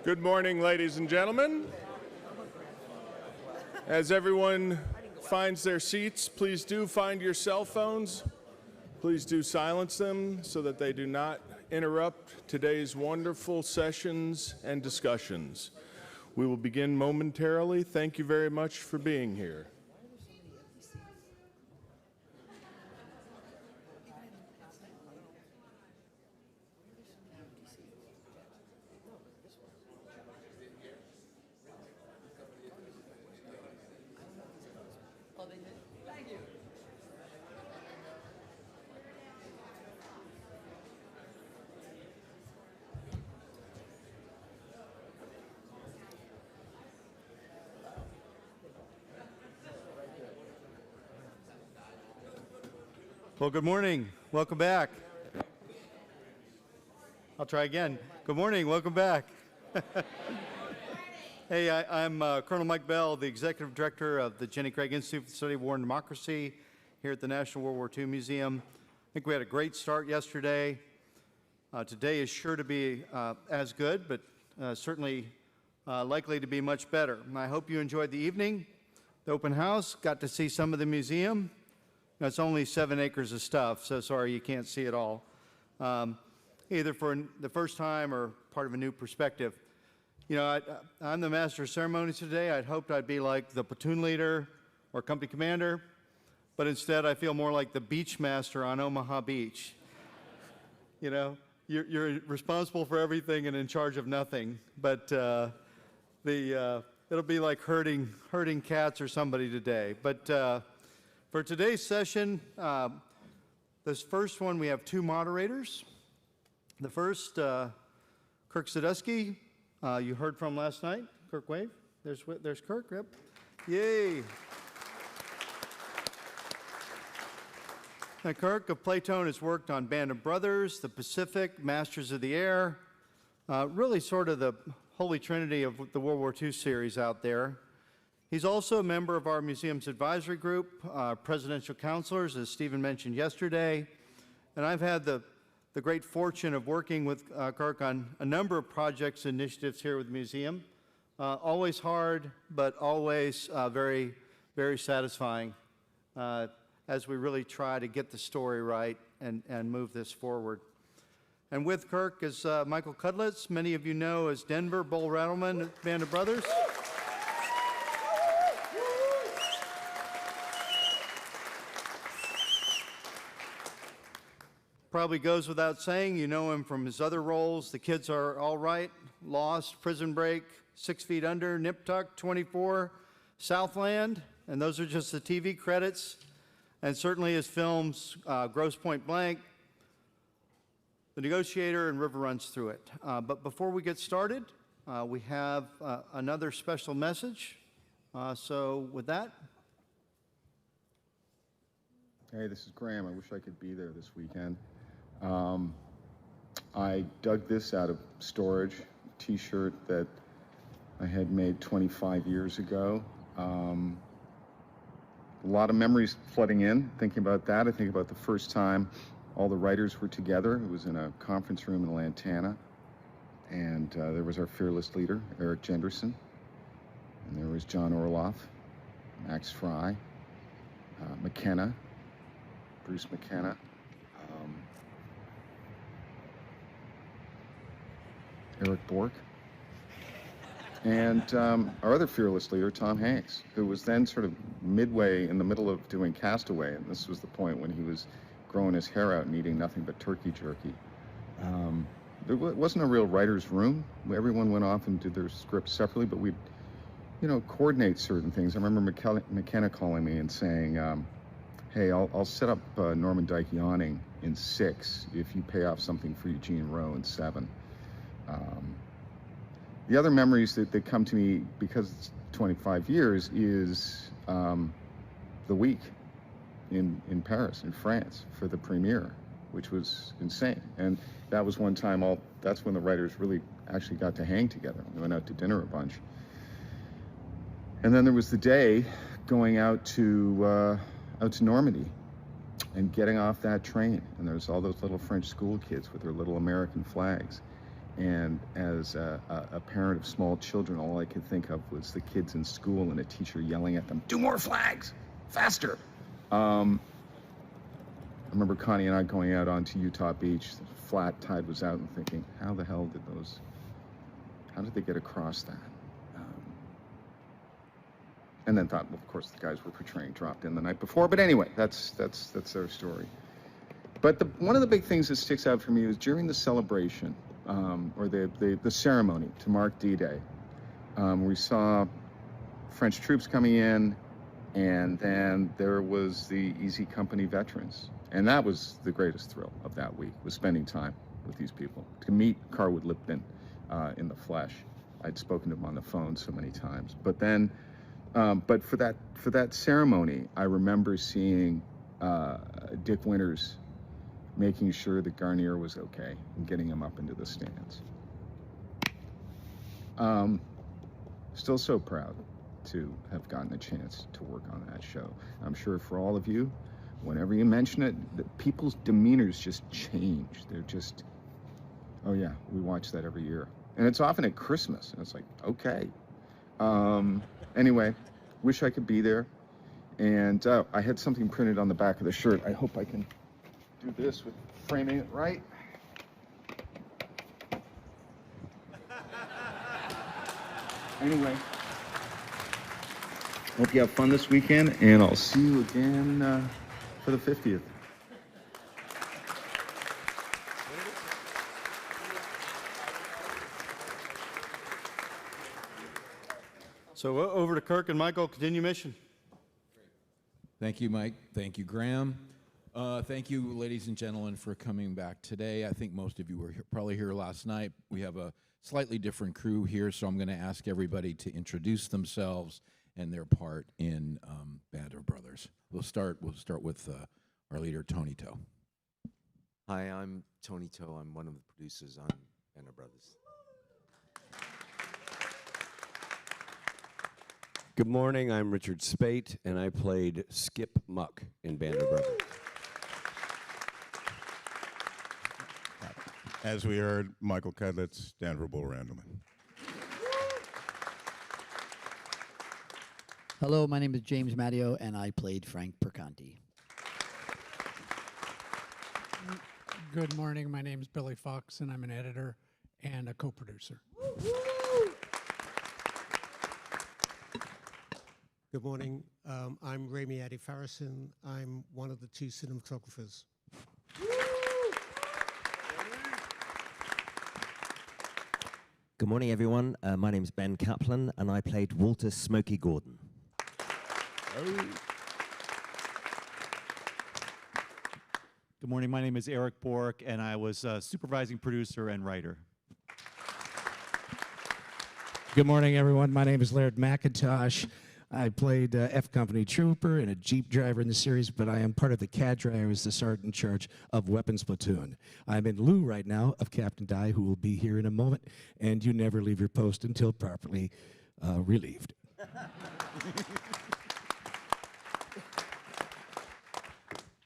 Good morning, ladies and gentlemen. As everyone finds their seats, please do find your cell phones. Please do silence them so that they do not interrupt today's wonderful sessions and discussions. We will begin momentarily. Thank you very much for being here. Well, good morning. Welcome back. I'll try again. Good morning. Welcome back. Hey, I'm Colonel Mike Bell, the Executive Director of the Jenny Craig Institute for the Study of War and Democracy here at the National World War II Museum. I think we had a great start yesterday. Today is sure to be as good, but certainly likely to be much better. And I hope you enjoyed the evening, the open house, got to see some of the museum. It's only 7 acres of stuff, so sorry you can't see it all, either for the first time or part of a new perspective. You know, I'm the master of ceremonies today. I'd hoped I'd be like the platoon leader or company commander, but instead I feel more like the beach master on Omaha Beach. You know, you're responsible for everything and in charge of nothing, but it'll be like herding cats or somebody today. But for today's session, this first one, we have 2 moderators. The first, Kirk Sadusky, you heard from last night. Kirk, wave. There's Kirk. Yep. Yay. Now, Kirk of Playtone has worked on Band of Brothers, The Pacific, Masters of the Air, really sort of the holy trinity of the World War II series out there. He's also a member of our museum's advisory group, presidential counselors, as Stephen mentioned yesterday. And I've had the great fortune of working with Kirk on a number of projects and initiatives here with the museum. Always hard, but always very, very satisfying as we really try to get the story right and move this forward. And with Kirk is Michael Cudlitz, many of you know as Denver Bull Rattleman Band of Brothers. Probably goes without saying, you know him from his other roles. The Kids Are All Right, Lost, Prison Break, 6 Feet Under, Nip Tuck, 24, Southland, and those are just the TV credits. And certainly his films, Grosse Point Blank, The Negotiator, and River Runs Through It. But before we get started, we have another special message. So with that. Hey, this is Graham. I wish I could be there this weekend. I dug this out of storage, a t-shirt that I had made 25 years ago. A lot of memories flooding in, thinking about that. I think about the first time all the writers were together. It was in a conference room in Lantana. And there was our fearless leader, Eric Jenderson. And there was John Orloff, Max Fry, McKenna, Bruce McKenna, Eric Bork, and our other fearless leader, Tom Hanks, who was then sort of midway in the middle of doing Castaway, and this was the point when he was growing his hair out and eating nothing but turkey jerky. There wasn't a real writer's room. Everyone went off and did their scripts separately, but we'd, you know, coordinate certain things. I remember McKenna calling me and saying, hey, I'll set up Norman Dyke yawning in 6 if you pay off something for Eugene Rowe in 7. The other memories that come to me, because it's 25 years, is the week in Paris, in France, for the premiere, which was insane. And that was one time, that's when the writers really actually got to hang together. We went out to dinner a bunch. And then there was the day going out to Normandy and getting off that train. And there's all those little French school kids with their little American flags. And as a parent of small children, all I could think of was the kids in school and a teacher yelling at them, "Do more flags, faster!" I remember Connie and I going out onto Utah Beach, the flat tide was out, and thinking, how the hell how did they get across that? And then thought, well, of course, the guys were portraying dropped in the night before. But anyway, that's their story. But one of the big things that sticks out for me was during the celebration, or the ceremony to mark D-Day, we saw French troops coming in, and then there was the Easy Company veterans. And that was the greatest thrill of that week, was spending time with these people. To meet Carwood Lipton in the flesh. I'd spoken to him on the phone so many times. But then, but for that ceremony, I remember seeing Dick Winters making sure that Garnier was okay and getting him up into the stands. Still so proud to have gotten a chance to work on that show. I'm sure for all of you, whenever you mention it, people's demeanors just change. They're just, oh yeah, we watch that every year. And it's often at Christmas, and it's like, okay. Anyway, wish I could be there. And I had something printed on the back of the shirt. I hope I can do this with framing it right. Anyway, hope you have fun this weekend, and I'll see you again for the 50th. So over to Kirk and Michael, continue mission. Thank you, Mike. Thank you, Graham. Thank you, ladies and gentlemen, for coming back today. I think most of you were probably here last night. We have a slightly different crew here, so I'm going to ask everybody to introduce themselves and their part in Band of Brothers. We'll start with our leader, Tony Toe. Hi, I'm Tony Toe. I'm one of the producers on Band of Brothers. Good morning, I'm Richard Spate, and I played Skip Muck in Band of Brothers. As we heard, Michael Cudlitz, Denver Bull Randleman. Hello, my name is James Matteo, and I played Frank Perconti. Good morning, my name is Billy Fox, and I'm an editor and a co-producer. Good morning. I'm Rami Addy Farrison. I'm one of the two cinematographers. Good morning, everyone. My name is Ben Kaplan, and I played Walter Smokey Gordon. Good morning. My name is Eric Bork, and I was supervising producer and writer. Good morning, everyone. My name is Laird McIntosh. I played F Company Trooper and a Jeep driver in the series, but I am part of the cadre. I was the sergeant in charge of Weapons Platoon. I'm in lieu right now of Captain Dye, who will be here in a moment, and you never leave your post until properly relieved.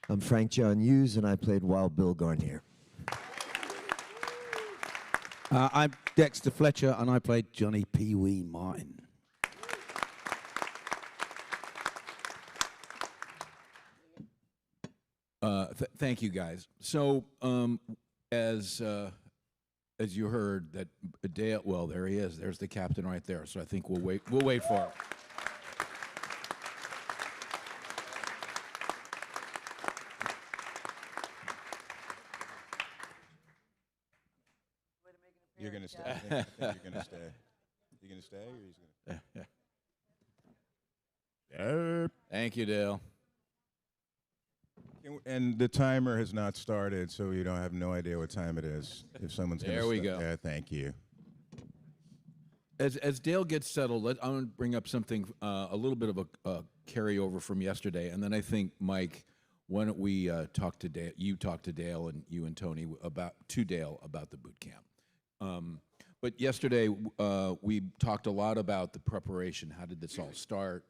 I'm Frank John Hughes, and I played Wild Bill Garnier. I'm Dexter Fletcher, and I played Johnny Pee Wee Martin. Thank you, guys. So, as you heard, that Dale, well, there he is. There's the captain right there. So I think we'll wait. We'll wait for him. You're going to stay. I think you're going to stay. You're going to stay, or he's going to? Thank you, Dale. And the timer has not started, so you don't have no idea what time it is. If someone's going to There we go. Yeah, thank you. As Dale gets settled, I'm going to bring up something, a little bit of a carryover from yesterday, and then I think, Mike, why don't we talk to Dale? You talk to Dale, and you and Tony about the boot camp. But yesterday we talked a lot about the preparation. How did this all start?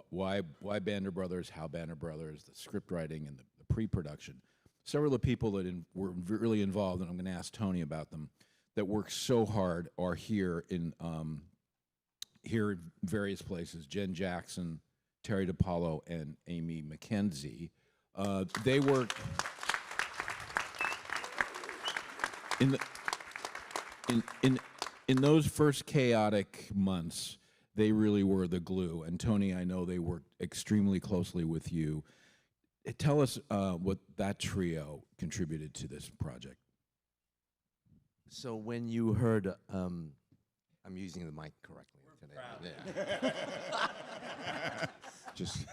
Why Band of Brothers? How Band of Brothers? The script writing and the pre-production. several of the people that were really involved, and I'm going to ask Tony about them, that worked so hard are here in various places. Jen Jackson, Terry DiPaolo, and Amy McKenzie. They worked in those first chaotic months. They really were the glue. And Tony, I know they worked extremely closely with you. Tell us what that trio contributed to this project. So when you heard, I'm using the mic correctly today. Yeah. Just.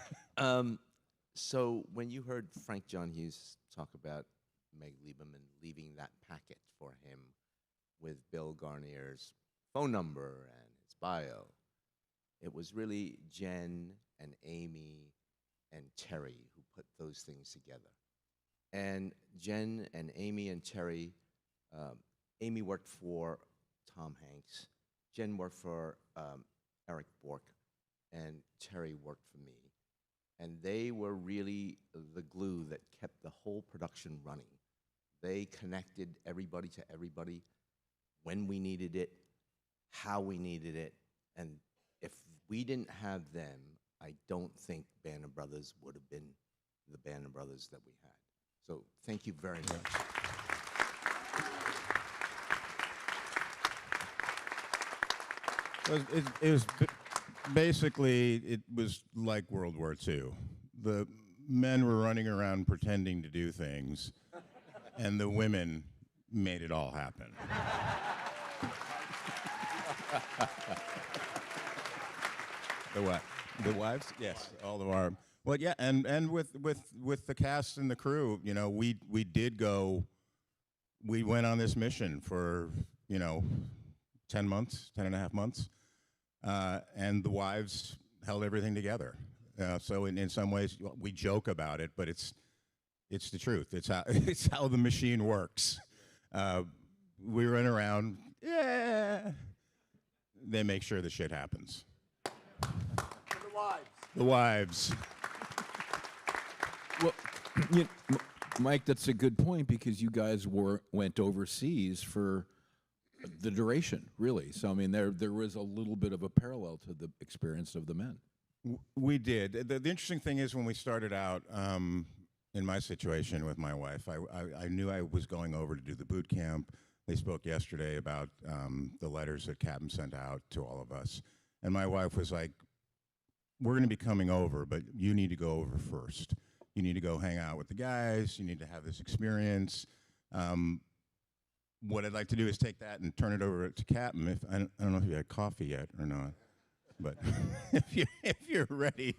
So when you heard Frank John Hughes talk about Meg Lieberman leaving that packet for him with Bill Garnier's phone number and his bio, it was really Jen and Amy and Terry who put those things together. And Jen and Amy and Terry, Amy worked for Tom Hanks, Jen worked for Eric Bork, and Terry worked for me. And they were really the glue that kept the whole production running. They connected everybody to everybody when we needed it, how we needed it, and if we didn't have them, I don't think Band of Brothers would have been the Band of Brothers that we had. So thank you very much. Basically, it was like World War II. The men were running around pretending to do things, and the women made it all happen. The what? The wives? Yes, all of our. Well, yeah, and with the cast and the crew, you know, we did go. We went on this mission for 10 months, 10 and a half months. And the wives held everything together. So in some ways, we joke about it, but it's the truth. It's how the machine works. We run around, yeah. They make sure the shit happens. The wives. Well, Mike, that's a good point because you guys went overseas for the duration, really. So, I mean, there was a little bit of a parallel to the experience of the men. We did. The interesting thing is when we started out, in my situation with my wife, I knew I was going over to do the boot camp. They spoke yesterday about the letters that Captain sent out to all of us. And my wife was like, we're going to be coming over, but you need to go over first. You need to go hang out with the guys. You need to have this experience. What I'd like to do is take that and turn it over to Captain. I don't know if you had coffee yet or not, but if you're ready.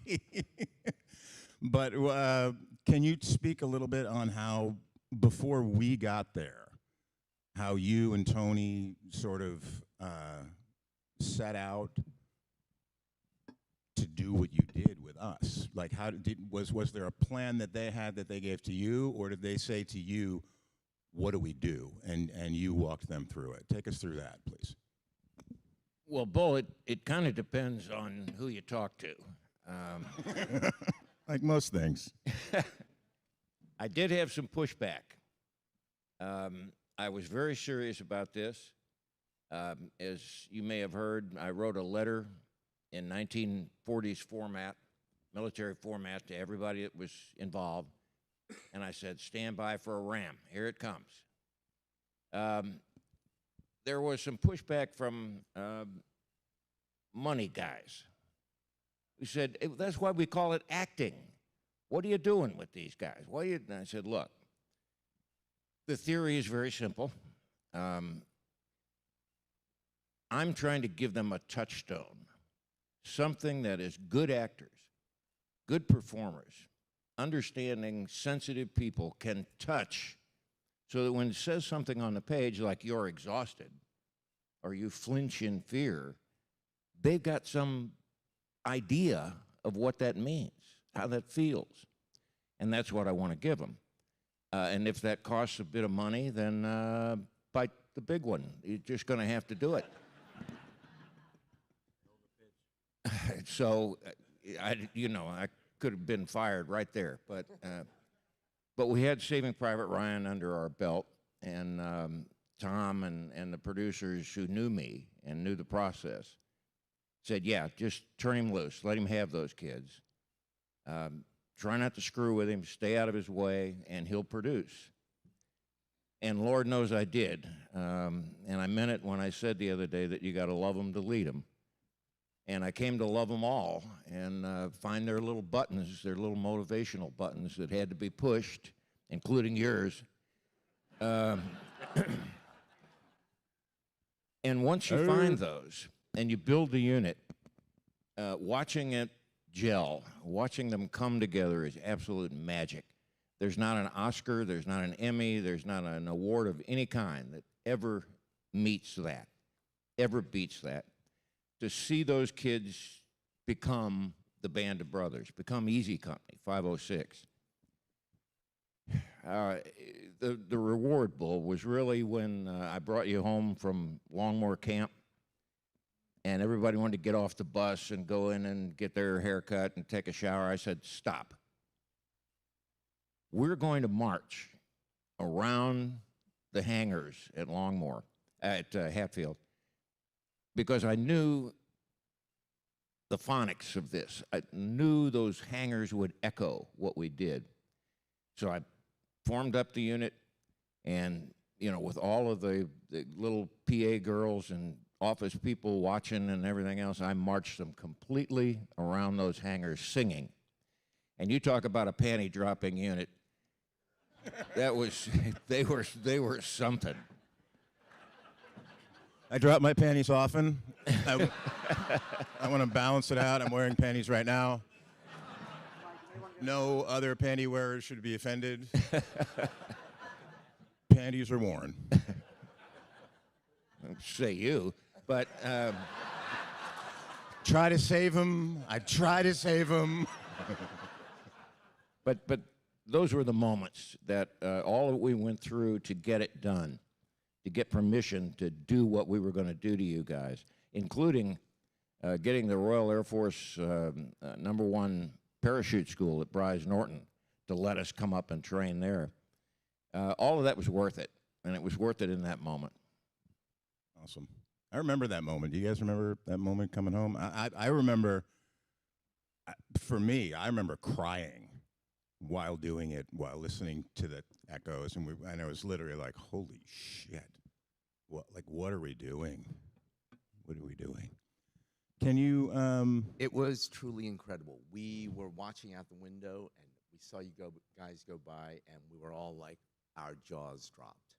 But can you speak a little bit on how, before we got there, how you and Tony sort of set out to do what you did with us? Like, was there a plan that they had that they gave to you, or did they say to you, what do we do? And you walked them through it. Take us through that, please. Well, Bo, it kind of depends on who you talk to. Like most things. I did have some pushback. I was very serious about this. As you may have heard, I wrote a letter in 1940s format, military format, to everybody that was involved. And I said, stand by for a ram. Here it comes. There was some pushback from money guys. We said, that's why we call it acting. What are you doing with these guys? What are you? And I said, look, the theory is very simple. I'm trying to give them a touchstone, something that is good actors, good performers, understanding, sensitive people can touch, so that when it says something on the page like you're exhausted or you flinch in fear, they've got some idea of what that means, how that feels. And that's what I want to give them. And if that costs a bit of money, then bite the big one. You're just going to have to do it. So, I could have been fired right there, but But we had Saving Private Ryan under our belt, and Tom and the producers who knew me and knew the process said, yeah, just turn him loose. Let him have those kids. Try not to screw with him. Stay out of his way, and he'll produce. And Lord knows I did. And I meant it when I said the other day that you got to love them to lead them. And I came to love them all and find their little buttons, their little motivational buttons that had to be pushed, including yours. And once you find those and you build the unit, watching it gel, watching them come together is absolute magic. There's not an Oscar, there's not an Emmy, there's not an award of any kind that ever meets that, ever beats that. To see those kids become the Band of Brothers, become Easy Company, 506. The reward, Bull, was really when I brought you home from Longmore Camp, and everybody wanted to get off the bus and go in and get their hair cut and take a shower. I said, stop. We're going to march around the hangars at Longmore, at Hatfield, because I knew the phonics of this. I knew those hangars would echo what we did. So I formed up the unit, and, you know, with all of the little PA girls and office people watching and everything else, I marched them completely around those hangars singing. And you talk about a panty-dropping unit. That was, they were something. I drop my panties often. I want to balance it out. I'm wearing panties right now. No other panty wearers should be offended. Panties are worn. Say you, but try to save them. I try to save them. But those were the moments that all that we went through to get it done, to get permission to do what we were going to do to you guys, including getting the Royal Air Force #1 parachute school at Bryce Norton to let us come up and train there. All of that was worth it, and it was worth it in that moment. Awesome. I remember that moment. Do you guys remember that moment coming home? I remember, for me, I remember crying while doing it, while listening to the echoes, and I was literally like, holy shit. What are we doing? What are we doing? Can you, It was truly incredible. We were watching out the window, and we saw you guys go by, and we were all like, our jaws dropped.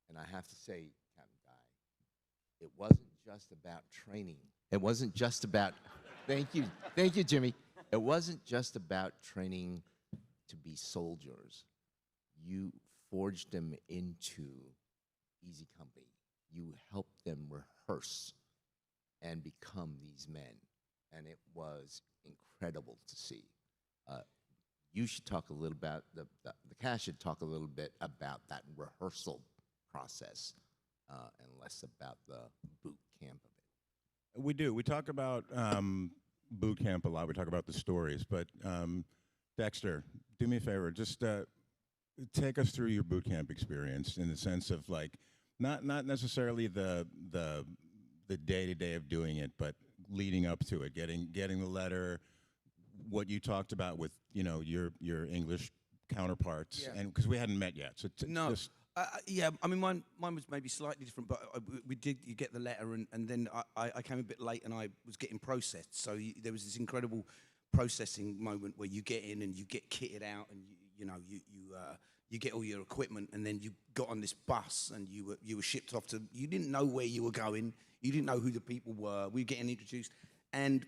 And I have to say, Captain Guy, it wasn't just about training. It wasn't just about, thank you, Jimmy. It wasn't just about training to be soldiers. You forged them into Easy Company. You helped them rehearse and become these men, and it was incredible to see. You should talk a little about, the cast should talk a little bit about that rehearsal process and less about the boot camp of it. We do. We talk about boot camp a lot. We talk about the stories, but Dexter, do me a favor. Just take us through your boot camp experience in the sense of like, not necessarily the day-to-day of doing it, but leading up to it, getting the letter, what you talked about with, you know, your English counterparts, Yeah. and because we hadn't met yet. So just yeah, I mean, mine was maybe slightly different, but you get the letter, and then I came a bit late, and I was getting processed. So there was this incredible processing moment where you get in and you get kitted out, and you get all your equipment, and then you got on this bus, and you were shipped off to. You didn't know where you were going. You didn't know who the people were. We were getting introduced, and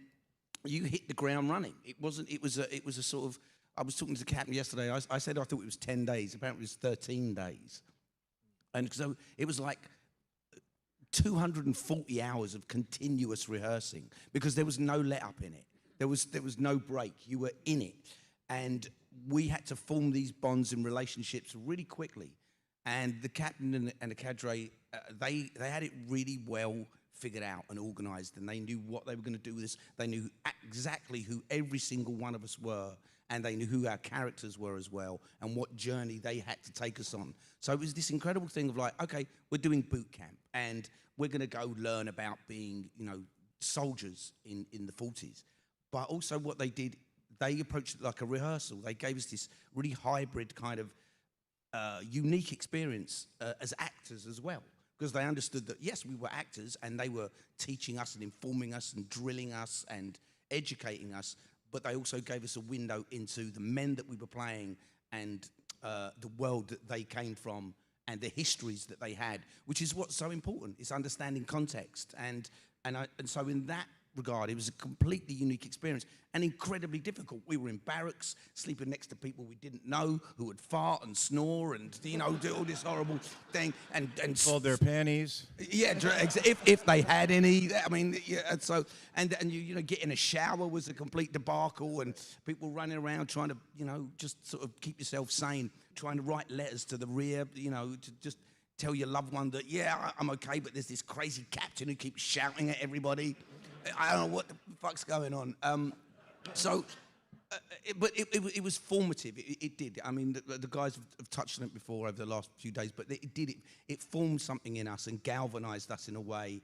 you hit the ground running. It was a sort of. I was talking to the captain yesterday. I said I thought it was 10 days. Apparently, it was 13 days. And so it was like 240 hours of continuous rehearsing because there was no let-up in it. There was no break. You were in it. And we had to form these bonds and relationships really quickly. And the captain and the cadre, they had it really well figured out and organized, and they knew what they were going to do with us. They knew exactly who every single one of us were and they knew who our characters were as well, and what journey they had to take us on. So it was this incredible thing of like, okay, we're doing boot camp, and we're going to go learn about being, you know, soldiers in the 40s. But also what they did, they approached it like a rehearsal. They gave us this really hybrid kind of unique experience as actors as well, because they understood that, yes, we were actors, and they were teaching us and informing us and drilling us and educating us, but they also gave us a window into the men that we were playing and the world that they came from and the histories that they had, which is what's so important, is understanding context. And so in that regard, it was a completely unique experience and incredibly difficult. We were in barracks, sleeping next to people we didn't know, who would fart and snore and, you know, do all this horrible thing. And fold their panties. Yeah, if they had any. I mean, yeah, and so, and you know, getting a shower was a complete debacle, and people running around trying to, you know, just sort of keep yourself sane, trying to write letters to the rear, you know, to just tell your loved one that, yeah, I'm okay, but there's this crazy captain who keeps shouting at everybody. I don't know what the fuck's going on. But it was formative. It did. I mean, the guys have touched on it before over the last few days, but it did. It formed something in us and galvanized us in a way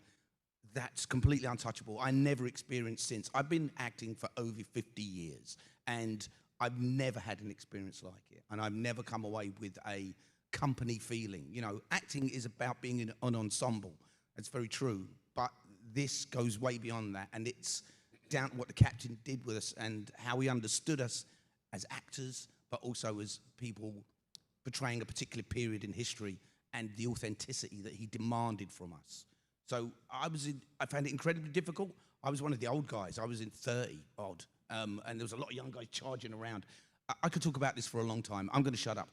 that's completely untouchable. I never experienced since. I've been acting for over 50 years, and I've never had an experience like it. And I've never come away with a company feeling. You know, acting is about being in an ensemble. That's very true. But this goes way beyond that, and it's down to what the captain did with us and how he understood us as actors, but also as people portraying a particular period in history and the authenticity that he demanded from us. So I found it incredibly difficult. I was one of the old guys. I was in 30 odd, and there was a lot of young guys charging around. I could talk about this for a long time. I'm going to shut up.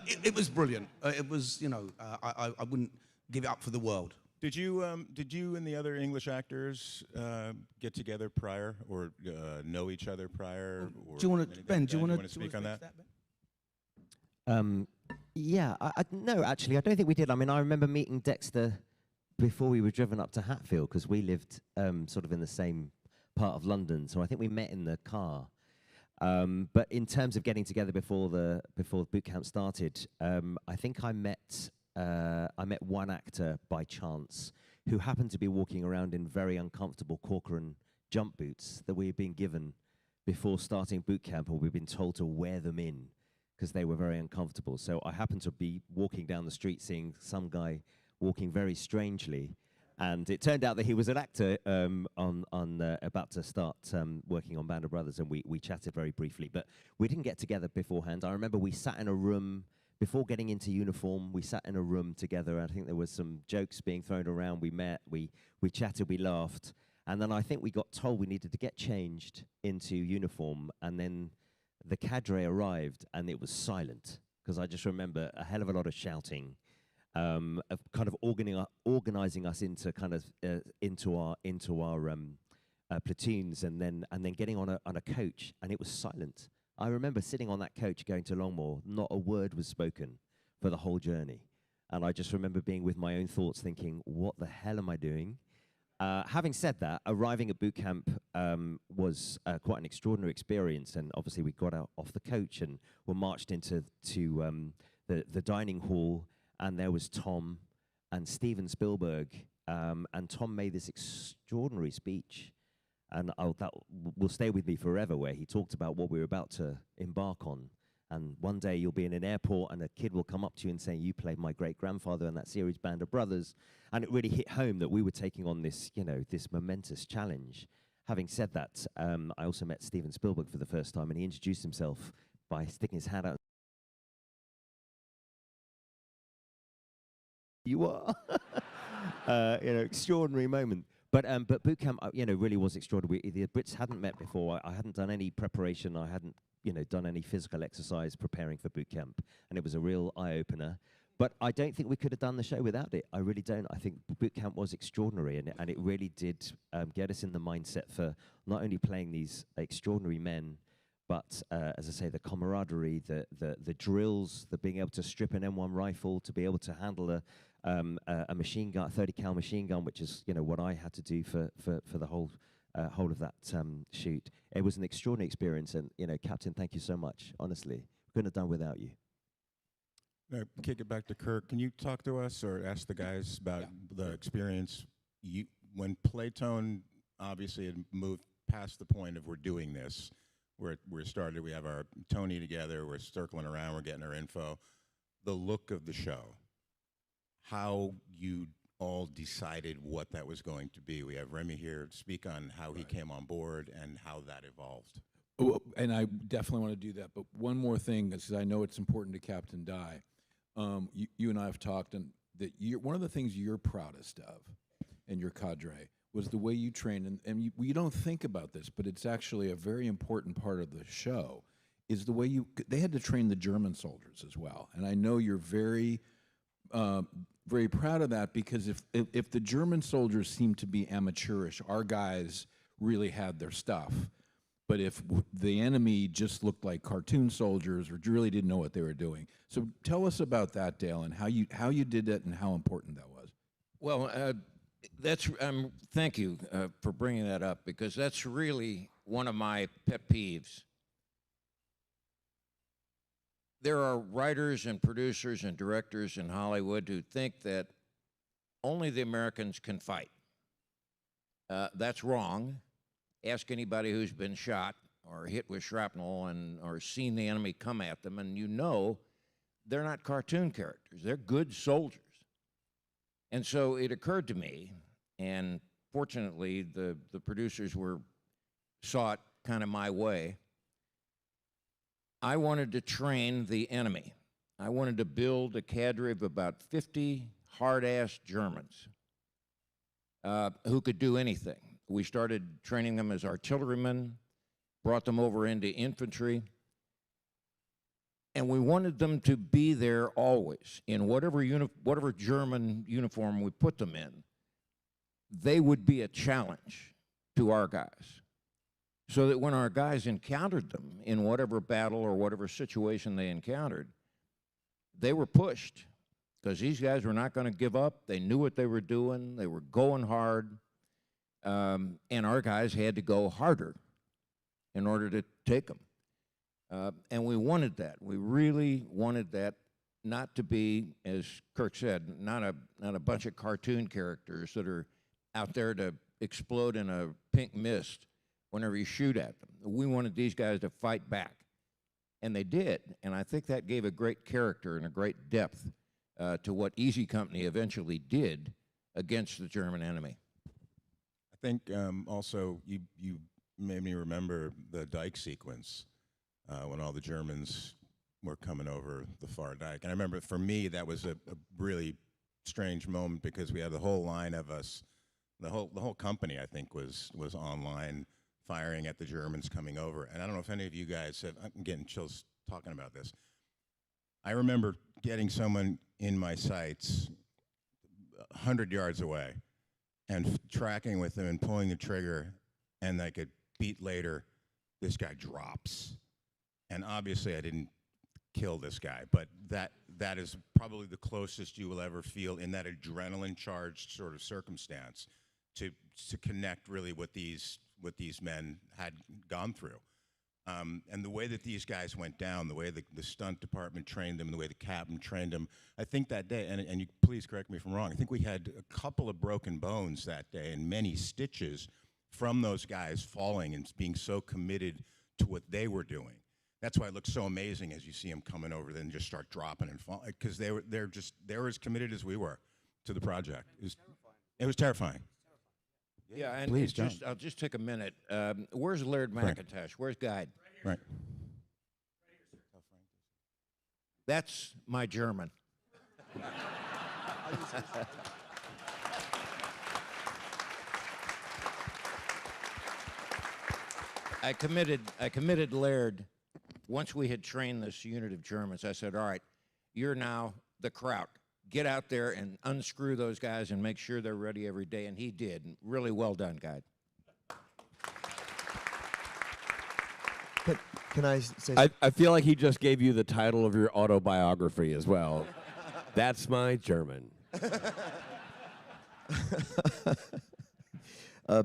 It was brilliant. It was, you know, I wouldn't give it up for the world. Did you and the other English actors get together prior, or know each other prior? Or do you want to, Ben? Do you want to speak on that? Yeah, no, actually, I don't think we did. I mean, I remember meeting Dexter before we were driven up to Hatfield, because we lived sort of in the same part of London. So I think we met in the car. But in terms of getting together before the boot camp started, I think I met one actor by chance who happened to be walking around in very uncomfortable Corcoran jump boots that we had been given before starting boot camp, or we'd been told to wear them in because they were very uncomfortable. So I happened to be walking down the street seeing some guy walking very strangely, and it turned out that he was an actor about to start working on Band of Brothers, and we chatted very briefly, but we didn't get together beforehand. I remember we sat in a room. Before getting into uniform, we sat in a room together. I think there was some jokes being thrown around. We met, we chatted, we laughed. And then I think we got told we needed to get changed into uniform. And then the cadre arrived, and it was silent, because I just remember a hell of a lot of shouting, of kind of organizing us into kind of into our platoons, and then getting on a coach, and it was silent. I remember sitting on that coach going to Longmoor, not a word was spoken for the whole journey. And I just remember being with my own thoughts thinking, what the hell am I doing? Having said that, arriving at boot camp was quite an extraordinary experience. And obviously we got out off the coach and were marched into the dining hall, and there was Tom and Steven Spielberg. And Tom made this extraordinary speech. And that will stay with me forever, where he talked about what we were about to embark on. And one day you'll be in an airport and a kid will come up to you and say, you played my great-grandfather in that series Band of Brothers. And it really hit home that we were taking on this, you know, this momentous challenge. Having said that, I also met Steven Spielberg for the first time, and he introduced himself by sticking his hand out. You are. You know, extraordinary moment. But boot camp, you know, really was extraordinary. The Brits hadn't met before. I hadn't done any preparation. I hadn't, you know, done any physical exercise preparing for boot camp, and it was a real eye-opener. But I don't think we could have done the show without it. I really don't. I think boot camp was extraordinary, and it really did get us in the mindset for not only playing these extraordinary men, but as I say, the camaraderie, the drills, the being able to strip an M1 rifle, to be able to handle a machine gun, 30 cal machine gun, which is, you know, what I had to do for the whole whole of that shoot. It was an extraordinary experience, and Captain, thank you so much. Honestly, couldn't have done without you. Kick it back to Kirk. Can you talk to us or ask the guys about the experience when Playtone obviously had moved past the point of we're doing this, we're started, we have our Tony together, we're circling around, we're getting our info. The look of the show, how you all decided what that was going to be. We have Remy here to speak on how he came on board and how that evolved. Well, and I definitely want to do that. But one more thing, because I know it's important to Captain Dye. You and I have talked, and that one of the things you're proudest of in your cadre was the way you train. And you don't think about this, but it's actually a very important part of the show, is the way they had to train the German soldiers as well. And I know you're very, very proud of that, because if the German soldiers seem to be amateurish, our guys really had their stuff. But if the enemy just looked like cartoon soldiers or really didn't know what they were doing. So tell us about that, Dale, and how you did it and how important that was. Well, thank you for bringing that up, because that's really one of my pet peeves. There are writers and producers and directors in Hollywood who think that only the Americans can fight. That's wrong. Ask anybody who's been shot or hit with shrapnel or seen the enemy come at them, and they're not cartoon characters. They're good soldiers. And so it occurred to me, and fortunately the producers saw it kind of my way. I wanted to train the enemy. I wanted to build a cadre of about 50 hard-ass Germans who could do anything. We started training them as artillerymen, brought them over into infantry, and we wanted them to be there always in whatever German uniform we put them in. They would be a challenge to our guys, so that when our guys encountered them in whatever battle or whatever situation they encountered, they were pushed, because these guys were not going to give up. They knew what they were doing. They were going hard. And our guys had to go harder in order to take them. And we wanted that. We really wanted that not to be, as Kirk said, not a bunch of cartoon characters that are out there to explode in a pink mist whenever you shoot at them. We wanted these guys to fight back. And they did. And I think that gave a great character and a great depth to what Easy Company eventually did against the German enemy. I think also you made me remember the dike sequence when all the Germans were coming over the far dike. And I remember for me that was a really strange moment, because we had the whole line of us, the whole company I think was online firing at the Germans coming over. And I don't know if any of you guys have, I'm getting chills talking about this. I remember getting someone in my sights 100 yards away and tracking with them and pulling the trigger, and like a beat later, this guy drops. And obviously I didn't kill this guy, but that is probably the closest you will ever feel in that adrenaline-charged sort of circumstance to connect really what these men had gone through. And the way that these guys went down, the way the stunt department trained them, the way the captain trained them, I think that day, and you please correct me if I'm wrong, I think we had a couple of broken bones that day and many stitches from those guys falling and being so committed to what they were doing. That's why it looks so amazing as you see them coming over then just start dropping and falling, because they were as committed as we were to the project. It was terrifying. Yeah, and Please, I'll just take a minute. Where's Laird McIntosh? Where's Guide? Right. That's my German. I committed Laird. Once we had trained this unit of Germans, I said, all right, you're now the Kraut. Get out there and unscrew those guys and make sure they're ready every day. And he did. And really well done, Guide. Can I say I feel like he just gave you the title of your autobiography as well. That's my German.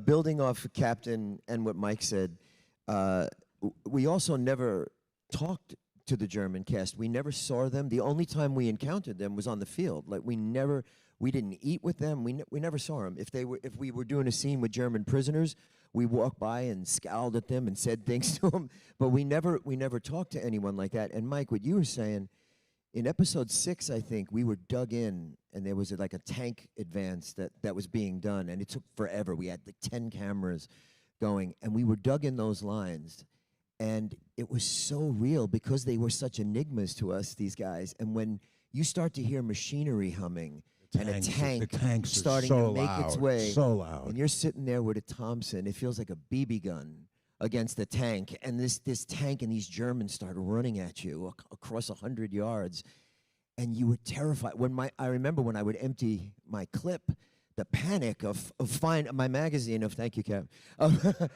building off of Captain and what Mike said, we also never talked to the German cast. We never saw them. The only time we encountered them was on the field. Like we didn't eat with them. We never saw them. If we were doing a scene with German prisoners, we walked by and scowled at them and said things to them. But we never talked to anyone like that. And Mike, what you were saying, in episode 6, I think we were dug in, and there was like a tank advance that was being done, and it took forever. We had like 10 cameras going, and we were dug in those lines. And it was so real because they were such enigmas to us, these guys. And when you start to hear machinery humming and a tank starting to make its way, so loud. and you're sitting there with a Thompson, it feels like a BB gun against the tank. And this tank and these Germans start running at you across 100 yards. And you were terrified. I remember when I would empty my clip, the panic of finding my magazine of, thank you, Cap. It's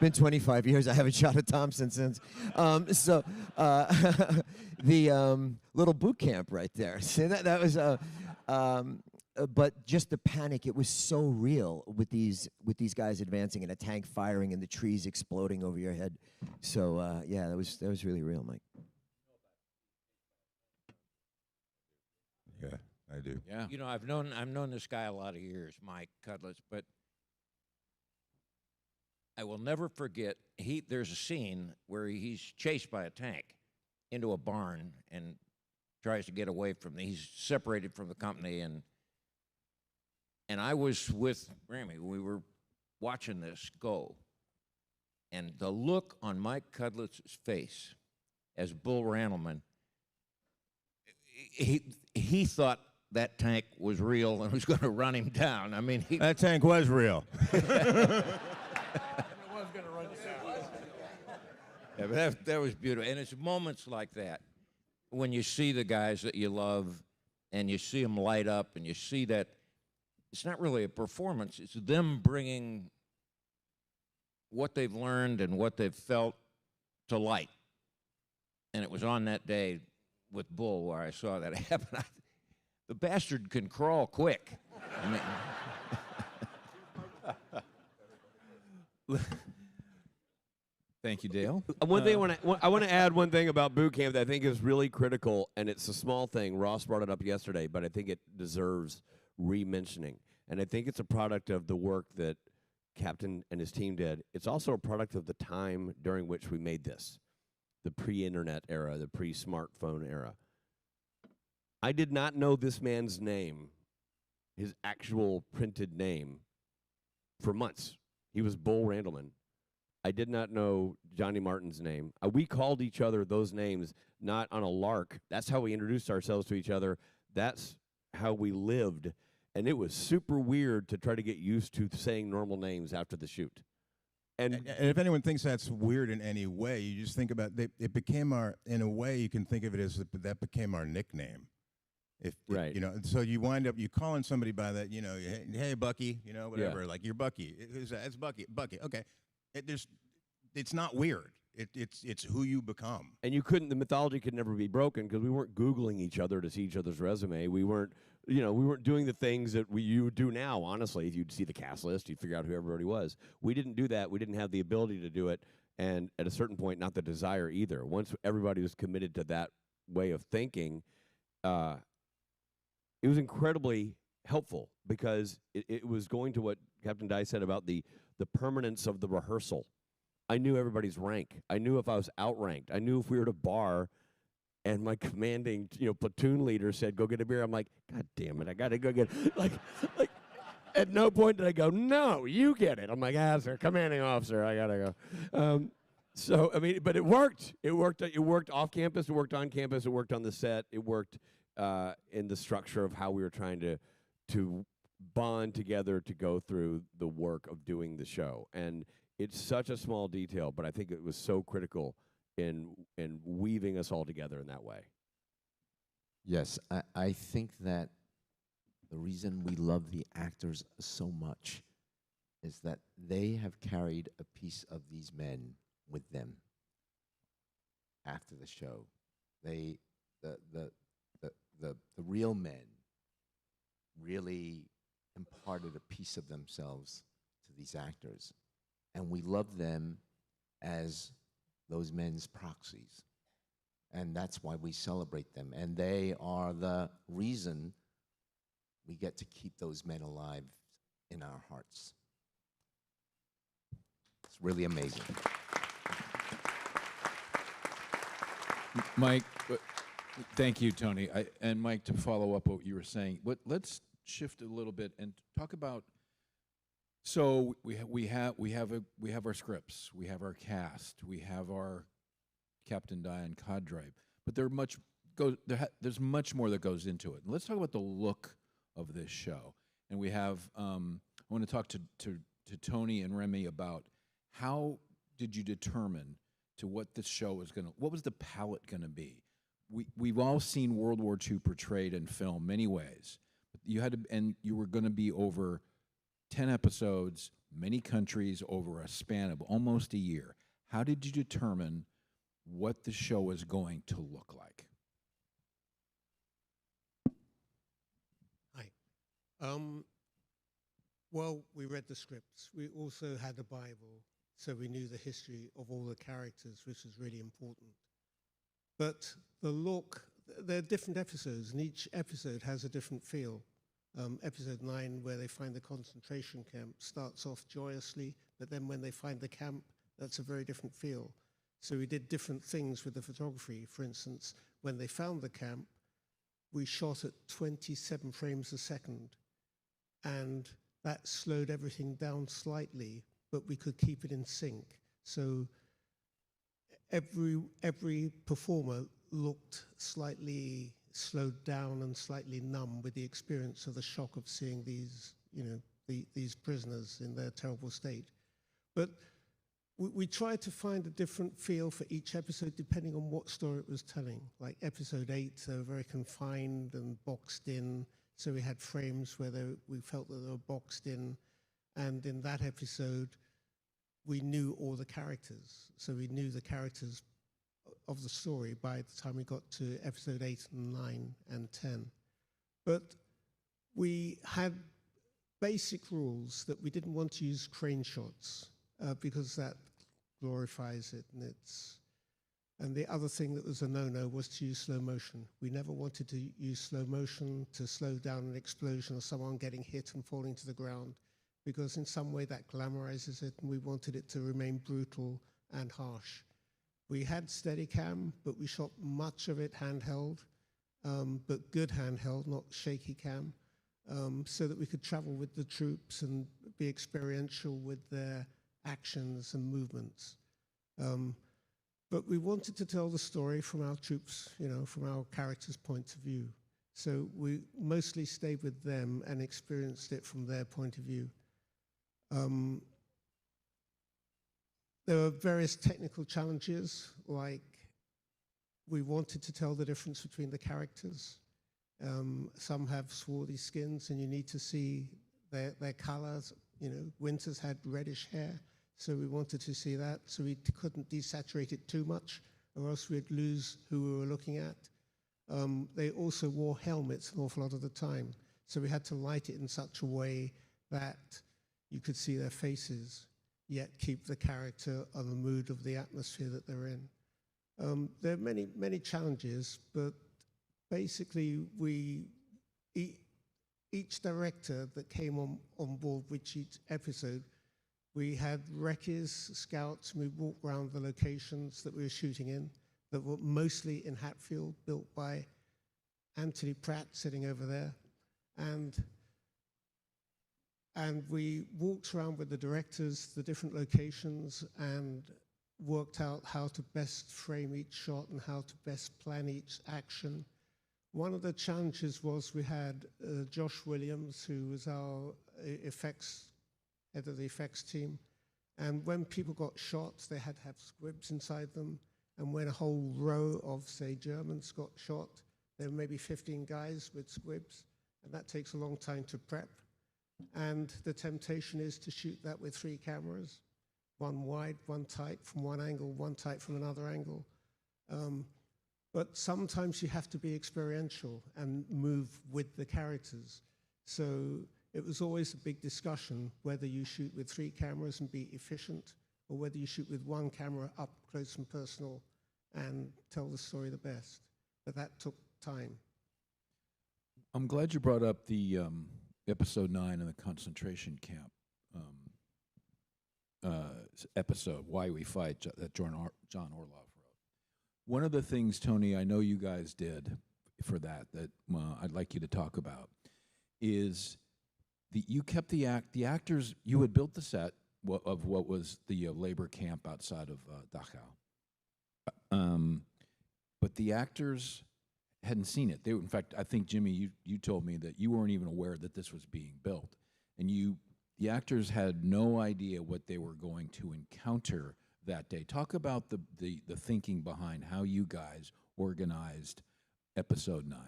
been 25 years. I haven't shot a Thompson since. The little boot camp right there. See, that was, but just the panic, it was so real with these guys advancing and a tank firing and the trees exploding over your head. So yeah, that was really real, Mike. Yeah, I do. Yeah. You know, I've known this guy a lot of years, Mike Cudlitz, but I will never forget. There's a scene where he's chased by a tank into a barn and tries to get away from. He's separated from the company, and I was with Grammy. We were watching this go, and the look on Mike Cudlitz's face as Bull Randleman. He thought that tank was real and was going to run him down. I mean, that tank was real. Yeah, but that was beautiful. And it's moments like that when you see the guys that you love and you see them light up and you see that it's not really a performance. It's them bringing what they've learned and what they've felt to light. And it was on that day with Bull where I saw that happen. The bastard can crawl quick. I mean, thank you, Dale. One thing I want to add one thing about boot camp that I think is really critical, and it's a small thing. Ross brought it up yesterday, but I think it deserves re-mentioning. And I think it's a product of the work that Captain and his team did. It's also a product of the time during which we made this, the pre-internet era, the pre-smartphone era. I did not know this man's name, his actual printed name, for months. He was Bull Randleman. I did not know Johnny Martin's name. We called each other those names not on a lark. That's how we introduced ourselves to each other. That's how we lived. And it was super weird to try to get used to saying normal names after the shoot. And if anyone thinks that's weird in any way, you just think about it became in a way you can think of it as that became our nickname. Right. You know, so you wind up, you calling somebody by that, you know, hey Bucky, you know, whatever, Yeah. like you're Bucky. Who's that? It's Bucky. Bucky. Okay. It's not weird. It's who you become. And the mythology could never be broken because we weren't Googling each other to see each other's resume. We weren't doing the things that you do now, honestly. If you'd see the cast list, you'd figure out who everybody was. We didn't do that. We didn't have the ability to do it. And at a certain point, not the desire either. Once everybody was committed to that way of thinking, it was incredibly helpful because it was going to what Captain Dye said about the permanence of the rehearsal. I knew everybody's rank. I knew if I was outranked. I knew if we were at a bar and my commanding, platoon leader said, go get a beer. I'm like, God damn it, I got to go get like at no point did I go, no, you get it. I'm like, sir, commanding officer, I got to go. So, I mean, but it worked. It worked off campus. It worked on campus. It worked on the set. It worked in the structure of how we were trying to bond together to go through the work of doing the show. And it's such a small detail, but I think it was so critical in weaving us all together in that way. Yes, I think that the reason we love the actors so much is that they have carried a piece of these men with them after the show. The real men really imparted a piece of themselves to these actors, and we love them as those men's proxies. And that's why we celebrate them. And they are the reason we get to keep those men alive in our hearts. It's really amazing. Mike, thank you, Tony. And Mike, to follow up what you were saying, let's shift a little bit and talk about. So we have our scripts, we have our cast, we have our Captain Diane cadre, but there's much more that goes into it. And let's talk about the look of this show. And we have I want to talk to Tony and Remy about how did you determine to what this show was what was the palette going to be? We've all seen World War II portrayed in film many ways. You had to, and you were going to be over 10 episodes, many countries over a span of almost a year. How did you determine what the show was going to look like? Hi. Well, we read the scripts. We also had a Bible, so we knew the history of all the characters, which was really important. But the look, there are different episodes, and each episode has a different feel. Episode 9, where they find the concentration camp, starts off joyously, but then when they find the camp, that's a very different feel. So we did different things with the photography. For instance, when they found the camp, we shot at 27 frames a second, and that slowed everything down slightly, but we could keep it in sync. So every performer looked slightly slowed down and slightly numb with the experience of the shock of seeing these, these prisoners in their terrible state. But we tried to find a different feel for each episode depending on what story it was telling. Like episode 8, they were very confined and boxed in, so we had frames where we felt that they were boxed in, and in that episode, we knew all the characters. So we knew the characters of the story by the time we got to episode 8 and 9 and 10. But we had basic rules that we didn't want to use crane shots because that glorifies it, and the other thing that was a no-no was to use slow motion. We never wanted to use slow motion to slow down an explosion or someone getting hit and falling to the ground, because in some way that glamorizes it, and we wanted it to remain brutal and harsh. We had Steadicam, but we shot much of it handheld, but good handheld, not shaky cam, so that we could travel with the troops and be experiential with their actions and movements. But we wanted to tell the story from our troops, from our characters' point of view. So we mostly stayed with them and experienced it from their point of view. There were various technical challenges, like we wanted to tell the difference between the characters. Some have swarthy skins, and you need to see their colors. Winters had reddish hair, so we wanted to see that. So we couldn't desaturate it too much, or else we'd lose who we were looking at. They also wore helmets an awful lot of the time, so we had to light it in such a way that you could see their faces, yet keep the character and the mood of the atmosphere that they're in. There are many, many challenges, but basically each director that came on board with each episode, we had recce's, scouts, and we walked around the locations that we were shooting in that were mostly in Hatfield, built by Anthony Pratt sitting over there. And we walked around with the directors, the different locations, and worked out how to best frame each shot and how to best plan each action. One of the challenges was we had Josh Williams, who was our head of the effects team. And when people got shot, they had to have squibs inside them. And when a whole row of, say, Germans got shot, there were maybe 15 guys with squibs, and that takes a long time to prep. And the temptation is to shoot that with 3 cameras, one wide, one tight from one angle, one tight from another angle. But sometimes you have to be experiential and move with the characters. So it was always a big discussion whether you shoot with 3 cameras and be efficient, or whether you shoot with 1 camera up close and personal and tell the story the best. But that took time. I'm glad you brought up the episode 9 in the concentration camp episode, Why We Fight, that John Orloff wrote. One of the things, Tony, I know you guys did for that I'd like you to talk about is you kept the actors, you had built the set of what was the labor camp outside of Dachau. But the actors hadn't seen it. In fact, I think, Jimmy, you told me that you weren't even aware that this was being built. And the actors had no idea what they were going to encounter that day. Talk about the thinking behind how you guys organized episode 9.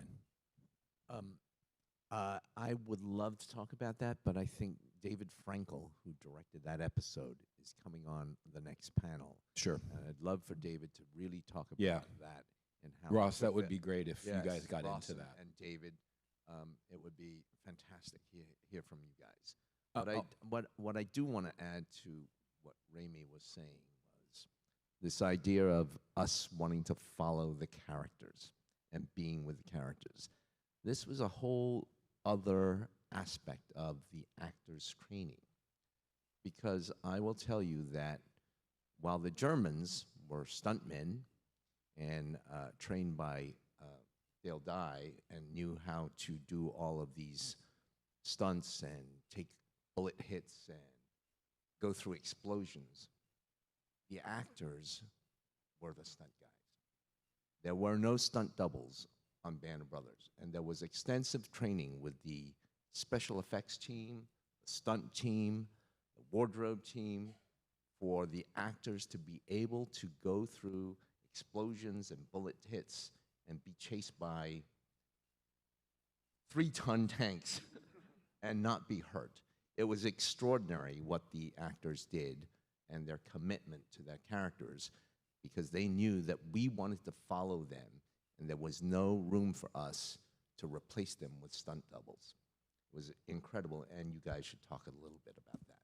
I would love to talk about that, but I think David Frankel, who directed that episode, is coming on the next panel. Sure. And I'd love for David to really talk about that and how. Ross, that would be great if you guys got Ross into that. And David, it would be fantastic to hear from you guys. What I do want to add to what Raimi was saying was this idea of us wanting to follow the characters and being with the characters. This was a whole other aspect of the actors' training, because I will tell you that while the Germans were stuntmen and trained by Dale Dye and knew how to do all of these stunts and take bullet hits and go through explosions, the actors were the stunt guys. There were no stunt doubles on Band of Brothers, and there was extensive training with the special effects team, the stunt team, the wardrobe team, for the actors to be able to go through explosions and bullet hits and be chased by 3-ton tanks and not be hurt. It was extraordinary what the actors did and their commitment to their characters, because they knew that we wanted to follow them, and there was no room for us to replace them with stunt doubles. It was incredible, and you guys should talk a little bit about that.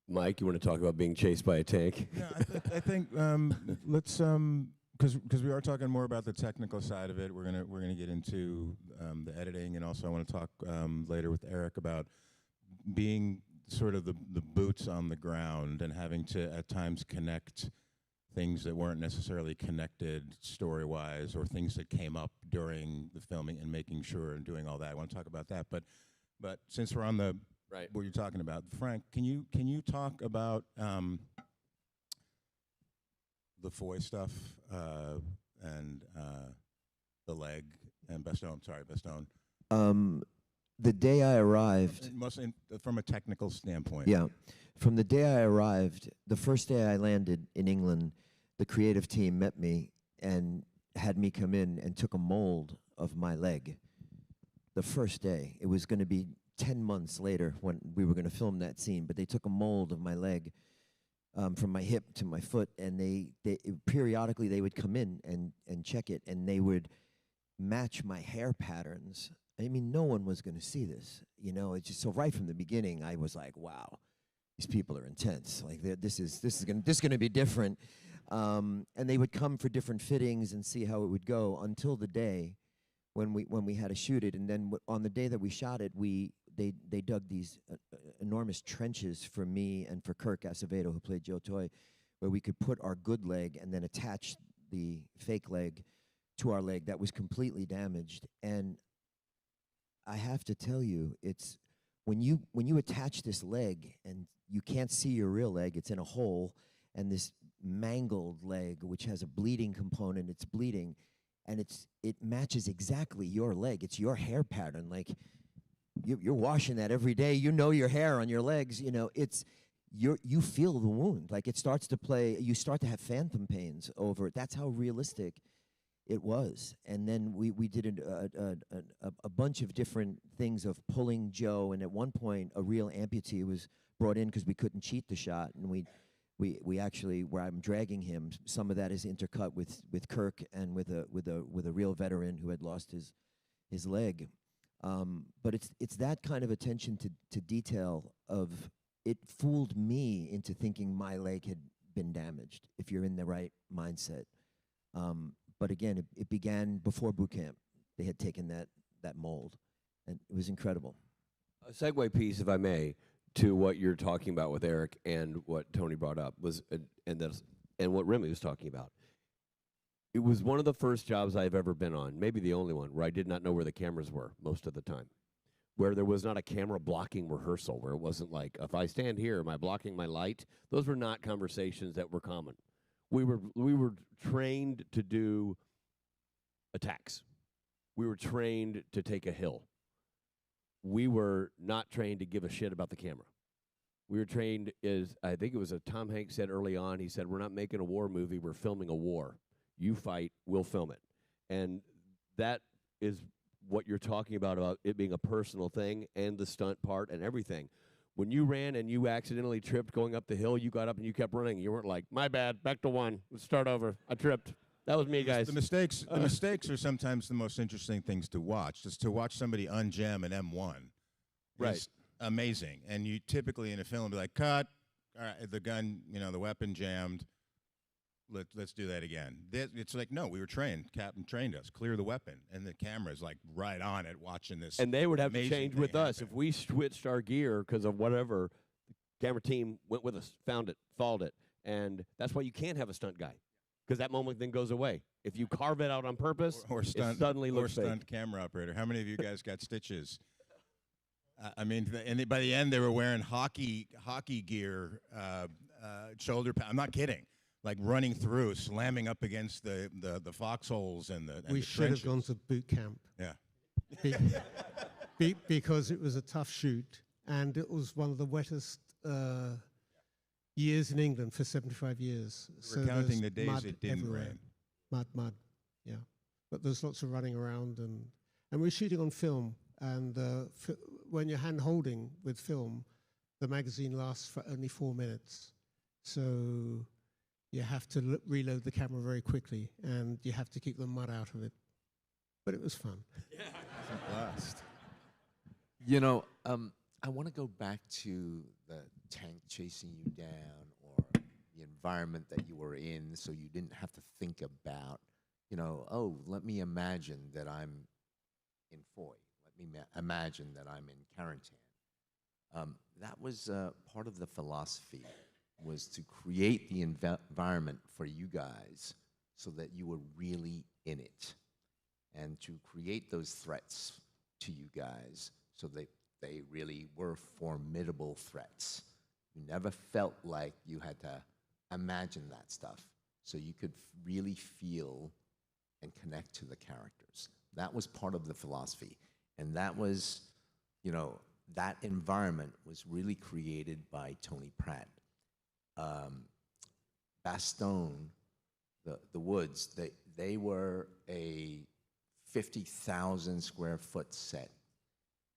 Mike, you want to talk about being chased by a tank? Yeah, I think let's because we are talking more about the technical side of it. We're gonna get into the editing, and also I want to talk later with Eric about being sort of the boots on the ground and having to at times connect things that weren't necessarily connected story-wise, or things that came up during the filming, and making sure and doing all that. I want to talk about that, but since we're on the what you're talking about, Frank, can you talk about the Foy stuff and the leg and Bastogne? Sorry, Bastogne. The day I arrived, from a technical standpoint. Yeah, from the day I arrived, the first day I landed in England, the creative team met me and had me come in and took a mold of my leg. The first day, it was going to be 10 months later when we were going to film that scene, but they took a mold of my leg from my hip to my foot, and they periodically they would come in and check it, and they would match my hair patterns. I mean, no one was going to see this, you know. It's just so right from the beginning, I was like, wow, these people are intense. Like this is going to be different. And they would come for different fittings and see how it would go until the day when we had to shoot it. And then on the day that we shot it, they dug these enormous trenches for me and for Kirk Acevedo, who played Joe Toy, where we could put our good leg and then attach the fake leg to our leg that was completely damaged. And I have to tell you, it's when you attach this leg and you can't see your real leg, it's in a hole, and this mangled leg, which has a bleeding component, it's bleeding, and it matches exactly your leg. It's your hair pattern. Like you're washing that every day. You know your hair on your legs. You know you feel the wound. Like it starts to play. You start to have phantom pains over it. That's how realistic it was. And then we did a bunch of different things of pulling Joe, and at one point a real amputee was brought in because we couldn't cheat the shot, and we actually, where I'm dragging him, some of that is intercut with Kirk and with a real veteran who had lost his leg. But it's that kind of attention to detail of it fooled me into thinking my leg had been damaged if you're in the right mindset. But again, it began before boot camp. They had taken that mold, and it was incredible. A segue piece, if I may, to what you're talking about with Eric and what Tony brought up was, and what Remy was talking about. It was one of the first jobs I've ever been on, maybe the only one, where I did not know where the cameras were most of the time, where there was not a camera blocking rehearsal, where it wasn't like, if I stand here, am I blocking my light? Those were not conversations that were common. We were trained to do attacks. We were trained to take a hill. We were not trained to give a shit about the camera. We were trained, as I think it was Tom Hanks said early on, he said, we're not making a war movie, we're filming a war. You fight, we'll film it. And that is what you're talking about it being a personal thing and the stunt part and everything. When you ran and you accidentally tripped going up the hill, you got up and you kept running. You weren't like, my bad, back to one, let's start over. I tripped. That was me, guys. The mistakes are sometimes the most interesting things to watch. Just to watch somebody unjam an M1 is amazing. And you typically in a film be like, cut, all right, the gun, the weapon jammed. Let's do that again. It's like, no, we were trained. Captain trained us. Clear the weapon. And the camera's like right on it watching this. And they would have to change with us. If we switched our gear because of whatever, the camera team went with us, found it, followed it. And that's why you can't have a stunt guy, because that moment then goes away. If you carve it out on purpose, or stunt, it suddenly looks fake. Or stunt camera operator. How many of you guys got stitches? I mean, and by the end, they were wearing hockey gear, shoulder pad. I'm not kidding. Like running through, slamming up against the foxholes and the We should have gone to boot camp. Yeah. Because it was a tough shoot, and it was one of the wettest years in England for 75 years. We're counting the days it didn't rain. Mud, yeah. But there's lots of running around, and we're shooting on film, and when you're hand-holding with film, the magazine lasts for only 4 minutes. So you have to reload the camera very quickly, and you have to keep the mud out of it. But it was fun. Yeah. It's a blast. I want to go back to the tank chasing you down, or the environment that you were in, so you didn't have to think about, oh, let me imagine that I'm in Foy. Let me imagine that I'm in Carentan. That was part of the philosophy, was to create the environment for you guys so that you were really in it, and to create those threats to you guys so that they really were formidable threats. You never felt like you had to imagine that stuff, so you could really feel and connect to the characters. That was part of the philosophy, and that was, that environment was really created by Tony Pratt. Bastogne, the woods, they were a 50,000 square foot set.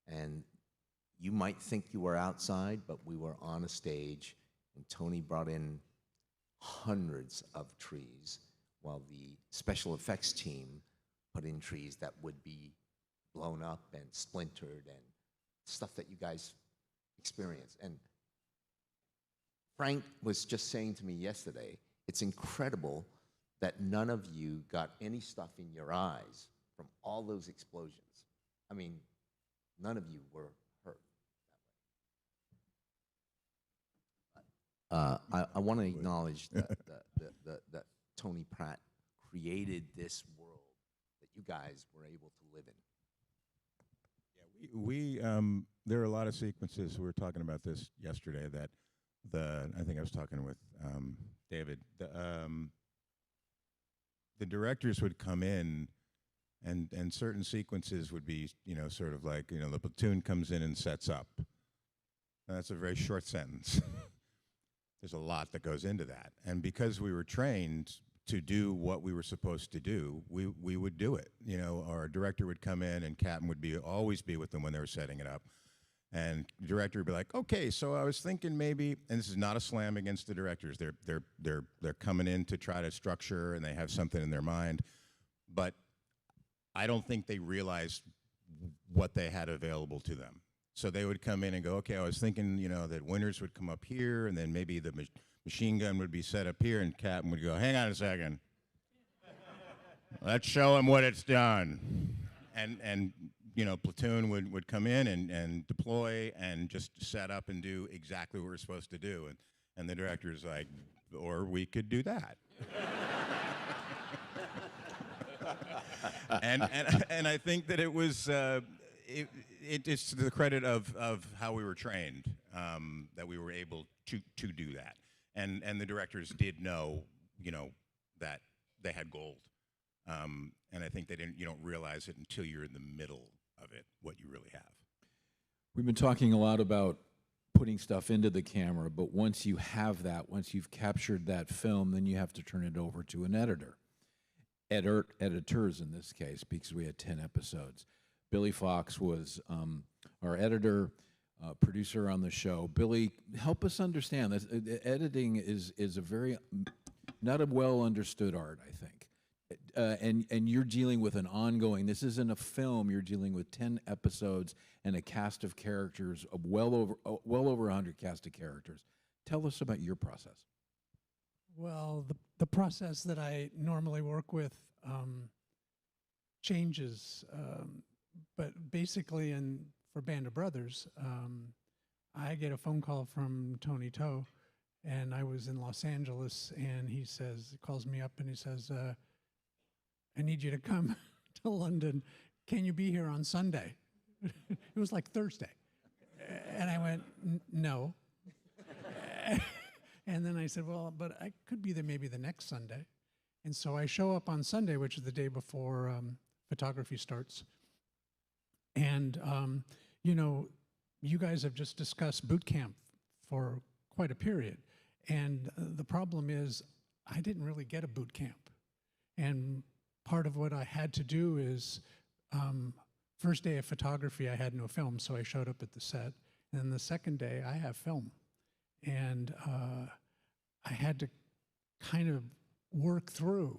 And you might think you were outside, but we were on a stage, and Tony brought in hundreds of trees, while the special effects team put in trees that would be blown up and splintered and stuff that you guys experienced. And Frank was just saying to me yesterday, it's incredible that none of you got any stuff in your eyes from all those explosions. I mean, none of you were hurt that way. I want to acknowledge that Tony Pratt created this world that you guys were able to live in. There are a lot of sequences, we were talking about this yesterday, that I think I was talking with David, the directors would come in, and certain sequences would be, sort of like, the platoon comes in and sets up. Now, that's a very short sentence. There's a lot that goes into that. And because we were trained to do what we were supposed to do, we would do it. Our director would come in, and Captain would always be with them when they were setting it up. And the director would be like, okay, so I was thinking maybe, and this is not a slam against the directors. They're coming in to try to structure, and they have something in their mind. But I don't think they realized what they had available to them. So they would come in and go, okay, I was thinking, you know, that Winters would come up here, and then maybe the machine gun would be set up here, and Captain would go, hang on a second. Let's show him what it's done. And you know, platoon would come in and deploy and just set up and do exactly what we're supposed to do. And the director's like, or we could do that. and I think that it was, it's to the credit of how we were trained that we were able to do that. And the directors did know, you know, that they had gold. And I think you don't realize it until you're in the middle of it, what you really have. We've been talking a lot about putting stuff into the camera, but once you have that, once you've captured that film, then you have to turn it over to an editor. Editors in this case, because we had 10 episodes. Billy Fox was our editor, producer on the show. Billy, help us understand this. Editing is a very, not a well understood art, I think. And you're dealing with an ongoing, this isn't a film, you're dealing with 10 episodes and a cast of characters of well over 100 cast of characters. Tell us about your process. Well, the process that I normally work with changes, but basically for Band of Brothers, I get a phone call from Tony Toe, and I was in Los Angeles, and he calls me up and he says, I need you to come to London. Can you be here on Sunday? It was like Thursday. And I went, no. And then I said, well, but I could be there maybe the next Sunday. And so I show up on Sunday, which is the day before photography starts. And, you know, you guys have just discussed boot camp for quite a period. And the problem is I didn't really get a boot camp. And part of what I had to do is, first day of photography, I had no film, so I showed up at the set. And then the second day, I have film. And I had to kind of work through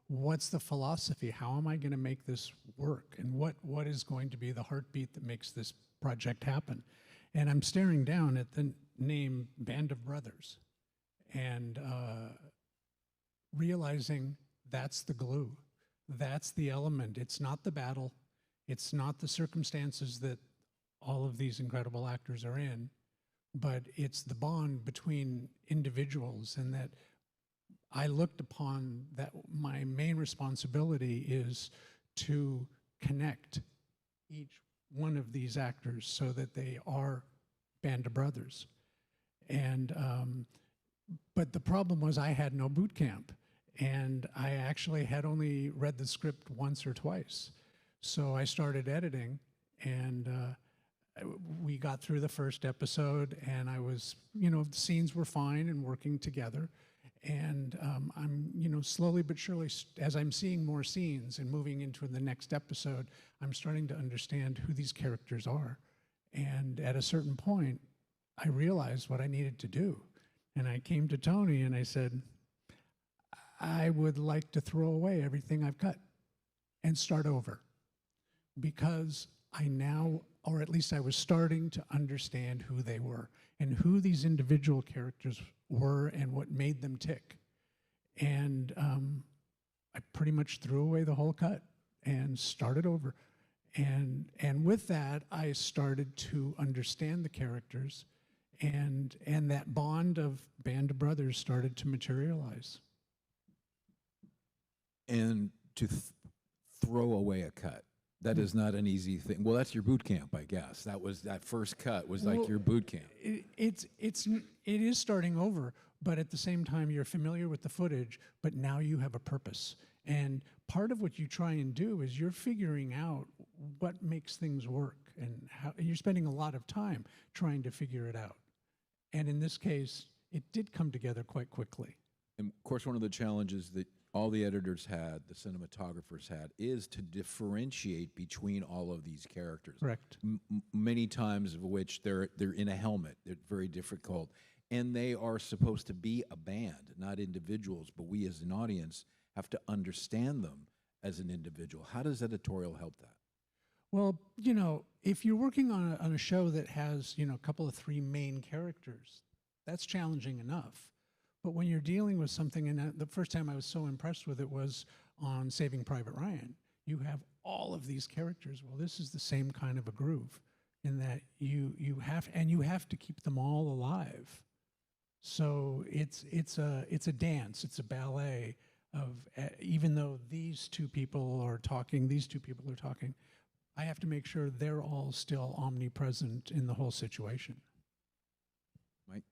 what's the philosophy? How am I going to make this work? And what is going to be the heartbeat that makes this project happen? And I'm staring down at the name Band of Brothers and realizing that's the glue. That's the element. It's not the battle. It's not the circumstances that all of these incredible actors are in, but it's the bond between individuals, and that I looked upon that my main responsibility is to connect each one of these actors so that they are Band of Brothers. And, but the problem was I had no boot camp. And I actually had only read the script once or twice. So I started editing, and we got through the first episode, and I was, you know, the scenes were fine and working together. And I'm, you know, slowly but surely, as I'm seeing more scenes and moving into the next episode, I'm starting to understand who these characters are. And at a certain point, I realized what I needed to do. And I came to Tony and I said, I would like to throw away everything I've cut and start over, because I now, or at least I was starting to understand who they were and who these individual characters were and what made them tick. And I pretty much threw away the whole cut and started over. And with that, I started to understand the characters, and that bond of Band of Brothers started to materialize. And to throw away a cut, that is not an easy thing. Well, that's your boot camp, I guess. That first cut was like your boot camp. It is starting over, but at the same time, you're familiar with the footage, but now you have a purpose. And part of what you try and do is you're figuring out what makes things work, and you're spending a lot of time trying to figure it out. And in this case, it did come together quite quickly. And of course, one of the challenges that all the editors had, the cinematographers had, is to differentiate between all of these characters. Correct. Many times of which they're in a helmet. They're very difficult. And they are supposed to be a band, not individuals, but we as an audience have to understand them as an individual. How does editorial help that? Well, if you're working on a show that has, a couple of three main characters, that's challenging enough. But when you're dealing with something, and the first time I was so impressed with it was on Saving Private Ryan. You have all of these characters. Well, this is the same kind of a groove in that you have to keep them all alive. So it's a dance, it's a ballet of even though these two people are talking, I have to make sure they're all still omnipresent in the whole situation. Mike?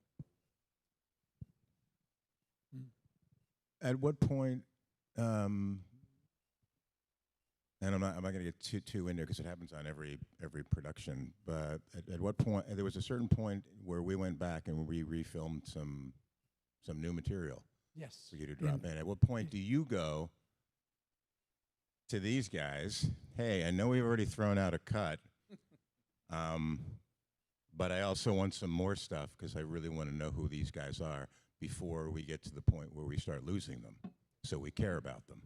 At what point, and I'm not going to get too into it because it happens on every production, but at what point, there was a certain point where we went back and we refilmed some new material. Yes. For you to drop in. At what point do you go to these guys, hey, I know we've already thrown out a cut, but I also want some more stuff because I really want to know who these guys are before we get to the point where we start losing them, so we care about them.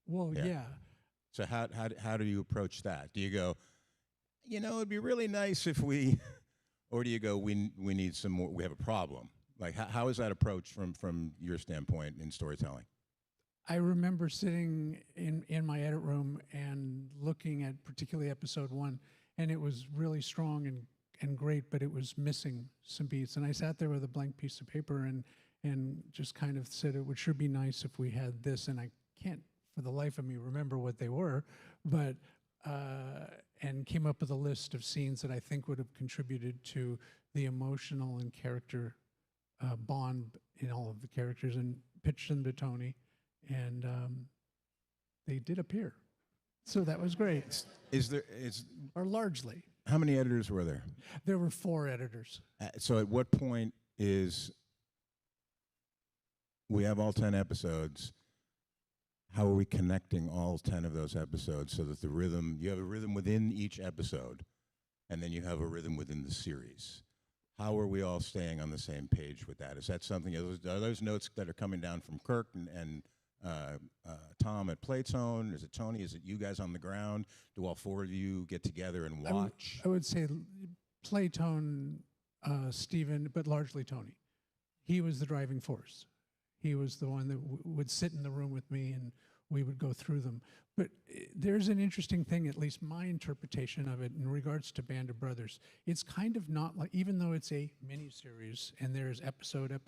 Well, yeah. So how do you approach that? Do you go, it'd be really nice if we, or do you go, we need some more, we have a problem? Like, how is that approached from your standpoint in storytelling? I remember sitting in my edit room and looking at particularly episode 1, and it was really strong and great, but it was missing some beats. And I sat there with a blank piece of paper and just kind of said it would sure be nice if we had this, and I can't for the life of me remember what they were, but and came up with a list of scenes that I think would have contributed to the emotional and character bond in all of the characters, and pitched them to Tony, and they did appear. So that was great. Or largely. How many editors were there? There were 4 editors. So at what point is, we have all 10 episodes, how are we connecting all 10 of those episodes so that you have a rhythm within each episode, and then you have a rhythm within the series? How are we all staying on the same page with that? Is that something, are those notes that are coming down from Kirk and Tom at Playtone? Is it Tony? Is it you guys on the ground? Do all 4 of you get together and watch? I would say Playtone, Stephen, but largely Tony. He was the driving force. He was the one that would sit in the room with me, and we would go through them. But there's an interesting thing, at least my interpretation of it, in regards to Band of Brothers. It's kind of not like, even though it's a miniseries and there's episode,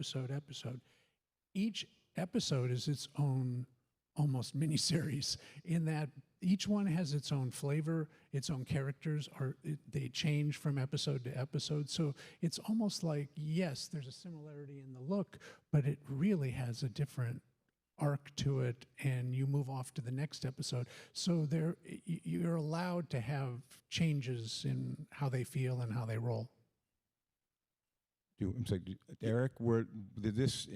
each episode is its own almost miniseries, in that each one has its own flavor, its own characters, they change from episode to episode. So it's almost like, yes, there's a similarity in the look, but it really has a different arc to it, and you move off to the next episode. So you're allowed to have changes in how they feel and how they roll. I'm sorry, Eric, did this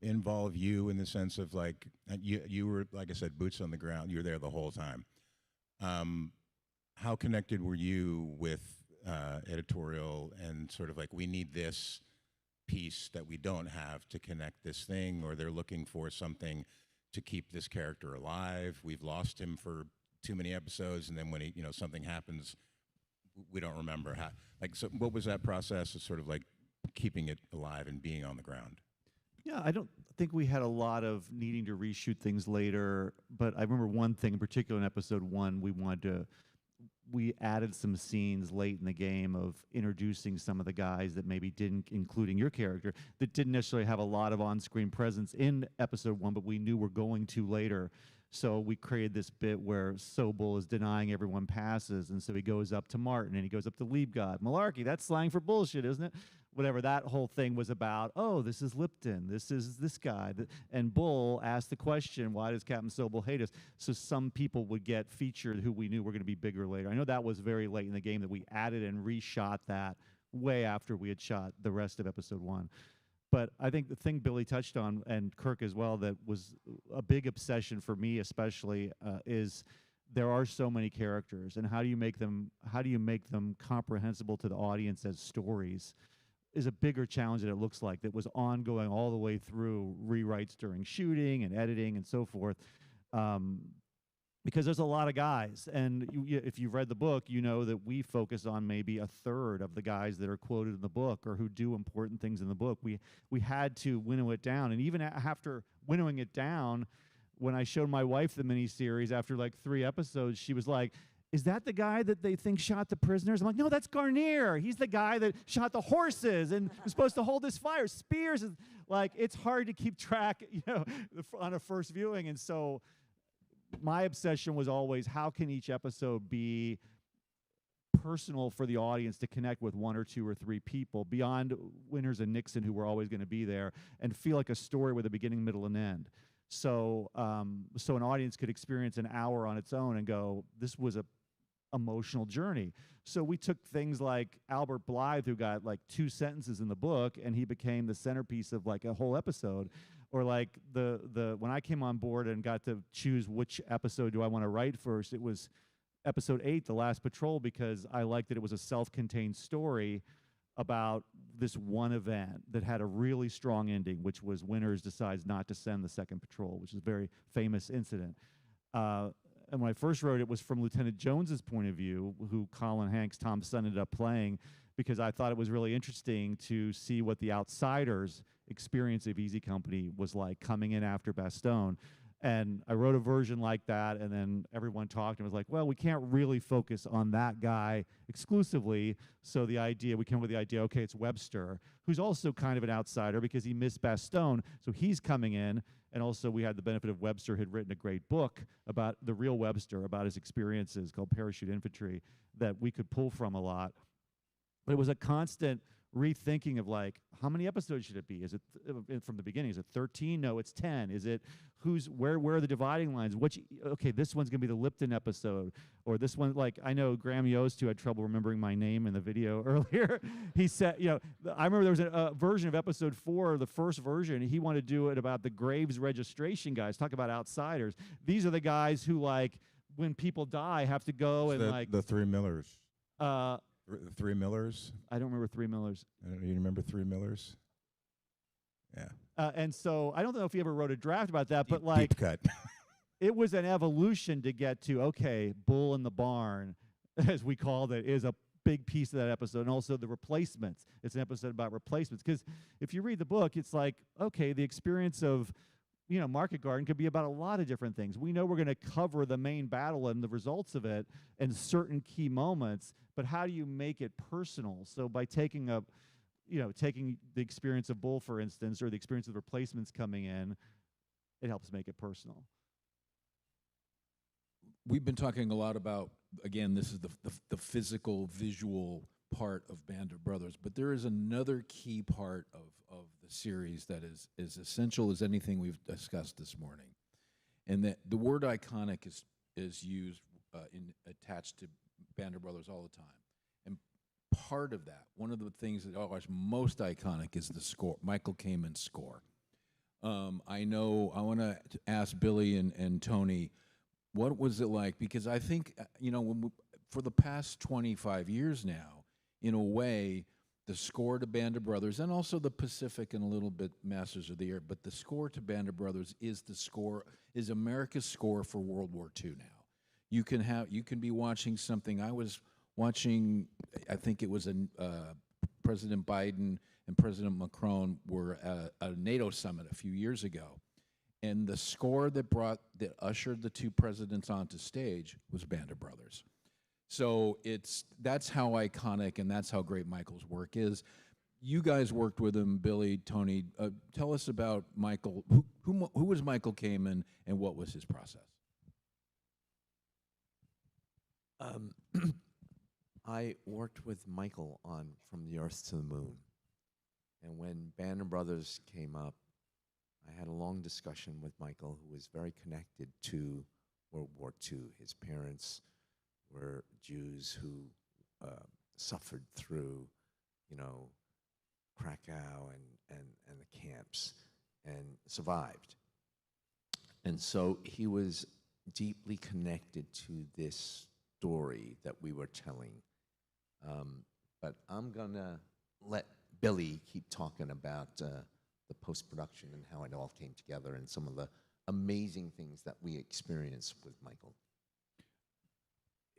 involve you in the sense of, like, you were, like I said, boots on the ground, you were there the whole time. How connected were you with editorial and sort of like, we need this piece that we don't have to connect this thing, or they're looking for something to keep this character alive? We've lost him for too many episodes, and then when something happens, we don't remember how. Like, so what was that process of sort of like keeping it alive and being on the ground? Yeah, I don't think we had a lot of needing to reshoot things later, but I remember one thing in particular in episode 1, we added some scenes late in the game of introducing some of the guys that maybe didn't, including your character, that didn't necessarily have a lot of on-screen presence in episode 1, but we knew were going to later. So we created this bit where Sobel is denying everyone passes, and so he goes up to Martin, and he goes up to Liebgod. Malarkey, that's slang for bullshit, isn't it? Whatever that whole thing was about, oh, this is Lipton, this is this guy. And Bull asked the question, why does Captain Sobel hate us? So some people would get featured who we knew were going to be bigger later. I know that was very late in the game that we added and reshot that way after we had shot the rest of episode 1. But I think the thing Billy touched on, and Kirk as well, that was a big obsession for me especially, is there are so many characters, and how do you make them comprehensible to the audience as stories is a bigger challenge than it looks like. That was ongoing all the way through rewrites during shooting and editing and so forth. because there's a lot of guys, and if you've read the book, you know that we focus on maybe a third of the guys that are quoted in the book or who do important things in the book. We had to winnow it down, and even after winnowing it down, when I showed my wife the miniseries after like 3 episodes, she was like, "Is that the guy that they think shot the prisoners?" I'm like, "No, that's Garnier. He's the guy that shot the horses and was supposed to hold this fire. Spears is like, it's hard to keep track, on a first viewing." And so my obsession was always, how can each episode be personal for the audience to connect with 1 or 2 or 3 people beyond Winters and Nixon, who were always going to be there, and feel like a story with a beginning, middle, and end. So, so an audience could experience an hour on its own and go, this was a emotional journey. So we took things like Albert Blythe, who got like 2 sentences in the book, and he became the centerpiece of like a whole episode. Or like when I came on board and got to choose which episode do I want to write first, it was episode 8, The Last Patrol, because I liked that it was a self-contained story about this one event that had a really strong ending, which was Winters decides not to send the second patrol, which is a very famous incident. And when I first wrote it, was from Lieutenant Jones's point of view, who Colin Hanks, Tom's son, ended up playing, because I thought it was really interesting to see what the outsiders' experience of Easy Company was like coming in after Bastogne. And I wrote a version like that, and then everyone talked and was like, well, we can't really focus on that guy exclusively. So we came up with the idea, okay, it's Webster, who's also kind of an outsider because he missed Bastogne, so he's coming in. And also we had the benefit of Webster had written a great book about the real Webster, about his experiences, called Parachute Infantry, that we could pull from a lot. But it was a constant rethinking of like, how many episodes should it be? Is it from the beginning? Is it 13? No, it's 10. Is it where are the dividing lines? Okay, this one's gonna be the Lipton episode, or this one, like, I know Graham Yost, who had trouble remembering my name in the video earlier. He said, I remember there was a version of episode 4, the first version. He wanted to do it about the Graves registration guys. Talk about outsiders. These are the guys who, like, when people die, have to go and like the 3 Millers. The 3 Millers. I don't remember 3 Millers. You remember 3 Millers? Yeah. And so I don't know if he ever wrote a draft about that, but Deep cut. it was an evolution to get to, okay, Bull in the Barn, as we called it, is a big piece of that episode. And also the replacements. It's an episode about replacements. Because if you read the book, it's like, okay, the experience of, Market Garden could be about a lot of different things. We know we're going to cover the main battle and the results of it and certain key moments, but how do you make it personal? So by taking taking the experience of Bull, for instance, or the experience of the replacements coming in, it helps make it personal. We've been talking a lot about, again, this is the physical, visual part of Band of Brothers, but there is another key part of the series that is as essential as anything we've discussed this morning, and that the word iconic is used attached to Band of Brothers all the time. And part of that, one of the things that is most iconic is the score, Michael Kamen's score. I want to ask Billy and Tony, what was it like? Because I think, for the past 25 years now, in a way, the score to Band of Brothers, and also the Pacific and a little bit Masters of the Air, but the score to Band of Brothers is America's score for World War II now. You can be watching something. I was watching, I think it was President Biden and President Macron were at a NATO summit a few years ago, and the score that ushered the 2 presidents onto stage was Band of Brothers. So that's how iconic and that's how great Michael's work is. You guys worked with him, Billy, Tony. Tell us about Michael. Who was Michael Kamen, and what was his process? I worked with Michael on From the Earth to the Moon. And when Band of Brothers came up, I had a long discussion with Michael, who was very connected to World War II. His parents were Jews who suffered through, Krakow and the camps and survived. And so he was deeply connected to this story that we were telling. But I'm going to let Billy keep talking about the post-production and how it all came together and some of the amazing things that we experienced with Michael.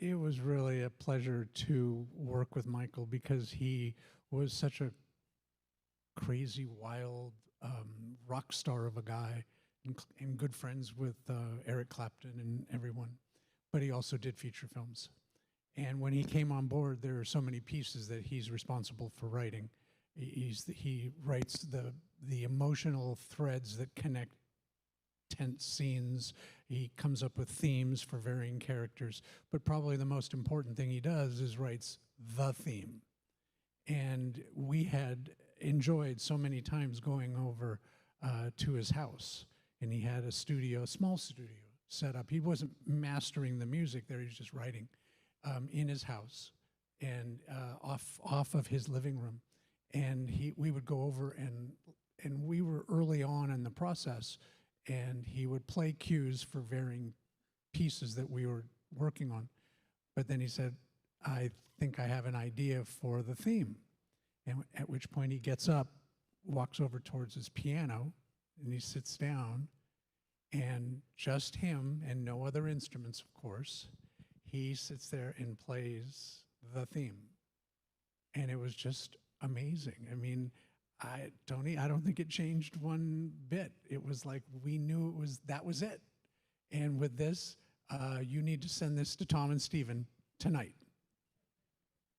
It was really a pleasure to work with Michael because he was such a crazy, wild rock star of a guy and good friends with Eric Clapton and everyone. But he also did feature films. And when he came on board, there are so many pieces that he's responsible for writing. He writes the emotional threads that connect tense scenes. He comes up with themes for varying characters. But probably the most important thing he does is writes the theme. And we had enjoyed so many times going over to his house. And he had a studio, a small studio set up. He wasn't mastering the music there, he was just writing in his house and off of his living room. And we would go over and we were early on in the process, and he would play cues for varying pieces that we were working on. But then he said, I think I have an idea for the theme. And at which point he gets up, walks over towards his piano, and he sits down, and just him and no other instruments, of course, he sits there and plays the theme. And it was just amazing. I mean, Tony, I don't think it changed one bit. It was like we knew that was it. And with this, you need to send this to Tom and Stephen tonight.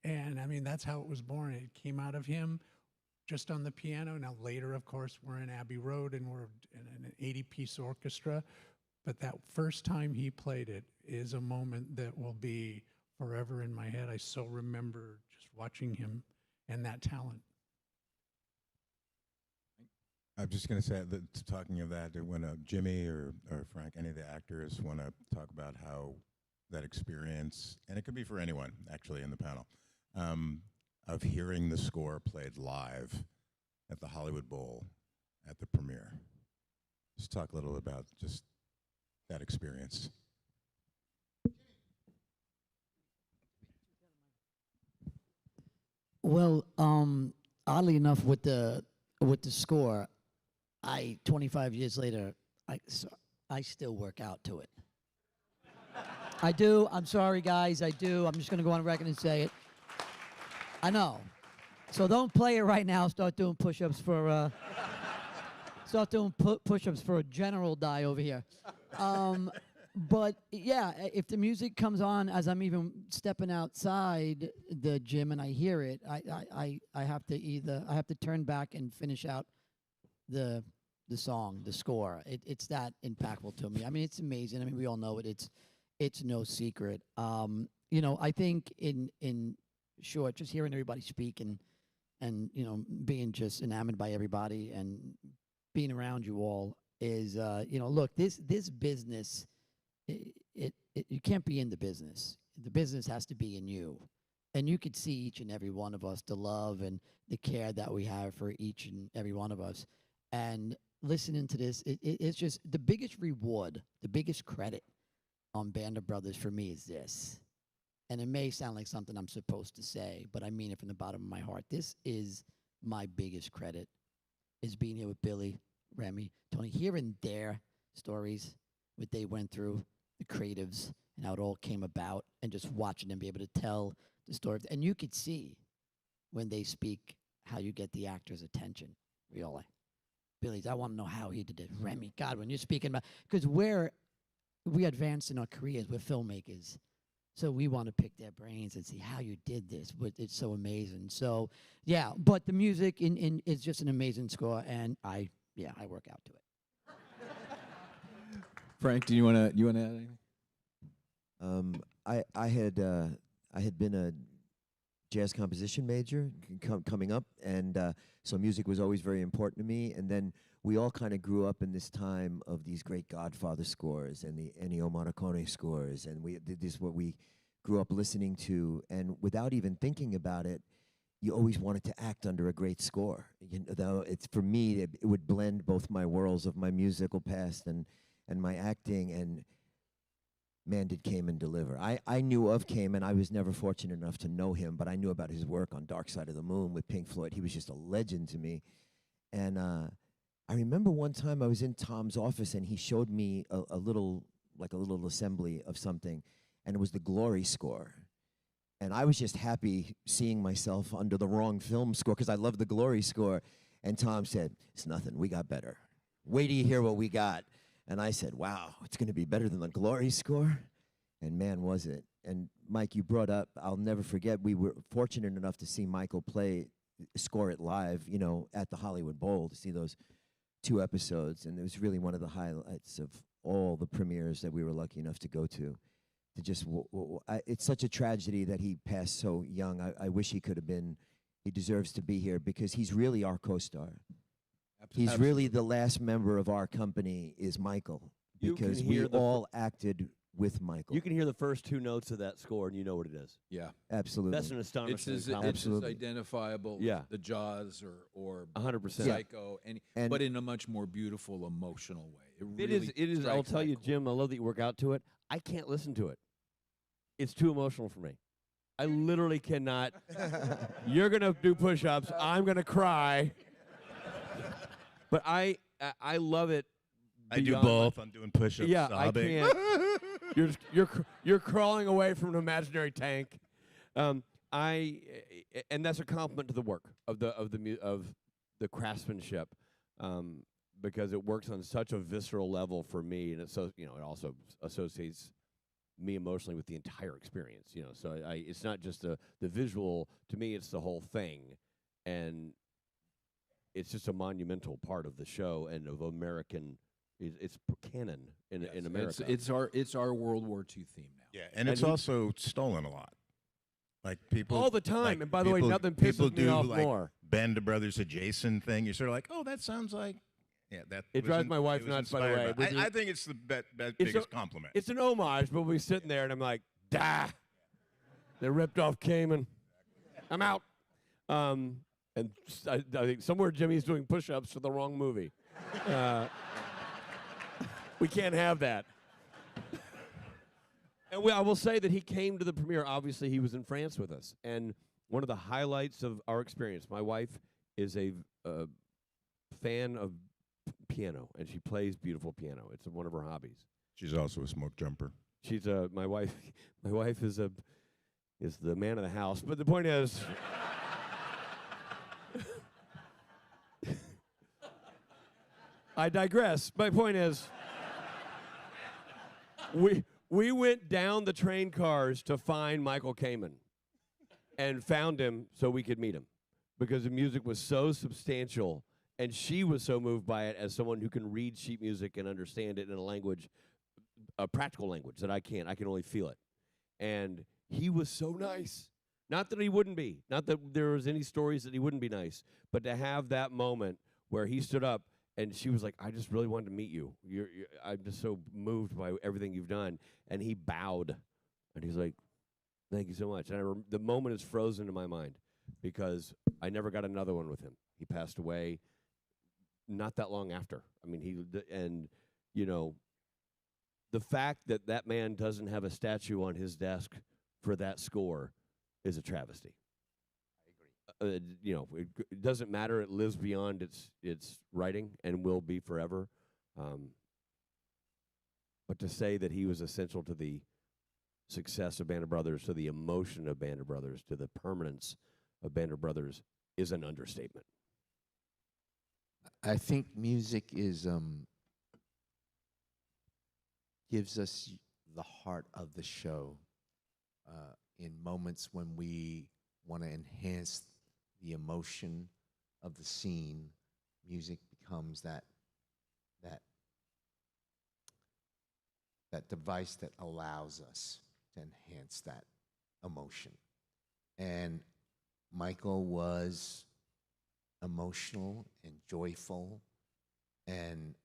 And I mean, that's how it was born. It came out of him just on the piano. Now later, of course, we're in Abbey Road and we're in an 80-piece orchestra. But that first time he played it is a moment that will be forever in my head. I so remember just watching him and that talent. I'm just going to say that talking of that, when Jimmy or Frank, any of the actors want to talk about how that experience, and it could be for anyone actually in the panel, of hearing the score played live at the Hollywood Bowl at the premiere. Just talk a little about just that experience. Well, oddly enough, with the score, 25 years later, I still work out to it. I do. I'm sorry, guys. I do. I'm just going to go on record and say it. I know. So don't play it right now. Start doing push-ups for. Start doing push-ups for a general die over here. But yeah, if the music comes on as I'm even stepping outside the gym and I hear it, I have to turn back and finish out the song, the score. It's that impactful to me. I mean, it's amazing. I mean, we all know it. It's no secret. You know, I think in short, just hearing everybody speak and you know, being just enamored by everybody and being around you all is you know, look, this business. You can't be in the business. The business has to be in you. And you could see each and every one of us, the love and the care that we have for each and every one of us. And listening to this, it's just the biggest reward, the biggest credit on Band of Brothers for me is this. And it may sound like something I'm supposed to say, but I mean it from the bottom of my heart. This is my biggest credit, is being here with Billy, Remy, Tony, hearing their stories, what they went through, the creatives, and how it all came about, and just watching them be able to tell the story. And you could see when they speak how you get the actor's attention, really. Billy's, I want to know how he did it. Remy, God, when you're speaking about, because we advanced in our careers, we're filmmakers. So we want to pick their brains and see how you did this. But it's so amazing. So, yeah, but the music is just an amazing score, and I work out to it. Frank, do you want to add anything? I had been a jazz composition major coming up, and so music was always very important to me. And then we all kind of grew up in this time of these great Godfather scores and the Ennio Morricone scores, and this is what we grew up listening to. And without even thinking about it, you always wanted to act under a great score. You know, it's for me, it would blend both my worlds of my musical past and my acting, and man, did Kamen deliver. I knew of Kamen. I was never fortunate enough to know him, but I knew about his work on Dark Side of the Moon with Pink Floyd. He was just a legend to me. And I remember one time I was in Tom's office, and he showed me a little assembly of something. and it was the Glory score. And I was just happy seeing myself under the wrong film score because I love the Glory score. And Tom said, "It's nothing. We got better. Wait till you hear what we got." And I said, "Wow, it's going to be better than the Glory score." And man, was it. And Mike, you brought up, I'll never forget, we were fortunate enough to see Michael score it live, you know, at the Hollywood Bowl, to see those 2 episodes. And it was really one of the highlights of all the premieres that we were lucky enough to go to. Just, it's such a tragedy that he passed so young. I wish he could have been, he deserves to be here because he's really our co-star. He's really the last member of our company is Michael, because we all acted with Michael. You can hear the first 2 notes of that score, and you know what it is. Yeah, absolutely. That's an astonishing It's as identifiable as the Jaws or 100%. Psycho, but in a much more beautiful, emotional way. It is. I'll tell you, Jim, I love that you work out to it. I can't listen to it. It's too emotional for me. I literally cannot. You're going to do push-ups. I'm going to cry. But I love it. I do both. I'm doing push-ups, yeah, sobbing. I can't. You're crawling away from an imaginary tank. And that's a compliment to the work of the craftsmanship, because it works on such a visceral level for me, and it also associates me emotionally with the entire experience. So it's not just the visual. To me, it's the whole thing, and it's just a monumental part of the show and of American. It's canon in America. It's our World War II theme now. Yeah, and it's also stolen a lot. Like people all the time. Like and by the way, nothing pisses me off more. Band of Brothers adjacent thing. You're sort of like, oh, that sounds like. Yeah, that. It drives my wife nuts. By the way, I think it's the biggest compliment. It's an homage, but we're sitting there and I'm like, "Dah, they ripped off Cayman. I'm out." And I think somewhere Jimmy's doing push-ups for the wrong movie. We can't have that. And I will say that he came to the premiere. Obviously, he was in France with us. And one of the highlights of our experience, my wife is a fan of piano, and she plays beautiful piano. It's one of her hobbies. She's also a smoke jumper. She's my wife. My wife is the man of the house. But the point is, I digress. My point is, we went down the train cars to find Michael Kamen and found him so we could meet him, because the music was so substantial and she was so moved by it as someone who can read sheet music and understand it in a language, a practical language that I can't. I can only feel it. And he was so nice. Not that he wouldn't be. Not that there was any stories that he wouldn't be nice. But to have that moment where he stood up and she was like, I just really wanted to meet you. I'm just so moved by everything you've done. And he bowed. And he's like, thank you so much. And the moment is frozen in my mind because I never got another one with him. He passed away not that long after. I mean, the fact that that man doesn't have a statue on his desk for that score is a travesty. I agree. It doesn't matter. It lives beyond its writing and will be forever. But to say that he was essential to the success of Band of Brothers, to the emotion of Band of Brothers, to the permanence of Band of Brothers is an understatement. I think music is gives us the heart of the show in moments when we want to enhance the emotion of the scene. Music becomes that device that allows us to enhance that emotion. And Michael was emotional and joyful and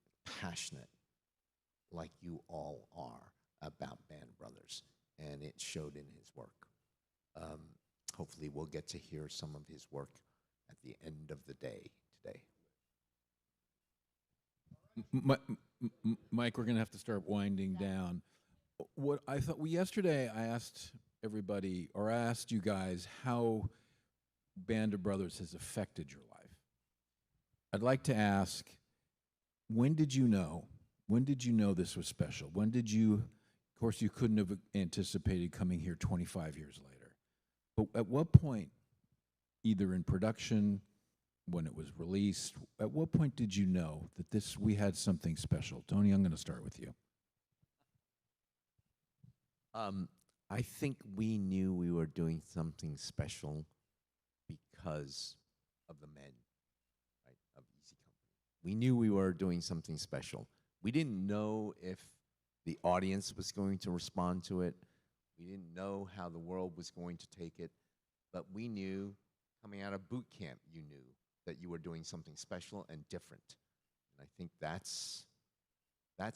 passionate like you all are about Band of Brothers, and it showed in his work. Hopefully we'll get to hear some of his work at the end of the day today. Mike, we're going to have to start winding down. What I thought, yesterday I asked everybody, or I asked you guys, how Band of Brothers has affected your life. I'd like to ask, when did you know this was special? When did you Of course, you couldn't have anticipated coming here 25 years later. But at what point, either in production, when it was released, at what point did you know that we had something special? Tony, I'm going to start with you. I think we knew we were doing something special because of the men, right, of Easy Company. We knew we were doing something special. We didn't know if the audience was going to respond to it. We didn't know how the world was going to take it, but we knew coming out of boot camp, you knew that you were doing something special and different. And I think that's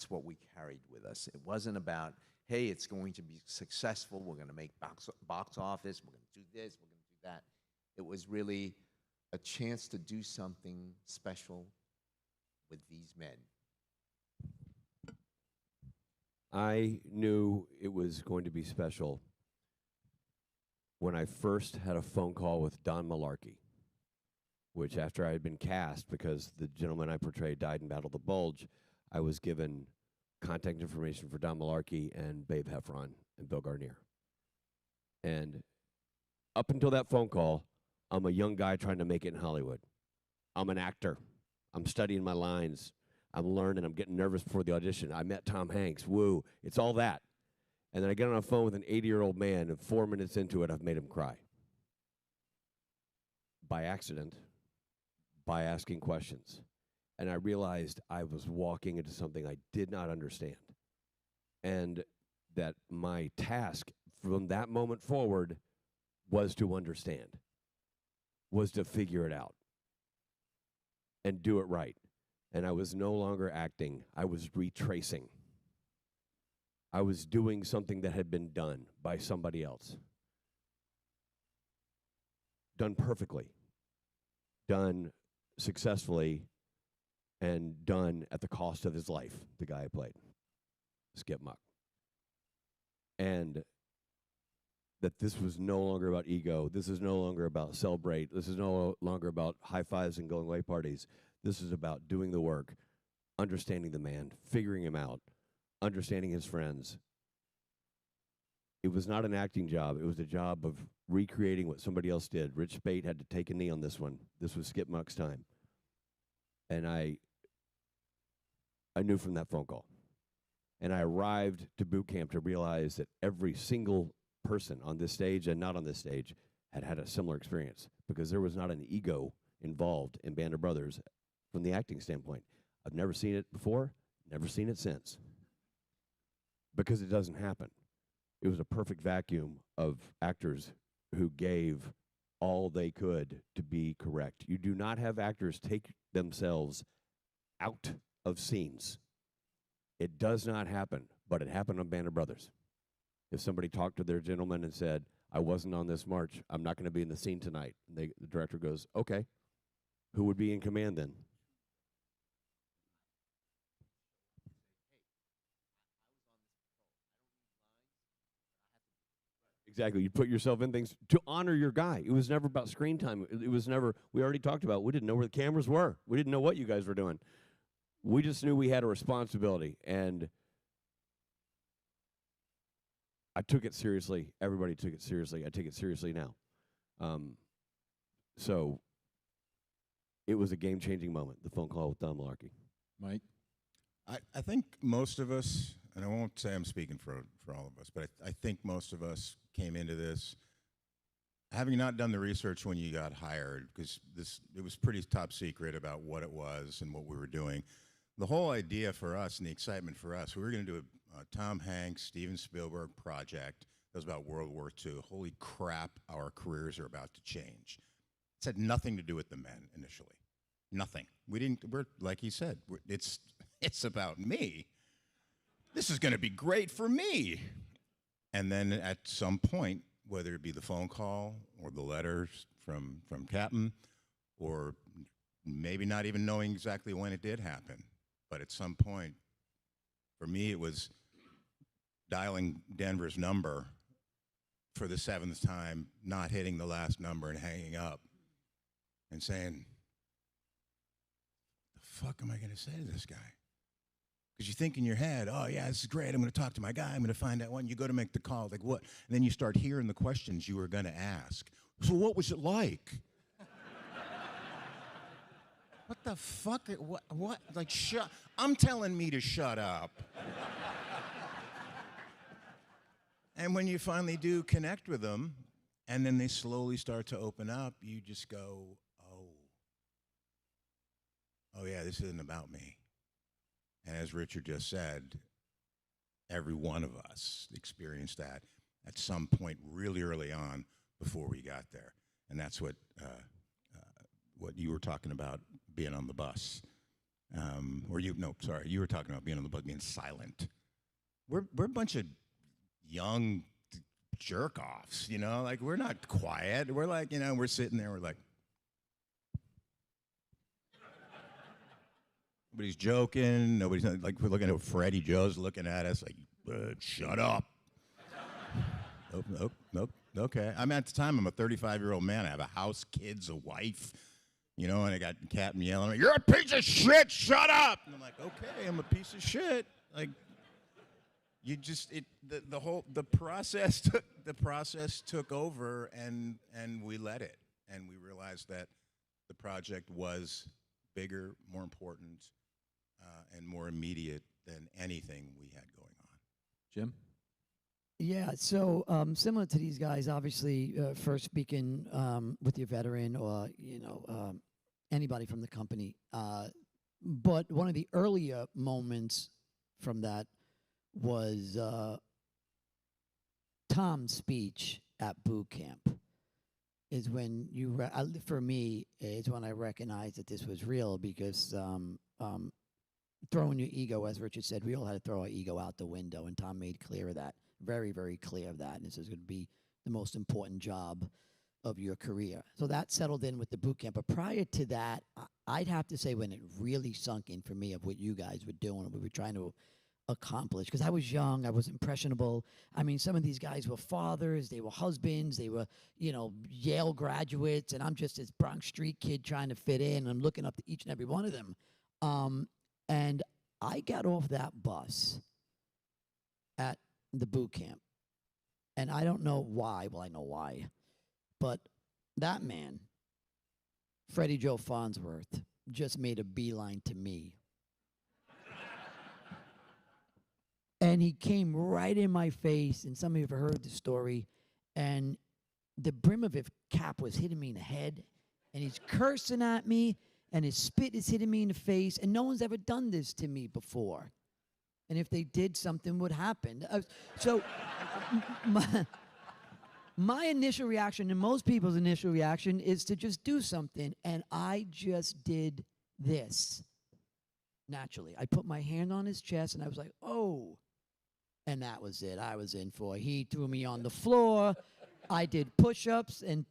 what we carried with us. It wasn't about, hey, it's going to be successful, we're going to make box office, we're going to do this, we're going to do that. It was really a chance to do something special with these men. I knew it was going to be special when I first had a phone call with Don Malarkey, which after I had been cast, because the gentleman I portrayed died in Battle of the Bulge, I was given contact information for Don Malarkey and Babe Heffron and Bill Garnier. And up until that phone call, I'm a young guy trying to make it in Hollywood. I'm an actor. I'm studying my lines. I'm learning. I'm getting nervous before the audition. I met Tom Hanks. Woo. It's all that. And then I get on a phone with an 80-year-old man, and 4 minutes into it, I've made him cry. By accident, by asking questions. And I realized I was walking into something I did not understand. And that my task from that moment forward was to understand, was to figure it out and do it right. And I was no longer acting, I was retracing. I was doing something that had been done by somebody else. Done perfectly, done successfully, and done at the cost of his life, the guy I played, Skip Muck. And that this was no longer about ego, this is no longer about celebrate, this is no longer about high fives and going away parties. This is about doing the work, understanding the man, figuring him out, understanding his friends. It was not an acting job. It was a job of recreating what somebody else did. Rich Spate had to take a knee on this one. This was Skip Muck's time. And I knew from that phone call. And I arrived to boot camp to realize that every single person on this stage and not on this stage had had a similar experience, because there was not an ego involved in Band of Brothers from the acting standpoint. I've never seen it before, never seen it since, because it doesn't happen. It was a perfect vacuum of actors who gave all they could to be correct. You do not have actors take themselves out of scenes. It does not happen, but it happened on Band of Brothers. If somebody talked to their gentleman and said, I wasn't on this march, I'm not going to be in the scene tonight, and the director goes, okay, who would be in command then? Exactly. You put yourself in things to honor your guy. It was never about screen time. It was never, we already talked about, we didn't know where the cameras were. We didn't know what you guys were doing. We just knew we had a responsibility, and I took it seriously. Everybody took it seriously. I take it seriously now. So it was a game-changing moment, the phone call with Don Malarkey. Mike? I think most of us, and I won't say I'm speaking for all of us, but I think most of us came into this having not done the research when you got hired, because it was pretty top secret about what it was and what we were doing. The whole idea for us and the excitement for us, we were going to do a Tom Hanks, Steven Spielberg project that was about World War II. Holy crap, our careers are about to change. It had nothing to do with the men initially. Nothing. We're like he said, it's about me. This is going to be great for me. And then at some point, whether it be the phone call or the letters from Captain, or maybe not even knowing exactly when it did happen, but at some point, for me, it was dialing Denver's number for the 7th time, not hitting the last number and hanging up and saying, the fuck am I going to say to this guy? Because you think in your head, oh, yeah, this is great. I'm going to talk to my guy. I'm going to find out when. You go to make the call. Like, what? And then you start hearing the questions you were going to ask. So what was it like? What the fuck? What? Like, shut. I'm telling me to shut up. And when you finally do connect with them, and then they slowly start to open up, you just go, oh yeah, this isn't about me. And as Richard just said, every one of us experienced that at some point really early on before we got there. And that's what you were talking about, being on the bus. You were talking about being on the bus, being silent. We're a bunch of young jerk-offs, you know? Like, we're not quiet. We're like, we're sitting there, we're like, nobody's joking. Nobody's like, we're looking at Freddie Joe's looking at us like, shut up. Nope. Okay. I mean, at the time, I'm a 35-year-old man. I have a house, kids, a wife, and I got Captain yelling, "You're a piece of shit. Shut up." And I'm like, okay, I'm a piece of shit. Like, you just the process took over, and we let it, and we realized that the project was bigger, more important, and more immediate than anything we had going on. Jim? Yeah, so similar to these guys, obviously, first speaking with your veteran or, anybody from the company. But one of the earlier moments from that was Tom's speech at boot camp. Is when for me, is when I recognized that this was real, because throwing your ego, as Richard said, we all had to throw our ego out the window, and Tom made clear of that, very, very clear of that, and this is going to be the most important job of your career. So that settled in with the boot camp. But prior to that, I'd have to say when it really sunk in for me of what you guys were doing, what we were trying to accomplish, because I was young, I was impressionable. I mean, some of these guys were fathers, they were husbands, they were, Yale graduates, and I'm just this Bronx Street kid trying to fit in. I'm looking up to each and every one of them. And I got off that bus at the boot camp, and I don't know why. Well, I know why, but that man, Freddie Joe Farnsworth, just made a beeline to me. And he came right in my face, and some of you have heard the story, and the brim of his cap was hitting me in the head, and he's cursing at me, and his spit is hitting me in the face, and no one's ever done this to me before. And if they did, something would happen. So my initial reaction, and most people's initial reaction, is to just do something, and I just did this naturally. I put my hand on his chest, and I was like, oh. And that was it. I was in for it. He threw me on the floor. I did push-ups and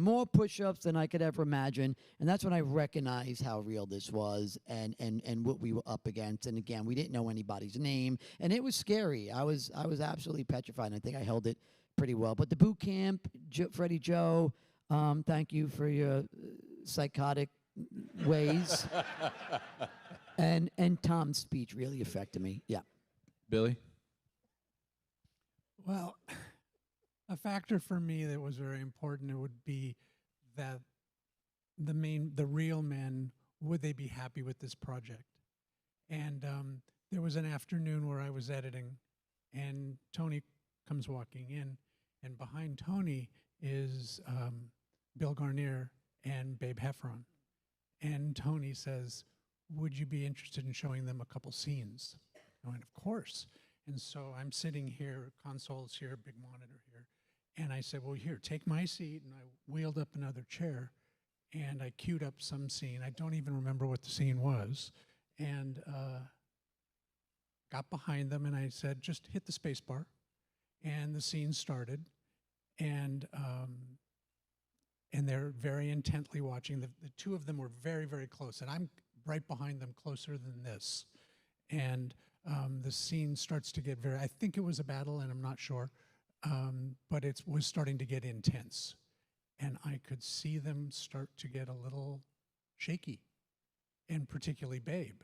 more push-ups than I could ever imagine. And that's when I recognized how real this was and what we were up against. And again, we didn't know anybody's name. And it was scary. I was absolutely petrified. And I think I held it pretty well. But the boot camp, Freddie Joe, thank you for your psychotic ways. and Tom's speech really affected me. Yeah. Billy? Well, a factor for me that was very important, it would be that the real men, would they be happy with this project? And there was an afternoon where I was editing, and Tony comes walking in, and behind Tony is Bill Garnier and Babe Heffron. And Tony says, would you be interested in showing them a couple scenes? I went, of course. And so I'm sitting here, console's here, big monitor here. And I said, well, here, take my seat. And I wheeled up another chair, and I queued up some scene. I don't even remember what the scene was. And got behind them, and I said, just hit the space bar. And the scene started. And they're very intently watching. The two of them were very, very close. And I'm right behind them, closer than this. And the scene starts to get I think it was a battle, and I'm not sure, but it was starting to get intense. And I could see them start to get a little shaky, and particularly Babe.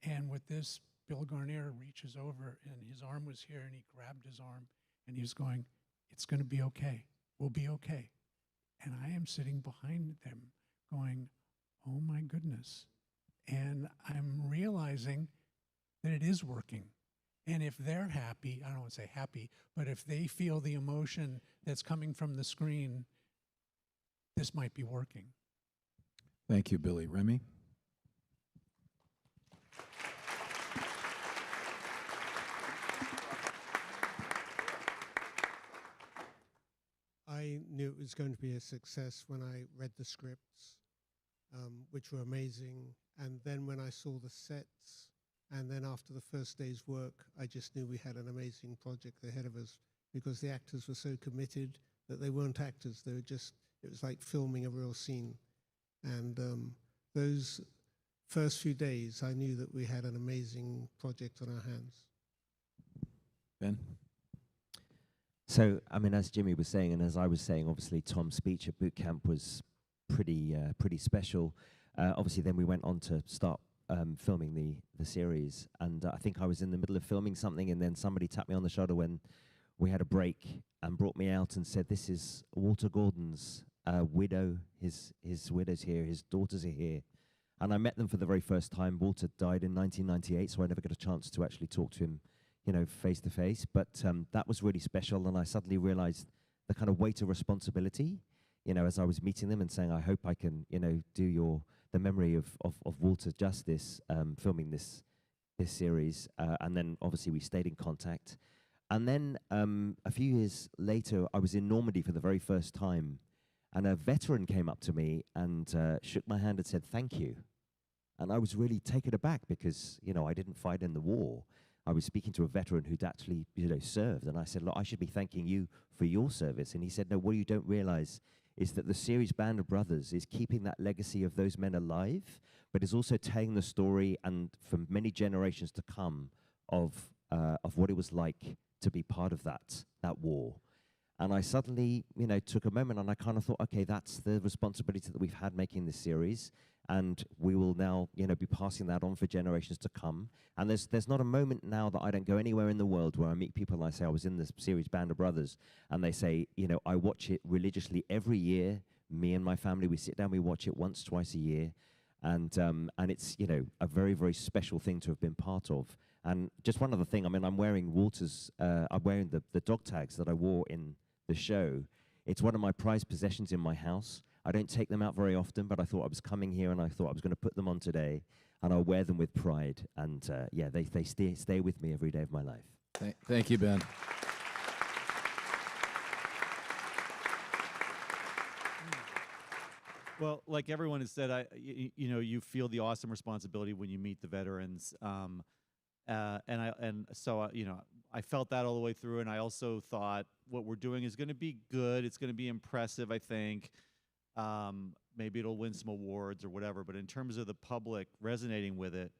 And with this Bill Garnier reaches over, and his arm was here, and he grabbed his arm, and he was going, "It's going to be okay. We'll be okay." And I am sitting behind them going, "Oh my goodness." And I'm realizing that it is working. And if they're happy, I don't want to say happy, but if they feel the emotion that's coming from the screen, this might be working. Thank you, Billy. Remy? I knew it was going to be a success when I read the scripts, which were amazing. And then when I saw the sets, and then after the first day's work, I just knew we had an amazing project ahead of us because the actors were so committed that they weren't actors. They were just, it was like filming a real scene. And those first few days, I knew that we had an amazing project on our hands. Ben? So, I mean, as Jimmy was saying, and as I was saying, obviously Tom's speech at boot camp was pretty special. Obviously, then we went on to start filming the series, and I think I was in the middle of filming something, and then somebody tapped me on the shoulder when we had a break and brought me out and said, "This is Walter Gordon's widow. His widow's here. His daughters are here." And I met them for the very first time. Walter died in 1998, so I never got a chance to actually talk to him, you know, face to face. But that was really special, and I suddenly realized the kind of weight of responsibility, you know, as I was meeting them and saying, I hope I can, you know, do the memory of Walter justice, filming this series. And then obviously we stayed in contact. And then a few years later, I was in Normandy for the very first time, and a veteran came up to me and shook my hand and said, "Thank you." And I was really taken aback because, you know, I didn't fight in the war. I was speaking to a veteran who'd actually, you know, served, and I said, "Look, I should be thanking you for your service." And he said, "No, what you don't realize is that the series Band of Brothers is keeping that legacy of those men alive, but is also telling the story, and for many generations to come, of what it was like to be part of that war." And I suddenly, you know, took a moment and I kind of thought, okay, that's the responsibility that we've had making this series, and we will now, you know, be passing that on for generations to come. And there's not a moment now that I don't go anywhere in the world where I meet people and I say I was in this series Band of Brothers, and they say, you know, I watch it religiously every year. Me and my family, we sit down, we watch it once, twice a year, and it's, you know, a very, very special thing to have been part of. And just one other thing, I mean, I'm wearing Walter's, I'm wearing the dog tags that I wore in the show. It's one of my prized possessions in my house. I don't take them out very often, but I thought I was coming here and I thought I was going to put them on today, and I'll wear them with pride. And yeah, they stay with me every day of my life. Thank you, Ben. Well, like everyone has said, you know, you feel the awesome responsibility when you meet the veterans, so you know, I felt that all the way through, and I also thought what we're doing is going to be good. It's going to be impressive, I think. Maybe it'll win some awards or whatever, but in terms of the public resonating with it,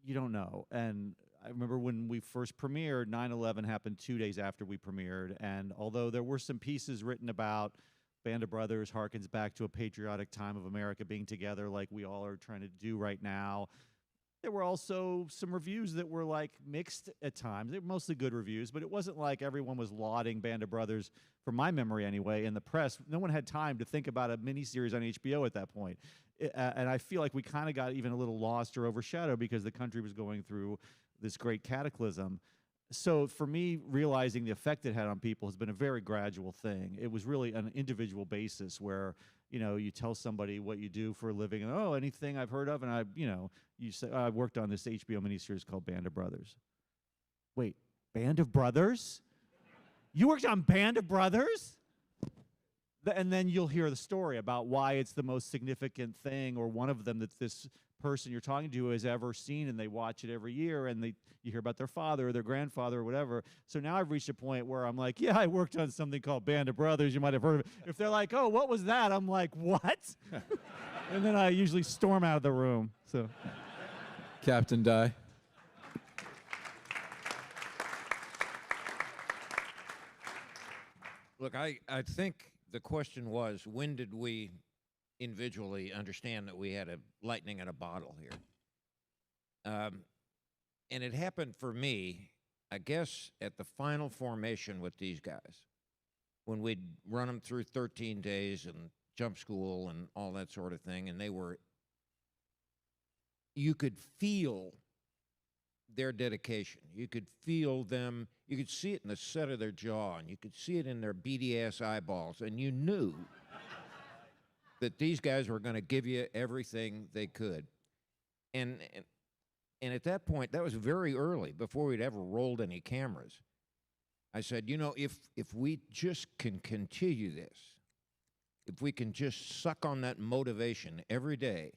you don't know. And I remember when we first premiered, 9/11 happened 2 days after we premiered, and although there were some pieces written about Band of Brothers harkens back to a patriotic time of America being together like we all are trying to do right now, there were also some reviews that were like mixed at times. They were mostly good reviews, but it wasn't like everyone was lauding Band of Brothers, from my memory anyway, in the press. No one had time to think about a miniseries on HBO at that point. And I feel like we kind of got even a little lost or overshadowed because the country was going through this great cataclysm. So for me, realizing the effect it had on people has been a very gradual thing. It was really an individual basis where, you know, you tell somebody what you do for a living, and oh, anything I've heard of, and you say, I worked on this HBO miniseries called Band of Brothers. Wait, Band of Brothers? You worked on Band of Brothers? And then you'll hear the story about why it's the most significant thing, or one of them that this person you're talking to has ever seen, and they watch it every year, and you hear about their father or their grandfather or whatever. So now I've reached a point where I'm like, yeah, I worked on something called Band of Brothers. You might have heard of it. If they're like, oh, what was that? I'm like, what? And then I usually storm out of the room. So, Captain Dye. Look, I think the question was, when did we individually understand that we had a lightning in a bottle here? And it happened for me, I guess, at the final formation with these guys, when we'd run them through 13 days and jump school and all that sort of thing, and you could feel their dedication. You could feel them, you could see it in the set of their jaw, and you could see it in their beady ass eyeballs, and you knew that these guys were going to give you everything they could. And at that point, that was very early, before we'd ever rolled any cameras. I said, you know, if we just can continue this, if we can just suck on that motivation every day,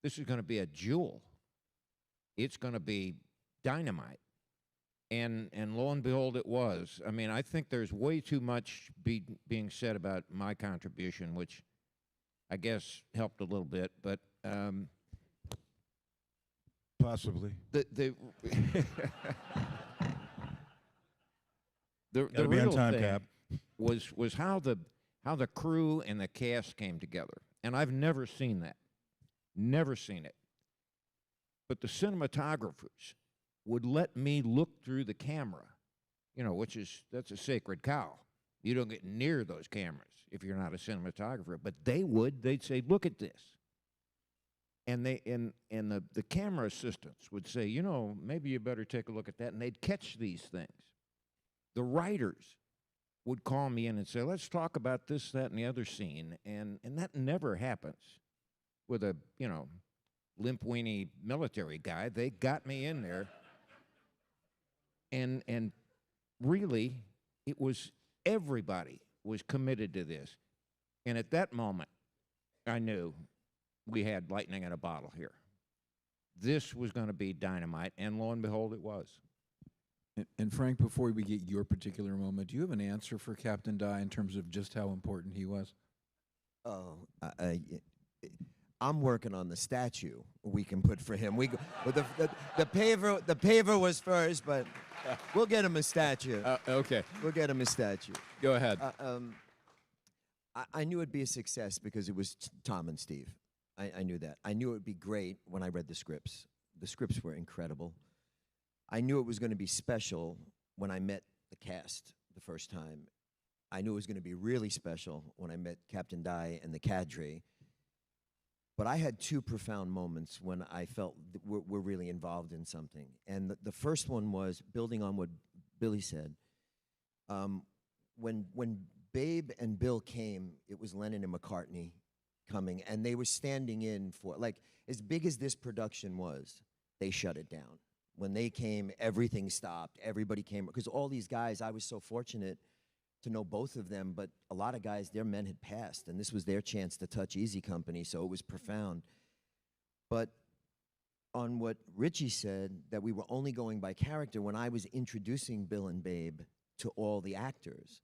this is going to be a jewel. It's going to be dynamite. And lo and behold, it was. I mean, I think there's way too much being said about my contribution, which I guess helped a little bit, but possibly. The Gotta be on real time, thing Cap. was how the crew and the cast came together, and I've never seen that, never seen it. But the cinematographers would let me look through the camera, you know, that's a sacred cow. You don't get near those cameras if you're not a cinematographer. But they'd say, look at this. And the camera assistants would say, you know, maybe you better take a look at that. And they'd catch these things. The writers would call me in and say, let's talk about this, that, and the other scene. And that never happens with a, you know, limp-weenie military guy. They got me in there. And really, it was everybody was committed to this. And at that moment, I knew we had lightning in a bottle here. This was going to be dynamite, and lo and behold, it was. And Frank, before we get your particular moment, do you have an answer for Captain Dye in terms of just how important he was? Oh, I'm working on the statue we can put for him. The paver was first, but we'll get him a statue. Okay. We'll get him a statue. Go ahead. I knew it'd be a success because it was Tom and Steve. I knew that. I knew it would be great when I read the scripts. The scripts were incredible. I knew it was going to be special when I met the cast the first time. I knew it was going to be really special when I met Captain Dye and the cadre. But I had two profound moments when I felt that we're really involved in something. And the first one was, building on what Billy said, when Babe and Bill came, it was Lennon and McCartney coming, and they were standing in for, like, as big as this production was, they shut it down. When they came, everything stopped. Everybody came, because all these guys, I was so fortunate to know both of them, but a lot of guys, their men had passed, and this was their chance to touch Easy Company, so it was profound. But on what Richie said, that we were only going by character, when I was introducing Bill and Babe to all the actors,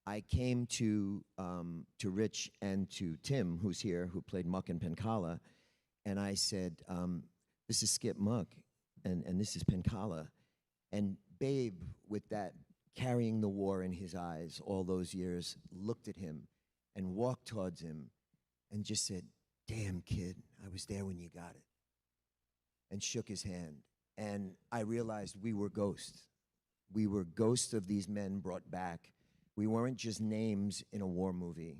I came to Rich and to Tim, who's here, who played Muck and Pencala, and I said, this is Skip Muck, and this is Pencala. And Babe, with that carrying the war in his eyes all those years, looked at him and walked towards him and just said, damn, kid, I was there when you got it, and shook his hand. And I realized we were ghosts. We were ghosts of these men brought back. We weren't just names in a war movie.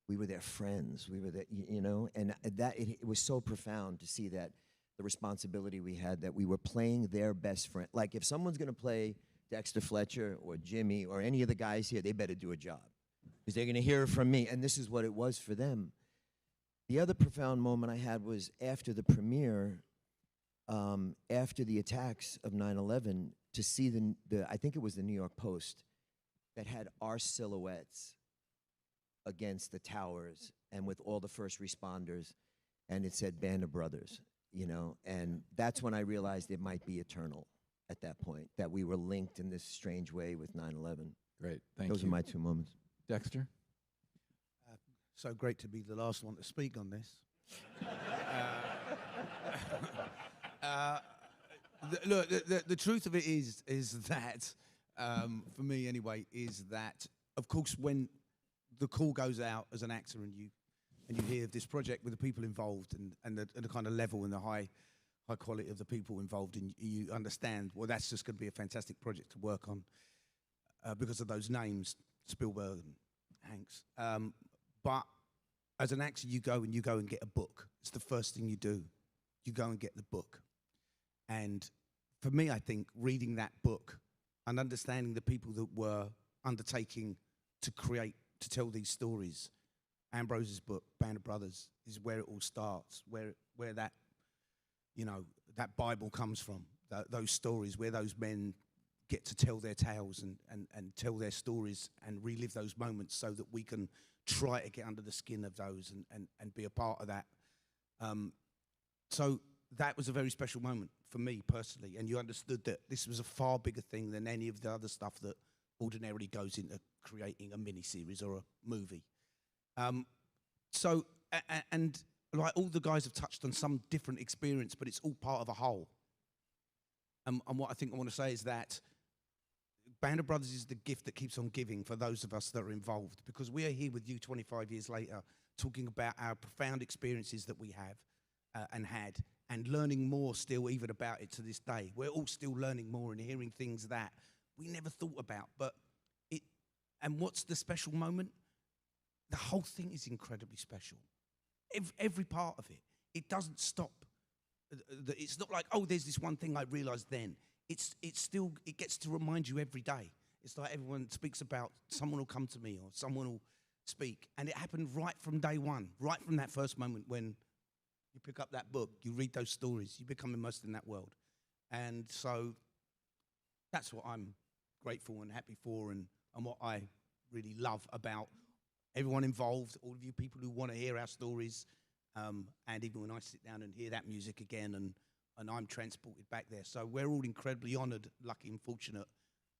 We were their friends. We were their, you know, and it was so profound to see that, the responsibility we had, that we were playing their best friend. Like, if someone's gonna play Dexter Fletcher or Jimmy or any of the guys here, they better do a job, because they're gonna hear it from me, and this is what it was for them. The other profound moment I had was after the premiere, after the attacks of 9/11, to see I think it was the New York Post, that had our silhouettes against the towers and with all the first responders, and it said Band of Brothers, you know, and that's when I realized it might be eternal at that point, that we were linked in this strange way with 9/11. Great, thank you. Those are my two moments. Dexter? So great to be the last one to speak on this. Look, the truth of it is that, for me anyway, is that, of course, when the call goes out as an actor and you hear of this project with the people involved and the kind of level and the high high quality of the people involved, and you understand, well, that's just going to be a fantastic project to work on because of those names, Spielberg and Hanks. But as an actor, you go and get a book. It's the first thing you do. You go and get the book. And for me, I think reading that book and understanding the people that were undertaking to tell these stories, Ambrose's book, Band of Brothers, is where it all starts, where that, that Bible comes from, those stories, where those men get to tell their tales and tell their stories and relive those moments so that we can try to get under the skin of those and be a part of that. So that was a very special moment for me personally, and you understood that this was a far bigger thing than any of the other stuff that ordinarily goes into creating a miniseries or a movie. And like all the guys have touched on some different experience, but it's all part of a whole. And what I think I want to say is that Band of Brothers is the gift that keeps on giving for those of us that are involved, because we are here with you 25 years later talking about our profound experiences that we have and had, and learning more still even about it to this day. We're all still learning more and hearing things that we never thought about. And what's the special moment? The whole thing is incredibly special. Every part of it. It doesn't stop. It's not like, oh, there's this one thing I realized then. It gets to remind you every day. It's like everyone speaks about someone will come to me or someone will speak. And it happened right from day one, right from that first moment when you pick up that book, you read those stories, you become immersed in that world. And so that's what I'm grateful and happy for, and what I really love about everyone involved, all of you people who want to hear our stories, and even when I sit down and hear that music again and I'm transported back there. So we're all incredibly honored, lucky and fortunate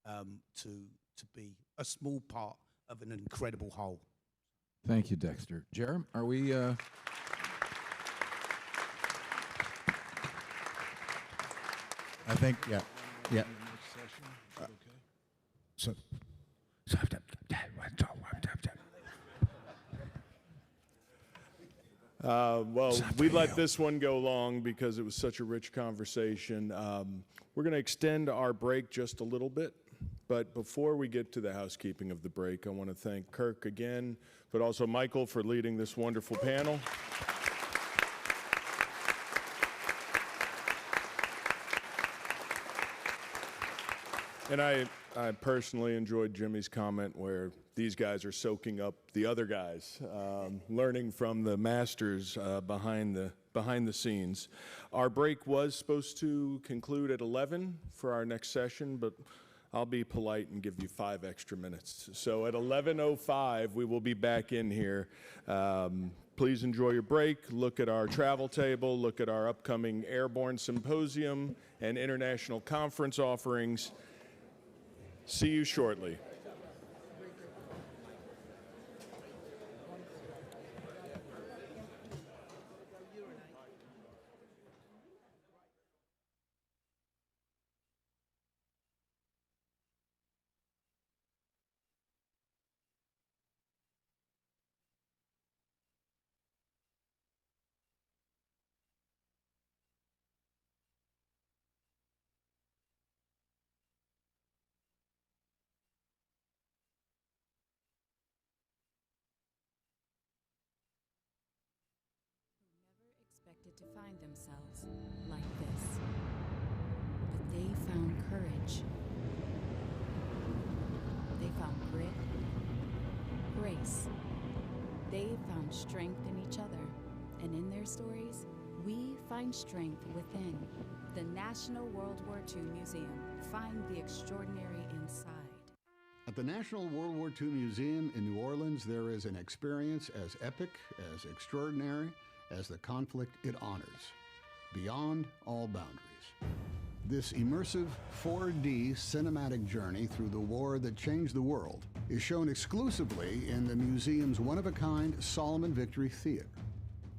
to be a small part of an incredible whole. Thank you, Dexter. Jerem, are we... I think, yeah. So, well, we let this one go long because it was such a rich conversation. We're going to extend our break just a little bit, but before we get to the housekeeping of the break, I want to thank Kirk again, but also Michael for leading this wonderful panel. And I personally enjoyed Jimmy's comment where these guys are soaking up the other guys, learning from the masters behind the scenes. Our break was supposed to conclude at 11 for our next session, but I'll be polite and give you 5 extra minutes. So at 11:05, we will be back in here. Please enjoy your break. Look at our travel table. Look at our upcoming Airborne Symposium and international conference offerings. See you shortly. Expected to find themselves like this, but they found courage. They found grit, grace. They found strength in each other, and in their stories, we find strength within. The National World War II Museum. Find the extraordinary inside. At the National World War II Museum in New Orleans, there is an experience as epic, as extraordinary, as the conflict it honors, beyond all boundaries. This immersive 4D cinematic journey through the war that changed the world is shown exclusively in the museum's one-of-a-kind Solomon Victory Theater.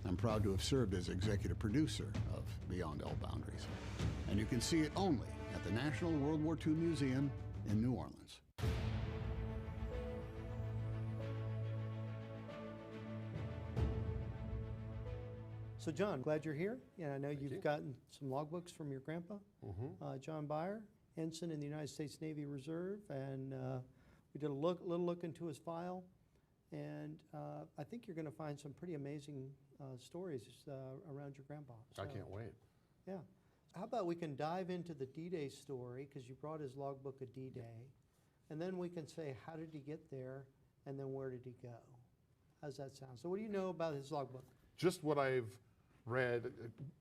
I'm proud to have served as executive producer of Beyond All Boundaries, and you can see it only at the National World War II Museum in New Orleans. So So John, glad you're here. Yeah, I know you've gotten some logbooks from your grandpa, John Byer, ensign in the United States Navy Reserve, and we did a little look into his file, and I think you're going to find some pretty amazing stories around your grandpa. I can't wait. Yeah. How about we can dive into the D-Day story, because you brought his logbook of D-Day, and then we can say, how did he get there, and then where did he go? How's that sound? So what do you know about his logbook? Just what I've read,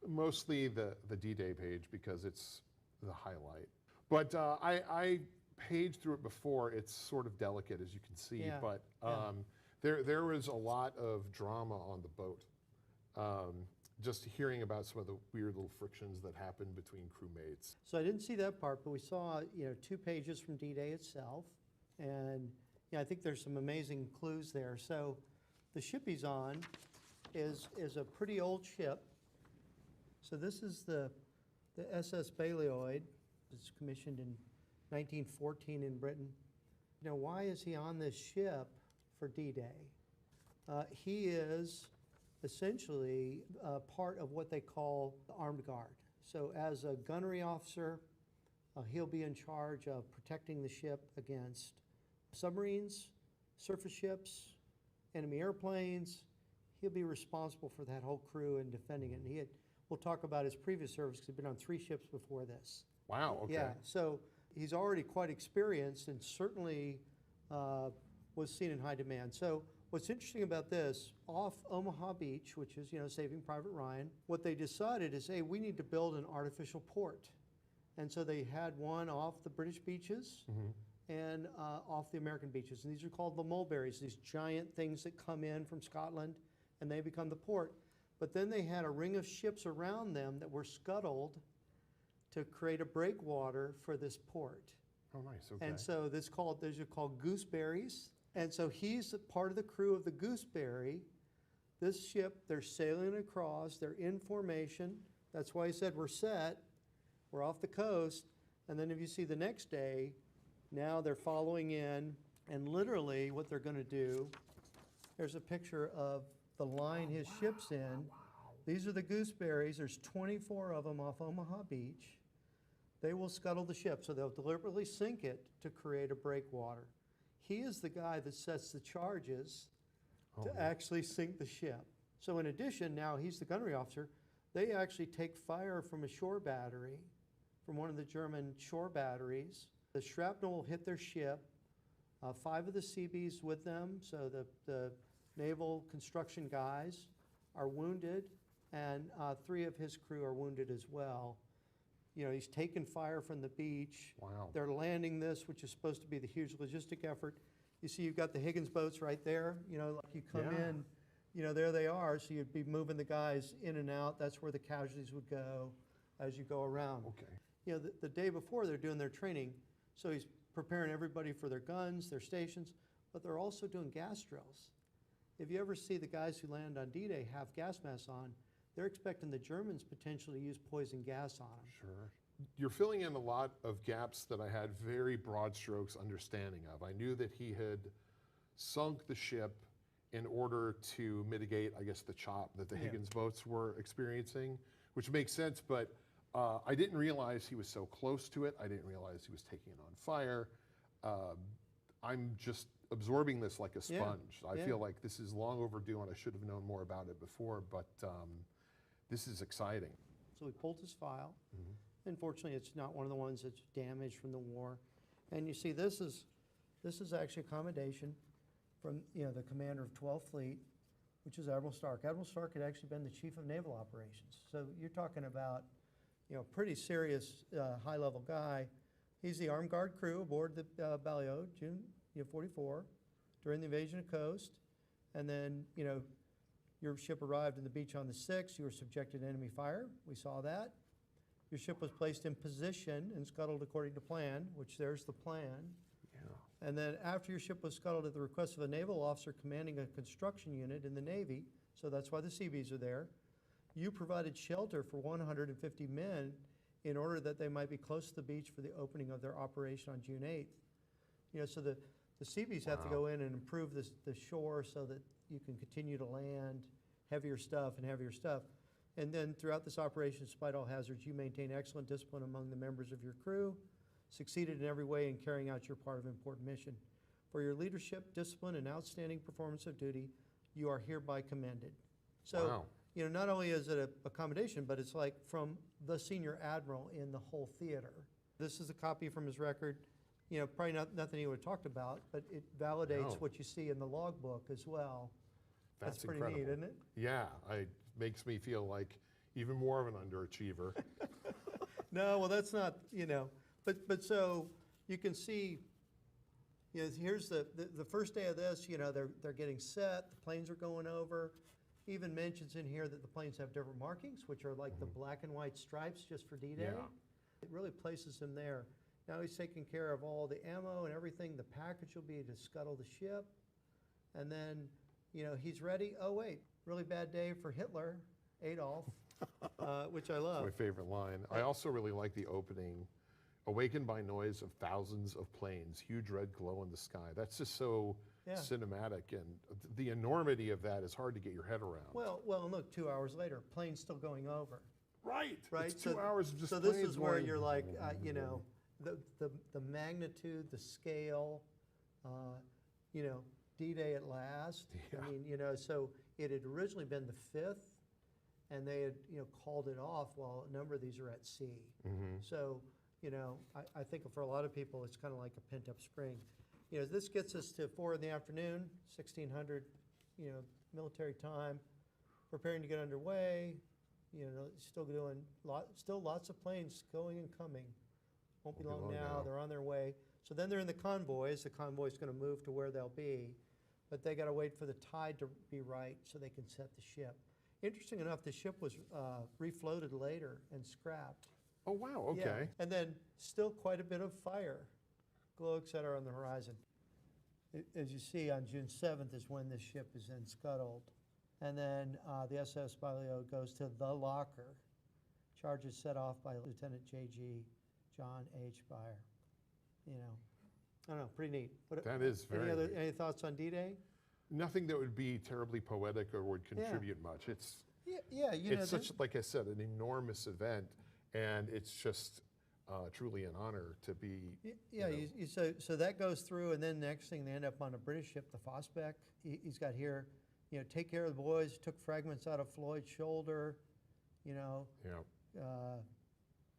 mostly the D-Day page, because it's the highlight. But I paged through it before. It's sort of delicate, as you can see, Yeah, but yeah. there was a lot of drama on the boat. Just hearing about some of the weird little frictions that happened between crewmates. So I didn't see that part, but we saw 2 pages from D-Day itself, and I think there's some amazing clues there. So the ship he's on is a pretty old ship. So this is the SS Balioid. It's commissioned in 1914 in Britain. Why is he on this ship for D-Day? He is essentially part of what they call the armed guard. So as a gunnery officer, he'll be in charge of protecting the ship against submarines, surface ships, enemy airplanes. He'll be responsible for that whole crew and defending it. And we'll talk about his previous service, because he'd been on 3 ships before this. Wow, okay. Yeah, so he's already quite experienced, and certainly was seen in high demand. So what's interesting about this, off Omaha Beach, which is, Saving Private Ryan, what they decided is, hey, we need to build an artificial port. And so they had one off the British beaches and off the American beaches. And these are called the mulberries, these giant things that come in from Scotland, and they become the port. But then they had a ring of ships around them that were scuttled to create a breakwater for this port. Oh, nice, okay. And so those are called gooseberries. And so he's a part of the crew of the Gooseberry. This ship, they're sailing across, they're in formation. That's why he said, we're set, we're off the coast. And then if you see the next day, now they're following in, and literally what they're going to do, there's a picture of the line his ship's in. These are the Gooseberries. There's 24 of them off Omaha Beach. They will scuttle the ship, so they'll deliberately sink it to create a breakwater. He is the guy that sets the charges to actually sink the ship. So in addition, now he's the gunnery officer. They actually take fire from a shore battery, from one of the German shore batteries. The shrapnel will hit their ship. 5 of the Seabees with them, so the naval construction guys are wounded, and 3 of his crew are wounded as well. He's taken fire from the beach. Wow. They're landing this, which is supposed to be the huge logistic effort. You see, you've got the Higgins boats right there. Like you come in, there they are. So you'd be moving the guys in and out. That's where the casualties would go as you go around. Okay. The day before they're doing their training, so he's preparing everybody for their guns, their stations, but they're also doing gas drills. If you ever see the guys who land on D-Day have gas masks on, they're expecting the Germans potentially to use poison gas on them. Sure. You're filling in a lot of gaps that I had very broad strokes understanding of. I knew that he had sunk the ship in order to mitigate, I guess, the chop that the Higgins boats were experiencing, which makes sense, but I didn't realize he was so close to it. I didn't realize he was taking it on fire. I'm just absorbing this like a sponge. I feel like this is long overdue, and I should have known more about it before, but this is exciting. So we pulled his file. Unfortunately, it's not one of the ones that's damaged from the war. And you see, this is actually a commendation from the commander of 12th Fleet, which is Admiral Stark. Admiral Stark had actually been the chief of naval operations. So you're talking about pretty serious high-level guy. He's the armed guard crew aboard the Balliot, June 44, during the invasion of Coast. And then, your ship arrived in the beach on the 6th. You were subjected to enemy fire. We saw that. Your ship was placed in position and scuttled according to plan, which there's the plan. And then after your ship was scuttled at the request of a naval officer commanding a construction unit in the Navy, so that's why the Seabees are there, you provided shelter for 150 men in order that they might be close to the beach for the opening of their operation on June 8th. So the Seabees have to go in and improve the shore so that you can continue to land heavier stuff and heavier stuff. And then throughout this operation, despite all hazards, you maintain excellent discipline among the members of your crew, succeeded in every way in carrying out your part of an important mission. For your leadership, discipline, and outstanding performance of duty, you are hereby commended. So, Wow. you know, not only is it a commendation, but it's like from the senior admiral in the whole theater. This is a copy from his record. You know, probably nothing he would have talked about, but it validates No. what you see in the logbook as well. That's pretty incredible. neat, isn't it? Yeah, it makes me feel like even more of an underachiever. No, well, that's not, you know, but so you can see, you know, here's the first day of this, you know, they're getting set, the planes are going over. Even mentions in here that the planes have different markings, which are like the black and white stripes just for D-Day. Yeah. It really places him there. Now he's taking care of all the ammo and everything. The package will be to scuttle the ship. And then, you know, he's ready. Oh, wait, really bad day for Hitler, Adolf, which I love. That's my favorite line. I also really like the opening. Awakened by noise of thousands of planes, huge red glow in the sky. That's just so cinematic, and the enormity of that is hard to get your head around. Well, and look, 2 hours later, plane's still going over. Right. Right. It's 2 hours of just so this planes is where going. you're like, you know, the magnitude, the scale, you know, D-Day at last. Yeah. I mean, you know, so it had originally been the 5th, and they had, you know, called it off while a number of these are at sea. So, you know, I think for a lot of people, it's kind of like a pent-up spring. You know, this gets us to 4 in the afternoon, 1600, you know, military time, preparing to get underway. You know, still doing still lots of planes going and coming. Won't be long now. They're on their way. So then they're in the convoys. The convoy's going to move to where they'll be, but they got to wait for the tide to be right so they can set the ship. Interesting enough, the ship was refloated later and scrapped. Oh, wow, okay. Yeah. And then still quite a bit of fire, glow, et cetera, on the horizon. As you see, on June 7th is when this ship is then scuttled. And then the SS Balio goes to the locker. Charges set off by Lieutenant J.G. John H. Beyer. You know, I don't know, pretty neat. That is very neat. Any thoughts on D-Day? Nothing that would be terribly poetic or would contribute much. It's yeah, you know, it's such, like I said, an enormous event, and it's just truly an honor to be. Yeah, so that goes through, and then next thing they end up on a British ship, the Fosbeck. He's got here, you know, take care of the boys. Took fragments out of Floyd's shoulder, you know. Yeah.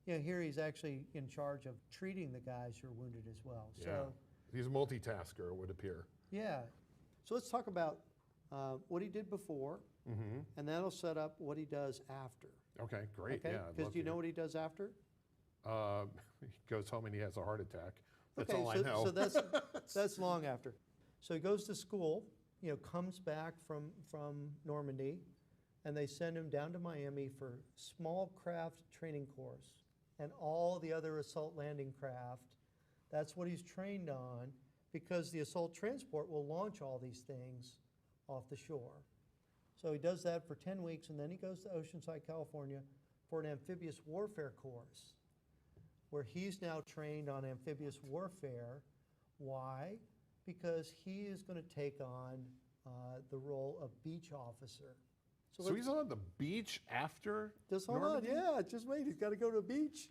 You know, here he's actually in charge of treating the guys who are wounded as well. Yeah. So He's a multitasker, it would appear. yeah, so let's talk about what he did before, and that'll set up what he does after. Okay, great. Okay? Yeah, I'd Because love do you to know what he does after? He goes home and he has a heart attack. That's Okay, all I know. So that's long after. So he goes to school, you know, comes back from Normandy, and they send him down to Miami for small craft training course and all the other assault landing craft. That's what he's trained on, because the assault transport will launch all these things off the shore. So he does that for 10 weeks, and then he goes to Oceanside, California for an amphibious warfare course, where he's now trained on amphibious warfare. Why? Because he is going to take on the role of beach officer. So he's on the beach after Just hold Normandy? on, yeah, just wait, he's got to go to the beach.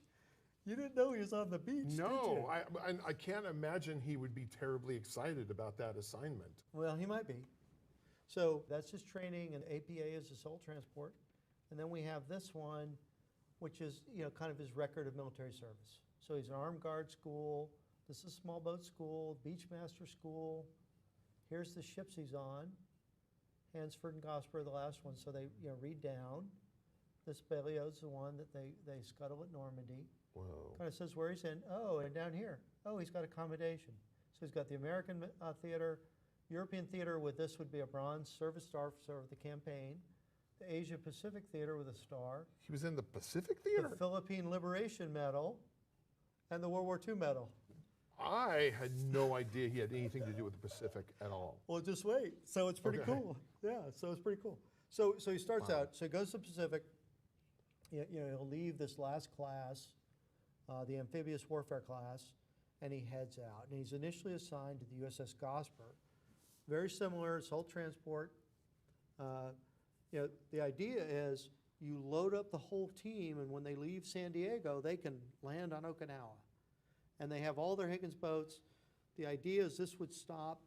You didn't know he was on the beach, did No, you? I can't imagine he would be terribly excited about that assignment. Well, he might be. So that's his training, and APA is assault transport. And then we have this one, which is, you know, kind of his record of military service. So he's an armed guard school. This is small boat school, beachmaster school. Here's the ships he's on. Hansford and Gosper are the last one, so they, you know, read down. This Balio's the one that they scuttle at Normandy. Whoa. Kind of says where he's in. Oh, and down here. Oh, he's got accommodation. So he's got the American theater, European theater with this would be a bronze service star officer of the campaign, the Asia Pacific theater with a star. He was in the Pacific Theater? The Philippine Liberation Medal, and the World War II Medal. I had no idea he had anything to do with the Pacific at all. Well, just wait. So it's pretty Okay. cool. Yeah, so it's pretty cool. So he starts out, so he goes to the Pacific. You know, he'll leave this last class, the amphibious warfare class, and he heads out. And he's initially assigned to the USS Gosper. Very similar, assault transport. You know, the idea is you load up the whole team, and when they leave San Diego, they can land on Okinawa. And they have all their Higgins boats. The idea is this would stop,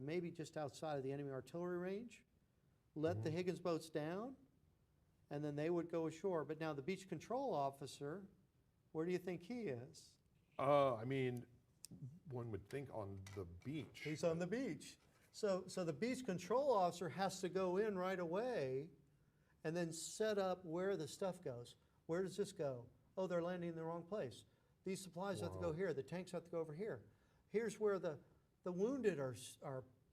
maybe just outside of the enemy artillery range, let the Higgins boats down, and then they would go ashore. But now the beach control officer, where do you think he is? I mean, one would think on the beach. He's on the beach. So the beach control officer has to go in right away and then set up where the stuff goes. Where does this go? Oh, they're landing in the wrong place. These supplies have to go here. The tanks have to go over here. Here's where the wounded are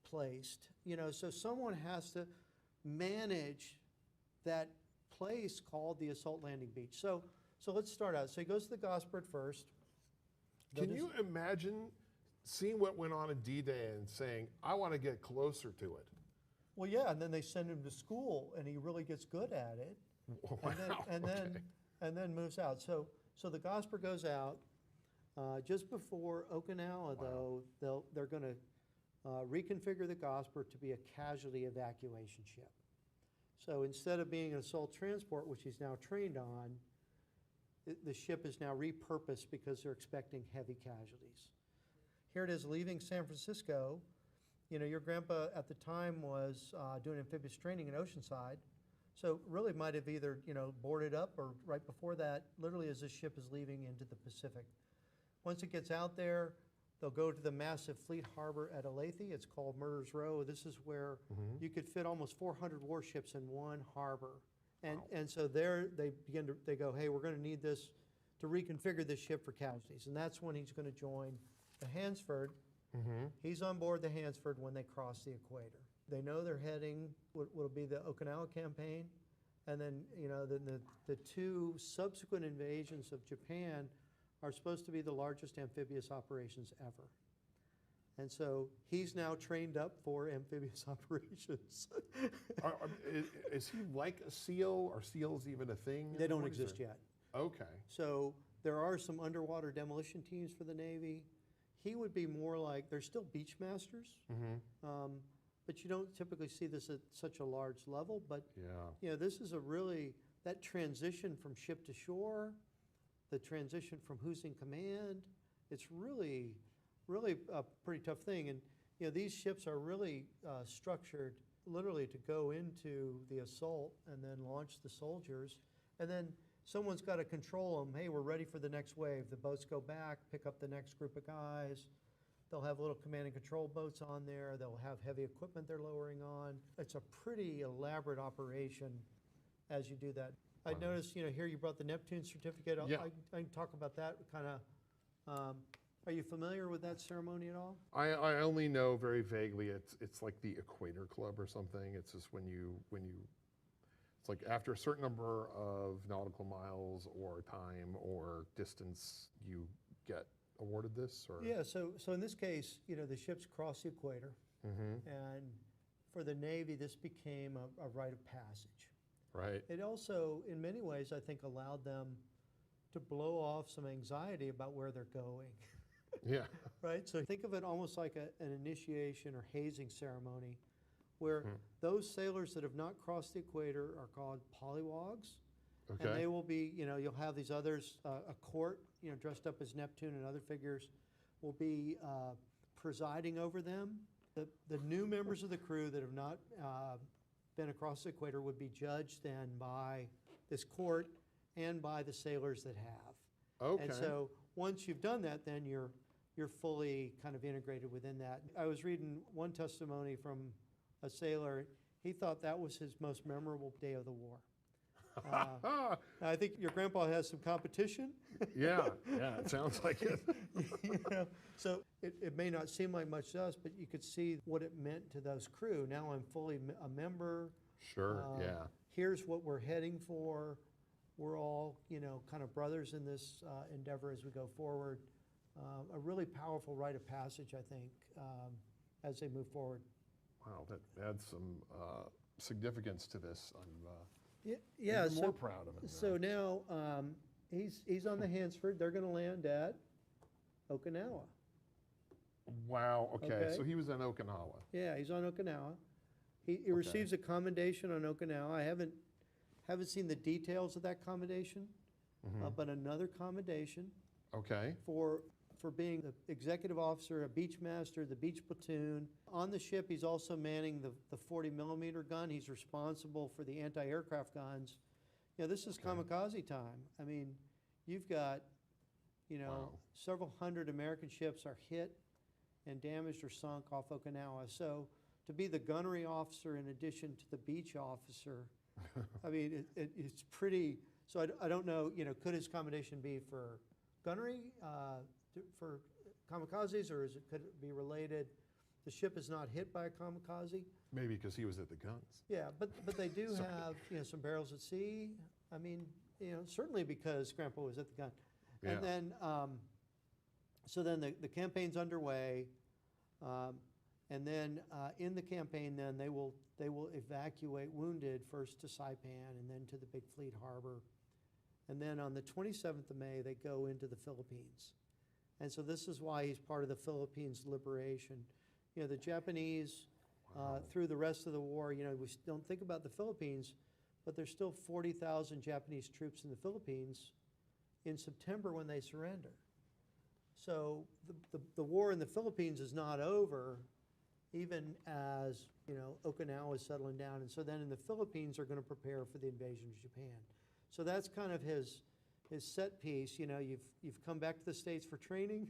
placed. So someone has to manage that place called the assault landing beach. So let's start out. So he goes to the Gosford first. Can you imagine seeing what went on in D-Day and saying, I want to get closer to it? Well, yeah, and then they send him to school, and he really gets good at it. Wow, and then moves out. So the Gosper goes out. Just before Okinawa, though, they're going to reconfigure the Gosper to be a casualty evacuation ship. So instead of being an assault transport, which he's now trained on, the ship is now repurposed because they're expecting heavy casualties. Here it is leaving San Francisco. Your grandpa at the time was doing amphibious training in Oceanside. So really might have either, boarded up or right before that, literally as this ship is leaving into the Pacific. Once it gets out there, they'll go to the massive fleet harbor at Olathe. It's called Murder's Row. This is where you could fit almost 400 warships in one harbor. And so there they go, hey, we're going to need this to reconfigure this ship for casualties. And that's when he's going to join the Hansford. He's on board the Hansford when they cross the equator. They know they're heading what will be the Okinawa campaign. And then, the two subsequent invasions of Japan are supposed to be the largest amphibious operations ever. And so he's now trained up for amphibious operations. Is he like a SEAL? Are SEALs even a thing? They don't exist yet. Okay. So there are some underwater demolition teams for the Navy. He would be more like, they're still beach masters, but you don't typically see this at such a large level. But this is that transition from ship to shore, the transition from who's in command, it's really a pretty tough thing. And these ships are really structured literally to go into the assault and then launch the soldiers. And then someone's got to control them. Hey, we're ready for the next wave. The boats go back, pick up the next group of guys. They'll have little command and control boats on there. They'll have heavy equipment they're lowering on. It's a pretty elaborate operation as you do that. I noticed, here you brought the Neptune certificate. Yeah. I can talk about that kind of. Are you familiar with that ceremony at all? I only know very vaguely. It's like the Equator Club or something. It's just when you it's like after a certain number of nautical miles or time or distance, you get awarded this. Or Yeah. So in this case, the ships cross the equator, and for the Navy, this became a rite of passage. Right. It also, in many ways, I think, allowed them to blow off some anxiety about where they're going. Yeah. Right? So think of it almost like an initiation or hazing ceremony where those sailors that have not crossed the equator are called polywogs. Okay. And they will be, you'll have these others, a court, dressed up as Neptune and other figures will be presiding over them. The new members of the crew that have not been across the equator would be judged then by this court and by the sailors that have. Okay. And so once you've done that, then you're fully kind of integrated within that. I was reading one testimony from a sailor. He thought that was his most memorable day of the war. I think your grandpa has some competition. Yeah, it sounds like it. So it may not seem like much to us, but you could see what it meant to those crew. Now I'm fully a member. Sure, yeah. Here's what we're heading for. We're all, kind of brothers in this endeavor as we go forward. A really powerful rite of passage, I think, as they move forward. Wow, that adds some significance to this. I'm even more proud of him. So now he's on the Hansford. They're going to land at Okinawa. Wow, okay. So he was in Okinawa. Yeah, he's on Okinawa. He receives a commendation on Okinawa. I haven't Haven't seen the details of that commendation, Mhm. but another commendation Okay. for being the executive officer, a beach master, the beach platoon. On the ship, he's also manning the 40 millimeter gun. He's responsible for the anti-aircraft guns. You know, this is kamikaze time. I mean, you've got, you know, several hundred American ships are hit and damaged or sunk off Okinawa. So to be the gunnery officer in addition to the beach officer, I mean, it's pretty, so I don't know, you know, could his commendation be for gunnery, for kamikazes, or could it be related? The ship is not hit by a kamikaze. Maybe because he was at the guns. Yeah, but they do Sorry. have, you know, some barrels at sea. I mean, you know, certainly because Grandpa was at the gun. Yeah. And then, so then the campaign's underway, and then in the campaign, then they will evacuate wounded first to Saipan and then to the Big Fleet Harbor. And then on the 27th of May, they go into the Philippines. And so this is why he's part of the Philippines liberation. You know, the Japanese, through the rest of the war, you know, we don't think about the Philippines, but there's still 40,000 Japanese troops in the Philippines in September when they surrender. So the war in the Philippines is not over, even as, you know, Okinawa is settling down. And so then in the Philippines are going to prepare for the invasion of Japan. So that's kind of his set piece. You know, you've come back to the States for training,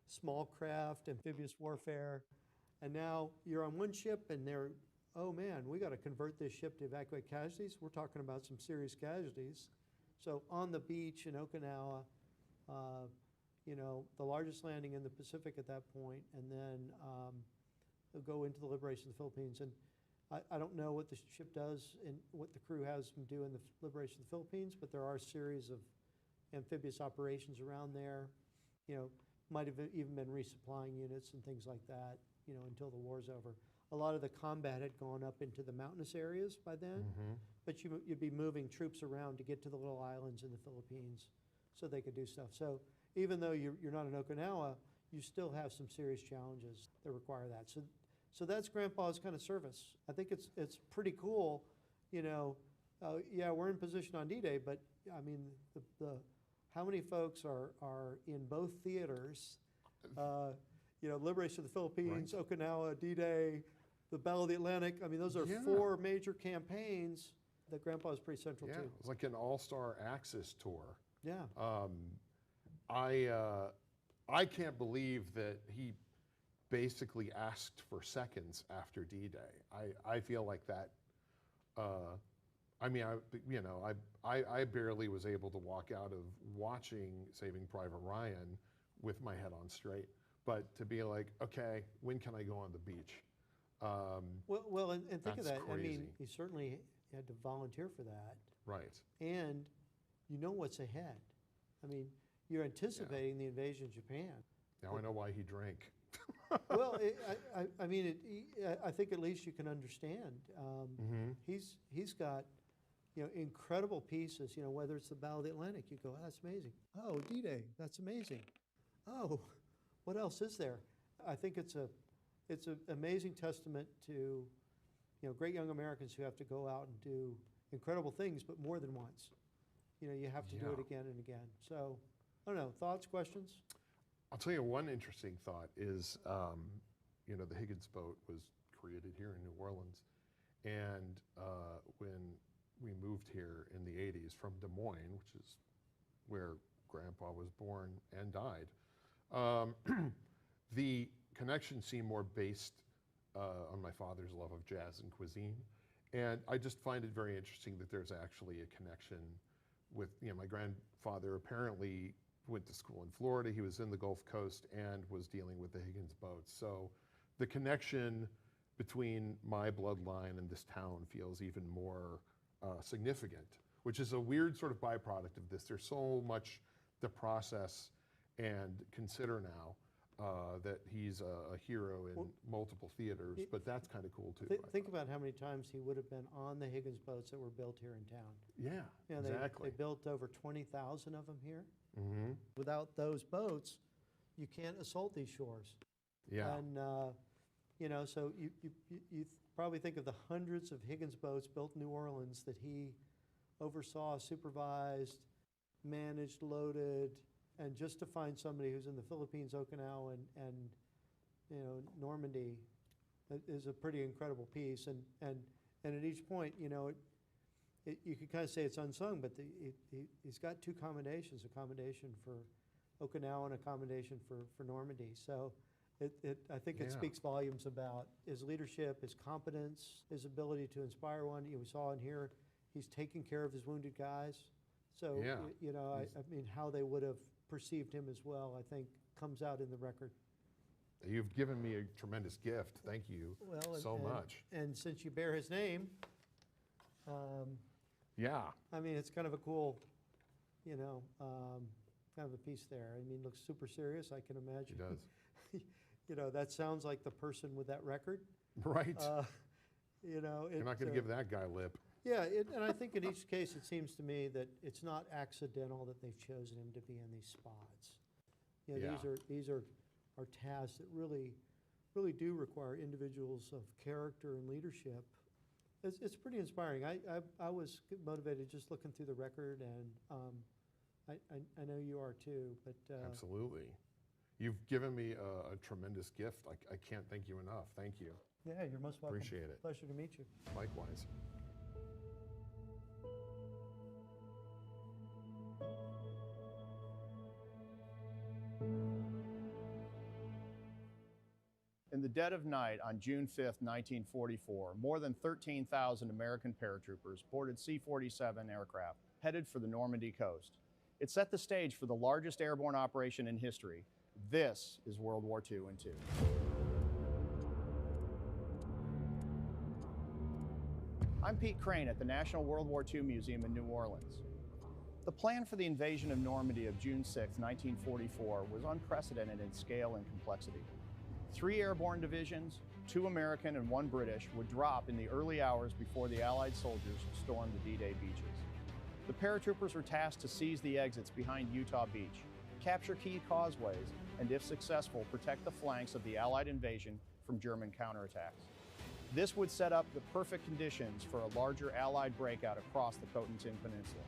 small craft, amphibious warfare, and now you're on one ship and they're, oh man, we got to convert this ship to evacuate casualties. We're talking about some serious casualties. So on the beach in Okinawa, you know, the largest landing in the Pacific at that point, and then they'll go into the liberation of the Philippines. And I don't know what the ship does and what the crew has them do in the liberation of the Philippines, but there are a series of amphibious operations around there. You know, might have even been resupplying units and things like that, you know, until the war's over. A lot of the combat had gone up into the mountainous areas by then, but you'd be moving troops around to get to the little islands in the Philippines so they could do stuff. So even though you're not in Okinawa, you still have some serious challenges that require that. So that's Grandpa's kind of service. I think it's pretty cool, you know. Yeah, we're in position on D-Day, but I mean, how many folks are in both theaters? You know, Liberation of the Philippines, right. Okinawa, D-Day, the Battle of the Atlantic. I mean, those are four major campaigns that Grandpa is pretty central to. It was like an all-star Axis tour. Yeah. I can't believe that he basically asked for seconds after D-Day. I feel like that. I mean, I barely was able to walk out of watching Saving Private Ryan with my head on straight. But to be like, okay, when can I go on the beach? Well, and think of that. Crazy. I mean, you certainly had to volunteer for that. Right. And you know what's ahead. I mean, you're anticipating the invasion of Japan. Now I know why he drank. Well, I mean, I think at least you can understand. He's got, you know, incredible pieces. You know, whether it's the Battle of the Atlantic, you go, oh, that's amazing. Oh, D-Day, that's amazing. Oh, what else is there? I think it's an amazing testament to, you know, great young Americans who have to go out and do incredible things, but more than once. You know, you have to do it again and again. So, I don't know, thoughts, questions? I'll tell you one interesting thought is, you know, the Higgins boat was created here in New Orleans. And when we moved here in the 80s from Des Moines, which is where Grandpa was born and died, the connection seemed more based on my father's love of jazz and cuisine. And I just find it very interesting that there's actually a connection with, you know, my grandfather apparently went to school in Florida. He was in the Gulf Coast and was dealing with the Higgins boats. So the connection between my bloodline and this town feels even more significant, which is a weird sort of byproduct of this. There's so much to process and consider now that he's a hero in multiple theaters, but that's kind of cool too. Think about how many times he would have been on the Higgins boats that were built here in town. Yeah, you know, exactly. They built over 20,000 of them here. Mm-hmm. Without those boats, you can't assault these shores. Yeah. And, you know, so you probably think of the hundreds of Higgins boats built in New Orleans that he oversaw, supervised, managed, loaded, and just to find somebody who's in the Philippines, Okinawa, and Normandy is a pretty incredible piece. And at each point, you could kind of say it's unsung, but he's got two commendations, a commendation for Okinawa and a commendation for Normandy. So I think it Yeah. speaks volumes about his leadership, his competence, his ability to inspire one. We saw in here, he's taking care of his wounded guys. So, Yeah. I mean, how they would have perceived him as well, I think, comes out in the record. You've given me a tremendous gift. Thank you so much. And since you bear his name, Yeah. I mean, it's kind of a cool, kind of a piece there. I mean, it looks super serious, I can imagine. It does. That sounds like the person with that record. Right. You're not going to give that guy lip. Yeah, and I think in each case, it seems to me that it's not accidental that they've chosen him to be in these spots. Yeah. These are tasks that really do require individuals of character and leadership. It's pretty inspiring. I was motivated just looking through the record, and I know you are too. But Absolutely. You've given me a tremendous gift. I can't thank you enough. Thank you. yeah, you're most welcome. Appreciate it. Pleasure to meet you. Likewise. In the dead of night on June 5, 1944, more than 13,000 American paratroopers boarded C-47 aircraft headed for the Normandy coast. It set the stage for the largest airborne operation in history. This is World War II in two. I'm Pete Crane at the National World War II Museum in New Orleans. The plan for the invasion of Normandy of June 6, 1944 was unprecedented in scale and complexity. 3 airborne divisions, 2 American and 1 British, would drop in the early hours before the Allied soldiers stormed the D-Day beaches. The paratroopers were tasked to seize the exits behind Utah Beach, capture key causeways, and if successful, protect the flanks of the Allied invasion from German counterattacks. This would set up the perfect conditions for a larger Allied breakout across the Cotentin Peninsula.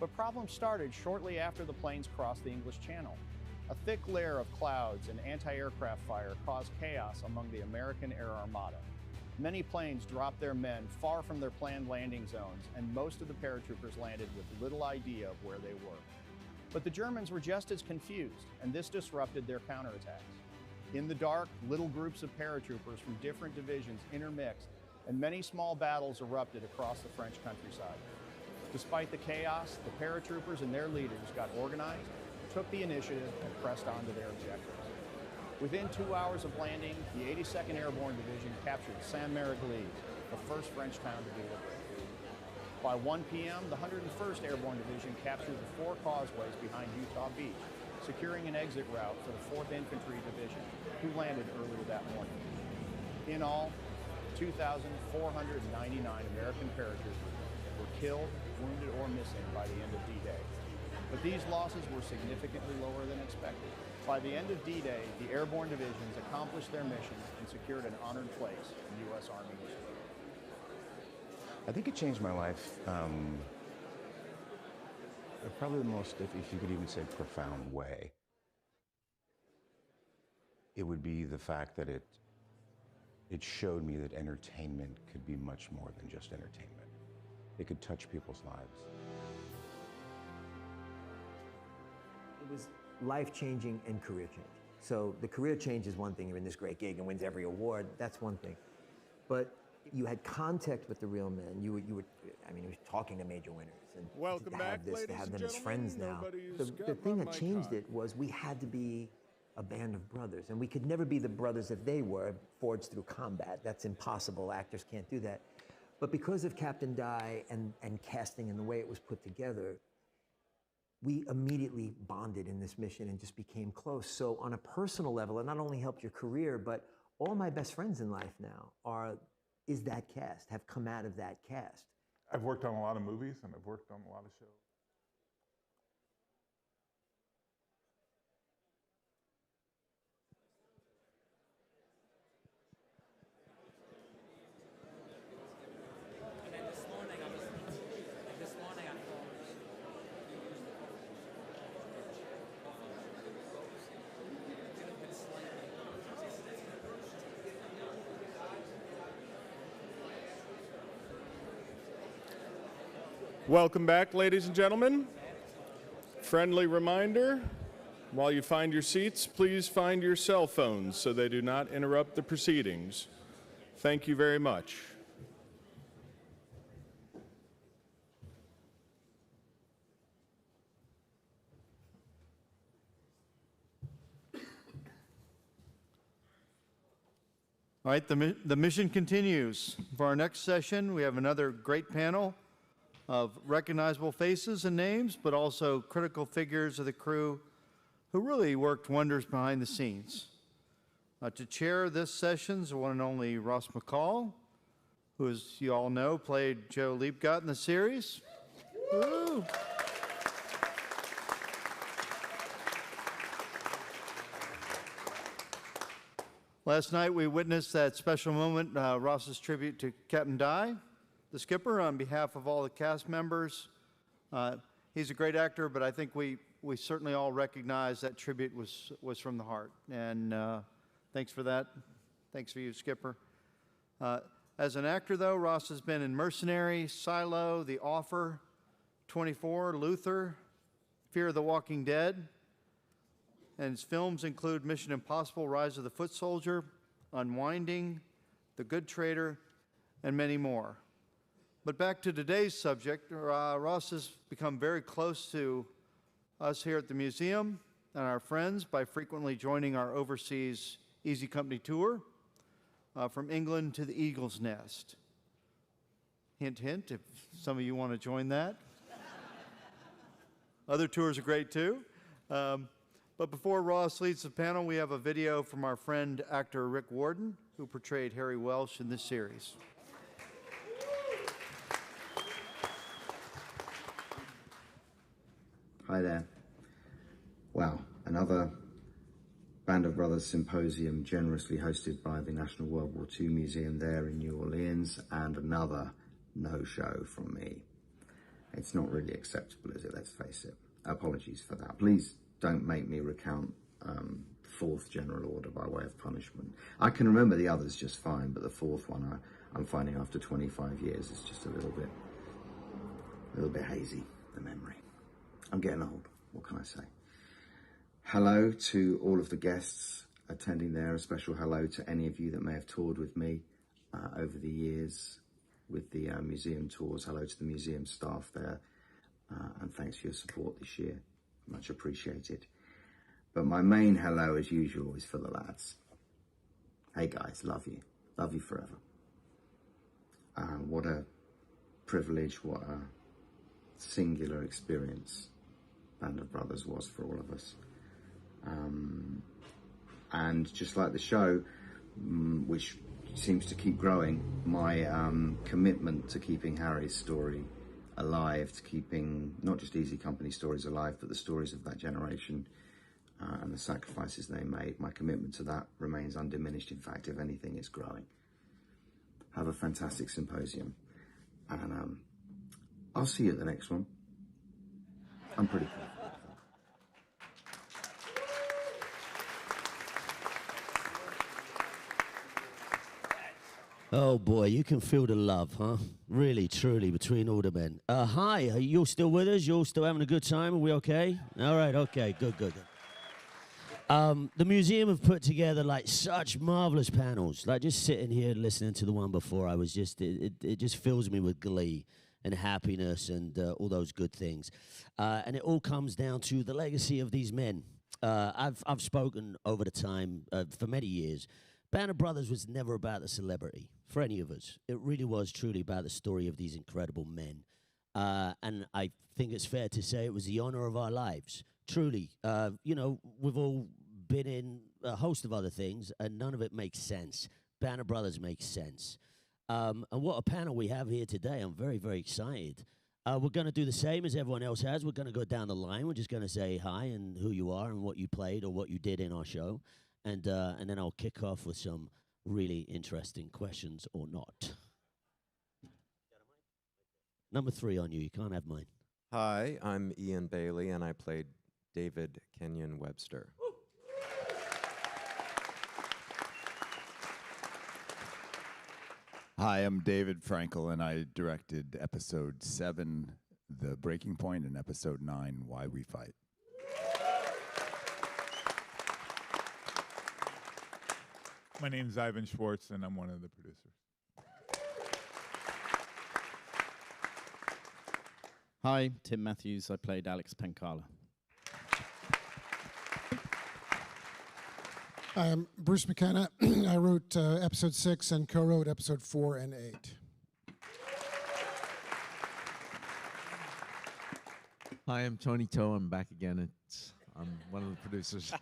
But problems started shortly after the planes crossed the English Channel. A thick layer of clouds and anti-aircraft fire caused chaos among the American air armada. Many planes dropped their men far from their planned landing zones, and most of the paratroopers landed with little idea of where they were. But the Germans were just as confused, and this disrupted their counterattacks. In the dark, little groups of paratroopers from different divisions intermixed, and many small battles erupted across the French countryside. Despite the chaos, the paratroopers and their leaders got organized, took the initiative, and pressed on to their objectives. Within 2 hours of landing, the 82nd Airborne Division captured Saint-Mary-Église, the first French town to be liberated. By 1 p.m., the 101st Airborne Division captured the 4 causeways behind Utah Beach, securing an exit route for the 4th Infantry Division, who landed earlier that morning. In all, 2,499 American paratroopers were killed, wounded, or missing by the end of D-Day. But these losses were significantly lower than expected. By the end of D-Day, the airborne divisions accomplished their missions and secured an honored place in U.S. Army history. I think it changed my life. Probably the most, if you could even say, profound way. It would be the fact that it showed me that entertainment could be much more than just entertainment. It could touch people's lives. It was life-changing and career-changing. So the career change is one thing. You're in this great gig and wins every award. That's one thing. But you had contact with the real men. You were talking to major winners. And Welcome back, ladies to have and them as friends now. Nobody's The got thing my that mic changed hot. it was we had to be a band of brothers. And we could never be the brothers that they were, forged through combat. That's impossible. Actors can't do that. But because of Captain Dye and casting and the way it was put together, we immediately bonded in this mission and just became close. So on a personal level, it not only helped your career, but all my best friends in life now is that cast, have come out of that cast. I've worked on a lot of movies and I've worked on a lot of shows. And then this morning Welcome back, ladies and gentlemen. Friendly reminder, while you find your seats, please find your cell phones so they do not interrupt the proceedings. Thank you very much. All right, the mission continues. For our next session, we have another great panel of recognizable faces and names, but also critical figures of the crew who really worked wonders behind the scenes. To chair this session is the one and only Ross McCall, who, as you all know, played Joe Liebgott in the series. Woo! Last night we witnessed that special moment, Ross's tribute to Captain Dye, the skipper, on behalf of all the cast members. He's a great actor, but I think we certainly all recognize that tribute was from the heart. And thanks for that. Thanks for you, Skipper. As an actor, though, Ross has been in Mercenary, Silo, The Offer, 24, Luther, Fear of the Walking Dead. And his films include Mission Impossible, Rise of the Foot Soldier, Unwinding, The Good Trader, and many more. But back to today's subject, Ross has become very close to us here at the museum and our friends by frequently joining our overseas Easy Company tour from England to the Eagle's Nest. Hint, hint, if some of you want to join that. Other tours are great too. But before Ross leads the panel, we have a video from our friend, actor Rick Warden, who portrayed Harry Welsh in this series. Hi there. Wow, another Band of Brothers Symposium generously hosted by the National World War II Museum there in New Orleans, and another no-show from me. It's not really acceptable, is it? Let's face it. Apologies for that. Please don't make me recount fourth general order by way of punishment. I can remember the others just fine, but the fourth one I'm finding after 25 years is just a little bit hazy, the memory. I'm getting old, what can I say? Hello to all of the guests attending there. A special hello to any of you that may have toured with me over the years with the museum tours. Hello to the museum staff there, and thanks for your support this year. Much appreciated. But my main hello, as usual, is for the lads. Hey guys, love you forever. What a privilege, what a singular experience Band of Brothers was for all of us. And just like the show, which seems to keep growing, my commitment to keeping Harry's story alive, to keeping not just Easy Company stories alive, but the stories of that generation and the sacrifices they made. My commitment to that remains undiminished. In fact, if anything, it's growing. Have a fantastic symposium. And I'll see you at the next one. I'm pretty confident. Oh boy, you can feel the love, huh? Really, truly, between all the men. Hi, are you all still with us? You all still having a good time? Are we okay? All right, okay, good. The museum have put together like such marvelous panels. Like just sitting here listening to the one before, I was just, it just fills me with glee and happiness and all those good things. And it all comes down to the legacy of these men. I've spoken over the time for many years. Band of Brothers was never about the celebrity for any of us. It really was truly about the story of these incredible men. And I think it's fair to say it was the honor of our lives. Truly, you know, we've all been in a host of other things, and none of it makes sense. Band of Brothers makes sense. And what a panel we have here today. I'm very, very excited. We're going to do the same as everyone else has. We're going to go down the line. We're just going to say hi and who you are and what you played or what you did in our show. And then I'll kick off with some really interesting questions or not. Number 3 on you. You can't have mine. Hi, I'm Ian Bailey, and I played David Kenyon Webster. Hi, I'm David Frankel, and I directed episode 7 the breaking point in episode 9, Why We Fight. My name's Ivan Schwartz, and I'm one of the producers. Hi, Tim Matthews. I played Alex Pencala. I'm Bruce McKenna. I wrote episode 6 and co-wrote episode 4 and 8. Hi, I'm Tony Toe. I'm back again. I'm one of the producers.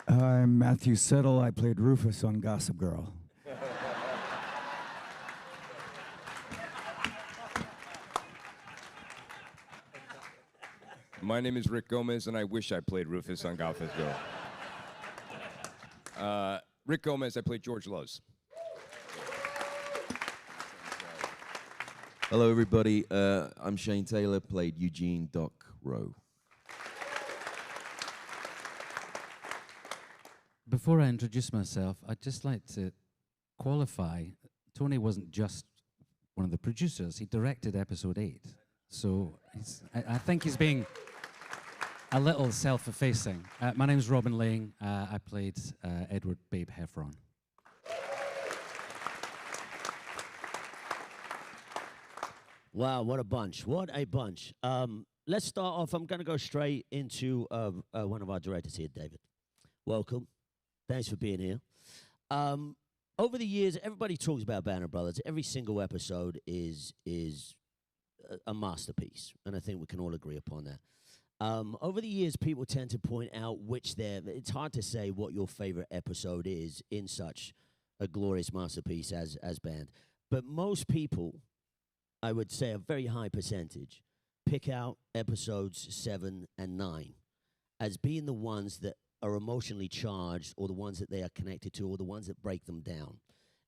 I'm Matthew Settle. I played Rufus on Gossip Girl. My name is Rick Gomez, and I wish I played Rufus on Gossip Girl. Rick Gomez, I played George Lowe's. Hello, everybody. I'm Shane Taylor, played Eugene Doc Rowe. Before I introduce myself, I'd just like to qualify. Tony wasn't just one of the producers. He directed episode 8. So I think he's being a little self-effacing. My name's Robin Lang. I played Edward Babe Heffron. Wow, what a bunch. What a bunch. Let's start off. I'm going to go straight into one of our directors here, David. Welcome. Thanks for being here. Over the years, everybody talks about Banner Brothers. Every single episode is a masterpiece, and I think we can all agree upon that. Over the years, people tend to point out it's hard to say what your favorite episode is in such a glorious masterpiece as Band. But most people, I would say a very high percentage, pick out episodes 7 and 9 as being the ones that are emotionally charged, or the ones that they are connected to, or the ones that break them down.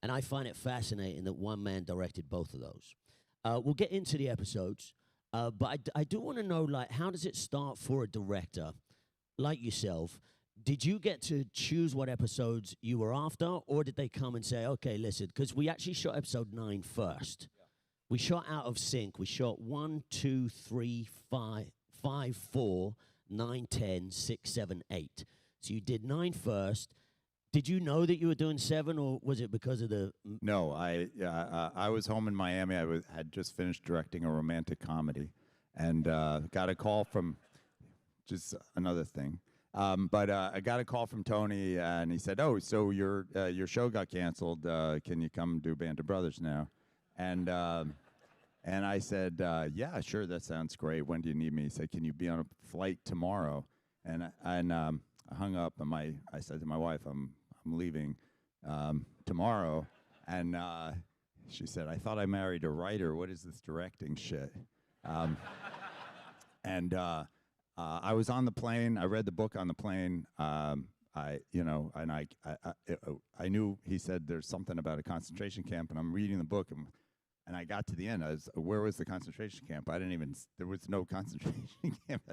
And I find it fascinating that one man directed both of those. We'll get into the episodes, but I do want to know, like, how does it start for a director like yourself? Did you get to choose what episodes you were after, or did they come and say, okay, listen, because we actually shot episode 9 first. Yeah. We shot out of sync. We shot 1, 2, 3, 5, 4, 9, 10, 6, 7, 8. So you did 9 first. Did you know that you were doing 7, or was it because of the... No, I was home in Miami. I had just finished directing a romantic comedy, and got a call from, just another thing, but I got a call from Tony, and he said, "Oh, so your show got canceled. Can you come do Band of Brothers now?" And I said, "Yeah, sure. That sounds great. When do you need me?" He said, "Can you be on a flight tomorrow?" And I hung up, and I said to my wife, I'm leaving tomorrow. And she said, "I thought I married a writer. What is this directing shit?" I was on the plane. I read the book on the plane. I knew he said there's something about a concentration camp, and I'm reading the book, and I got to the end. Where was the concentration camp? There was no concentration camp.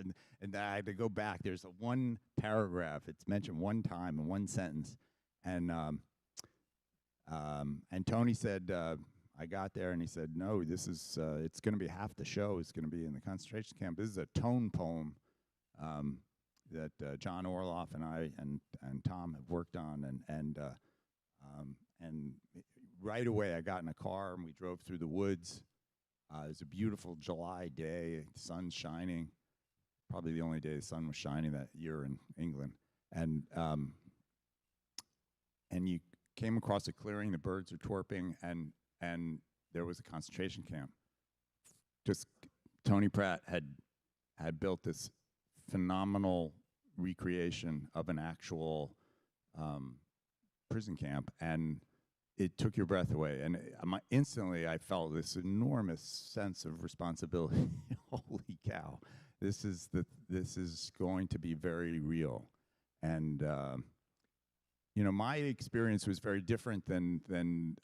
And I had to go back. There's one paragraph. It's mentioned one time in one sentence. And Tony said, I got there, and he said, "No, this is, it's going to be half the show is going to be in the concentration camp. This is a tone poem that John Orloff and I and Tom have worked on. And right away, I got in a car, and we drove through the woods. It was a beautiful July day. The sun's shining. Probably the only day the sun was shining that year in England. And you came across a clearing. The birds are twerping, and there was a concentration camp. Just Tony Pratt had built this phenomenal recreation of an actual prison camp, and it took your breath away. And instantly, I felt this enormous sense of responsibility. Holy cow! This is going to be very real. And my experience was very different than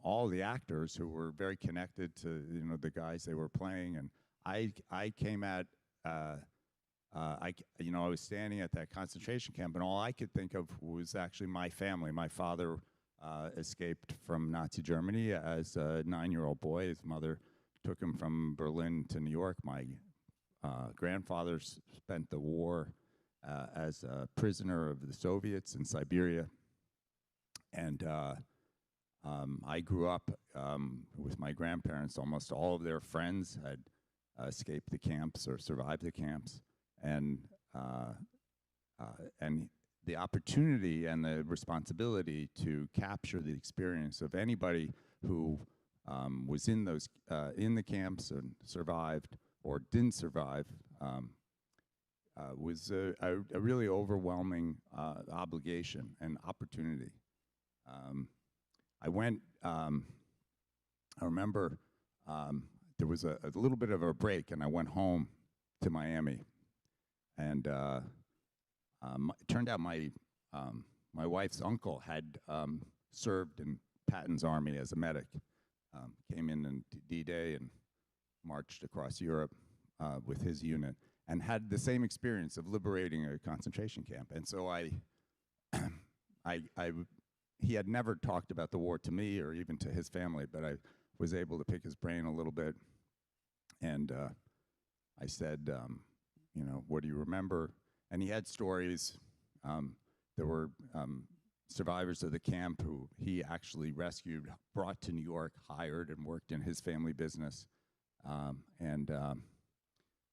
all the actors who were very connected to the guys they were playing. And I came at I was standing at that concentration camp, and all I could think of was actually my family. My father escaped from Nazi Germany as a 9-year-old boy. His mother took him from Berlin to New York. My grandfather spent the war as a prisoner of the Soviets in Siberia. And I grew up with my grandparents. Almost all of their friends had escaped the camps or survived the camps. And the opportunity and the responsibility to capture the experience of anybody who was in those in the camps and survived or didn't survive was a really overwhelming obligation and opportunity. I went. I remember there was a little bit of a break, and I went home to Miami, and it turned out my wife's uncle had served in Patton's army as a medic. Came in D-Day and marched across Europe with his unit, and had the same experience of liberating a concentration camp. And so he had never talked about the war to me or even to his family, but I was able to pick his brain a little bit. And I said, you know, what do you remember? And he had stories. There were survivors of the camp who he actually rescued, brought to New York, hired, and worked in his family business. And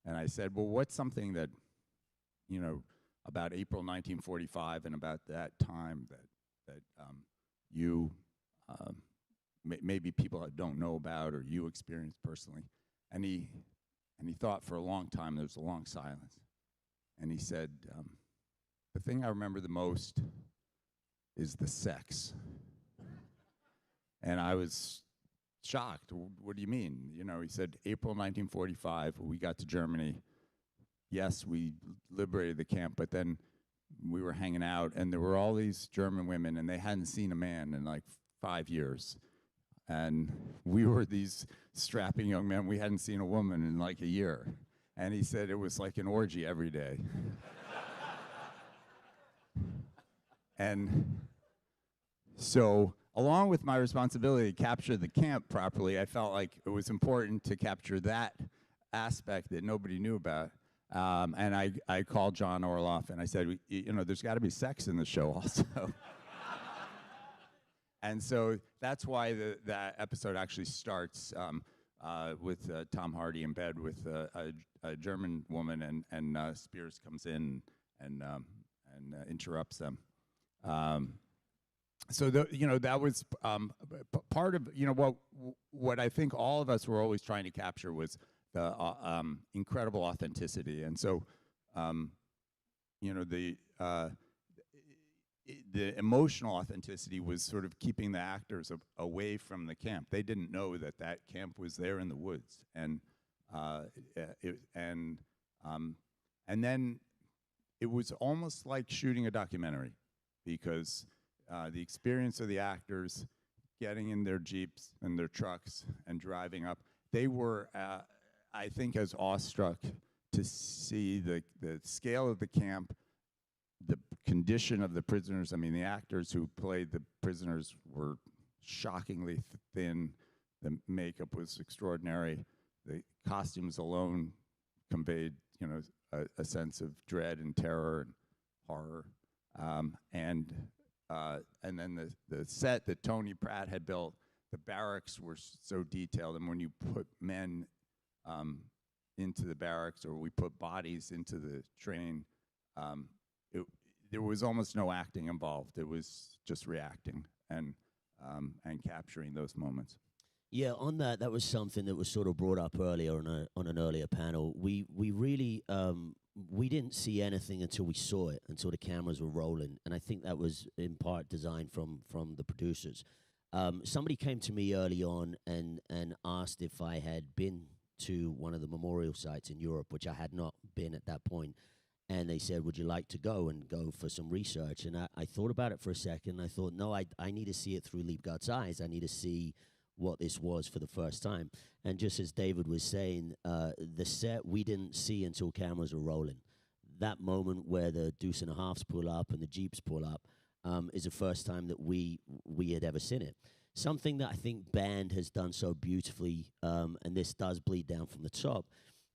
I said, well, what's something that, you know, about April 1945 and about that time that you, maybe people don't know about or you experienced personally? And he thought for a long time. There was a long silence. And he said, the thing I remember the most is the sex. And I was shocked. What do you mean? You know, he said, April 1945, we got to Germany. Yes, we liberated the camp, but then we were hanging out, and there were all these German women, and they hadn't seen a man in like 5 years. And we were these strapping young men. We hadn't seen a woman in like a year. And he said it was like an orgy every day. And so, along with my responsibility to capture the camp properly, I felt like it was important to capture that aspect that nobody knew about. And I called John Orloff and I said, you know, there's got to be sex in the show also. And so that's why that episode actually starts with Tom Hardy in bed with a German woman, and Spears comes in and interrupts them. So you know, that was part of, you know, what I think all of us were always trying to capture was the incredible authenticity. And so you know, the emotional authenticity was sort of keeping the actors away from the camp. They didn't know that camp was there in the woods, and then it was almost like shooting a documentary, because the experience of the actors getting in their Jeeps and their trucks and driving up, they were, I think, as awestruck to see the scale of the camp, the condition of the prisoners. I mean, the actors who played the prisoners were shockingly thin. The makeup was extraordinary. The costumes alone conveyed, you know, a sense of dread and terror and horror. And then the set that Tony Pratt had built, the barracks were so detailed. And when you put men into the barracks, or we put bodies into the train, there was almost no acting involved. It was just reacting and capturing those moments. Yeah, on that was something that was sort of brought up earlier on an earlier panel. We really we didn't see anything until we saw it, until the cameras were rolling, and I think that was in part designed from the producers. Somebody came to me early on and asked if I had been to one of the memorial sites in Europe, which I had not been at that point. And they said, would you like to go for some research? And I thought about it for a second. I thought, no, I need to see it through Liebgart's eyes. I need to see what this was for the first time. And just as David was saying, the set we didn't see until cameras were rolling. That moment where the Deuce and a Halves pull up and the Jeeps pull up, is the first time that we had ever seen it. Something that I think Band has done so beautifully, and this does bleed down from the top,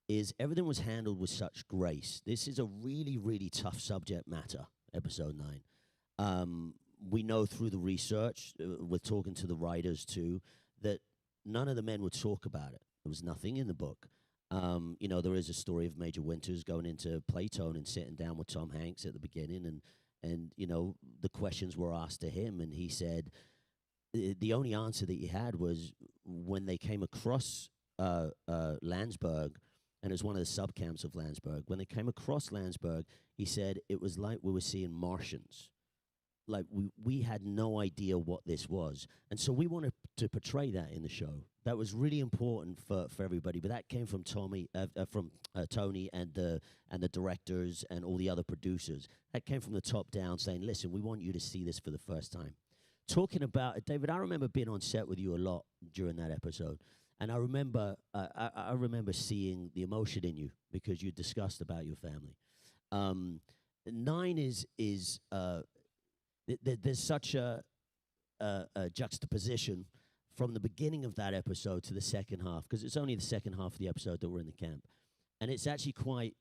is everything was handled with such grace. This is a really, really tough subject matter, episode 9. We know through the research, we're talking to the writers too, that none of the men would talk about it. There was nothing in the book. You know, there is a story of Major Winters going into Playtone and sitting down with Tom Hanks at the beginning, and you know, the questions were asked to him, and he said the only answer that he had was when they came across Landsberg, and it was one of the subcamps of Landsberg. When they came across Landsberg, he said it was like we were seeing Martians. Like we had no idea what this was, and so we wanted to portray that in the show. That was really important for everybody. But that came from Tony and the directors and all the other producers. That came from the top down, saying, "Listen, we want you to see this for the first time." Talking about it, David, I remember being on set with you a lot during that episode, and I remember seeing the emotion in you because you discussed about your family. 9 is there's such a juxtaposition from the beginning of that episode to the second half, because it's only the second half of the episode that we're in the camp. And it's actually quite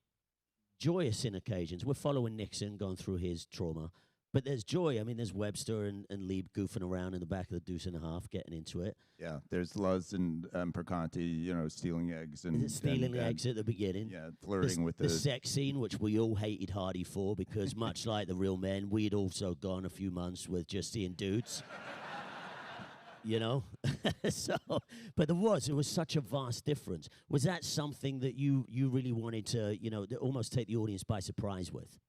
joyous in occasions. We're following Nixon going through his trauma, but there's joy. I mean, there's Webster and Lieb goofing around in the back of the Deuce and a Half, getting into it. Yeah, there's Luz and Perconti, you know, stealing eggs and stealing eggs at the beginning. Yeah, flirting with the sex scene, which we all hated Hardy for, because much like the real men, we'd also gone a few months with just seeing dudes. You know, so, but it was such a vast difference. Was that something that you really wanted to, you know, almost take the audience by surprise with?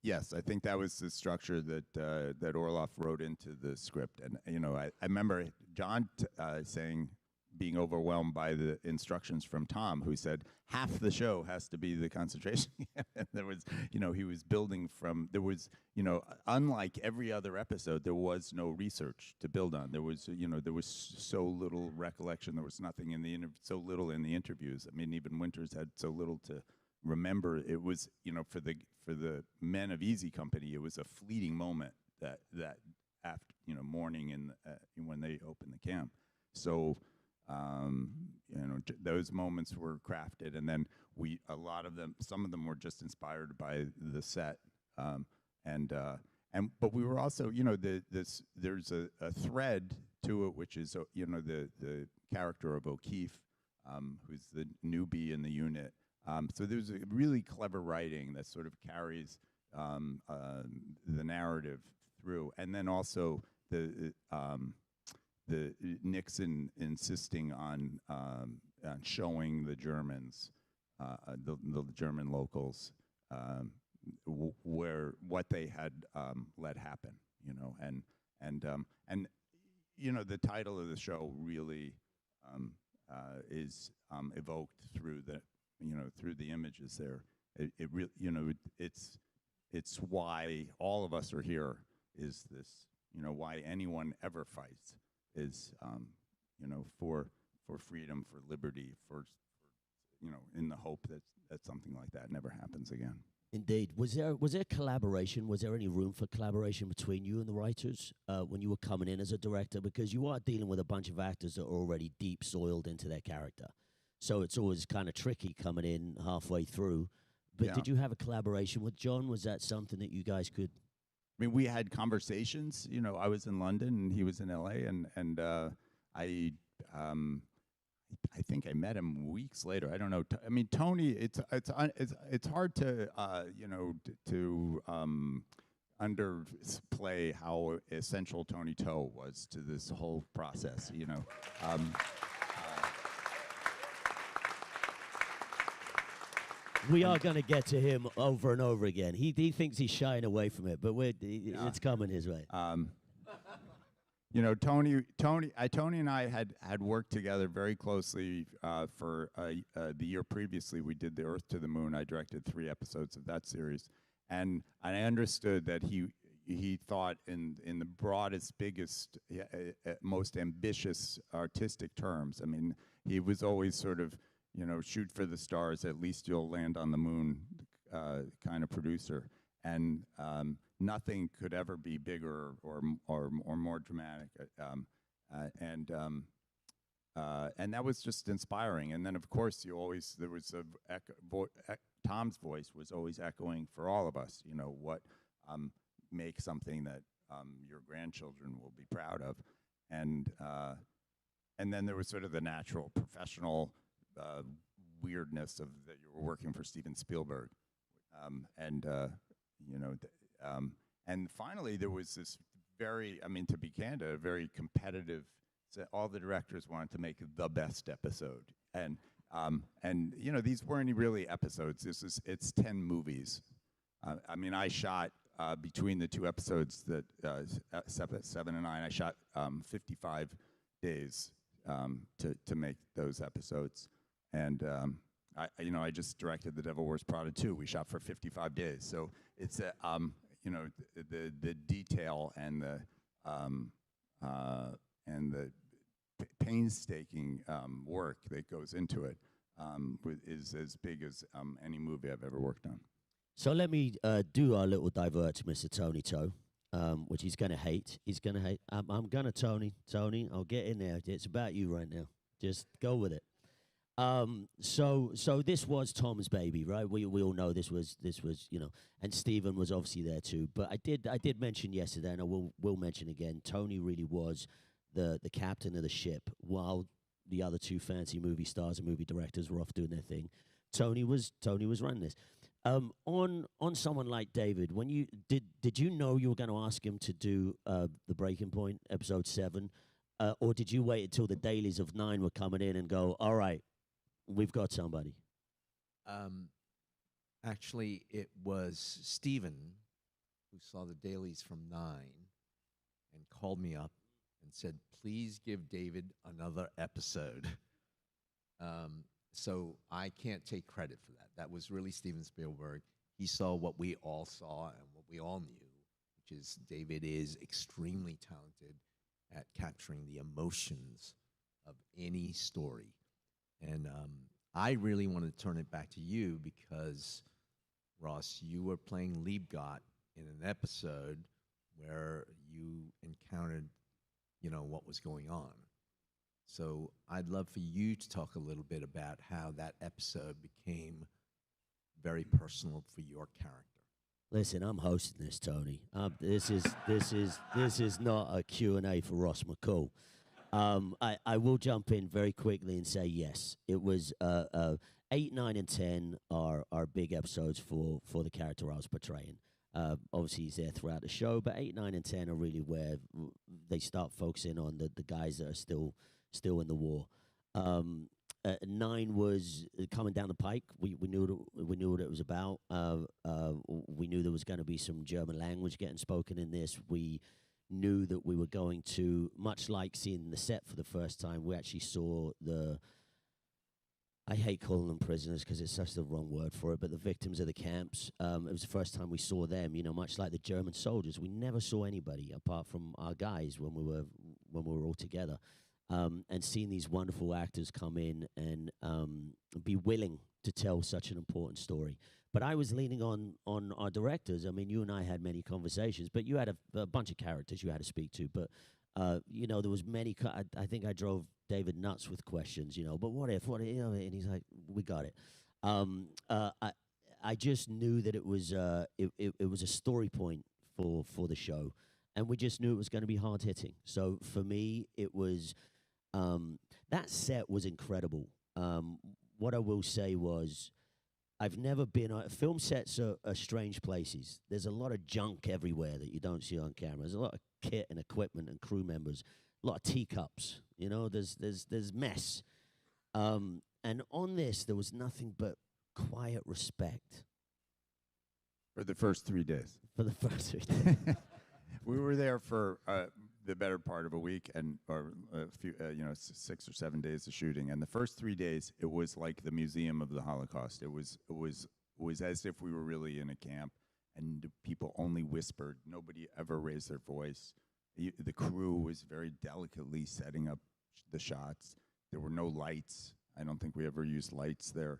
Yes, I think that was the structure that Orloff wrote into the script, and you know, I remember John saying, being overwhelmed by the instructions from Tom, who said half the show has to be the concentration camp. And there was, you know, he was building from, there was, you know, unlike every other episode, there was no research to build on. There was, you know, there was so little recollection. There was nothing in the so little in the interviews. I mean, even Winters had so little to remember. It was, you know, for the men of Easy Company, it was a fleeting moment that after, you know, morning in when they opened the camp. So. You know, those moments were crafted, and then some of them were just inspired by the set, but we were also, you know, there's a thread to it, which is, you know, the character of O'Keefe, who's the newbie in the unit. So there's a really clever writing that sort of carries the narrative through, and then also the Nixon insisting on showing the Germans, the German locals, what they had let happen, you know, and you know, the title of the show really is evoked through the images there. It really, you know, it's why all of us are here. Is this, you know, why anyone ever fights? Is you know, for freedom, for liberty, for you know, in the hope that something like that never happens again. Indeed. Was there collaboration? Was there any room for collaboration between you and the writers when you were coming in as a director? Because you are dealing with a bunch of actors that are already deep soiled into their character, so it's always kind of tricky coming in halfway through. But did you have a collaboration with John? Was that something that you guys could? I mean, we had conversations. You know, I was in London and he was in LA, and I think I met him weeks later. I don't know. I mean, Tony, it's hard to you know, to underplay how essential Tony Toe was to this whole process. You know. We are going to get to him over and over again. He thinks he's shying away from it, but it's coming his way. You know, Tony and I had worked together very closely for the year previously. We did the Earth to the Moon. I directed 3 episodes of that series, and I understood that he thought in the broadest, biggest, most ambitious artistic terms. I mean, he was always sort of, you know, shoot for the stars, at least you'll land on the moon kind of producer. And nothing could ever be bigger or more dramatic. And that was just inspiring. And then, of course, there was Tom's voice was always echoing for all of us. What makes something that your grandchildren will be proud of, and then there was sort of the natural professional weirdness of that you were working for Steven Spielberg, and finally there was this very, to be candid, a very competitive. All the directors wanted to make the best episode, and these weren't really episodes. It's 10 movies. I shot between the two episodes that 7 and 9. I shot 55 days to make those episodes, and I just directed The Devil Wears Prada 2. We shot for 55 days, so it's the detail and the painstaking work that goes into it is as big as any movie I've ever worked on. So let me do our little divert to Mr. Tony Toe, which he's going to hate. He's going to hate. I'm going to, Tony, I'll get in there. It's about you right now. Just go with it. So this was Tom's baby, right? We all know this was and Stephen was obviously there too. But I did mention yesterday, and I will mention again, Tony really was the captain of the ship, while the other two fancy movie stars and movie directors were off doing their thing. Tony was running this. On someone like David, when you did you know you were going to ask him to do the Breaking Point episode 7, or did you wait until the dailies of 9 were coming in and go, all right, we've got somebody? Actually, it was Stephen who saw the dailies from 9 and called me up and said, please give David another episode. So I can't take credit for that. That was really Steven Spielberg. He saw what we all saw and what we all knew, which is David is extremely talented at capturing the emotions of any story. And I really want to turn it back to you because, Ross, you were playing Liebgott in an episode where you encountered, what was going on. So I'd love for you to talk a little bit about how that episode became very personal for your character. Listen, I'm hosting this, Tony. This is not a Q&A for Ross McCall. I will jump in very quickly and say yes. It was 8, 9, and 10 are big episodes for the character I was portraying. Obviously, he's there throughout the show, but 8, 9, and 10 are really where they start focusing on the guys that are still in the war. 9 was coming down the pike. We knew what it was about. We knew there was going to be some German language getting spoken in this. We knew that we were going to, much like seeing the set for the first time, we actually saw I hate calling them prisoners because it's such the wrong word for it, but the victims of the camps. It was the first time we saw them, much like the German soldiers. We never saw anybody apart from our guys when we were all together. And seeing these wonderful actors come in and be willing to tell such an important story. But I was leaning on our directors. I mean, you and I had many conversations, but you had a bunch of characters you had to speak to. But, there was many, I think I drove David nuts with questions, but what if, and he's like, we got it. I just knew that it was a story point for the show. And we just knew it was going to be hard hitting. So for me, it was, that set was incredible. What I will say was, I've never been on film sets are strange places. There's a lot of junk everywhere that you don't see on camera. There's a lot of kit and equipment and crew members, a lot of teacups. There's mess. And on this, there was nothing but quiet respect. For the first 3 days. For the first 3 days. We were there for the better part of a week, or a few, 6 or 7 days of shooting. And the first 3 days, it was like the Museum of the Holocaust. It was as if we were really in a camp, and people only whispered. Nobody ever raised their voice. The crew was very delicately setting up the shots. There were no lights. I don't think we ever used lights there.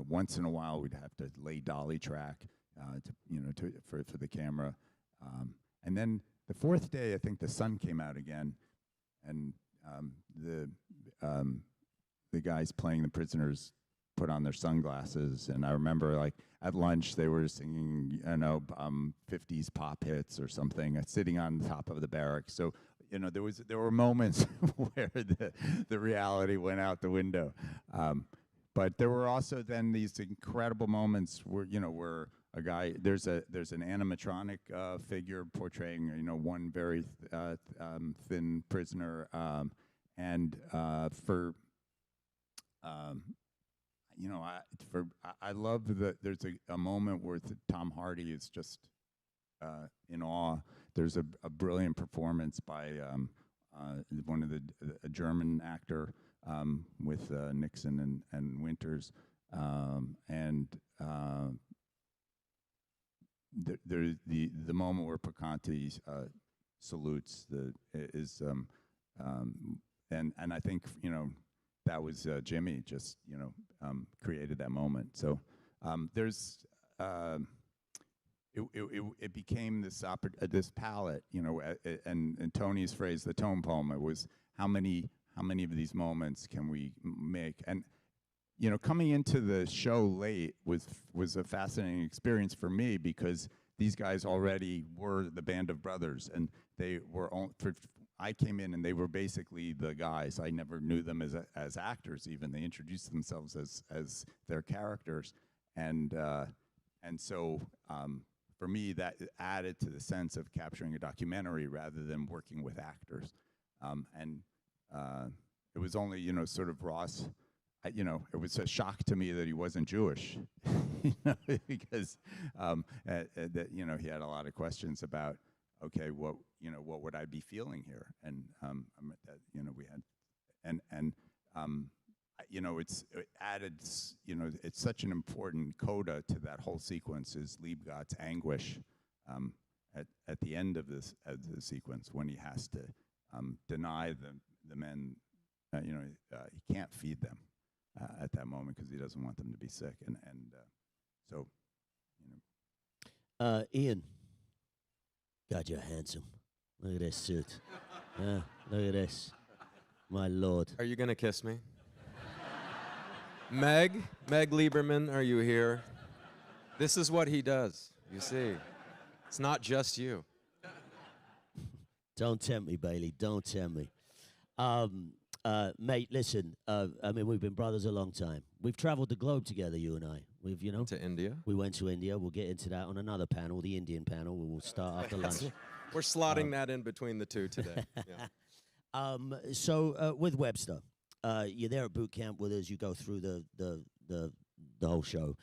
Once in a while, we'd have to lay dolly track. for the camera. And then the fourth day, I think the sun came out again, and the guys playing the prisoners put on their sunglasses, and I remember like at lunch they were singing 50s pop hits or something, sitting on the top of the barracks. So there were moments where the reality went out the window, but there were also then these incredible moments where a guy there's an animatronic figure portraying one very thin prisoner, and for I love that there's a moment where Tom Hardy is just in awe. There's a brilliant performance by a German actor with Nixon and Winters, and the moment where Picante salutes and I think that was Jimmy just created that moment. So it became this palette, and Tony's phrase, the tone poem. It was how many of these moments can we make? And coming into the show late was a fascinating experience for me, because these guys already were the band of brothers, and they were I came in and they were basically the guys. I never knew them as actors even. They introduced themselves as their characters, and so for me that added to the sense of capturing a documentary rather than working with actors, and it was only sort of Ross. It was a shock to me that he wasn't Jewish, because that he had a lot of questions about, okay, what would I be feeling here, and we had, and it added, it's such an important coda to that whole sequence is Liebgott's anguish at the end of the sequence when he has to deny the men, he can't feed them at that moment because he doesn't want them to be sick, and so Ian, God, you're handsome. Look at this suit. Look at this, my lord. Are you gonna kiss me? Meg Lieberman, are you here? This is what he does, you see. It's not just you. Don't tempt me, Bailey. Don't tempt me. Mate, listen, we've been brothers a long time. We've traveled the globe together, you and I. We've, to India. We went to India. We'll get into that on another panel, the Indian panel. We'll start after lunch. We're slotting that in between the two today. Yeah. So with Webster, you're there at boot camp with us. You go through the whole show.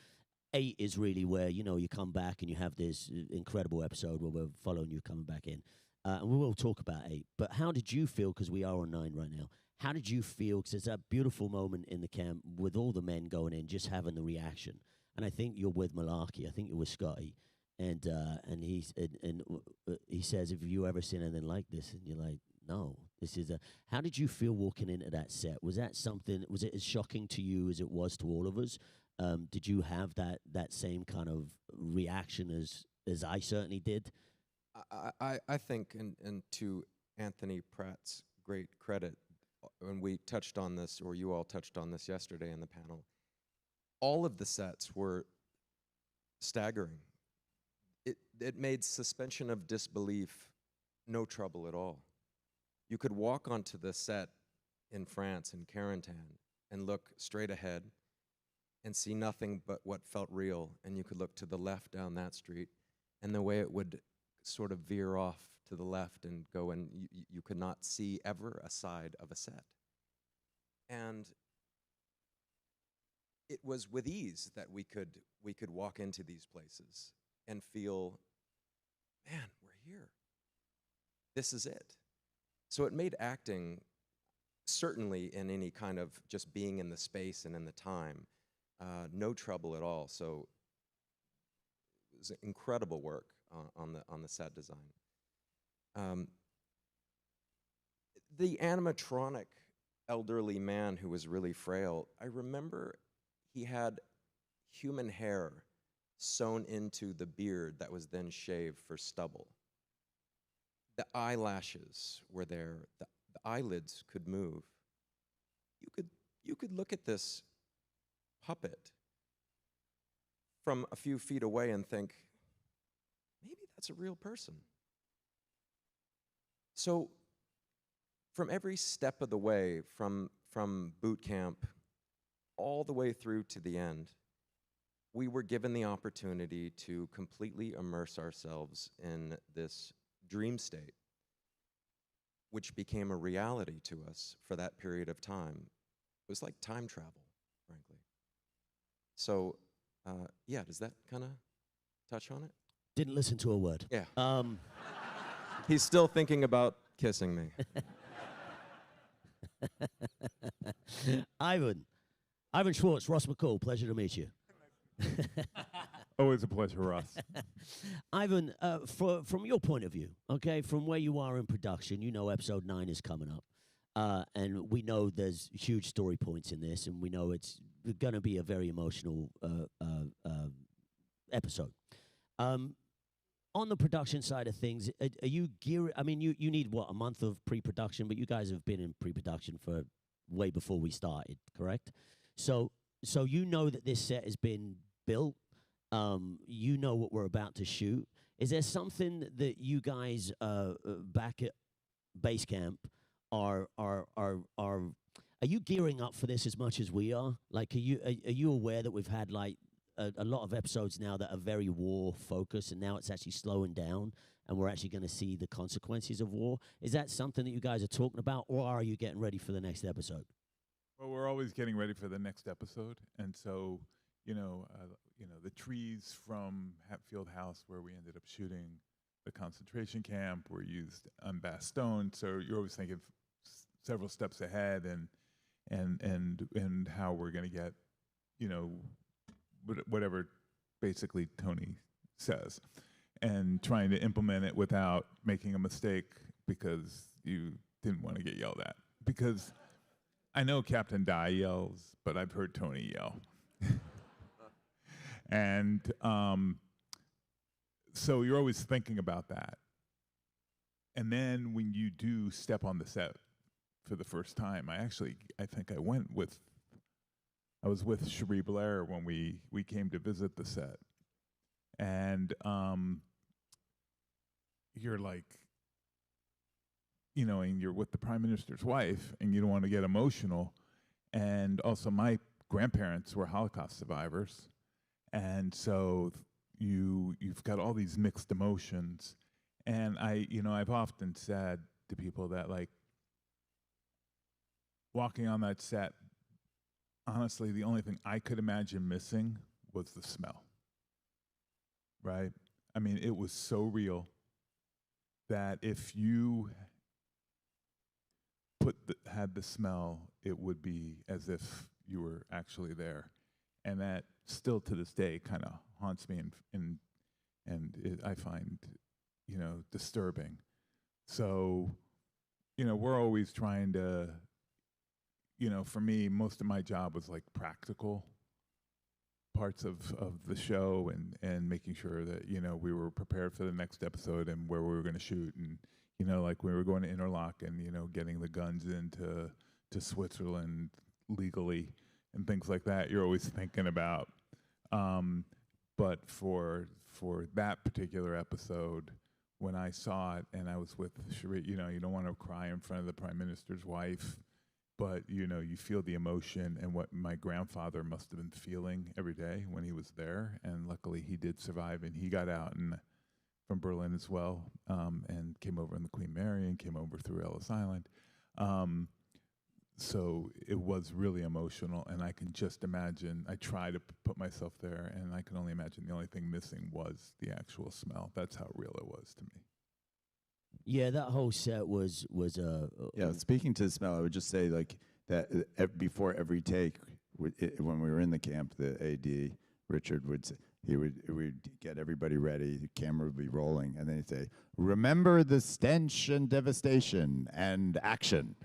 8 is really where, you come back and you have this incredible episode where we're following you coming back in. And we will talk about 8. But how did you feel, because we are on 9 right now, how did you feel, because it's that beautiful moment in the camp with all the men going in, just having the reaction. And I think you're with Malarkey, I think you're with Scotty, and he says, have you ever seen anything like this? And you're like, no, this is how did you feel walking into that set? Was that something, was it as shocking to you as it was to all of us? Did you have that same kind of reaction as I certainly did? I think, and to Anthony Pratt's great credit, when we touched on this, or you all touched on this yesterday in the panel, all of the sets were staggering. It made suspension of disbelief no trouble at all. You could walk onto the set in France, in Carentan, and look straight ahead and see nothing but what felt real, and you could look to the left down that street, and the way it would sort of veer off to the left and go, and you could not see ever a side of a set. And it was with ease that we could walk into these places and feel, man, we're here. This is it. So it made acting, certainly in any kind of just being in the space and in the time, no trouble at all. So it was incredible work on the set design. The animatronic elderly man who was really frail, I remember he had human hair sewn into the beard that was then shaved for stubble. The eyelashes were there. The eyelids could move. You could look at this puppet from a few feet away and think, maybe that's a real person. So from every step of the way, from boot camp all the way through to the end, we were given the opportunity to completely immerse ourselves in this dream state, which became a reality to us for that period of time. It was like time travel, frankly. So, yeah, does that kind of touch on it? Didn't listen to a word. Yeah. He's still thinking about kissing me. Ivan Schwartz, Ross McCall, pleasure to meet you. Always a pleasure, Ross. Ivan, from your point of view, okay, from where you are in production, you know episode 9 is coming up. And we know there's huge story points in this, and we know it's going to be a very emotional episode. On the production side of things, are you gearing? I mean, you need, what, a month of pre-production, but you guys have been in pre-production for way before we started, correct? So you know that this set has been built. You know what we're about to shoot. Is there something that you guys back at base camp are you gearing up for this as much as we are? Like, are you aware that we've had like a lot of episodes now that are very war focused, and now it's actually slowing down, and we're actually going to see the consequences of war? Is that something that you guys are talking about, or are you getting ready for the next episode? Well, we're always getting ready for the next episode, and so the trees from Hatfield House, where we ended up shooting the concentration camp, were used on Bastogne. So you're always thinking several steps ahead, and how we're going to get, whatever basically Tony says, and trying to implement it without making a mistake because you didn't want to get yelled at. Because I know Captain Dye yells, but I've heard Tony yell. And so you're always thinking about that. And then when you do step on the set for the first time, I think I was with Cherie Blair when we came to visit the set. And you're like, and you're with the Prime Minister's wife, and you don't want to get emotional. And also my grandparents were Holocaust survivors. And so you've got all these mixed emotions. And I've often said to people that, like, walking on that set, honestly, the only thing I could imagine missing was the smell, right? I mean, it was so real that if you had the smell, it would be as if you were actually there. And that still to this day kind of haunts me and I find, disturbing. So, we're always trying to, for me, most of my job was like practical parts of the show and making sure that, we were prepared for the next episode and where we were going to shoot. And, like we were going to Interlaken, getting the guns into Switzerland legally and things like that. You're always thinking about. But for that particular episode, when I saw it and I was with Cherie, you don't want to cry in front of the Prime Minister's wife, but you feel the emotion and what my grandfather must have been feeling every day when he was there. And luckily he did survive, and he got out from Berlin as well, and came over in the Queen Mary and came over through Ellis Island. So it was really emotional, and I can just imagine, I try to put myself there, and I can only imagine the only thing missing was the actual smell. That's how real it was to me. Yeah, that whole set was Yeah, speaking to the smell, I would just say like that before every take, when we were in the camp, the AD, Richard, he would get everybody ready, the camera would be rolling, and then he'd say, "Remember the stench and devastation and action."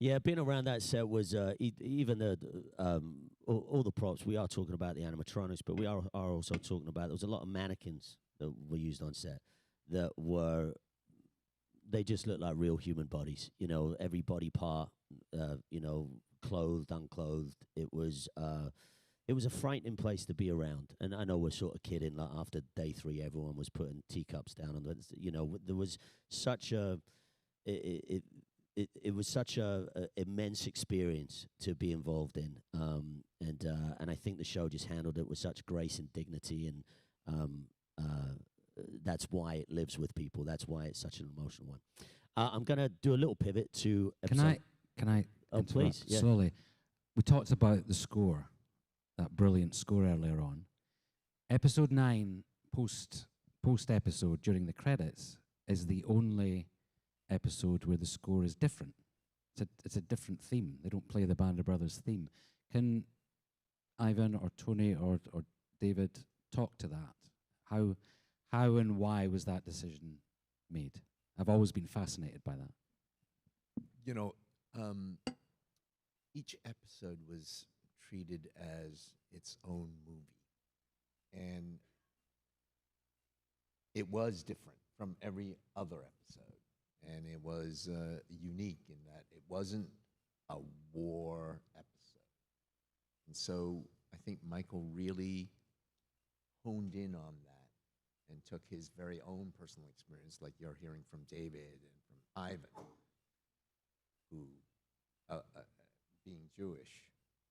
Yeah, being around that set was even all the props. We are talking about the animatronics, but we are also talking about there was a lot of mannequins that were used on set that were they just looked like real human bodies. You know, every body part, you know, clothed, unclothed. It was a frightening place to be around. And I know we're sort of kidding. Like after day 3, everyone was putting teacups down on the. You know, there was such a. It was such a immense experience to be involved in, and I think the show just handled it with such grace and dignity, and that's why it lives with people. That's why it's such an emotional one. I'm gonna do a little pivot to. Can I? Oh, interrupt please. Yeah. Slowly. We talked about the score, that brilliant score earlier on. Episode 9, post episode during the credits, is the only episode where the score is different. It's a different theme. They don't play the Band of Brothers theme. Can Ivan or Tony or David talk to that? How and why was that decision made? I've always been fascinated by that. You know, each episode was treated as its own movie, and it was different from every other episode. And it was unique in that it wasn't a war episode. And so I think Michael really honed in on that and took his very own personal experience, like you're hearing from David and from Ivan, who, being Jewish,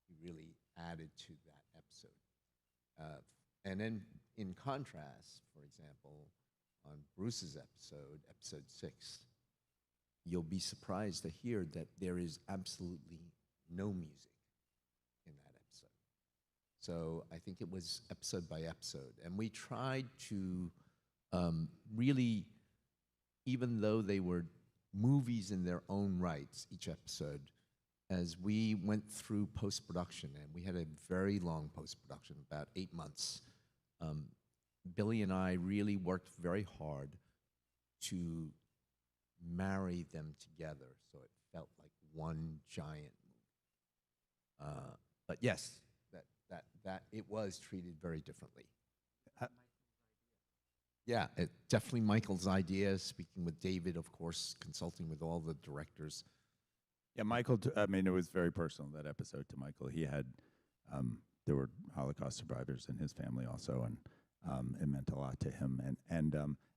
he really added to that episode. And then in contrast, for example, on Bruce's episode 6, you'll be surprised to hear that there is absolutely no music in that episode. So I think it was episode by episode. And we tried to really, even though they were movies in their own rights, each episode, as we went through post-production, and we had a very long post-production, about 8 months, Billy and I really worked very hard to marry them together so it felt like one giant movie. But yes, that it was treated very differently. Yeah, definitely Michael's idea, speaking with David, of course, consulting with all the directors. Yeah, Michael, I mean, it was very personal, that episode, to Michael. He had, there were Holocaust survivors in his family also, and it meant a lot to him. And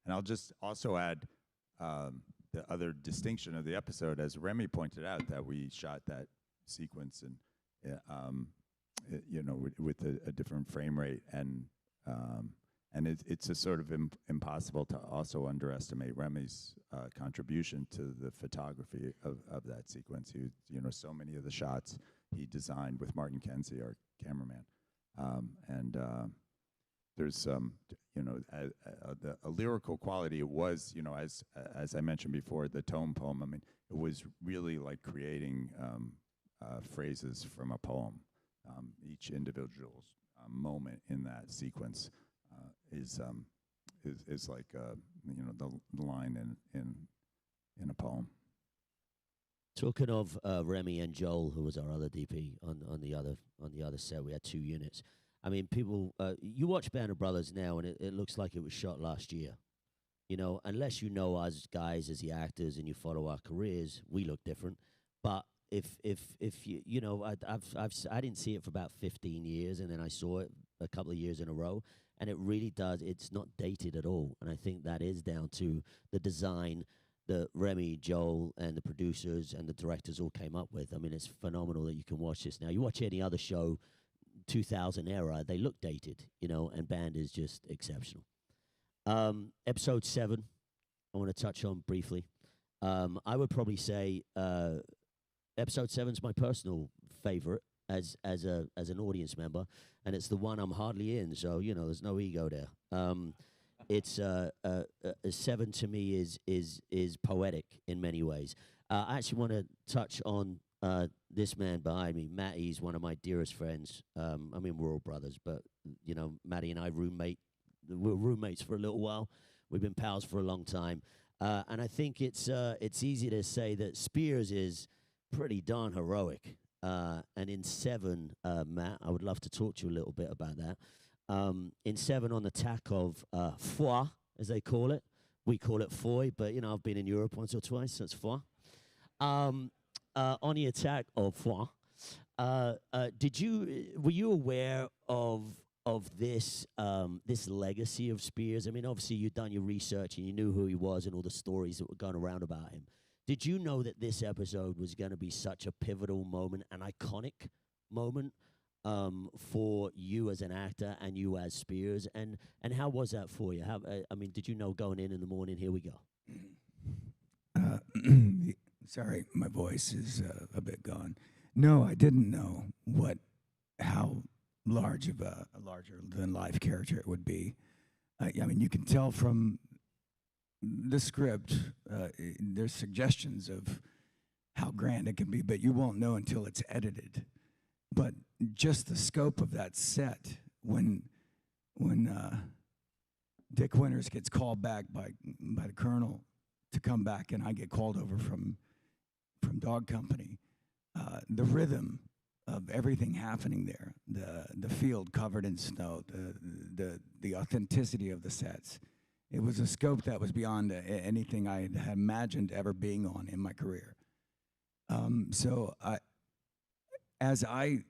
I'll just also add the other distinction of the episode, as Remy pointed out, that we shot that sequence and, you know, with a different frame rate, and it's a sort of impossible to also underestimate Remy's contribution to the photography of that sequence. He, you know, so many of the shots he designed with Martin Kenzie, our cameraman, and there's you know, a lyrical quality. It was, you know, as I mentioned before, the tone poem. I mean, it was really like creating phrases from a poem. Each individual moment in that sequence is like you know, the line in a poem. Talking of Remy and Joel, who was our other DP on the other set, we had 2 units. I mean, people, you watch Band of Brothers now, and it looks like it was shot last year. You know, unless you know us guys as the actors and you follow our careers, we look different. But if you know, I didn't see it for about 15 years, and then I saw it a couple of years in a row, and it really does. It's not dated at all, and I think that is down to the design that Remy, Joel, and the producers and the directors all came up with. I mean, it's phenomenal that you can watch this now. You watch any other show, 2000 era, they look dated, you know, and Band is just exceptional. Episode 7, I want to touch on briefly. I would probably say episode 7 is my personal favorite as an audience member, and it's the one I'm hardly in, so, you know, there's no ego there. It's 7 to me is poetic in many ways. I actually want to touch on this man behind me. Matty's one of my dearest friends. I mean, we're all brothers, but, you know, Matty and I we're roommates for a little while. We've been pals for a long time. And I think it's easy to say that Spears is pretty darn heroic. and in 7, Matt, I would love to talk to you a little bit about that. In 7, on the tack of foie, as they call it. We call it foy, but you know, I've been in Europe once or twice, so it's foie. On the attack of foie, were you aware of this this legacy of Spears? I mean, obviously you'd done your research and you knew who he was and all the stories that were going around about him. Did you know that this episode was going to be such a pivotal moment, an iconic moment for you as an actor and you as Spears? And how was that for you? How, I mean, did you know going in the morning, here we go? Sorry, my voice is a bit gone. No, I didn't know how large of a larger than life character it would be. I mean, you can tell from the script, there's suggestions of how grand it can be, but you won't know until it's edited. But just the scope of that set, when Dick Winters gets called back by the colonel to come back, and I get called over from Dog Company, the rhythm of everything happening there, the field covered in snow, the authenticity of the sets. It was a scope that was beyond anything I had imagined ever being on in my career. So as I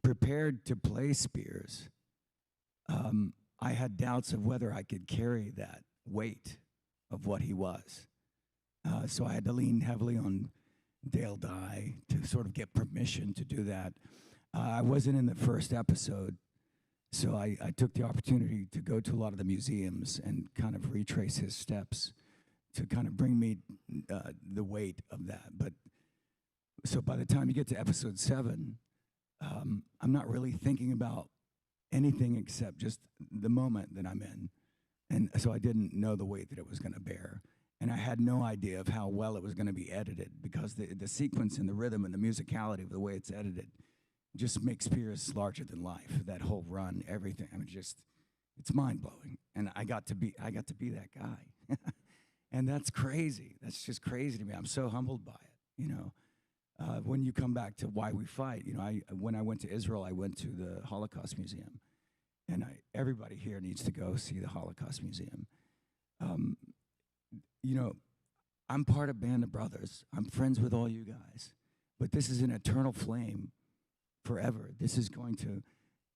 prepared to play Spears, I had doubts of whether I could carry that weight of what he was. So I had to lean heavily on Dale Dye to sort of get permission to do that. I wasn't in the first episode, so I took the opportunity to go to a lot of the museums and kind of retrace his steps to kind of bring me the weight of that. But so by the time you get to episode 7, I'm not really thinking about anything except just the moment that I'm in. And so I didn't know the weight that it was going to bear. And I had no idea of how well it was going to be edited, because the sequence and the rhythm and the musicality of the way it's edited just makes Spears larger than life. That whole run, everything. I mean, it's mind-blowing. And I got to be that guy. And that's crazy. That's just crazy to me. I'm so humbled by it, you know. When you come back to why we fight, you know, when I went to Israel, I went to the Holocaust Museum. And everybody here needs to go see the Holocaust Museum. You know, I'm part of Band of Brothers. I'm friends with all you guys. But this is an eternal flame forever. This is going to,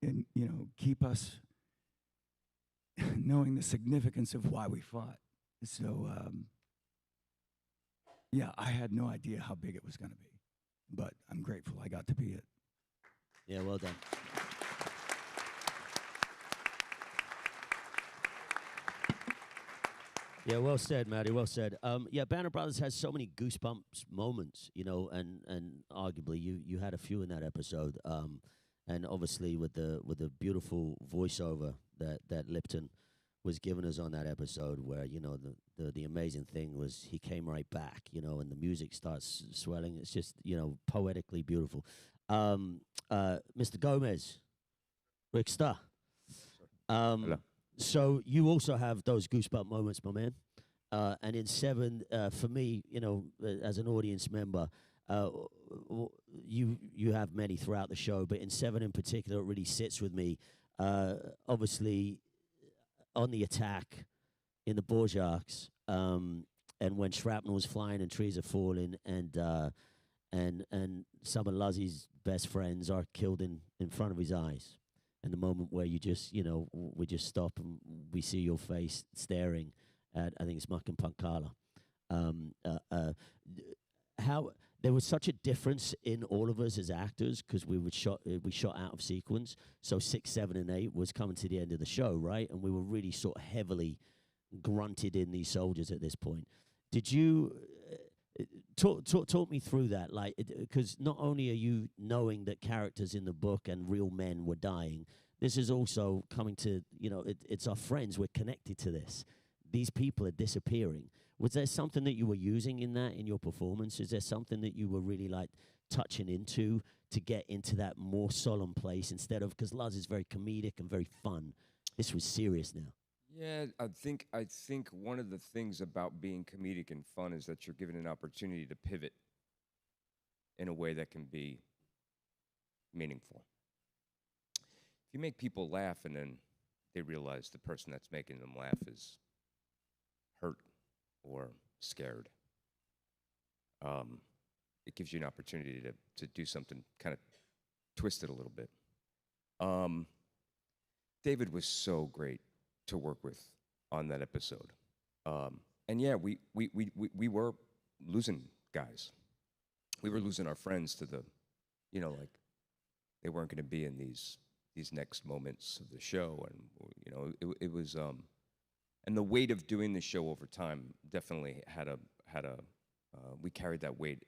you know, keep us knowing the significance of why we fought. So, yeah, I had no idea how big it was going to be. But I'm grateful I got to be it. Yeah, well done. Yeah, well said, Matty. Well said. Yeah, Band of Brothers has so many goosebumps moments, you know, and arguably you had a few in that episode, and obviously with the beautiful voiceover that Lipton was giving us on that episode, where you know the amazing thing was he came right back, you know, and the music starts swelling. It's just, you know, poetically beautiful. Mr. Gomez, Rick Starr. Hello. So you also have those goosebump moments, my man. And in 7, for me, you know, as an audience member, you have many throughout the show, but in 7 in particular, it really sits with me. Obviously, on the attack in the Borjaks, and when shrapnel was flying and trees are falling, and some of Luzzy's best friends are killed in front of his eyes. And the moment where you just, you know, we just stop and we see your face staring at, I think it's Muck and Punkala. How there was such a difference in all of us as actors, because we shot out of sequence. So 6, 7, and 8 was coming to the end of the show, right? And we were really sort of heavily grunted in these soldiers at this point. Did you talk me through that? Like, because not only are you knowing that characters in the book and real men were dying, this is also coming to, you know, it's our friends. We're connected to this. These people are disappearing. Was there something that you were using in your performance? Is there something that you were really like touching into to get into that more solemn place instead of, because Luz is very comedic and very fun. This was serious now. Yeah, I think one of the things about being comedic and fun is that you're given an opportunity to pivot. in a way that can be meaningful. If you make people laugh and then they realize the person that's making them laugh is hurt or scared, it gives you an opportunity to do something kind of twisted a little bit. David was so great to work with on that episode. And yeah, we were losing guys. We were losing our friends to the, you know, like they weren't going to be in these next moments of the show, and you know, it was and the weight of doing the show over time definitely had a we carried that weight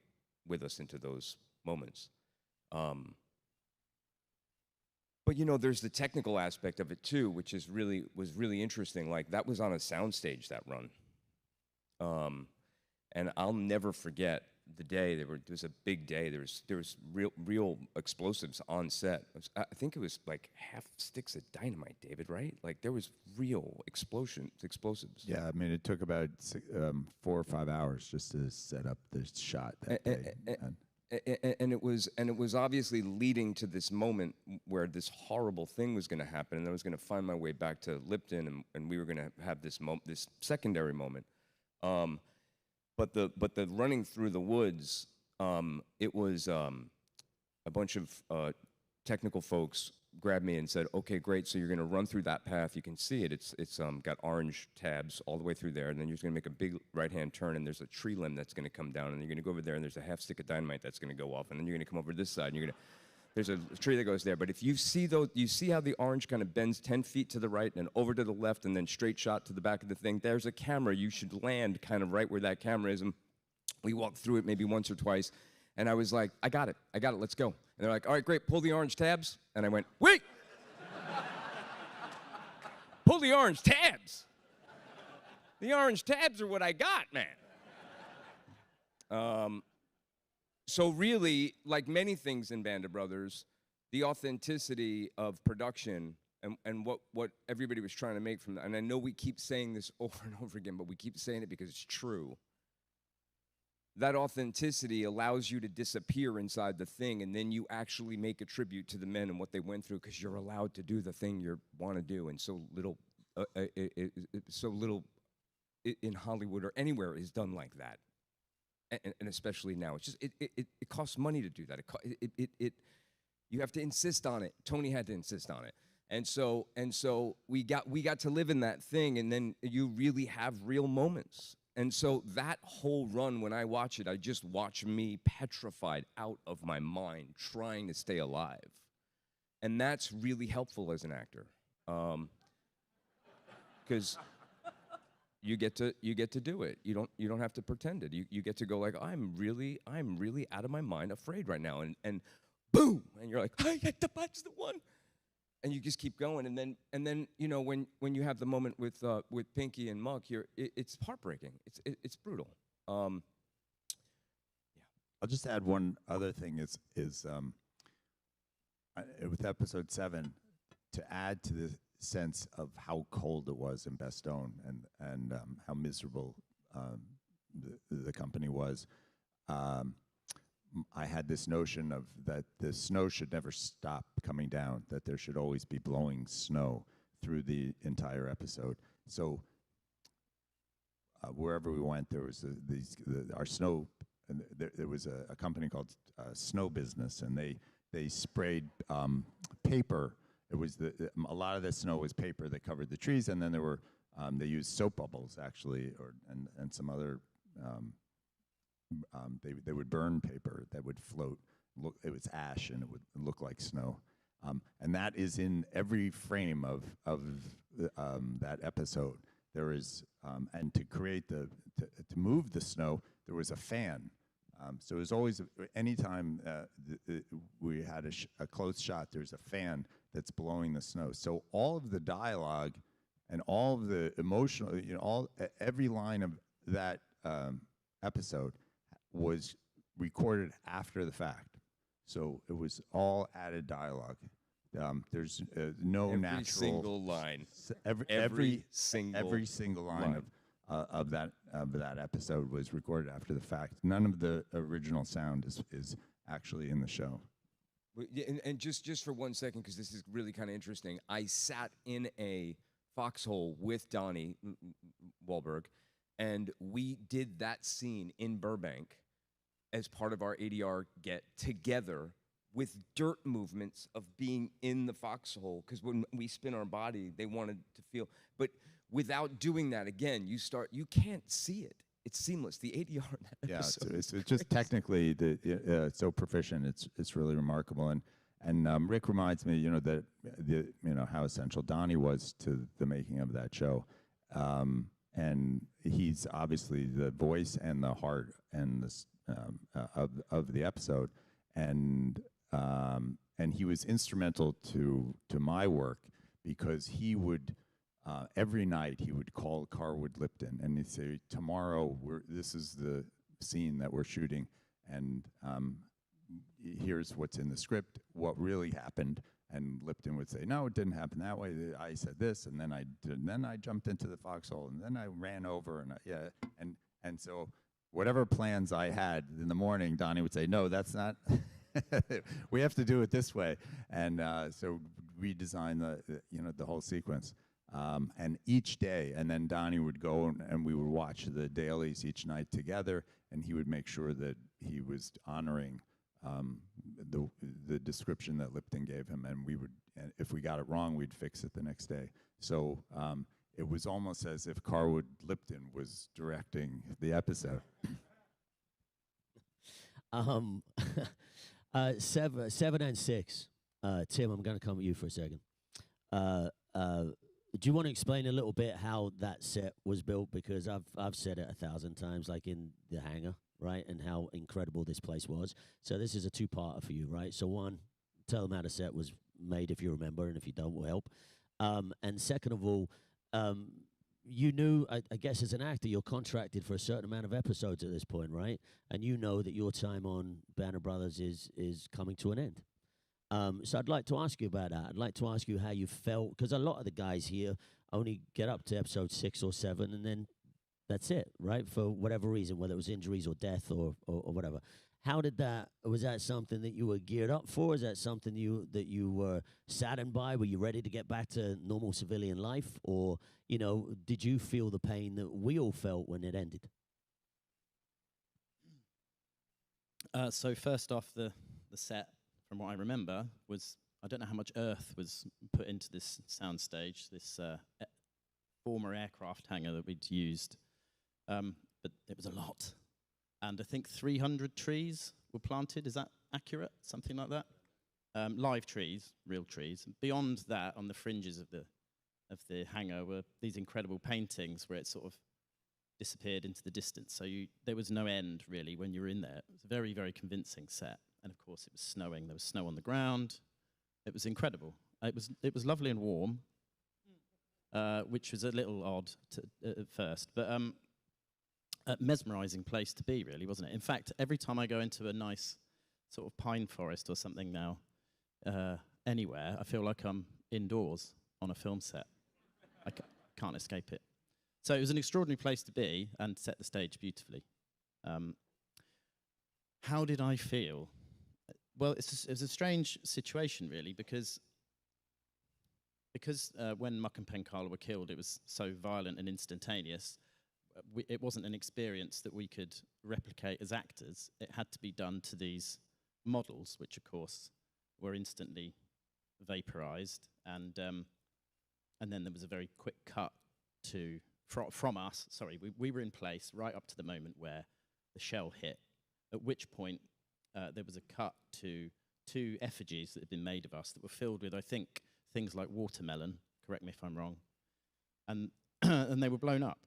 with us into those moments. But you know, there's the technical aspect of it too, which was really interesting. Like that was on a soundstage, that run. And I'll never forget the day. There was a big day. There was real explosives on set. I think it was like half sticks of dynamite, David, right? Like there was real explosives. Yeah, I mean, it took about 4 or 5 hours just to set up the shot that day. And it was obviously leading to this moment where this horrible thing was going to happen, and I was going to find my way back to Lipton, and we were going to have this secondary moment. But the running through the woods, it was a bunch of technical folks grabbed me and said, "Okay, great. So you're going to run through that path. You can see it. It's got orange tabs all the way through there, and then you're going to make a big right-hand turn, and there's a tree limb that's going to come down, and you're going to go over there, and there's a half stick of dynamite that's going to go off, and then you're going to come over this side, and you're going to." There's a tree that goes there, but if you see you see how the orange kind of bends 10 feet to the right and over to the left and then straight shot to the back of the thing, there's a camera. You should land kind of right where that camera is. And we walked through it maybe once or twice, and I was like, I got it, let's go. And they're like, all right, great, pull the orange tabs. And I went, wait! Pull the orange tabs! The orange tabs are what I got, man. So really, like many things in Band of Brothers, the authenticity of production and what everybody was trying to make from that, and I know we keep saying this over and over again, but we keep saying it because it's true. That authenticity allows you to disappear inside the thing, and then you actually make a tribute to the men and what they went through, because you're allowed to do the thing you want to do, and so little in Hollywood or anywhere is done like that. And especially now, it's just it costs money to do that. You have to insist on it. Tony had to insist on it, and so we got to live in that thing, and then you really have real moments. And so that whole run, when I watch it, I just watch me petrified out of my mind, trying to stay alive, and that's really helpful as an actor, because. You get to do it. You don't have to pretend it. You get to go like, I'm really out of my mind afraid right now, and boom, and you're like, that's the one, and you just keep going, and then you know, when you have the moment with Pinky and Muck, it's heartbreaking. It's brutal. I'll just add one other thing is with episode 7, to add to the sense of how cold it was in Bastogne and how miserable the company was. I had this notion of that the snow should never stop coming down, that there should always be blowing snow through the entire episode. So wherever we went, there was our snow. And there was a company called Snow Business, and they sprayed paper. It was a lot of the snow was paper that covered the trees, and then there were they used soap bubbles actually, and some other. They would burn paper that would float. It was ash, and it would look like snow, and that is in every frame of that episode. There is, and to create to move the snow, there was a fan. So it was always, anytime we had a close shot, there's a fan that's blowing the snow. So all of the dialogue and all of the emotional, every line of that episode was recorded after the fact. So it was all added dialogue. There's no every natural single line. Every single line of that episode was recorded after the fact. None of the original sound is actually in the show. And just for 1 second, because this is really kind of interesting, I sat in a foxhole with Donnie Wahlberg, and we did that scene in Burbank as part of our ADR get together with dirt movements of being in the foxhole, because when we spin our body, they wanted to feel, but without doing that, again, you can't see it. It's seamless. The ADR in that Yeah, episode it's is just crazy. technically so proficient. It's really remarkable. And Rick reminds me, that how essential Donnie was to the making of that show, and he's obviously the voice and the heart and this of the episode, and he was instrumental to my work, because he would. Every night he would call Carwood Lipton and he'd say, tomorrow this is the scene that we're shooting, and here's what's in the script, what really happened. And Lipton would say, no, it didn't happen that way. I said this, and then I jumped into the foxhole, and then I ran over, and so whatever plans I had in the morning, Donnie would say, no, that's not. We have to do it this way, and so we designed the whole sequence. And each day, and then Donnie would go and we would watch the dailies each night together, and he would make sure that he was honoring the description that Lipton gave him, and if we got it wrong, we'd fix it the next day. So it was almost as if Carwood Lipton was directing the episode. 7 and 6. Tim, I'm going to come at you for a second. Do you want to explain a little bit how that set was built? Because I've said it 1,000 times, like in the hangar, right? And how incredible this place was. So this is a two-parter for you, right? So one, tell them how the set was made if you remember, and if you don't, we'll help. And second of all, you knew, I guess as an actor, you're contracted for a certain amount of episodes at this point, right? And you know that your time on Banner Brothers is coming to an end. So I'd like to ask you about that. I'd like to ask you how you felt, because a lot of the guys here only get up to episode 6 or 7, and then that's it, right? For whatever reason, whether it was injuries or death or whatever. How did that? Was that something that you were geared up for? Is that something that you were saddened by? Were you ready to get back to normal civilian life, or did you feel the pain that we all felt when it ended? So first off, the set, from what I remember, was, I don't know how much earth was put into this soundstage, this former aircraft hangar that we'd used, but it was a lot. And I think 300 trees were planted. Is that accurate? Something like that? Live trees, real trees. And beyond that, on the fringes of the hangar, were these incredible paintings where it sort of disappeared into the distance. So there was no end, really, when you were in there. It was a very, very convincing set. And of course, it was snowing. There was snow on the ground. It was incredible. It was lovely and warm, which was a little odd at first, but a mesmerizing place to be, really, wasn't it? In fact, every time I go into a nice sort of pine forest or something now, anywhere, I feel like I'm indoors on a film set. I can't escape it. So it was an extraordinary place to be and set the stage beautifully. How did I feel? Well, it was a strange situation, really, because when Muck and Penkala were killed, it was so violent and instantaneous. It wasn't an experience that we could replicate as actors. It had to be done to these models, which, of course, were instantly vaporized. And then there was a very quick cut from us. Sorry, we were in place right up to the moment where the shell hit, at which point there was a cut to 2 effigies that had been made of us that were filled with, I think, things like watermelon, correct me if I'm wrong, and and they were blown up.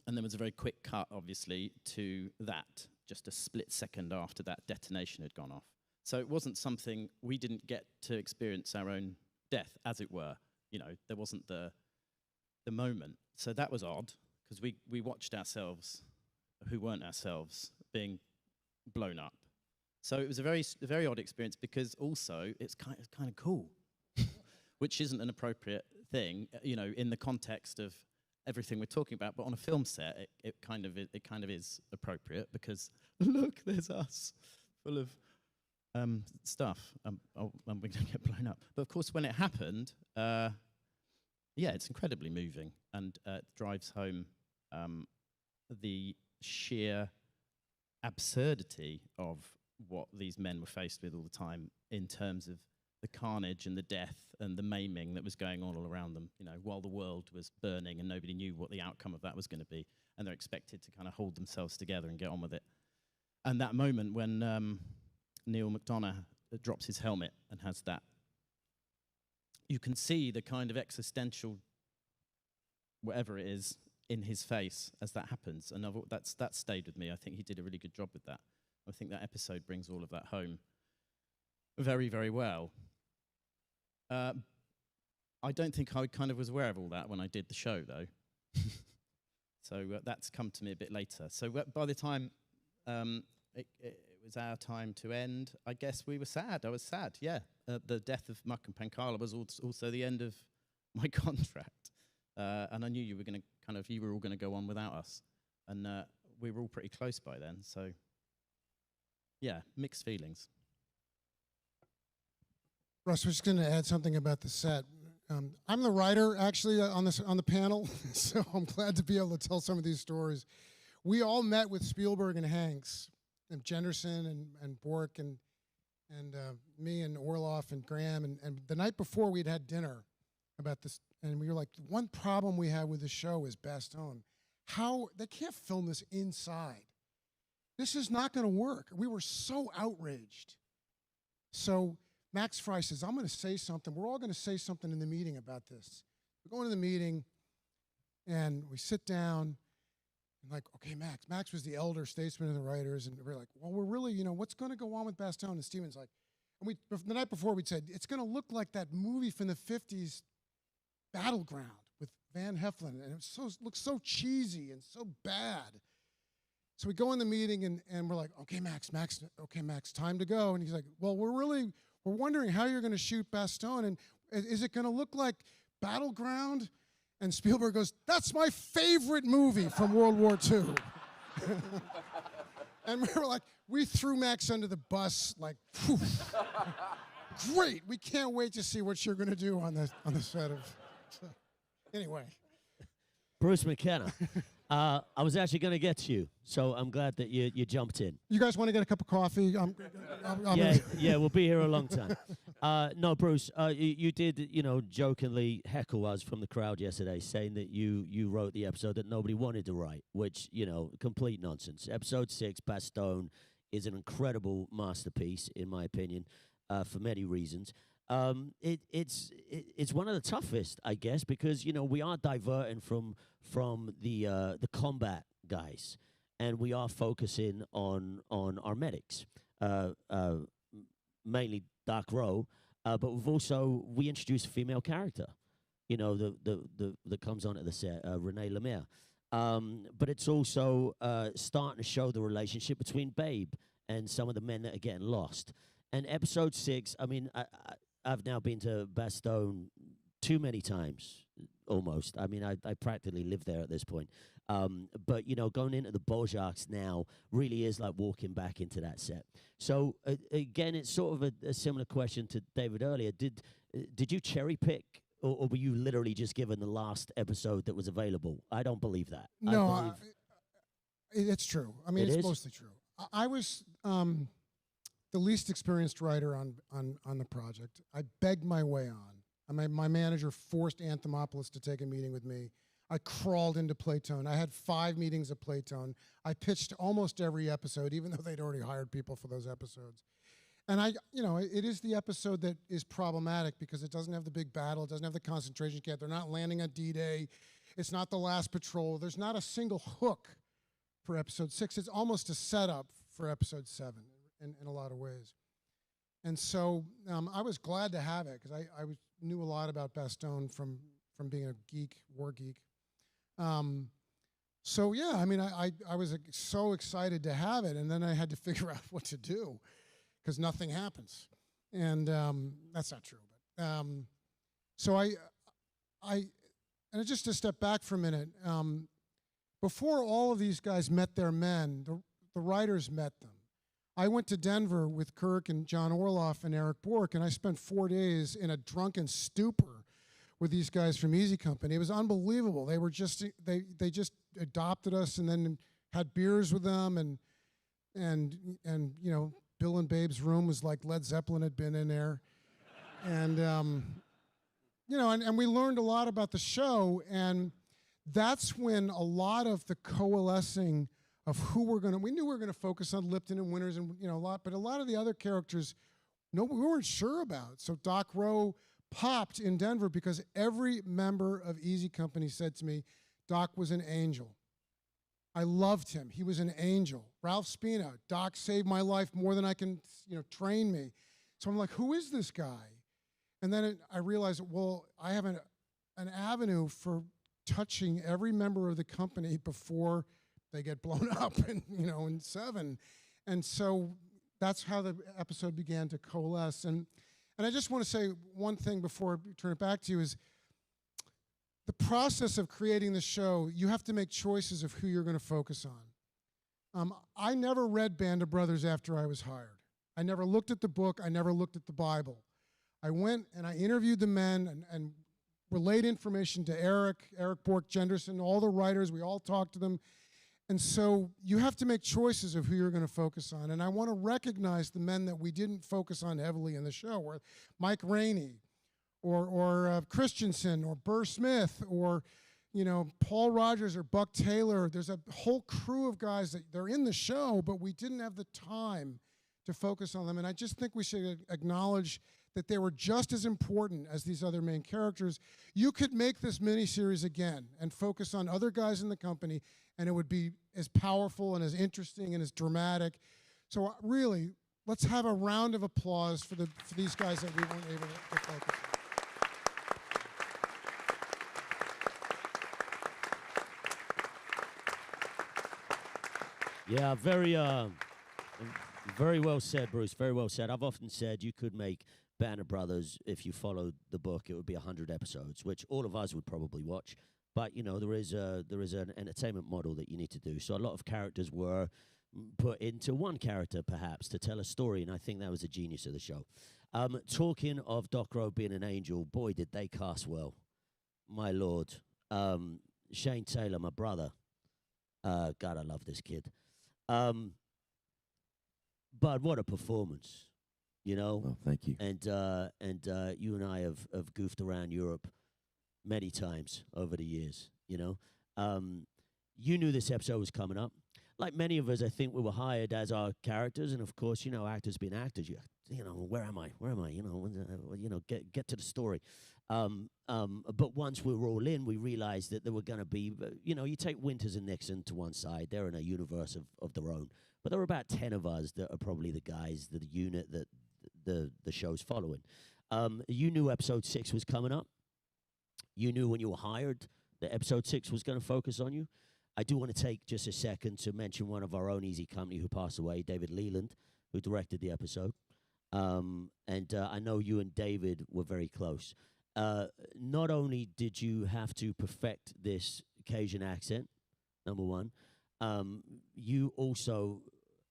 And there was a very quick cut, obviously, to that, just a split second after that detonation had gone off. So it wasn't something, we didn't get to experience our own death, as it were. There wasn't the moment. So that was odd, because we watched ourselves, who weren't ourselves, being blown up. So it was a very odd experience, because also it's kind of cool, which isn't an appropriate thing, in the context of everything we're talking about. But on a film set, it kind of is appropriate, because look, there's us, full of stuff. We're going to get blown up. But of course, when it happened, yeah, it's incredibly moving and drives home the sheer absurdity of what these men were faced with all the time in terms of the carnage and the death and the maiming that was going on all around them, you know, while the world was burning and nobody knew what the outcome of that was going to be, and they're expected to kind of hold themselves together and get on with it. And that moment when Neil McDonough drops his helmet and has that, you can see the kind of existential whatever it is in his face as that happens, and that stayed with me. I think he did a really good job with that. I think that episode brings all of that home very, very well. I don't think I kind of was aware of all that when I did the show, though. So that's come to me a bit later. So by the time it was our time to end, I guess we were sad. I was sad, yeah. The death of Muck and Pankala was also the end of my contract. And I knew you were all going to go on without us. And we were all pretty close by then, so yeah, mixed feelings. Russ, we're just going to add something about the set. I'm the writer, actually, on the panel, so I'm glad to be able to tell some of these stories. We all met with Spielberg and Hanks, and Jenderson and Bork and me and Orloff and Graham, and the night before we'd had dinner about this, and we were like, one problem we had with the show is Bastogne. How they can't film this inside. This is not going to work. We were so outraged. So Max Fry says, I'm going to say something. We're all going to say something in the meeting about this. We go into the meeting, and we sit down, and like, okay, Max. Max was the elder statesman of the writers, and we're like, well, we're really, what's going to go on with Bastogne? And Steven's like, and the night before we'd said, it's going to look like that movie from the 50s, Battleground, with Van Heflin, and it looks so cheesy and so bad. So we go in the meeting, and we're like, okay, Max, time to go. And he's like, well, we're wondering how you're going to shoot Bastogne, and is it going to look like Battleground? And Spielberg goes, that's my favorite movie from World War II. And we were like, we threw Max under the bus, like, whew. Great, we can't wait to see what you're going to do on the set of. So, anyway. Bruce McKenna. I was actually going to get to you, so I'm glad that you jumped in. You guys want to get a cup of coffee? Yeah, we'll be here a long time. No, Bruce, you did, jokingly heckle us from the crowd yesterday, saying that you wrote the episode that nobody wanted to write, which, complete nonsense. Episode 6, Bastogne, is an incredible masterpiece, in my opinion, for many reasons. It's one of the toughest, I guess, because we are diverting from the combat guys, and we are focusing on our medics, mainly Dark Row, but we introduced a female character, that comes onto the set, Renee Lemire. But it's also starting to show the relationship between Babe and some of the men that are getting lost. And episode 6, I mean, I've now been to Bastogne too many times, almost. I mean, I practically live there at this point. But, going into the Bojarks now really is like walking back into that set. So, again, it's sort of a similar question to David earlier. Did you cherry pick, or were you literally just given the last episode that was available? I don't believe that. No, it's true. I mean, it's mostly true. I was the least experienced writer on the project. I begged my way on. My manager forced Anthemopoulos to take a meeting with me. I crawled into Playtone. I had 5 meetings at Playtone. I pitched almost every episode, even though they'd already hired people for those episodes. And it is the episode that is problematic because it doesn't have the big battle. It doesn't have the concentration camp. They're not landing on D-Day. It's not the last patrol. There's not a single hook for episode 6. It's almost a setup for episode 7 in a lot of ways. And so I was glad to have it because I knew a lot about Bastogne from being a war geek. So yeah, I mean, I was so excited to have it, and then I had to figure out what to do because nothing happens, and that's not true. But so and just to step back for a minute, before all of these guys met their men, the writers met them. I went to Denver with Kirk and John Orloff and Eric Bork, and I spent 4 days in a drunken stupor with these guys from Easy Company. It was unbelievable. They were just they just adopted us and then had beers with them, and you know, Bill and Babe's room was like Led Zeppelin had been in there, and you know, and we learned a lot about the show, and that's when a lot of the coalescing of who we knew we were gonna focus on Lipton and Winters and, you know, but a lot of the other characters, we weren't sure about. So Doc Rowe popped in Denver because every member of Easy Company said to me, Doc was an angel. I loved him. He was an angel. Ralph Spina, Doc saved my life more than I can, you know, train me. So I'm like, who is this guy? And then I realized, well, I have an avenue for touching every member of the company before they get blown up in, you know, in 7. And so that's how the episode began to coalesce. And I just want to say one thing before I turn it back to you is the process of creating the show, you have to make choices of who you're going to focus on. I never read Band of Brothers after I was hired. I never looked at the book. I never looked at the Bible. I went and I interviewed the men and relayed information to Eric Bork, Jenderson, all the writers. We all talked to them. And so you have to make choices of who you're going to focus on. And I want to recognize the men that we didn't focus on heavily in the show, or Mike Rainey, or Christensen, or Burr Smith, or, you know, Paul Rogers or Buck Taylor. There's a whole crew of guys that they're in the show, but we didn't have the time to focus on them. And I just think we should acknowledge that they were just as important as these other main characters. You could make this miniseries again and focus on other guys in the company, and it would be as powerful and as interesting and as dramatic. So really, let's have a round of applause for these guys that we weren't able to focus on. Yeah, very well said, Bruce. Very well said. I've often said you could make Band of Brothers, if you followed the book, it would be 100 episodes, which all of us would probably watch. But, you know, there is an entertainment model that you need to do. So a lot of characters were put into one character, perhaps, to tell a story, and I think that was the genius of the show. Talking of Doc Rowe being an angel, boy, did they cast well. My Lord. Shane Taylor, my brother. God, I love this kid. But what a performance. You know, oh, thank you. And you and I have goofed around Europe many times over the years. You know, you knew this episode was coming up. Like many of us, I think we were hired as our characters, and of course, you know, actors being actors. You know, where am I? Where am I? You know, get to the story. But once we were all in, we realized that there were going to be, you know, you take Winters and Nixon to one side; they're in a universe of their own. But there were about 10 of us that are probably the guys, the unit that the show's following. You knew episode 6 was coming up. You knew when you were hired that episode 6 was going to focus on you. I do want to take just a second to mention one of our own Easy Company who passed away, David Leland, who directed the episode. I know you and David were very close. Not only did you have to perfect this Cajun accent, number one, you also,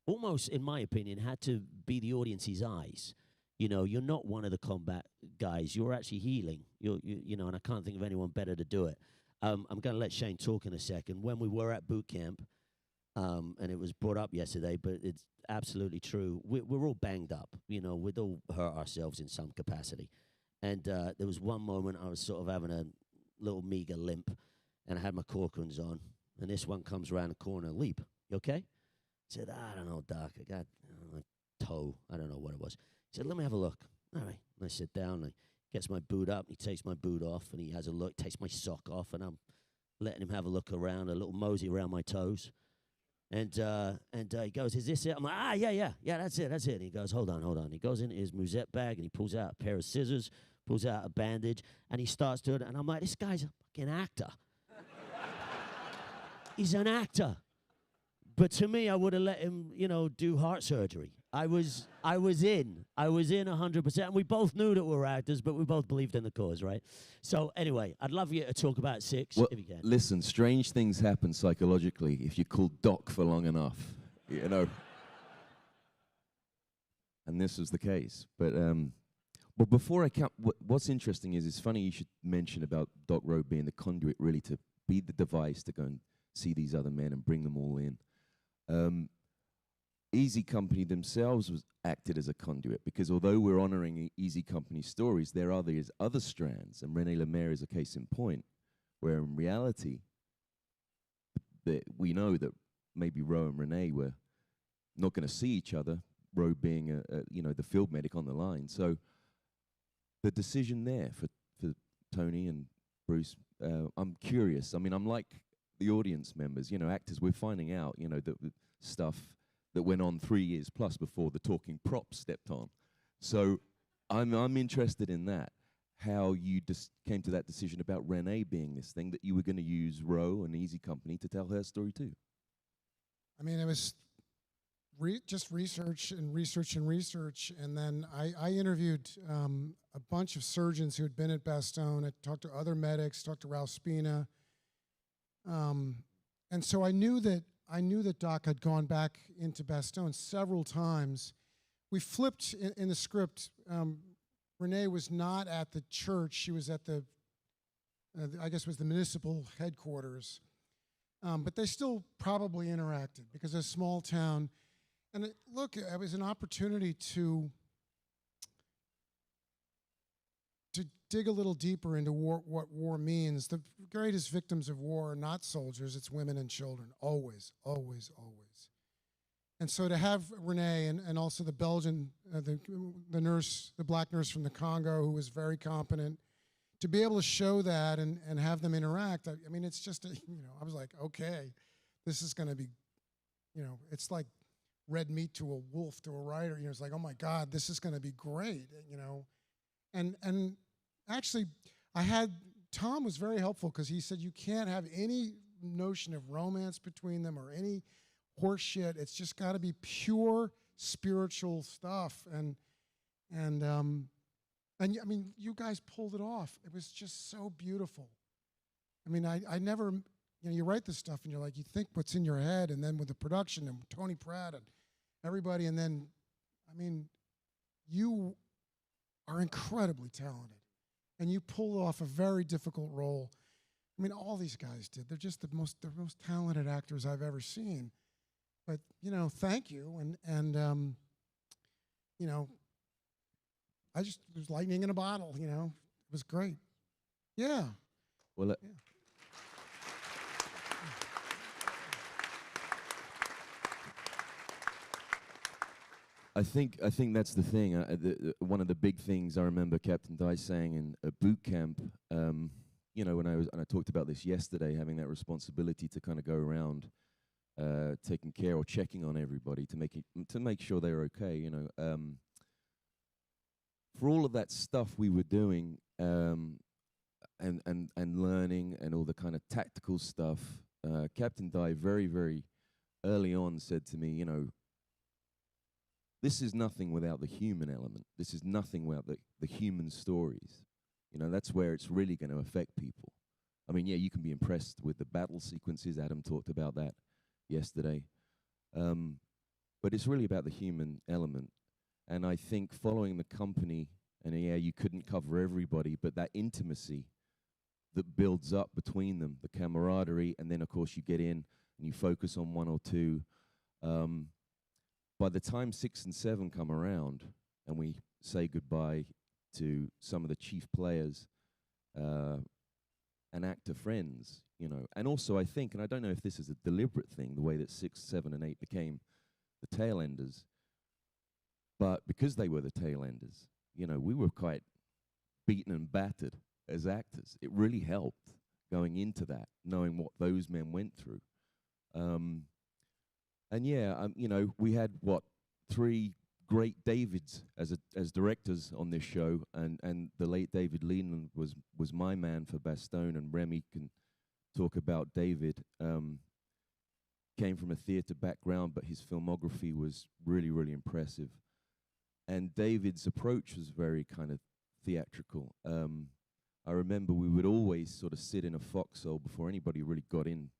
almost in my opinion, had to be the audience's eyes. You know, you're not one of the combat guys. You're actually healing. You know, and I can't think of anyone better to do it. I'm going to let Shane talk in a second. When we were at boot camp, and it was brought up yesterday, but it's absolutely true. We're all banged up. You know, we'd all hurt ourselves in some capacity. And there was one moment I was sort of having a little meager limp, and I had my Corcorans on, and this one comes around the corner. Leap, you okay? I said, I don't know, Doc. I got a toe. I don't know what it was. He said, let me have a look. All right. And I sit down, and he gets my boot up, and he takes my boot off, and he has a look, takes my sock off, and I'm letting him have a look around, a little mosey around my toes. And he goes, is this it? I'm like, yeah, that's it. And he goes, hold on. He goes into his musette bag, and he pulls out a pair of scissors, pulls out a bandage, and he starts doing it. And I'm like, this guy's a fucking actor. He's an actor. But to me, I would have let him, you know, do heart surgery. I was in 100%. And we both knew that we were actors, but we both believed in the cause, right? So anyway, I'd love you to talk about 6, well, if you can. Listen, strange things happen psychologically if you call Doc for long enough, you know. and this was the case. But before I come, what's interesting is it's funny you should mention about Doc Rowe being the conduit, really, to be the device to go and see these other men and bring them all in. Easy Company themselves acted as a conduit, because although we're honoring Easy Company stories, there are these other strands, and René Lemaire is a case in point, where in reality, we know that maybe Rowe and René were not going to see each other, Rowe being the field medic on the line. So the decision there for Tony and Bruce, I'm curious. I mean, I'm like the audience members, actors, we're finding out, the stuff that went on 3 years plus before the talking props stepped on. So I'm interested in that, how you came to that decision about René being this thing, that you were going to use Rowe and Easy Company to tell her story too. I mean, it was just research, and then I interviewed a bunch of surgeons who had been at Bastogne. I talked to other medics, talked to Ralph Spina, and so I knew that Doc had gone back into Bastogne several times. We flipped in the script. René was not at the church; she was at the, I guess, it was the municipal headquarters. But they still probably interacted because it's a small town. And it was an opportunity to dig a little deeper into what war means. The greatest victims of war are not soldiers, it's women and children, always, always, always. And so to have René and also the Belgian, the nurse, the black nurse from the Congo who was very competent, to be able to show that and have them interact, I mean, it's just, I was like, okay, this is going to be, it's like red meat to a wolf, to a writer. It's like, oh my God, this is going to be great, And actually, Tom was very helpful because he said you can't have any notion of romance between them or any horse shit. It's just got to be pure spiritual stuff. And I mean, you guys pulled it off. It was just so beautiful. I mean, I never, you write this stuff and you're like, you think what's in your head, and then with the production and Tony Pratt and everybody, and then, I mean, you are incredibly talented. And you pulled off a very difficult role. I mean, all these guys did. They're just the most talented actors I've ever seen. But, thank you. And I just, it was lightning in a bottle, it was great. Yeah. Well, yeah. I think that's the thing. One of the big things I remember Captain Dye saying in a boot camp, when I talked about this yesterday, having that responsibility to kind of go around, taking care or checking on everybody to make sure they're okay. For all of that stuff we were doing, and learning and all the kind of tactical stuff, Captain Dye very, very early on said to me, this is nothing without the human element. This is nothing without the human stories. That's where it's really going to affect people. I mean, yeah, you can be impressed with the battle sequences. Adam talked about that yesterday. But it's really about the human element. And I think following the company, and yeah, you couldn't cover everybody, but that intimacy that builds up between them, the camaraderie, and then, of course, you get in and you focus on one or two. By the time 6 and 7 come around and we say goodbye to some of the chief players and actor friends, and also I think, and I don't know if this is a deliberate thing, the way that 6, 7, and 8 became the tail enders, but because they were the tail enders, we were quite beaten and battered as actors. It really helped going into that, knowing what those men went through. And yeah, we had 3 great Davids as directors on this show, and the late David Leland was my man for Bastogne, and Remy can talk about David. Came from a theatre background, but his filmography was really, really impressive. And David's approach was very kind of theatrical. I remember we would always sort of sit in a foxhole before anybody really got in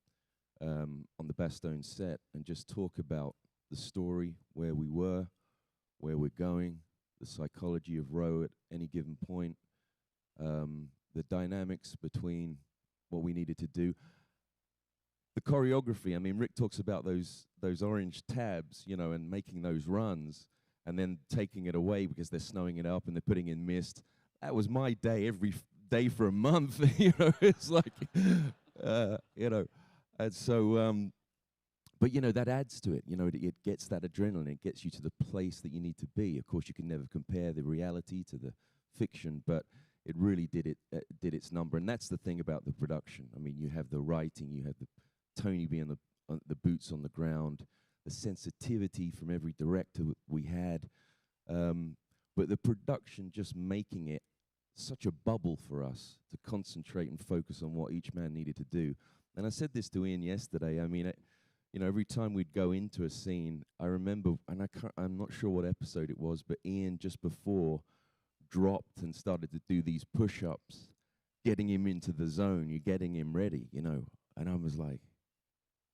on the Bastogne set and just talk about the story, where we were, where we're going, the psychology of Roe at any given point, the dynamics between what we needed to do. The choreography, I mean, Rick talks about those orange tabs, you know, and making those runs and then taking it away because they're snowing it up and they're putting in mist. That was my day every day for a month, you know, it's like, you know, and so, but, you know, that adds to it, you know, it gets that adrenaline, it gets you to the place that you need to be. Of course, you can never compare the reality to the fiction, but it really did its number. And that's the thing about the production. I mean, you have the writing, you have the Tony being the boots on the ground, the sensitivity from every director we had, but the production just making it such a bubble for us to concentrate and focus on what each man needed to do. And I said this to Ian yesterday, I mean, you know, every time we'd go into a scene, I remember, and I'm not sure what episode it was, but Ian just before dropped and started to do these push-ups, getting him into the zone, you're getting him ready, you know. And I was like,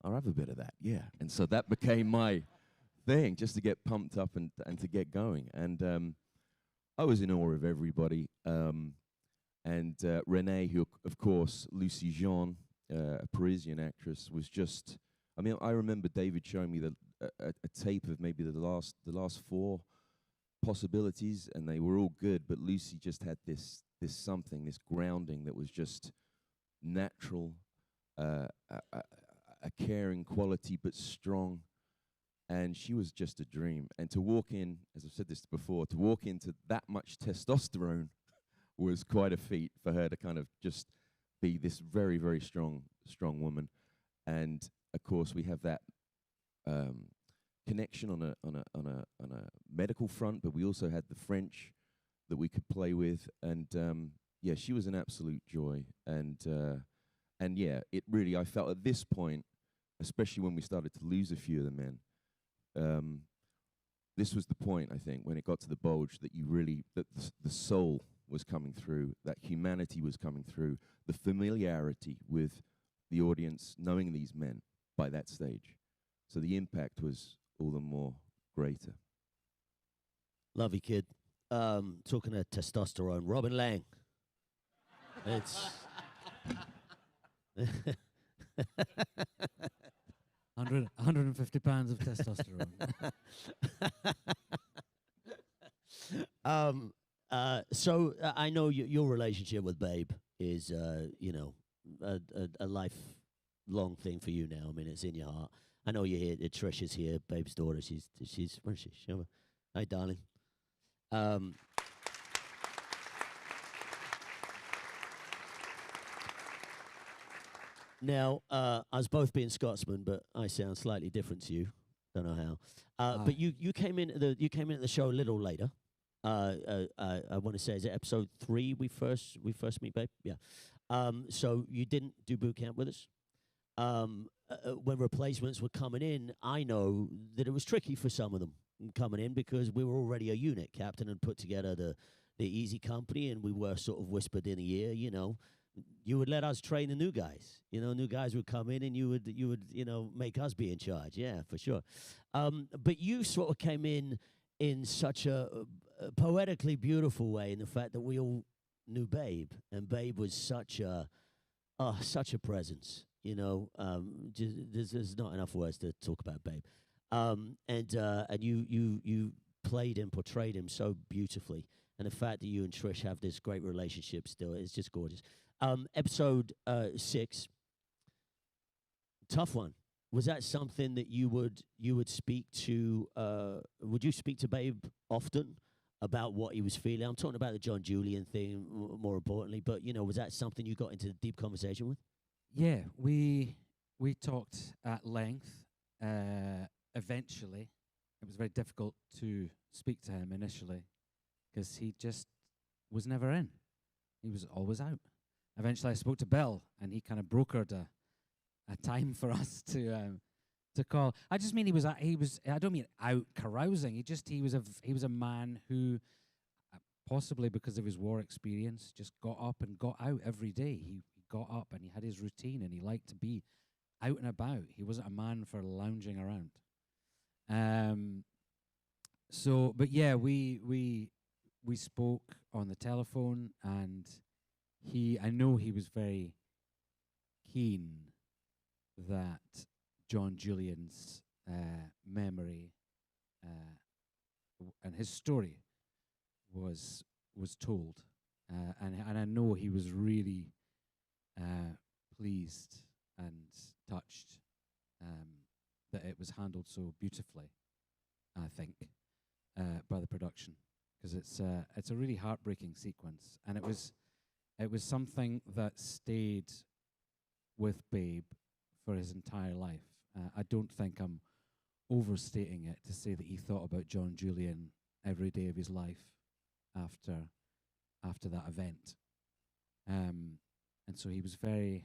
I'll have a bit of that, yeah. And so that became my thing, just to get pumped up and to get going. And I was in awe of everybody. And Renee, who, of course, Lucy Jean, a Parisian actress, was just, I mean, I remember David showing me a tape of maybe the last 4 possibilities, and they were all good, but Lucy just had this something, this grounding that was just natural, a caring quality, but strong. And she was just a dream. And to walk in, as I've said this before, to walk into that much testosterone was quite a feat for her to kind of just be this very, very strong woman. And of course, we have that connection on a medical front, but we also had the French that we could play with. And yeah, she was an absolute joy. And yeah, it really, I felt at this point, especially when we started to lose a few of the men, this was the point, I think, when it got to the bulge, that you really, that the soul was coming through, that humanity was coming through, the familiarity with the audience knowing these men by that stage. So the impact was all the more greater. Love you, kid. Talking of testosterone, Robin Lang. It's 150 pounds of testosterone. So I know your relationship with Babe is, you know, a lifelong thing for you now. I mean, it's in your heart. I know you're here. Trish is here, Babe's daughter. She's where is she? Show her. Hi, darling. Now, us both being Scotsmen, but I sound slightly different to you. Don't know how. But you came in at the show a little later. I want to say, is it episode 3 we first meet, Babe? Yeah. So you didn't do boot camp with us. When replacements were coming in, I know that it was tricky for some of them coming in because we were already a unit. Captain had put together the Easy Company, and we were sort of whispered in the ear, you know, you would let us train the new guys. You know, new guys would come in, and you would you know, make us be in charge. Yeah, for sure. But you sort of came in such a poetically beautiful way, in the fact that we all knew Babe, and Babe was such a presence. You know, there's not enough words to talk about Babe. And you played and portrayed him so beautifully, and the fact that you and Trish have this great relationship still is just gorgeous. Episode 6, tough one. Was that something that you would speak to? Would you speak to Babe often about what he was feeling? I'm talking about the John Julian thing more importantly, but you know, was that something you got into a deep conversation with? Yeah, we talked at length. Eventually, it was very difficult to speak to him initially because he just was never in. He was always out. Eventually, I spoke to Bill, and he kind of brokered a time for us to call. I just mean he was. I don't mean out carousing. He was a man who, possibly because of his war experience, just got up and got out every day. He got up and he had his routine, and he liked to be out and about. He wasn't a man for lounging around. So, but yeah, we spoke on the telephone, and I know he was very keen that John Julian's memory and his story was told, and I know he was really pleased and touched that it was handled so beautifully. I think by the production, because it's a really heartbreaking sequence, and it was something that stayed with Babe for his entire life. I don't think I'm overstating it to say that he thought about John Julian every day of his life after that event. And so he was the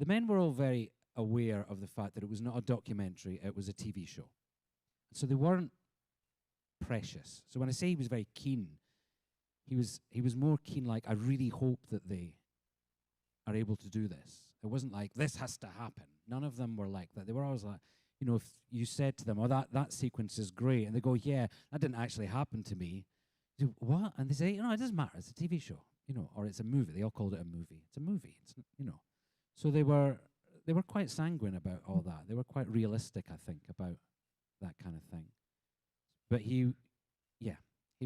men were all very aware of the fact that it was not a documentary, it was a TV show. So they weren't precious. So when I say he was very keen, he was more keen, like, I really hope that they are able to do this. It wasn't like, this has to happen. None of them were like that. They were always like, you know, if you said to them, oh, that sequence is great, and they go, yeah, that didn't actually happen to me. You do, what? And they say, you know, it doesn't matter. It's a TV show, you know, or it's a movie. They all called it a movie. It's a movie. It's, you know. So they were quite sanguine about all that. They were quite realistic, I think, about that kind of thing. But he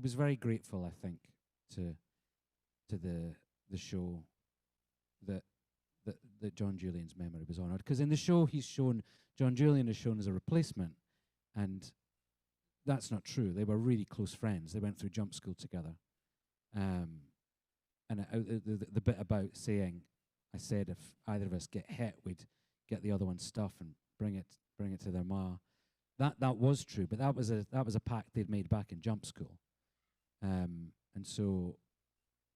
was very grateful, I think, to the show that John Julian's memory was honoured. Because in the show, John Julian is shown as a replacement, and that's not true. They were really close friends. They went through jump school together. And the bit about saying, I said if either of us get hit, we'd get the other one's stuff and bring it to their ma. That was true, but that was a pact they'd made back in jump school. And so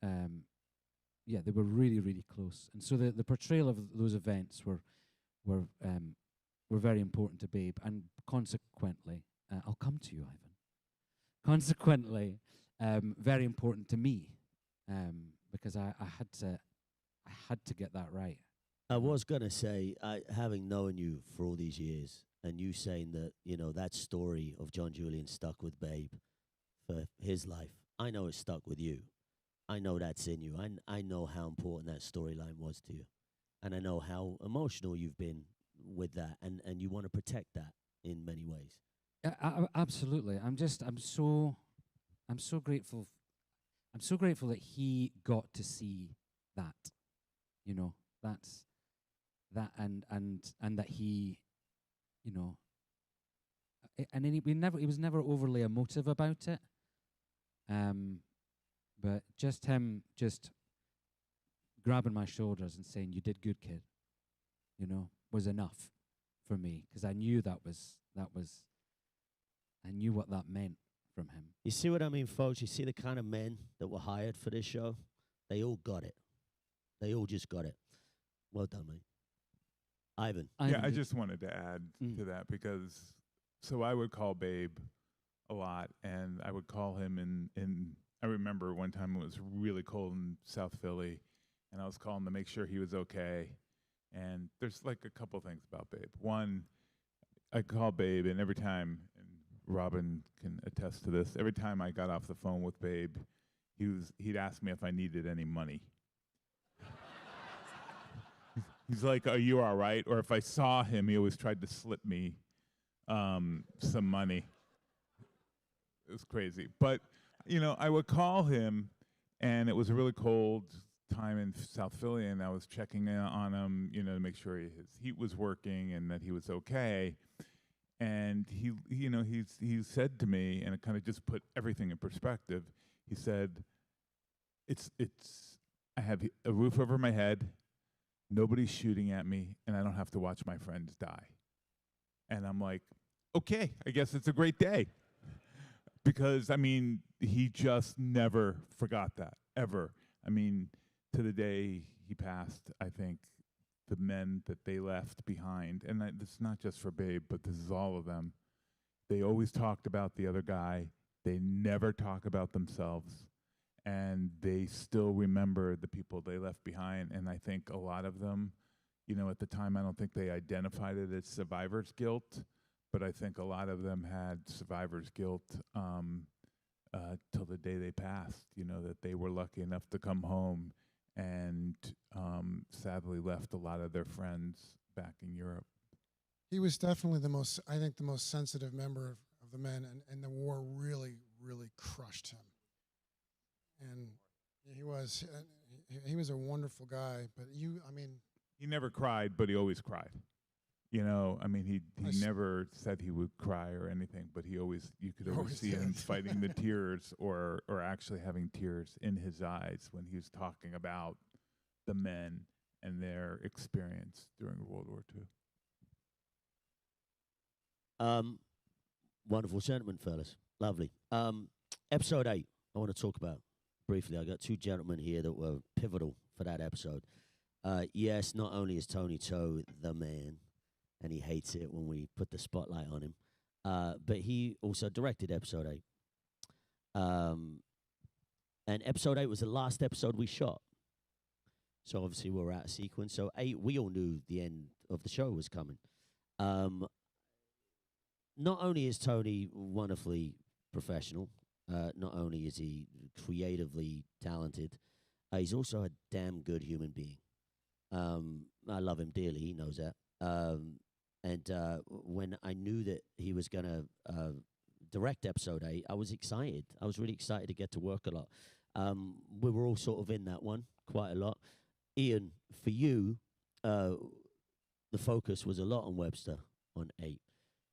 they were really, really close. And so the portrayal of those events were very important to Babe, and consequently, I'll come to you, Ivan. Consequently, very important to me, because I had to get that right. I was gonna say, having known you for all these years, and you saying that, you know, that story of John Julian stuck with Babe for his life, I know it stuck with you. I know that's in you. I know how important that storyline was to you. And I know how emotional you've been with that, and you want to protect that in many ways. Absolutely. I'm so grateful. I'm so grateful that he got to see that. You know, that's that, and that he, you know, and then he was never overly emotive about it. But just him grabbing my shoulders and saying, "You did good, kid," you know, was enough for me, because I knew I knew what that meant from him. You see what I mean, folks? You see the kind of men that were hired for this show? They all got it. They all just got it. Well done, mate. Ivan. Yeah, I just wanted to add to that, because so I would call Babe a lot, and I would call him in I remember one time it was really cold in South Philly, and I was calling to make sure he was okay. And there's like a couple things about Babe. One, I call Babe, and every time, and Robin can attest to this, every time I got off the phone with Babe, he'd ask me if I needed any money. He's like, "Are you all right?" Or if I saw him, he always tried to slip me some money. It was crazy. But, you know, I would call him, and it was a really cold time in South Philly, and I was checking in on him, you know, to make sure his heat was working and that he was okay. And he said to me, and it kind of just put everything in perspective. He said, I have a roof over my head, nobody's shooting at me, and I don't have to watch my friends die. And I'm like, okay, I guess it's a great day. Because, I mean, he just never forgot that, ever. I mean, to the day he passed, I think the men that they left behind, and this is not just for Babe, but this is all of them, they always talked about the other guy. They never talk about themselves. And they still remember the people they left behind. And I think a lot of them, you know, at the time, I don't think they identified it as survivor's guilt, but I think a lot of them had survivor's guilt till the day they passed, you know, that they were lucky enough to come home and sadly left a lot of their friends back in Europe. He was definitely I think the most sensitive member of the men, and the war really, really crushed him. And he was a wonderful guy, but he never cried, but he always cried. You know, I mean, he never said he would cry or anything, but you could always see him fighting the tears or actually having tears in his eyes when he was talking about the men and their experience during World War II. Wonderful sentiment, fellas. Lovely. Episode 8, I want to talk about briefly. I got two gentlemen here that were pivotal for that episode. Yes, not only is Tony Toe the man, and he hates it when we put the spotlight on him, but he also directed episode 8. And episode 8 was the last episode we shot. So obviously we're out of sequence. So 8, we all knew the end of the show was coming. Not only is Tony wonderfully professional, not only is he creatively talented, he's also a damn good human being. I love him dearly, he knows that. And when I knew that he was going to direct episode 8, I was excited. I was really excited to get to work a lot. We were all sort of in that one quite a lot. Ian, for you, the focus was a lot on Webster on 8.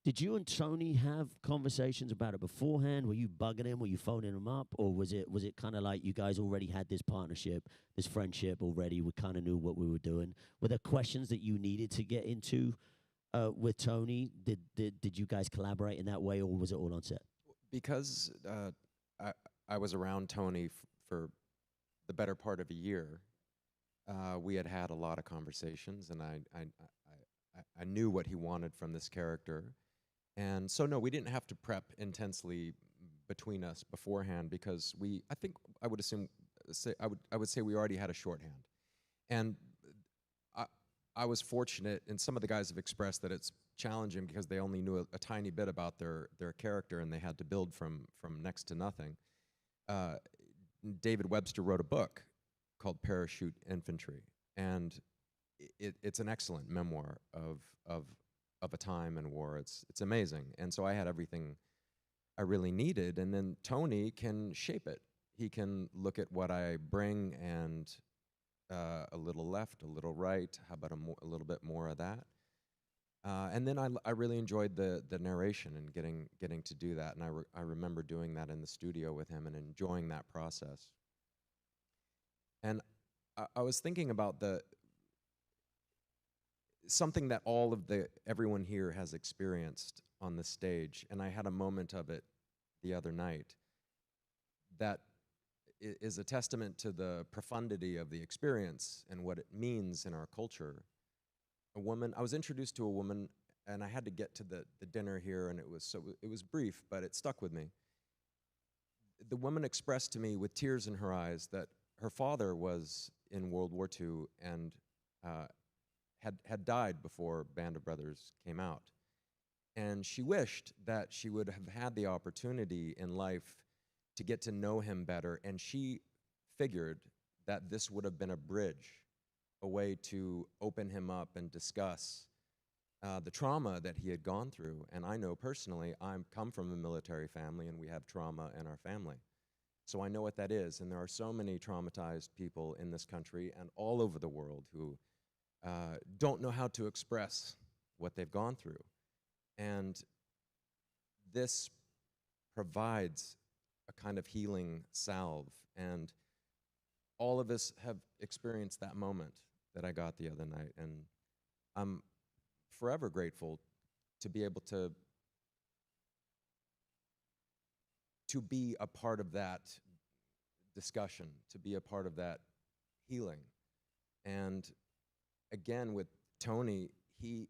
Did you and Tony have conversations about it beforehand? Were you bugging him? Were you phoning him up? Or was it kind of like you guys already had this partnership, this friendship already? We kind of knew what we were doing. Were there questions that you needed to get into with Tony? Did you guys collaborate in that way, or was it all on set? Because I was around Tony for the better part of a year, we had a lot of conversations, and I knew what he wanted from this character. And so, no, we didn't have to prep intensely between us beforehand, because I would say we already had a shorthand. And I was fortunate, and some of the guys have expressed that it's challenging because they only knew a tiny bit about their character, and they had to build from next to nothing. David Webster wrote a book called Parachute Infantry, and it's an excellent memoir of a time in war. It's amazing. And so I had everything I really needed, and then Tony can shape it. He can look at what I bring and a little left, a little right, how about a little bit more of that? And then I really enjoyed the narration and getting to do that, and I remember doing that in the studio with him and enjoying that process. And I was thinking about something that everyone here has experienced on the stage, and I had a moment of it the other night that is a testament to the profundity of the experience and what it means in our culture. I was introduced to a woman, and I had to get to the dinner here, and it was brief, but it stuck with me. The woman expressed to me with tears in her eyes that her father was in World War II and had died before Band of Brothers came out. And she wished that she would have had the opportunity in life to get to know him better, and she figured that this would have been a bridge, a way to open him up and discuss the trauma that he had gone through. And I know personally, I come from a military family, and we have trauma in our family. So I know what that is, and there are so many traumatized people in this country and all over the world who don't know how to express what they've gone through. And this provides a kind of healing salve, and all of us have experienced that moment that I got the other night, and I'm forever grateful to be able to be a part of that discussion, to be a part of that healing. And again, with Tony, he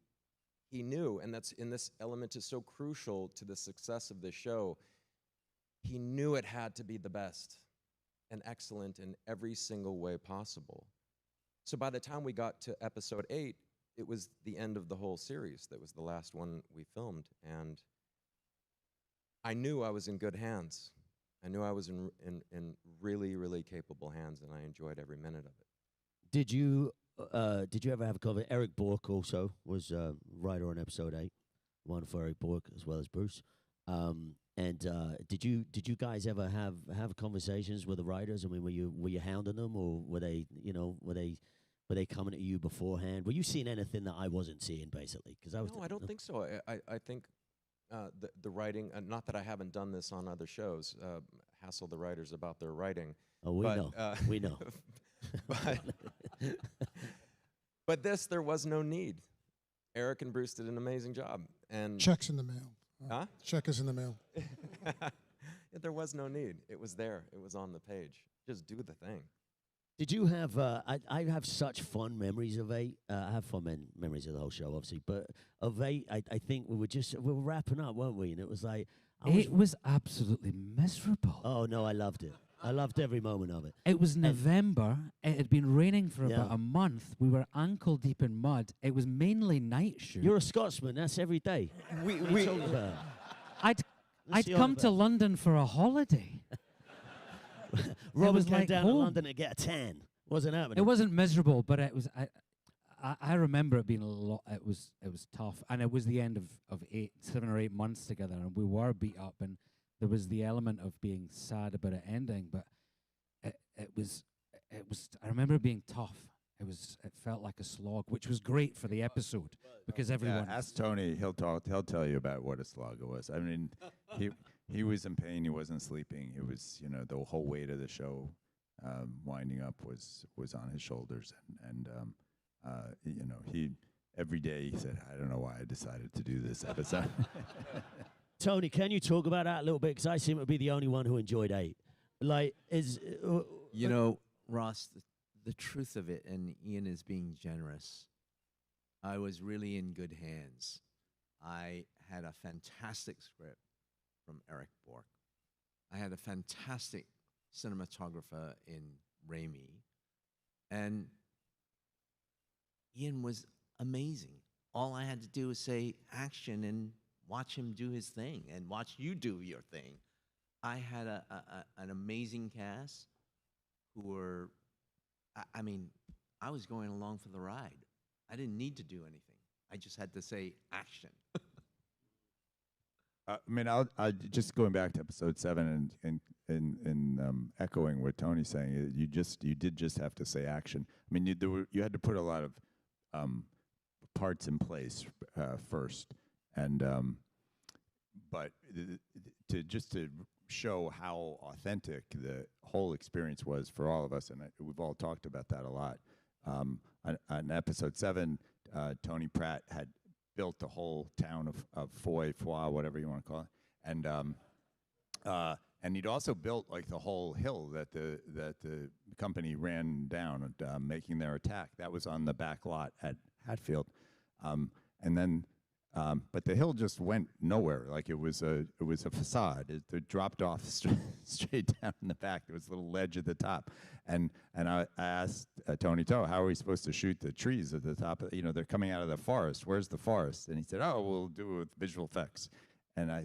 knew, and that's in this element is so crucial to the success of this show, he knew it had to be the best and excellent in every single way possible. So by the time we got to episode 8, it was the end of the whole series. That was the last one we filmed, and I knew I was in good hands. I knew I was in really, really capable hands, and I enjoyed every minute of it. Did you ever have a conversation? Eric Bork also was writer on episode 8, one for Eric Bork as well as Bruce. And did you guys ever have conversations with the writers? I mean, were you hounding them, or were they coming at you beforehand? Were you seeing anything that I wasn't seeing, basically? Because No, I don't think so. I think the writing. Not that I haven't done this on other shows. Hassle the writers about their writing. Oh, we know. We know. But this, there was no need. Eric and Bruce did an amazing job. And Check's in the mail. Huh? Check is in the mail. There was no need. It was there. It was on the page. Just do the thing. Did you have? I have such fond memories of 8. I have fond memories of the whole show, obviously, but of 8, I think we were wrapping up, weren't we? And it was like it was absolutely miserable. Oh no, I loved it. I loved every moment of it. It was November. It had been raining for about a month. We were ankle deep in mud. It was mainly night shoot. You're a Scotsman. That's every day. I'd come to London for a holiday. Robin was came like down home. to London to get a tan. Wasn't happening. It wasn't miserable, but it was. I remember it being a lot. It was tough, and it was the end of 7 or 8 months together, and we were beat up, and there was the element of being sad about it ending, but it was. I remember it being tough. It felt like a slog, which was great for the episode because everyone. Yeah, ask Tony. He'll tell you about what a slog it was. I mean, he was in pain. He wasn't sleeping. It was, the whole weight of the show winding up was on his shoulders, and he every day he said, "I don't know why I decided to do this episode." Tony, can you talk about that a little bit? Because I seem to be the only one who enjoyed 8. Like, Ross, the truth of it, and Ian is being generous, I was really in good hands. I had a fantastic script from Eric Bork. I had a fantastic cinematographer in Raimi. And Ian was amazing. All I had to do was say action and watch him do his thing and watch you do your thing. I had an amazing cast who were, I was going along for the ride. I didn't need to do anything. I just had to say action. I'll just going back to episode 7 and echoing what Tony's saying. You did just have to say action. I mean, you had to put a lot of parts in place first, and but to show how authentic the whole experience was for all of us, and we've all talked about that a lot. On episode 7, Tony Pratt had built the whole town of Foy, whatever you want to call it, and he'd also built like the whole hill that the company ran down, making their attack. That was on the back lot at Hatfield, and then. But the hill just went nowhere. Like it was a facade. It dropped off straight down in the back. There was a little ledge at the top, and I asked Tony Toe, how are we supposed to shoot the trees at the top? They're coming out of the forest. Where's the forest? And he said, oh, we'll do it with visual effects. And I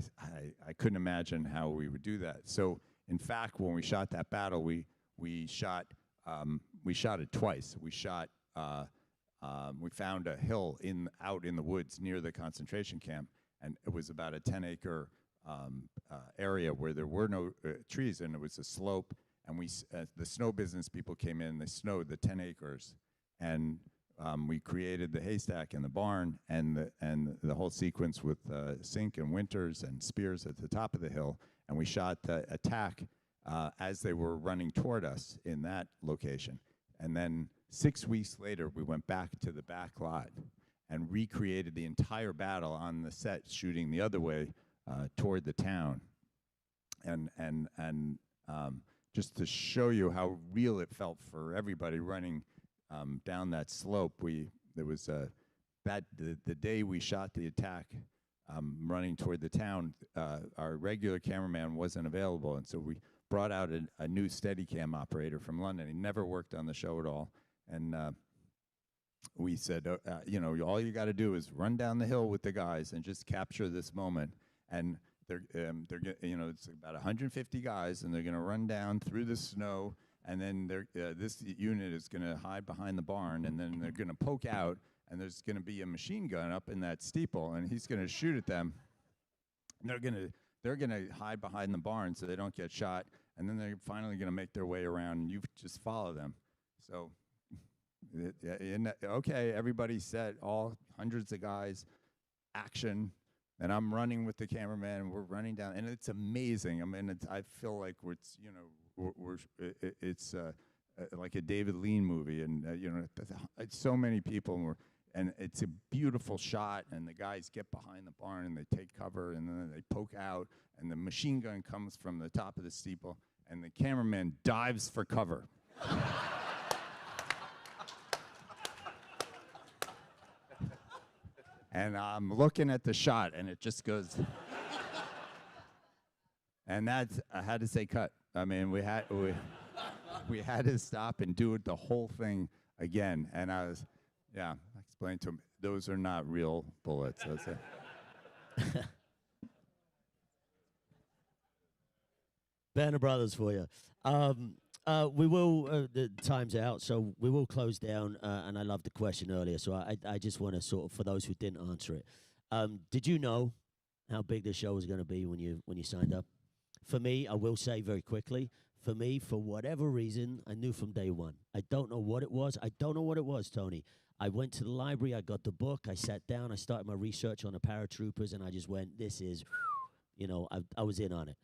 couldn't imagine how we would do that. So in fact, when we shot that battle, we shot it twice. We found a hill out in the woods near the concentration camp, and it was about a 10-acre area where there were no trees, and it was a slope. And the snow business people came in, they snowed the 10 acres, and we created the haystack in the barn and the whole sequence with Sink and Winters and Spears at the top of the hill, and we shot the attack as they were running toward us in that location. And then 6 weeks later, we went back to the back lot and recreated the entire battle on the set, shooting the other way toward the town. And just to show you how real it felt for everybody running down that slope, the day we shot the attack, running toward the town, our regular cameraman wasn't available, and so we brought out a new Steadicam operator from London. He never worked on the show at all, and we said, all you got to do is run down the hill with the guys and just capture this moment. And it's about 150 guys, and they're going to run down through the snow, and then this unit is going to hide behind the barn, and then they're going to poke out, and there's going to be a machine gun up in that steeple, and he's going to shoot at them. And they're going to hide behind the barn so they don't get shot, and then they're finally going to make their way around, and you just follow them. So, okay, everybody set, all hundreds of guys, action, and I'm running with the cameraman, and we're running down, and it's amazing. I mean, I feel like it's like a David Lean movie, and it's so many people, and it's a beautiful shot, and the guys get behind the barn, and they take cover, and then they poke out, and the machine gun comes from the top of the steeple, and the cameraman dives for cover. And I'm looking at the shot, and it just goes. And I had to say cut. I mean, we had to stop and do it the whole thing again. And I explained to him, those are not real bullets. That's it. Band of Brothers for you. We will, the time's out, so we will close down, and I loved the question earlier, so I just want to sort of, for those who didn't answer it, did you know how big the show was going to be when you signed up? For me, I will say very quickly, for me, for whatever reason, I knew from day one. I don't know what it was. I don't know what it was, Tony. I went to the library, I got the book, I sat down, I started my research on the paratroopers, and I just went, this is, I was in on it.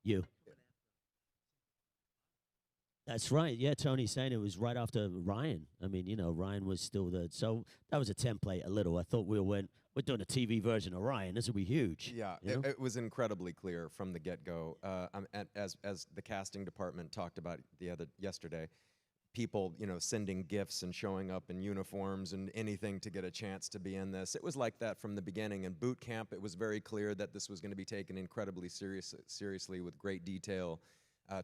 You? That's right. Yeah, Tony's saying it was right after Ryan. I mean, Ryan was still the. So that was a template a little. I thought we're doing a TV version of Ryan. This will be huge. Yeah, it was incredibly clear from the get-go. As the casting department talked about yesterday, people, sending gifts and showing up in uniforms and anything to get a chance to be in this. It was like that from the beginning. In boot camp, it was very clear that this was going to be taken incredibly seriously with great detail.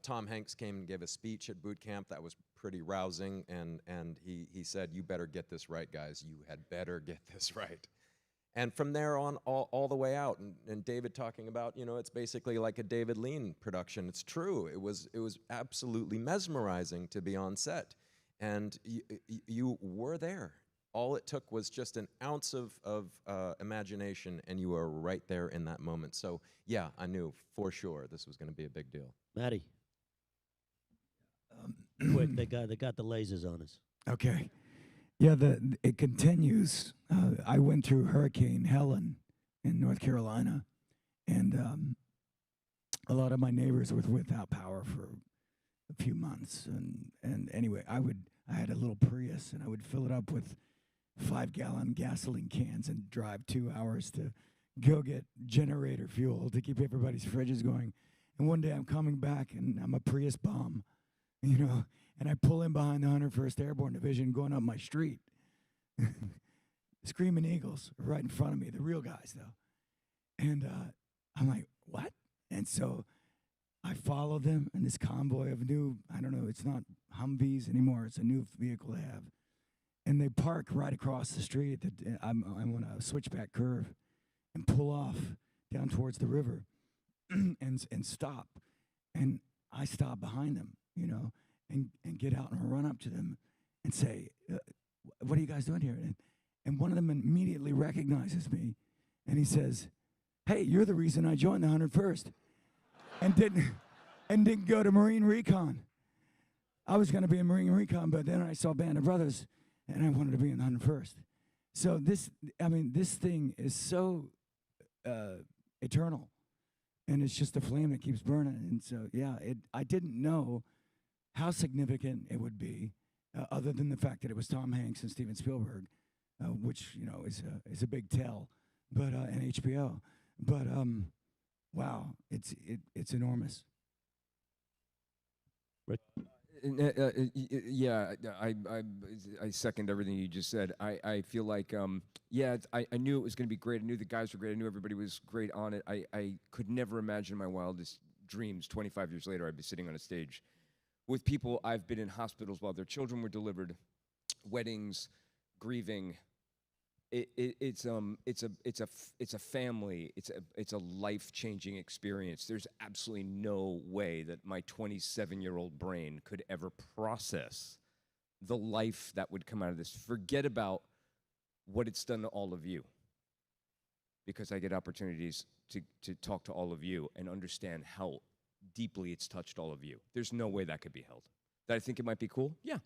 Tom Hanks came and gave a speech at boot camp that was pretty rousing, and he said, you better get this right, guys. You had better get this right. And from there on, all the way out, and David talking about, it's basically like a David Lean production. It's true. It was absolutely mesmerizing to be on set, and you were there. All it took was just an ounce of imagination, and you were right there in that moment. So, yeah, I knew for sure this was going to be a big deal. Maddie. Quick, they got the lasers on us. Okay. Yeah, it continues. I went through Hurricane Helen in North Carolina, and a lot of my neighbors were without power for a few months. And anyway, I had a little Prius, and I would fill it up with 5-gallon gasoline cans and drive 2 hours to go get generator fuel to keep everybody's fridges going. And one day I'm coming back, and I'm a Prius bomb, and I pull in behind the 101st Airborne Division going up my street. Screaming Eagles right in front of me, the real guys, though. And I'm like, what? And so I follow them in this convoy of new, it's not Humvees anymore. It's a new vehicle they have. And they park right across the street. I'm on a switchback curve and pull off down towards the river and stop. And I stop behind them, and get out and run up to them and say, what are you guys doing here? And one of them immediately recognizes me, and he says, hey, you're the reason I joined the 101st and didn't go to Marine Recon. I was going to be in Marine Recon, but then I saw Band of Brothers, and I wanted to be in the 101st. So this thing is so eternal, and it's just a flame that keeps burning. And so, yeah, I didn't know how significant it would be, other than the fact that it was Tom Hanks and Steven Spielberg, which is a big tell, but and HBO. But wow, it's enormous. Yeah, I second everything you just said. I feel like, I knew it was going to be great. I knew the guys were great. I knew everybody was great on it. I could never imagine in my wildest dreams, 25 years later, I'd be sitting on a stage with people. I've been in hospitals while their children were delivered, weddings, grieving. It's a family. It's a life-changing experience. There's absolutely no way that my 27-year-old brain could ever process the life that would come out of this. Forget about what it's done to all of you, because I get opportunities to talk to all of you and understand how deeply it's touched all of you. There's no way that could be held. That I think it might be cool? Yeah.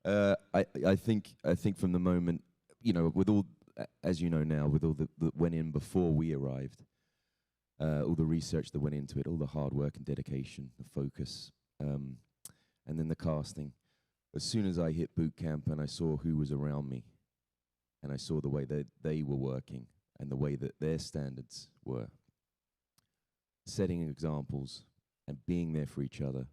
I think from the moment, you know, with all, as you know now, with all that went in before we arrived, all the research that went into it, all the hard work and dedication, the focus, and then the casting. As soon as I hit boot camp and I saw who was around me, and I saw the way that they were working and the way that their standards were, setting examples and being there for each other,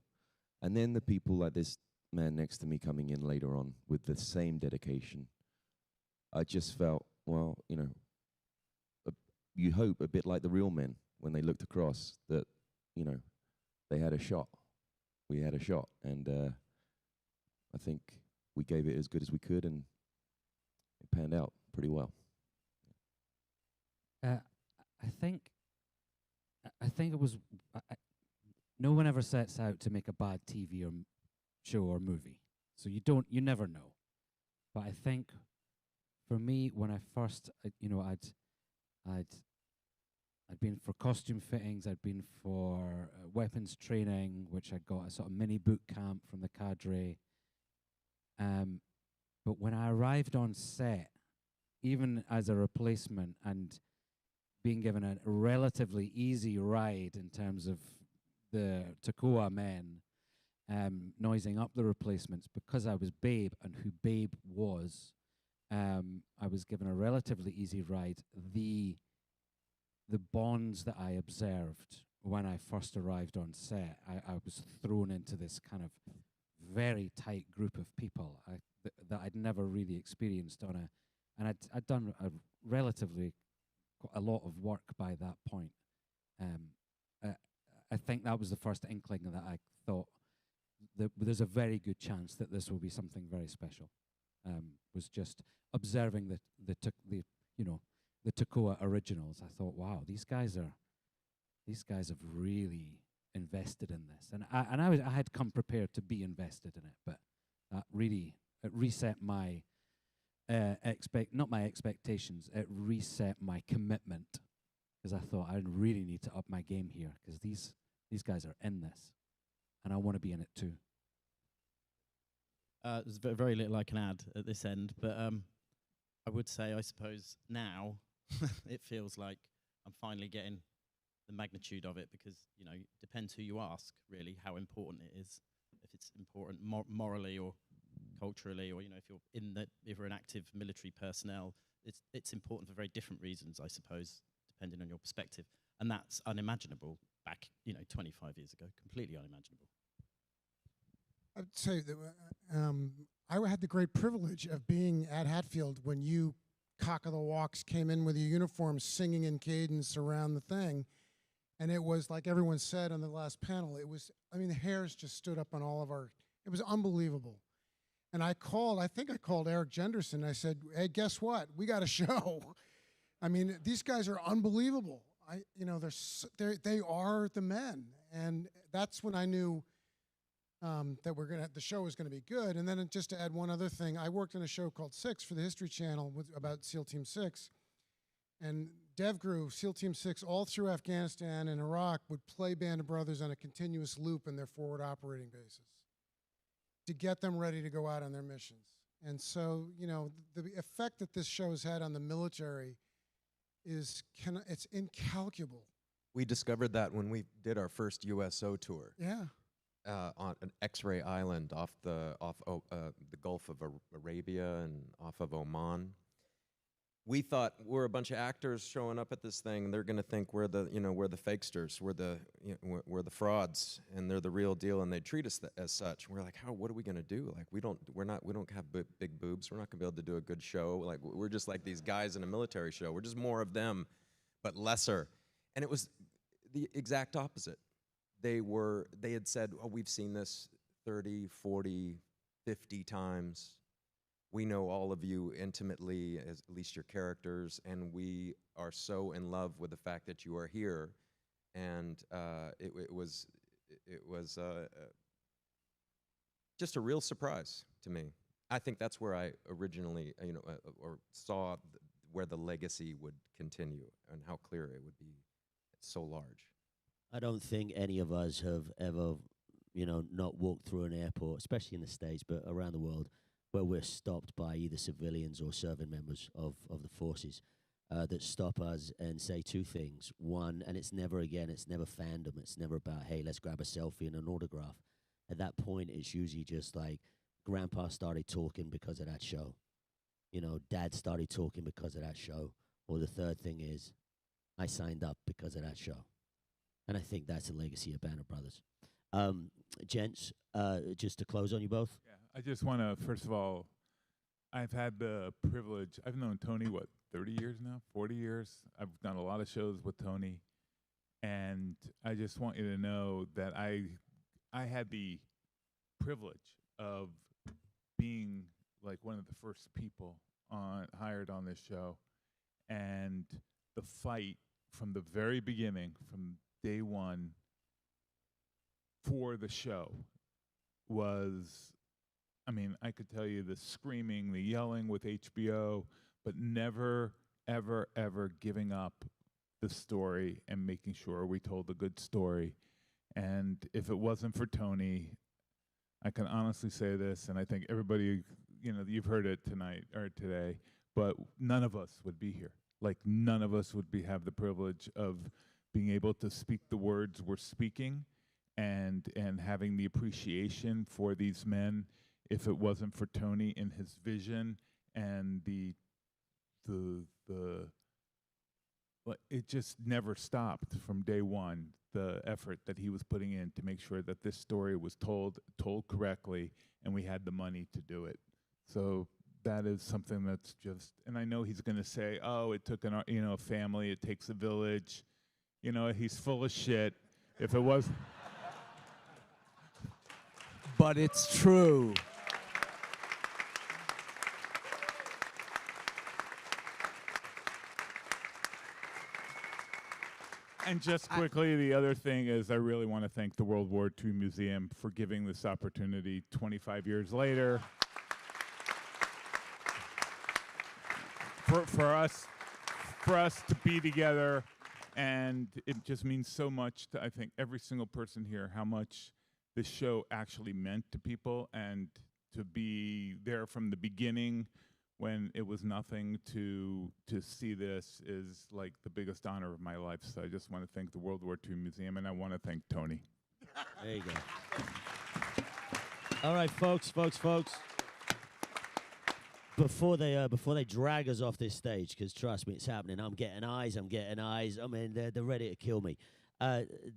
and then the people like this man next to me coming in later on with the same dedication, I just felt, well, you know, you hope a bit like the real men when they looked across that, you know, they had a shot. We had a shot, and I think we gave it as good as we could, and it panned out pretty well. I think it was. No one ever sets out to make a bad TV or show or movie, so you never know. But I think, for me, when I first, you know, I'd been for costume fittings, I'd been for weapons training, which I got a sort of mini boot camp from the cadre. But when I arrived on set, even as a replacement and being given a relatively easy ride in terms of the Toccoa men noising up the replacements, because I was Babe and who Babe was, I was given a relatively easy ride. The bonds that I observed when I first arrived on set, I was thrown into this kind of very tight group of people that I'd never really experienced and I'd done a relatively a lot of work by that point. I think that was the first inkling that I thought that there's a very good chance that this will be something very special. Was just observing the Toccoa originals. I thought, wow, these guys have really invested in this, and I had come prepared to be invested in it, but that really reset my not my expectations. It reset my commitment, because I thought I really need to up my game here, because these guys are in this, and I want to be in it too. There's very little I can add at this end, but I would say, I suppose now it feels like I'm finally getting the magnitude of it, because, you know, it depends who you ask, really, how important it is. If it's important morally or culturally, or, you know, if you're an active military personnel, it's important for very different reasons, I suppose, depending on your perspective. And that's unimaginable back, 25 years ago, completely unimaginable. I'd say that I had the great privilege of being at Hatfield when you cock of the walks came in with your uniforms, singing in cadence around the thing. And it was, like everyone said on the last panel, the hairs just stood up on all of it was unbelievable. And I think I called Eric Jenderson. I said, hey, guess what? We got a show. I mean, these guys are unbelievable. They are the men. And that's when I knew that the show was going to be good. And then just to add one other thing, I worked on a show called Six for the History Channel about SEAL Team 6. And Dev Grew, SEAL Team 6, all through Afghanistan and Iraq, would play Band of Brothers on a continuous loop in their forward operating bases to get them ready to go out on their missions. And so, the effect that this show has had on the military it's incalculable. We discovered that when we did our first USO tour. Yeah. On an X-ray island off the Gulf of Arabia and off of Oman. We thought we're a bunch of actors showing up at this thing, and they're going to think we're the fakesters, we're the frauds, and they're the real deal, and they treat us as such. We're like, what are we going to do? Like, we don't have big boobs. We're not going to be able to do a good show. Like, we're just like these guys in a military show. We're just more of them, but lesser. And it was the exact opposite. they had said, oh, we've seen this 30, 40, 50 times. We know all of you intimately, as at least your characters, and we are so in love with the fact that you are here. And it was just a real surprise to me. I think that's where I originally, or saw where the legacy would continue and how clear it would be so large. I don't think any of us have ever, not walked through an airport, especially in the States, but around the world, where we're stopped by either civilians or serving members of the forces that stop us and say two things. One, and it's never fandom. It's never about, hey, let's grab a selfie and an autograph. At that point, it's usually just like, Grandpa started talking because of that show. Dad started talking because of that show. Or the third thing is, I signed up because of that show. And I think that's the legacy of Band of Brothers. Gents, just to close on you both. Yeah, I just want to, first of all, I've had the privilege, I've known Tony, 30 years now, 40 years? I've done a lot of shows with Tony. And I just want you to know that I had the privilege of being like one of the first people hired on this show. And the fight from the very beginning, from day one, for the show was, I could tell you the screaming, the yelling with HBO, but never, ever, ever giving up the story and making sure we told a good story. And if it wasn't for Tony, I can honestly say this, and I think everybody, you've heard it tonight or today, but none of us would be here. Like, none of us would have the privilege of being able to speak the words we're speaking and having the appreciation for these men if it wasn't for Tony and his vision and it just never stopped from day one, the effort that he was putting in to make sure that this story was told correctly, and we had the money to do it. So that is something that's just, and I know he's going to say, oh, it took a family, it takes a village. He's full of shit. If it was... But it's true. And just quickly, the other thing is I really want to thank the World War II Museum for giving this opportunity 25 years later. For us to be together, and it just means so much to, I think, every single person here, how much this show actually meant to people, and to be there from the beginning when it was nothing to see this is like the biggest honor of my life. So I just want to thank the World War II Museum, and I want to thank Tony. There you go. All right, folks. Before they drag us off this stage, because trust me, it's happening. I'm getting eyes. They're ready to kill me.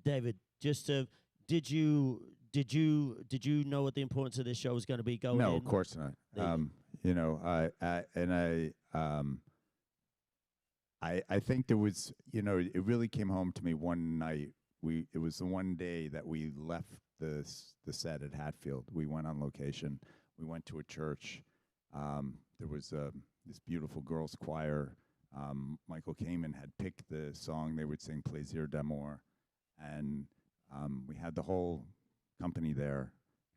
David, did you know what the importance of this show was going to be going in? No, of course not. I think there was, it really came home to me one night. It was the one day that we left the set at Hatfield. We went on location. We went to a church. There was this beautiful girls' choir. Michael Kamen had picked the song they would sing, Plaisir d'amour, and we had the whole company there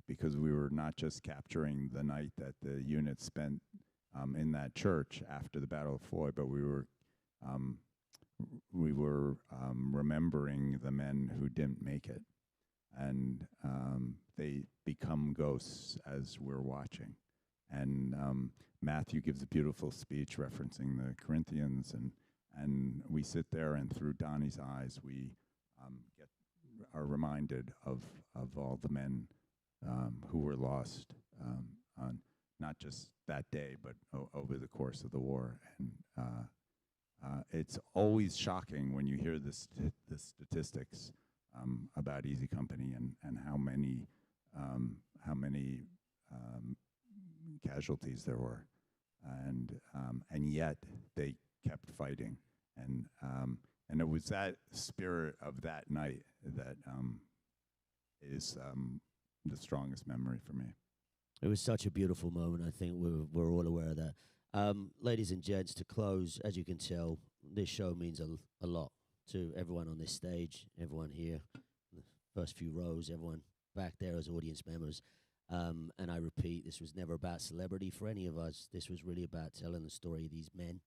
because we were not just capturing the night that the unit spent in that church after the Battle of Foy, but we were remembering the men who didn't make it, and they become ghosts as we're watching. And Matthew gives a beautiful speech referencing the Corinthians, and we sit there, and through Donnie's eyes, we are reminded of all the men who were lost on not just that day, but over the course of the war. And it's always shocking when you hear the statistics about Easy Company and how many casualties there were, and yet they kept fighting, and it was that spirit of that night that is the strongest memory for me. It was such a beautiful moment. I think we're all aware of that. Ladies and gents, to close, as you can tell, this show means a lot to everyone on this stage, everyone here, the first few rows, everyone back there as audience members. And I repeat, this was never about celebrity for any of us. This was really about telling the story of these men.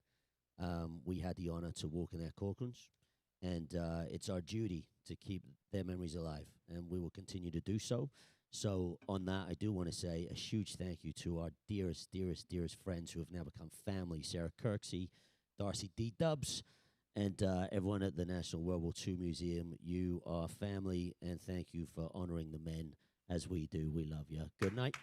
We had the honor to walk in their courtrooms, and it's our duty to keep their memories alive, and we will continue to do so. So on that, I do want to say a huge thank you to our dearest, dearest, dearest friends who have now become family, Sarah Kirksey, Darcy D. Dubs, and everyone at the National World War II Museum. You are family, and thank you for honoring the men as we do. We love you. Good night.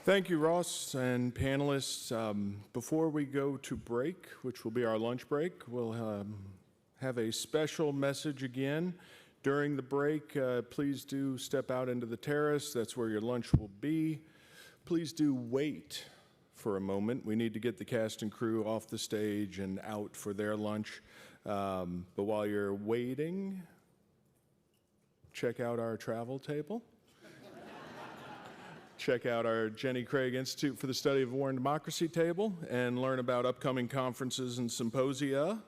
Thank you, Ross and panelists. Before we go to break, which will be our lunch break, we'll have a special message again. During the break, please do step out into the terrace. That's where your lunch will be. Please do wait for a moment. We need to get the cast and crew off the stage and out for their lunch. But while you're waiting, check out our travel table. Check out our Jenny Craig Institute for the Study of War and Democracy table and learn about upcoming conferences and symposia.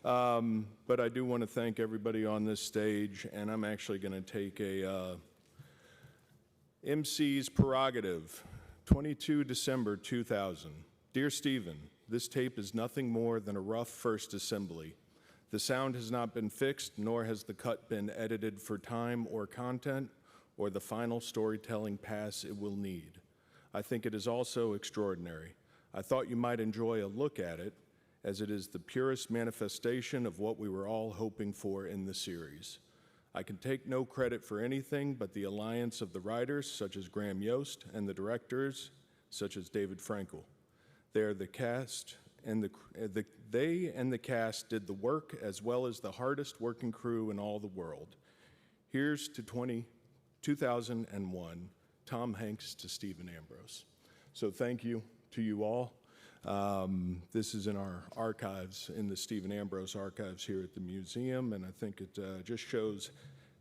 But I do want to thank everybody on this stage, and I'm actually going to take a MC's prerogative. 22 December 2000. Dear Stephen, this tape is nothing more than a rough first assembly. The sound has not been fixed, nor has the cut been edited for time or content, or the final storytelling pass it will need. I think it is also extraordinary. I thought you might enjoy a look at it, as it is the purest manifestation of what we were all hoping for in the series. I can take no credit for anything but the alliance of the writers, such as Graham Yost, and the directors, such as David Frankel. The cast and the cast did the work as well as the hardest working crew in all the world. Here's to 2001, Tom Hanks to Stephen Ambrose. So thank you to you all. This is in our archives, in the Stephen Ambrose archives here at the museum, and I think it just shows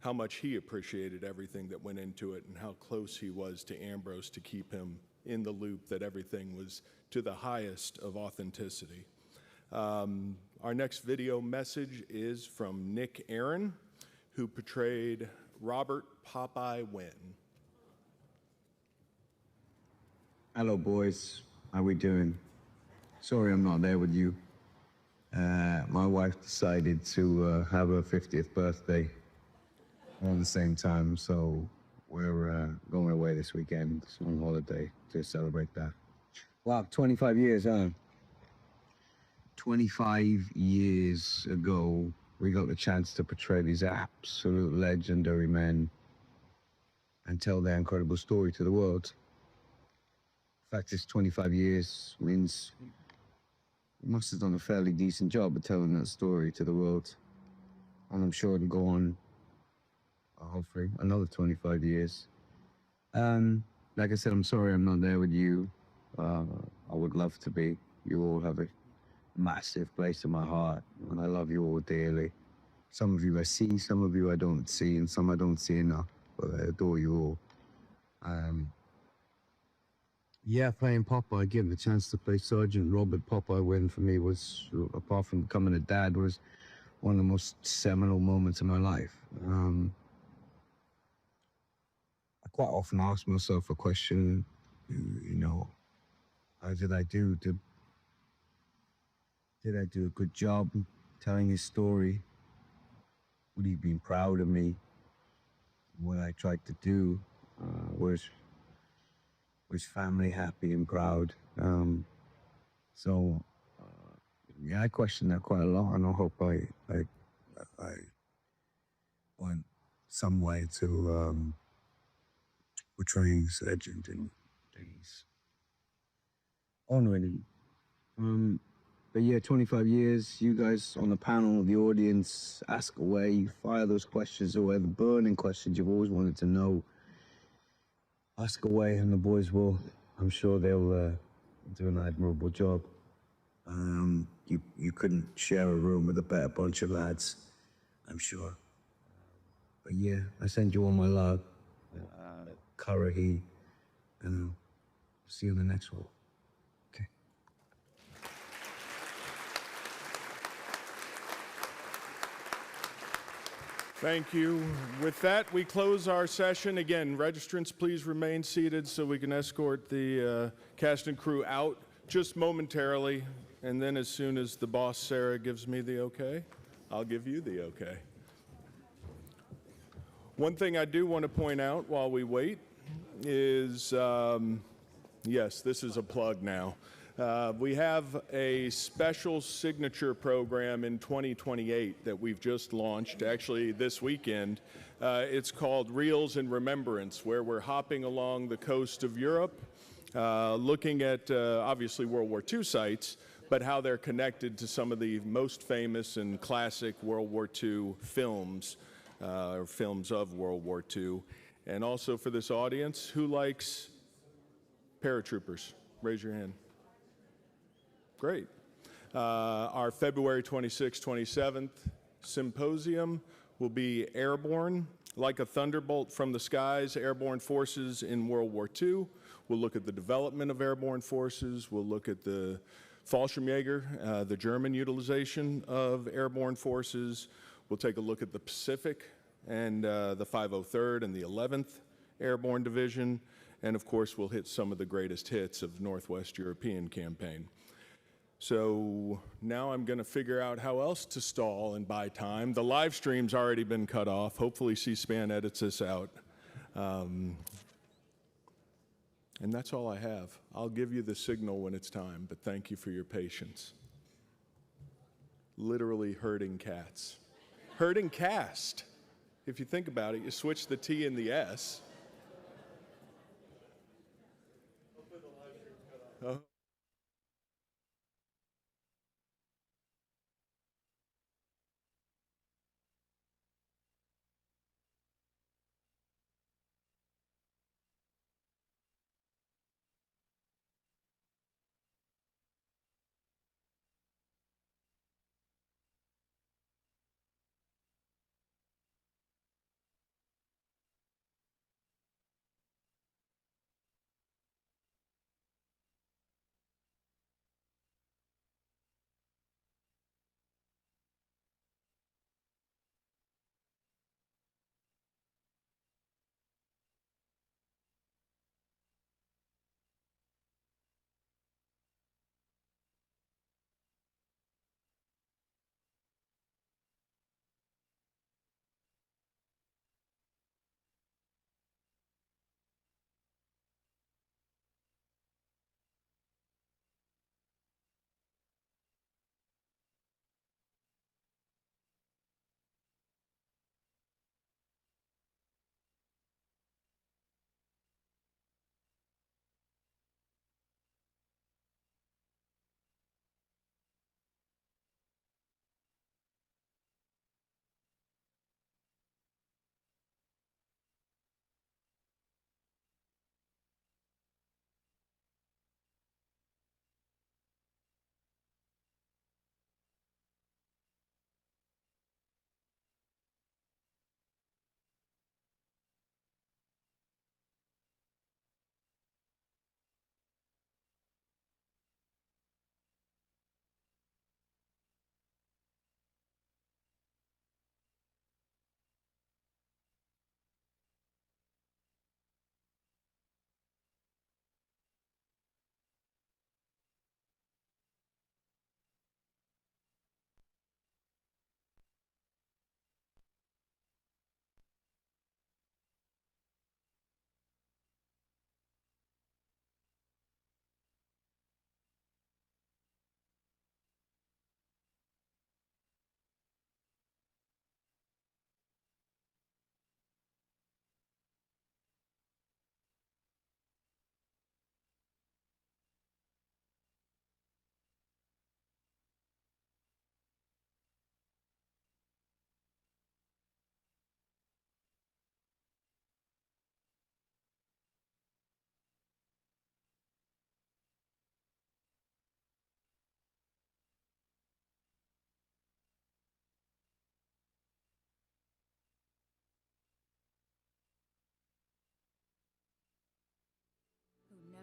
how much he appreciated everything that went into it and how close he was to Ambrose to keep him in the loop that everything was to the highest of authenticity. Our next video message is from Nick Aaron, who portrayed Robert Popeye Wynn. Hello, boys. How we doing? Sorry I'm not there with you. My wife decided to have her 50th birthday all at the same time, so we're going away this weekend on holiday to celebrate that. Wow, 25 years, huh? 25 years ago, we got the chance to portray these absolute legendary men and tell their incredible story to the world. In fact, this 25 years means we must have done a fairly decent job of telling that story to the world. And I'm sure it'll go on, hopefully, another 25 years. Like I said, I'm sorry I'm not there with you. I would love to be. You all have a massive place in my heart, and I love you all dearly. Some of you I see, some of you I don't see, and some I don't see enough, but I adore you all. Yeah, playing Popeye, getting the chance to play Sergeant Robert Popeye Wynn for me was, apart from becoming a dad, was one of the most seminal moments of my life. I quite often ask myself a question, you know, how did I do? Did I do a good job telling his story? Would he have been proud of me? What I tried to do was family happy and proud. Yeah, I question that quite a lot, and I hope I went some way to portraying his legend and things, honoring him. But yeah, 25 years, you guys on the panel, the audience, ask away, fire those questions away, the burning questions you've always wanted to know. ask away, and the boys will. I'm sure they'll do an admirable job. You couldn't share a room with a better bunch of lads, I'm sure. But yeah, I send you all my love, Karahi, and I'll see you in the next one. Okay. Thank you. With that, we close our session. Again, registrants, please remain seated so we can escort the cast and crew out just momentarily. And then as soon as the boss, Sarah, gives me the okay, I'll give you the okay. One thing I do want to point out while we wait is, yes, this is a plug now. We have a special signature program in 2028 that we've just launched, actually this weekend. It's called Reels in Remembrance, where we're hopping along the coast of Europe, looking at obviously World War II sites, but how they're connected to some of the most famous and classic World War II films, or films of World War II. And also for this audience, who likes paratroopers? Raise your hand. Great. Our February 26th, 27th symposium will be Airborne, like a thunderbolt from the skies, airborne forces in World War II. We'll look at the development of airborne forces. We'll look at the Fallschirmjäger, the German utilization of airborne forces. We'll take a look at the Pacific and the 503rd and the 11th Airborne Division. And of course, we'll hit some of the greatest hits of Northwest European campaign. So now I'm going to figure out how else to stall and buy time. The live stream's already been cut off. Hopefully C-SPAN edits this out. And that's all I have. I'll give you the signal when it's time, but thank you for your patience. Literally herding cats. Herding cast. If you think about it, you switch the T and the S. Oh.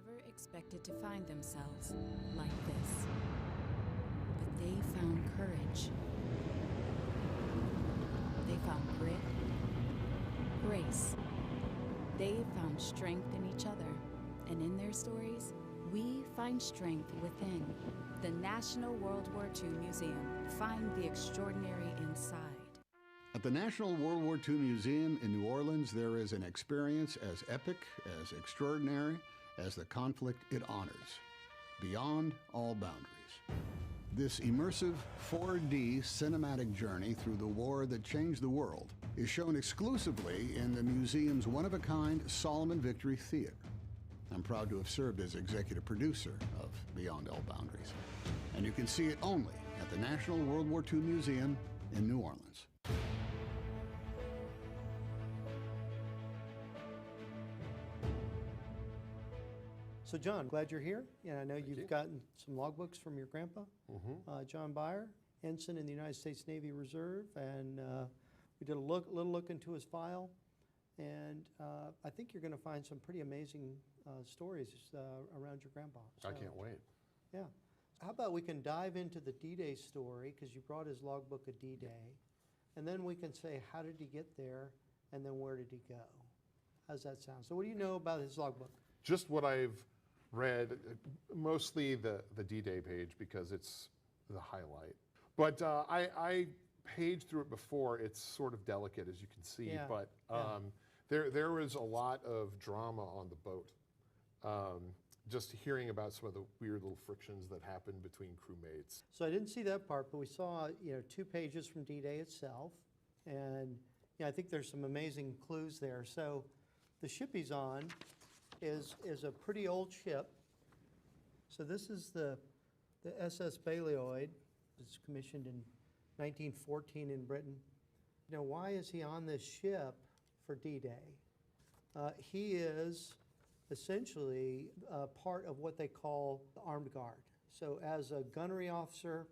never expected to find themselves like this. But they found courage. They found grit, grace. They found strength in each other. And in their stories, we find strength within. The National World War II Museum. Find the extraordinary inside. At the National World War II Museum in New Orleans, there is an experience as epic, as extraordinary as the conflict it honors, beyond all boundaries. This immersive 4D cinematic journey through the war that changed the world is shown exclusively in the museum's one-of-a-kind Solomon Victory Theater. I'm proud to have served as executive producer of Beyond All Boundaries, and you can see it only at the National World War II Museum in New Orleans. So John, glad you're here. Yeah, I know you've gotten some logbooks from your grandpa, John Byer, ensign in the United States Navy Reserve, and we did a little look into his file, and I think you're going to find some pretty amazing stories around your grandpa. I can't wait. Yeah. How about we can dive into the D-Day story, because you brought his logbook of D-Day, and then we can say, how did he get there, and then where did he go? How's that sound? So what do you know about his logbook? Just what I've read, mostly the D-Day page, because it's the highlight. But I paged through it before. It's sort of delicate, as you can see, but there was a lot of drama on the boat. Just hearing about some of the weird little frictions that happened between crewmates. So I didn't see that part, but we saw 2 pages from D-Day itself, and I think there's some amazing clues there. So the ship he's on is a pretty old ship. So this is the SS Balioid. It's commissioned in 1914 in Britain. Now, why is he on this ship for D-Day? He is essentially part of what they call the armed guard. So as a gunnery officer,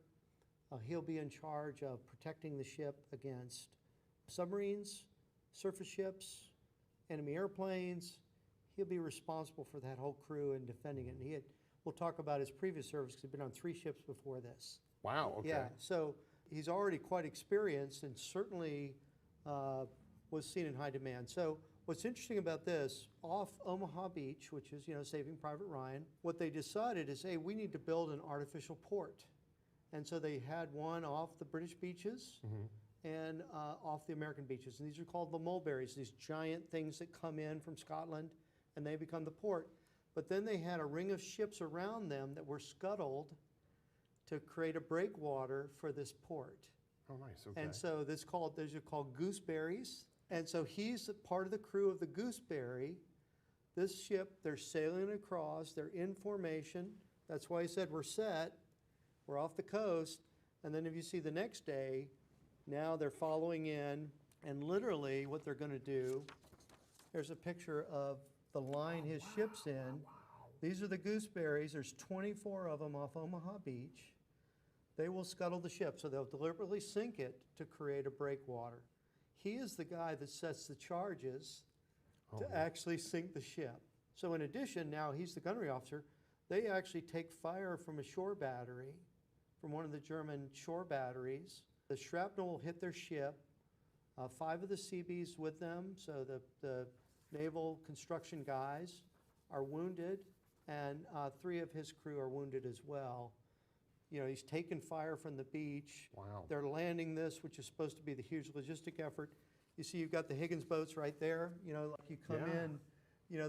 he'll be in charge of protecting the ship against submarines, surface ships, enemy airplanes. He'll be responsible for that whole crew and defending it. And we'll talk about his previous service, because he's been on 3 ships before this. Wow, okay. Yeah, so he's already quite experienced, and certainly was seen in high demand. So what's interesting about this, off Omaha Beach, which is, Saving Private Ryan, what they decided is, hey, we need to build an artificial port. And so they had one off the British beaches and off the American beaches. And these are called the mulberries, these giant things that come in from Scotland, and they become the port. But then they had a ring of ships around them that were scuttled to create a breakwater for this port. Oh, nice, okay. And so these are called gooseberries. And so he's a part of the crew of the Gooseberry. This ship, they're sailing across, they're in formation. That's why he said we're set, we're off the coast. And then if you see the next day, now they're following in, and literally what they're going to do, there's a picture of the line his ship's in. These are the Gooseberries. There's 24 of them off Omaha Beach. They will scuttle the ship, so they'll deliberately sink it to create a breakwater. He is the guy that sets the charges to actually sink the ship. So in addition, now he's the gunnery officer. They actually take fire from a shore battery, from one of the German shore batteries. The shrapnel will hit their ship. 5 of the Seabees with them, so the naval construction guys are wounded, and 3 of his crew are wounded as well. He's taken fire from the beach. Wow. They're landing this, which is supposed to be the huge logistic effort. You see, you've got the Higgins boats right there. Like you come in,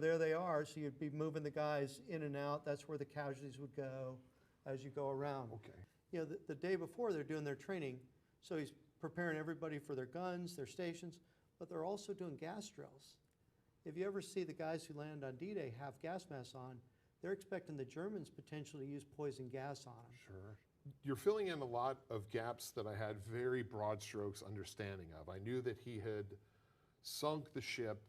there they are. So you'd be moving the guys in and out. That's where the casualties would go as you go around. Okay. The day before, they're doing their training. So he's preparing everybody for their guns, their stations, but they're also doing gas drills. If you ever see the guys who land on D-Day have gas masks on, they're expecting the Germans potentially to use poison gas on them. Sure. You're filling in a lot of gaps that I had very broad strokes understanding of. I knew that he had sunk the ship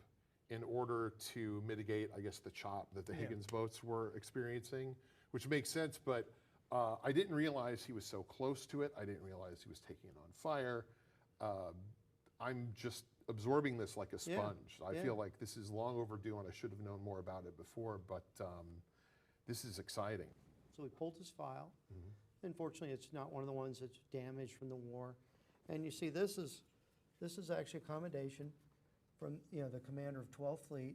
in order to mitigate, I guess, the chop that the Higgins boats were experiencing, which makes sense, but I didn't realize he was so close to it. I didn't realize he was taking it on fire. I'm just absorbing this like a sponge. I feel like this is long overdue, and I should have known more about it before, but This is exciting. So we pulled his file. Unfortunately, it's not one of the ones that's damaged from the war. And you see, this is actually a commendation from the commander of 12th Fleet,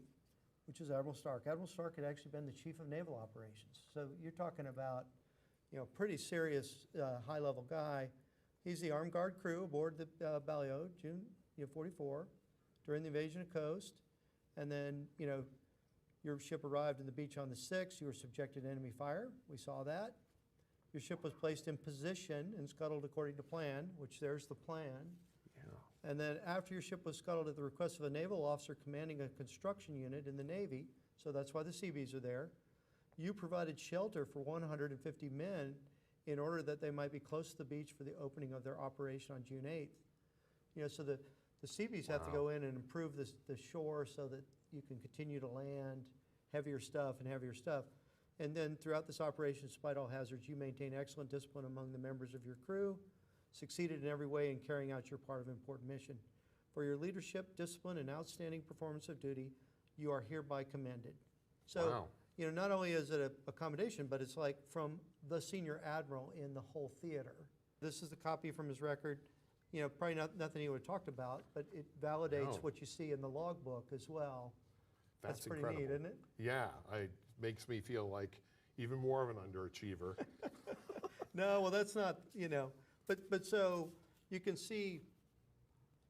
which is Admiral Stark. Admiral Stark had actually been the chief of naval operations. So you're talking about pretty serious high-level guy. He's the armed guard crew aboard the Balliol, June 44, during the invasion of Coast. And then, your ship arrived in the beach on the 6th. You were subjected to enemy fire. We saw that. Your ship was placed in position and scuttled according to plan, which there's the plan. Yeah. And then after your ship was scuttled at the request of a naval officer commanding a construction unit in the Navy, so that's why the Seabees are there, you provided shelter for 150 men in order that they might be close to the beach for the opening of their operation on June 8th. So the Seabees have to go in and improve the shore so that you can continue to land heavier stuff. And then throughout this operation, despite all hazards, you maintain excellent discipline among the members of your crew, succeeded in every way in carrying out your part of an important mission. For your leadership, discipline, and outstanding performance of duty, you are hereby commended. So, not only is it a commendation, but it's like from the senior admiral in the whole theater. This is the copy from his record. Probably nothing he would have talked about, but it validates what you see in the logbook as well. That's pretty incredible. neat, isn't it? Yeah, it makes me feel like even more of an underachiever. No, well, that's not, but so you can see,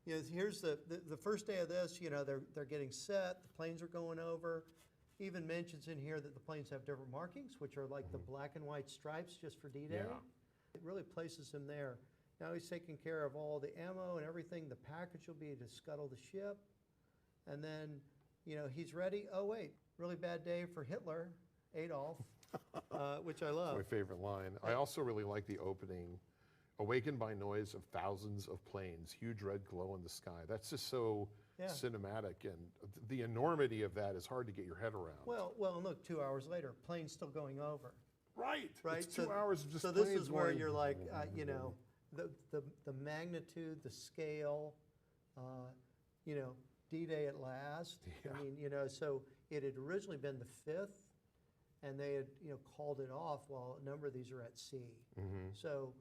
here's the first day of this, they're getting set, the planes are going over. Even mentions in here that the planes have different markings, which are like the black and white stripes just for D-Day. Yeah. It really places him there. Now he's taking care of all the ammo and everything. The package will be to scuttle the ship. And then, he's ready. Oh, wait, really bad day for Hitler, Adolf, which I love. My favorite line. I also really like the opening, awakened by noise of thousands of planes, huge red glow in the sky. That's just so cinematic, and the enormity of that is hard to get your head around. Well, and look, 2 hours later, plane's still going over. Right. Right. It's 2 hours of just So this planes is where going. you're like, the magnitude, the scale, D-Day at last. Yeah. I mean, so it had originally been the 5th, and they had, called it off while a number of these are at sea. So,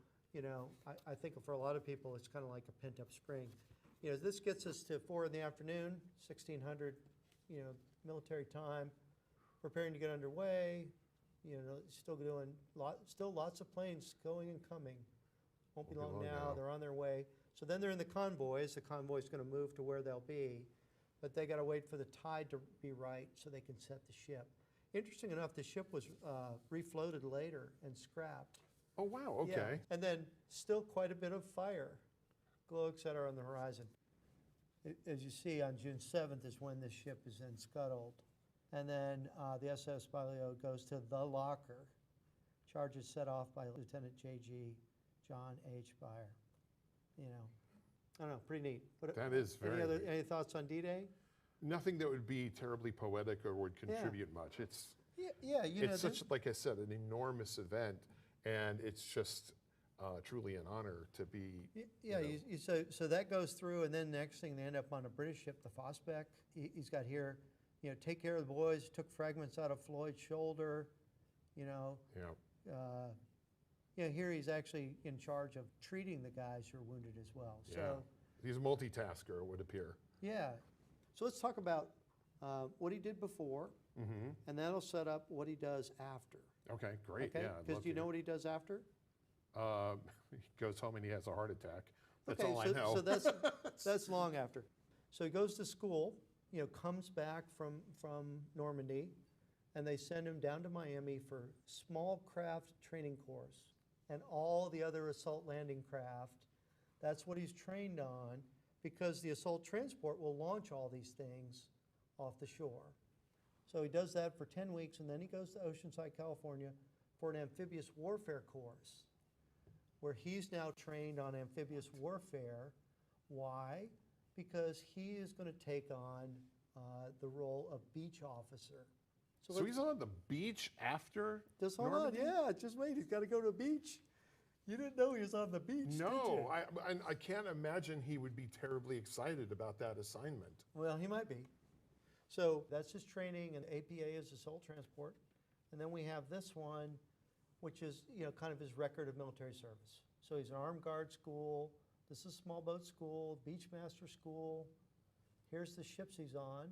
I think for a lot of people, it's kind of like a pent-up spring. This gets us to 4 in the afternoon, 1600, military time, preparing to get underway. Still doing lots of planes going and coming. Won't be long now. They're on their way. So then they're in the convoys. The convoy's going to move to where they'll be, but they got to wait for the tide to be right so they can set the ship. Interesting enough, the ship was refloated later and scrapped. Oh, wow, okay. Yeah. And then still quite a bit of fire, glow, et cetera, on the horizon. As you see, on June 7th is when this ship is then scuttled. And then the SS Balliol goes to the locker. Charges set off by Lieutenant J.G. John H. Beyer. I don't know, pretty neat. But that is very neat. Any thoughts on D-Day? Nothing that would be terribly poetic or would contribute much. It's it's such, like I said, an enormous event, and it's just truly an honor to be. So that goes through, and then next thing they end up on a British ship, the Fosbeck. He's got here, take care of the boys. Took fragments out of Floyd's shoulder. Here he's actually in charge of treating the guys who are wounded as well. Yeah. So he's a multitasker, it would appear. yeah. So let's talk about what he did before, and that'll set up what he does after. Okay, great. Okay? Yeah. Because do you know what he does after? He goes home and he has a heart attack. That's Okay, all I know. So that's long after. So he goes to school, comes back from Normandy, and they send him down to Miami for small craft training course and all the other assault landing craft. That's what he's trained on, because the assault transport will launch all these things off the shore. So he does that for 10 weeks, and then he goes to Oceanside, California for an amphibious warfare course, where he's now trained on amphibious warfare. Why? Because he is going to take on the role of beach officer. So he's on the beach after Just hold Normandy? on, yeah, just wait, he's got to go to a beach. You didn't know he was on the beach, did No, you? I can't imagine he would be terribly excited about that assignment. Well, he might be. So that's his training, and APA is assault transport. And then we have this one, which is, kind of his record of military service. So he's an armed guard school. This is small boat school, beachmaster school. Here's the ships he's on.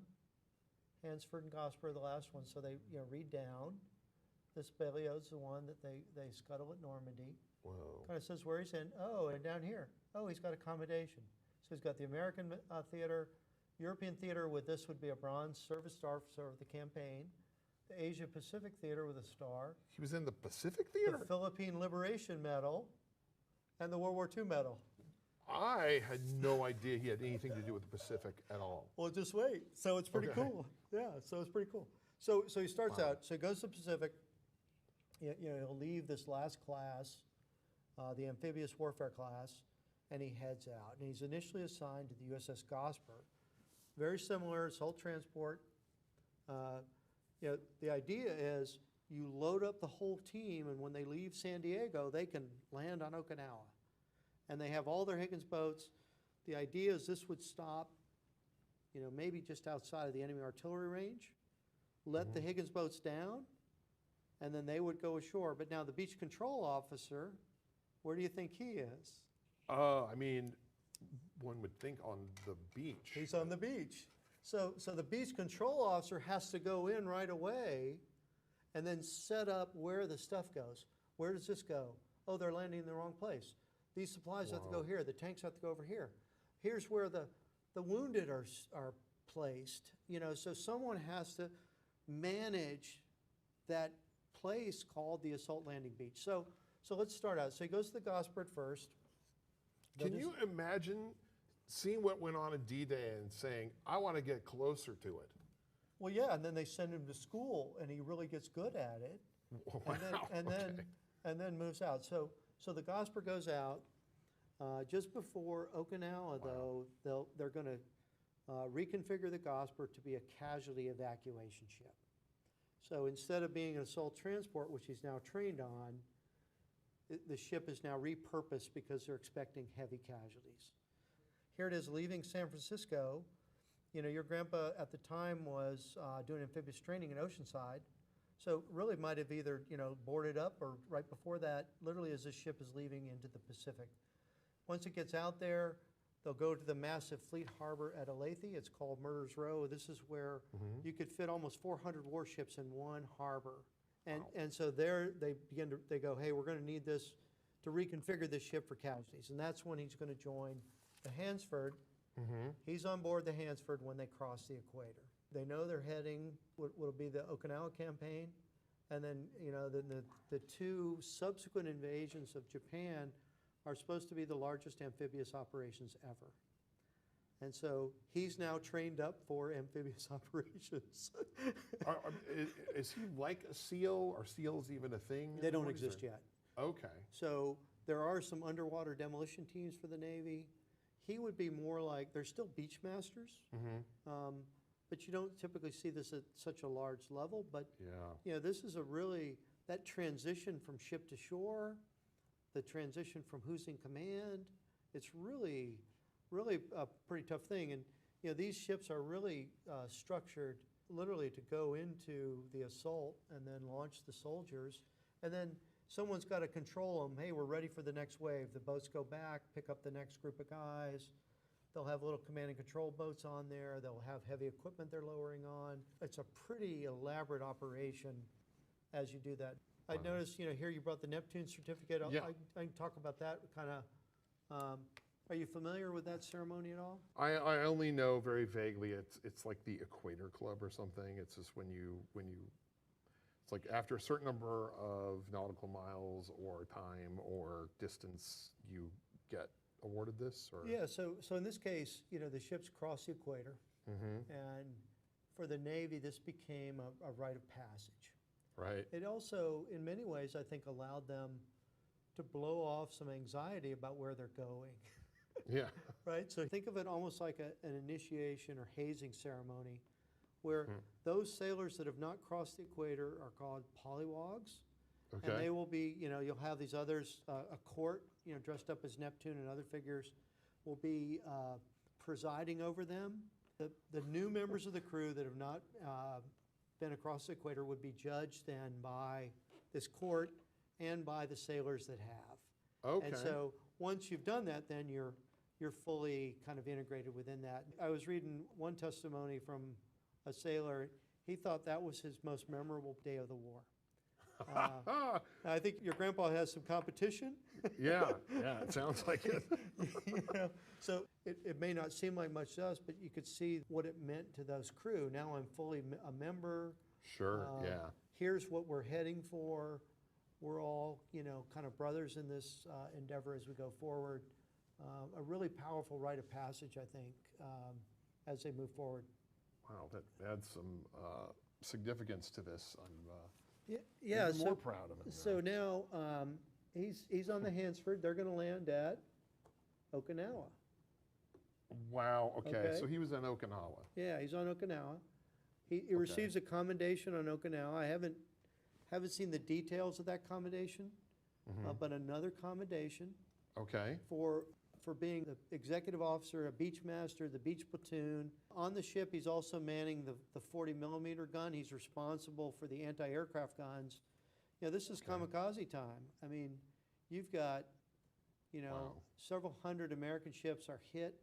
Hansford and Gosper are the last one, so they read down. This Berlioz's the one that they scuttle at Normandy. Whoa. Kind of says where he's in. Oh, and down here, he's got accommodation. So he's got the American theater, European theater with this would be a bronze service star of the campaign, the Asia Pacific theater with a star. He was in the Pacific theater? The Philippine Liberation Medal, and the World War II medal. I had no idea he had anything to do with the Pacific at all. Well, just wait. So it's pretty cool. Yeah, so it's pretty cool. So he starts out, so he goes to the Pacific. He'll leave this last class, the amphibious warfare class, and he heads out. And he's initially assigned to the USS Gosper. Very similar, assault transport. The idea is you load up the whole team, and when they leave San Diego, they can land on Okinawa. And they have all their Higgins boats. The idea is this would stop, maybe just outside of the enemy artillery range, let the Higgins boats down, and then they would go ashore. But now the beach control officer, where do you think he is? I mean, one would think on the beach. He's on the beach. So the beach control officer has to go in right away and then set up where the stuff goes. Where does this go? Oh, they're landing in the wrong place. These supplies have to go here. The tanks have to go over here. Here's where the wounded are placed. So someone has to manage that place called the assault landing beach. So let's start out. So he goes to the Gosper first. Can you imagine seeing what went on in D-Day and saying, I want to get closer to it? Well, yeah, and then they send him to school, and he really gets good at it. Wow. And then moves out. So the Gosper goes out. Just before Okinawa, though, they're going to reconfigure the Gosper to be a casualty evacuation ship. So instead of being an assault transport, which he's now trained on, the ship is now repurposed because they're expecting heavy casualties. Here it is leaving San Francisco. Your grandpa at the time was doing amphibious training in Oceanside. So really might have either, boarded up or right before that, literally as this ship is leaving into the Pacific. Once it gets out there, they'll go to the massive fleet harbor at Olathe. It's called Murder's Row. This is where you could fit almost 400 warships in one harbor. And so there they go, hey, we're going to need this to reconfigure this ship for casualties. And that's when he's going to join the Hansford. He's on board the Hansford when they cross the equator. They know they're heading what'll be the Okinawa campaign. And then, the two subsequent invasions of Japan are supposed to be the largest amphibious operations ever. And so he's now trained up for amphibious operations. Is he like a SEAL? Are SEALs even a thing? They don't exist yet. Okay. So there are some underwater demolition teams for the Navy. He would be more like, they're still beachmasters, but you don't typically see this at such a large level. But this is that transition from ship to shore, the transition from who's in command, it's really a pretty tough thing. And these ships are really structured literally to go into the assault and then launch the soldiers. And then someone's got to control them. Hey, we're ready for the next wave. The boats go back, pick up the next group of guys. They'll have little command and control boats on there. They'll have heavy equipment they're lowering on. It's a pretty elaborate operation as you do that. I noticed, here you brought the Neptune certificate. I can talk about that kind of. Are you familiar with that ceremony at all? I only know very vaguely. It's like the Equator Club or something. It's just when you it's like after a certain number of nautical miles or time or distance, you get awarded this? Or? Yeah, so in this case, the ships cross the equator, and for the Navy, this became a rite of passage. Right. It also, in many ways, I think, allowed them to blow off some anxiety about where they're going. Yeah. Right? So think of it almost like an initiation or hazing ceremony, where those sailors that have not crossed the equator are called polywogs. Okay. And they will be, you'll have these others, a court, dressed up as Neptune and other figures, will be presiding over them. The new members of the crew that have not been across the equator would be judged then by this court and by the sailors that have. Okay. And so once you've done that, then you're fully kind of integrated within that. I was reading one testimony from a sailor. He thought that was his most memorable day of the war. I think your grandpa has some competition. Yeah, it sounds like it. You know, so it may not seem like much to us, but you could see what it meant to those crew. Now I'm fully a member. Sure, yeah. Here's what we're heading for. We're all, kind of brothers in this endeavor as we go forward. A really powerful rite of passage, I think, as they move forward. Wow, that adds some significance to this. I'm Yeah, even more proud of it. So now he's on the Hansford. They're going to land at Okinawa. Wow, okay, so he was in Okinawa. Yeah, he's on Okinawa. He receives a commendation on Okinawa. I haven't seen the details of that commendation, but another commendation Okay. for being the executive officer, a beach master, the beach platoon. On the ship, he's also manning the 40 millimeter gun. He's responsible for the anti-aircraft guns. This is kamikaze time. I mean, you've got, several hundred American ships are hit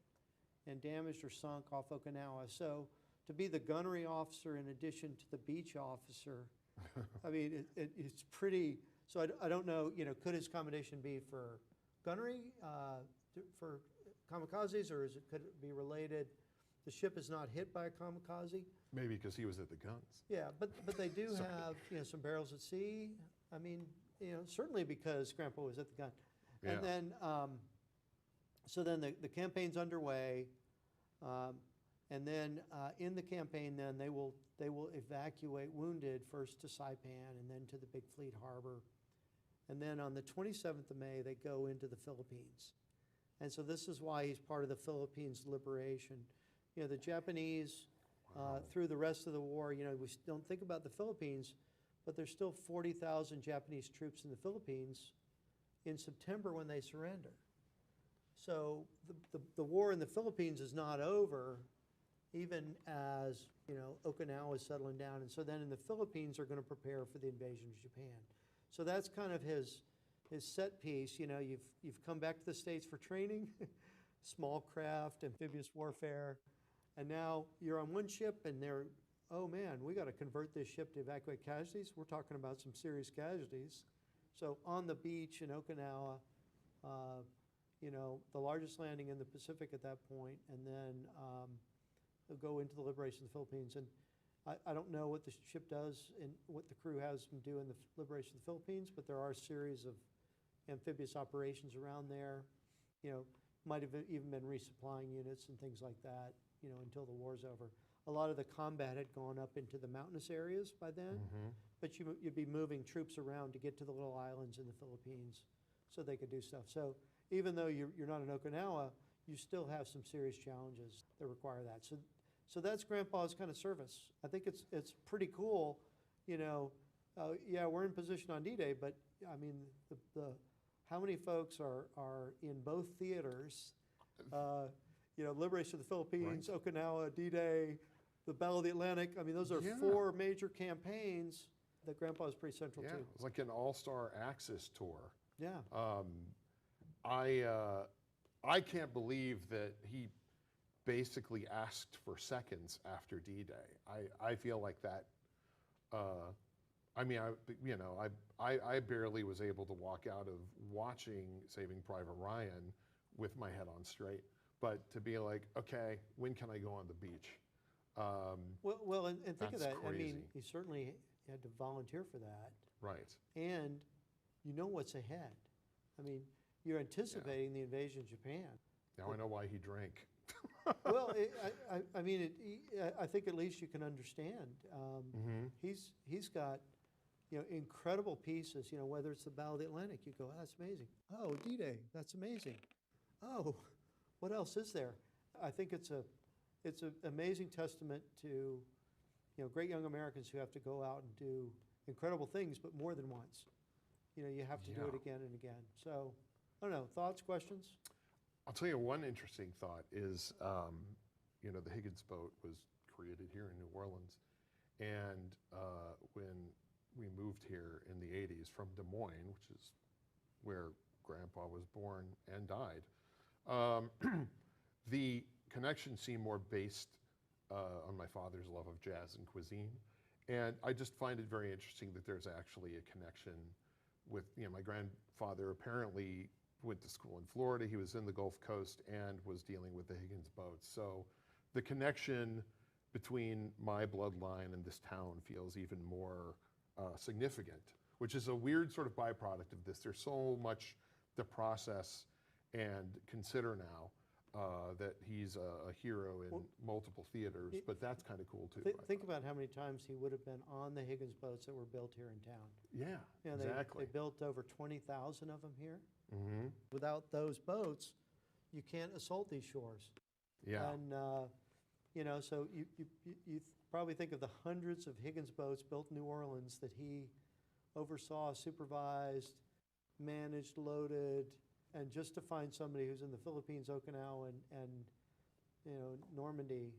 and damaged or sunk off Okinawa. So to be the gunnery officer in addition to the beach officer, I mean, it's pretty, so I don't know, could his commendation be for gunnery, for kamikazes, or could it be related? The ship is not hit by a kamikaze. Maybe because he was at the guns. Yeah, but they do have, some barrels at sea. I mean, certainly because Grandpa was at the gun. Yeah. And then, so then the campaign's underway. And then in the campaign, then they will evacuate wounded first to Saipan and then to the Big Fleet Harbor. And then on the 27th of May, they go into the Philippines. And so this is why he's part of the Philippines liberation. The Japanese, through the rest of the war, we don't think about the Philippines, but there's still 40,000 Japanese troops in the Philippines in September when they surrender. So the war in the Philippines is not over, even as, Okinawa is settling down. And so then in the Philippines are going to prepare for the invasion of Japan. So that's kind of his set piece. You've come back to the States for training, small craft, amphibious warfare, and now you're on one ship and they're, oh man, we got to convert this ship to evacuate casualties. We're talking about some serious casualties. So on the beach in Okinawa, the largest landing in the Pacific at that point, and then they'll go into the liberation of the Philippines. And I don't know what the ship does and what the crew has them do in the liberation of the Philippines, but there are a series of amphibious operations around there. Might have even been resupplying units and things like that, until the war's over. A lot of the combat had gone up into the mountainous areas by then, but you'd be moving troops around to get to the little islands in the Philippines so they could do stuff. So even though you're not in Okinawa, you still have some serious challenges that require that. So that's Grandpa's kind of service. I think it's pretty cool, yeah, we're in position on D-Day, but I mean, how many folks are in both theaters? Liberation of the Philippines, right. Okinawa, D-Day, the Battle of the Atlantic. I mean, those are 4 major campaigns that Grandpa is pretty central to. It's like an all-star Axis tour. Yeah. I can't believe that he basically asked for seconds after D-Day. I feel like that. I barely was able to walk out of watching Saving Private Ryan with my head on straight. But to be like, okay, when can I go on the beach? Well, and think of that. Crazy. I mean, he certainly had to volunteer for that. Right. And you know what's ahead. I mean, you're anticipating the invasion of Japan. Now I know why he drank. Well, I think at least you can understand. He's got, incredible pieces. Whether it's the Battle of the Atlantic, you go, oh, that's amazing. Oh, D-Day, that's amazing. Oh, what else is there? I think it's an amazing testament to, great young Americans who have to go out and do incredible things, but more than once. You have to do it again and again. So, I don't know, thoughts, questions? I'll tell you one interesting thought is, the Higgins boat was created here in New Orleans. And when we moved here in the 80s from Des Moines, which is where Grandpa was born and died, the connection seemed more based on my father's love of jazz and cuisine. And I just find it very interesting that there's actually a connection with, my grandfather apparently went to school in Florida. He was in the Gulf Coast and was dealing with the Higgins boats. So the connection between my bloodline and this town feels even more significant, which is a weird sort of byproduct of this. There's so much to process and consider now that he's a hero in multiple theaters, but that's kind of cool too. Think about how many times he would have been on the Higgins boats that were built here in town. Yeah, exactly. They built over 20,000 of them here. Mm-hmm. Without those boats, you can't assault these shores. Yeah. And, so you probably think of the hundreds of Higgins boats built in New Orleans that he oversaw, supervised, managed, loaded, and just to find somebody who's in the Philippines, Okinawa, and Normandy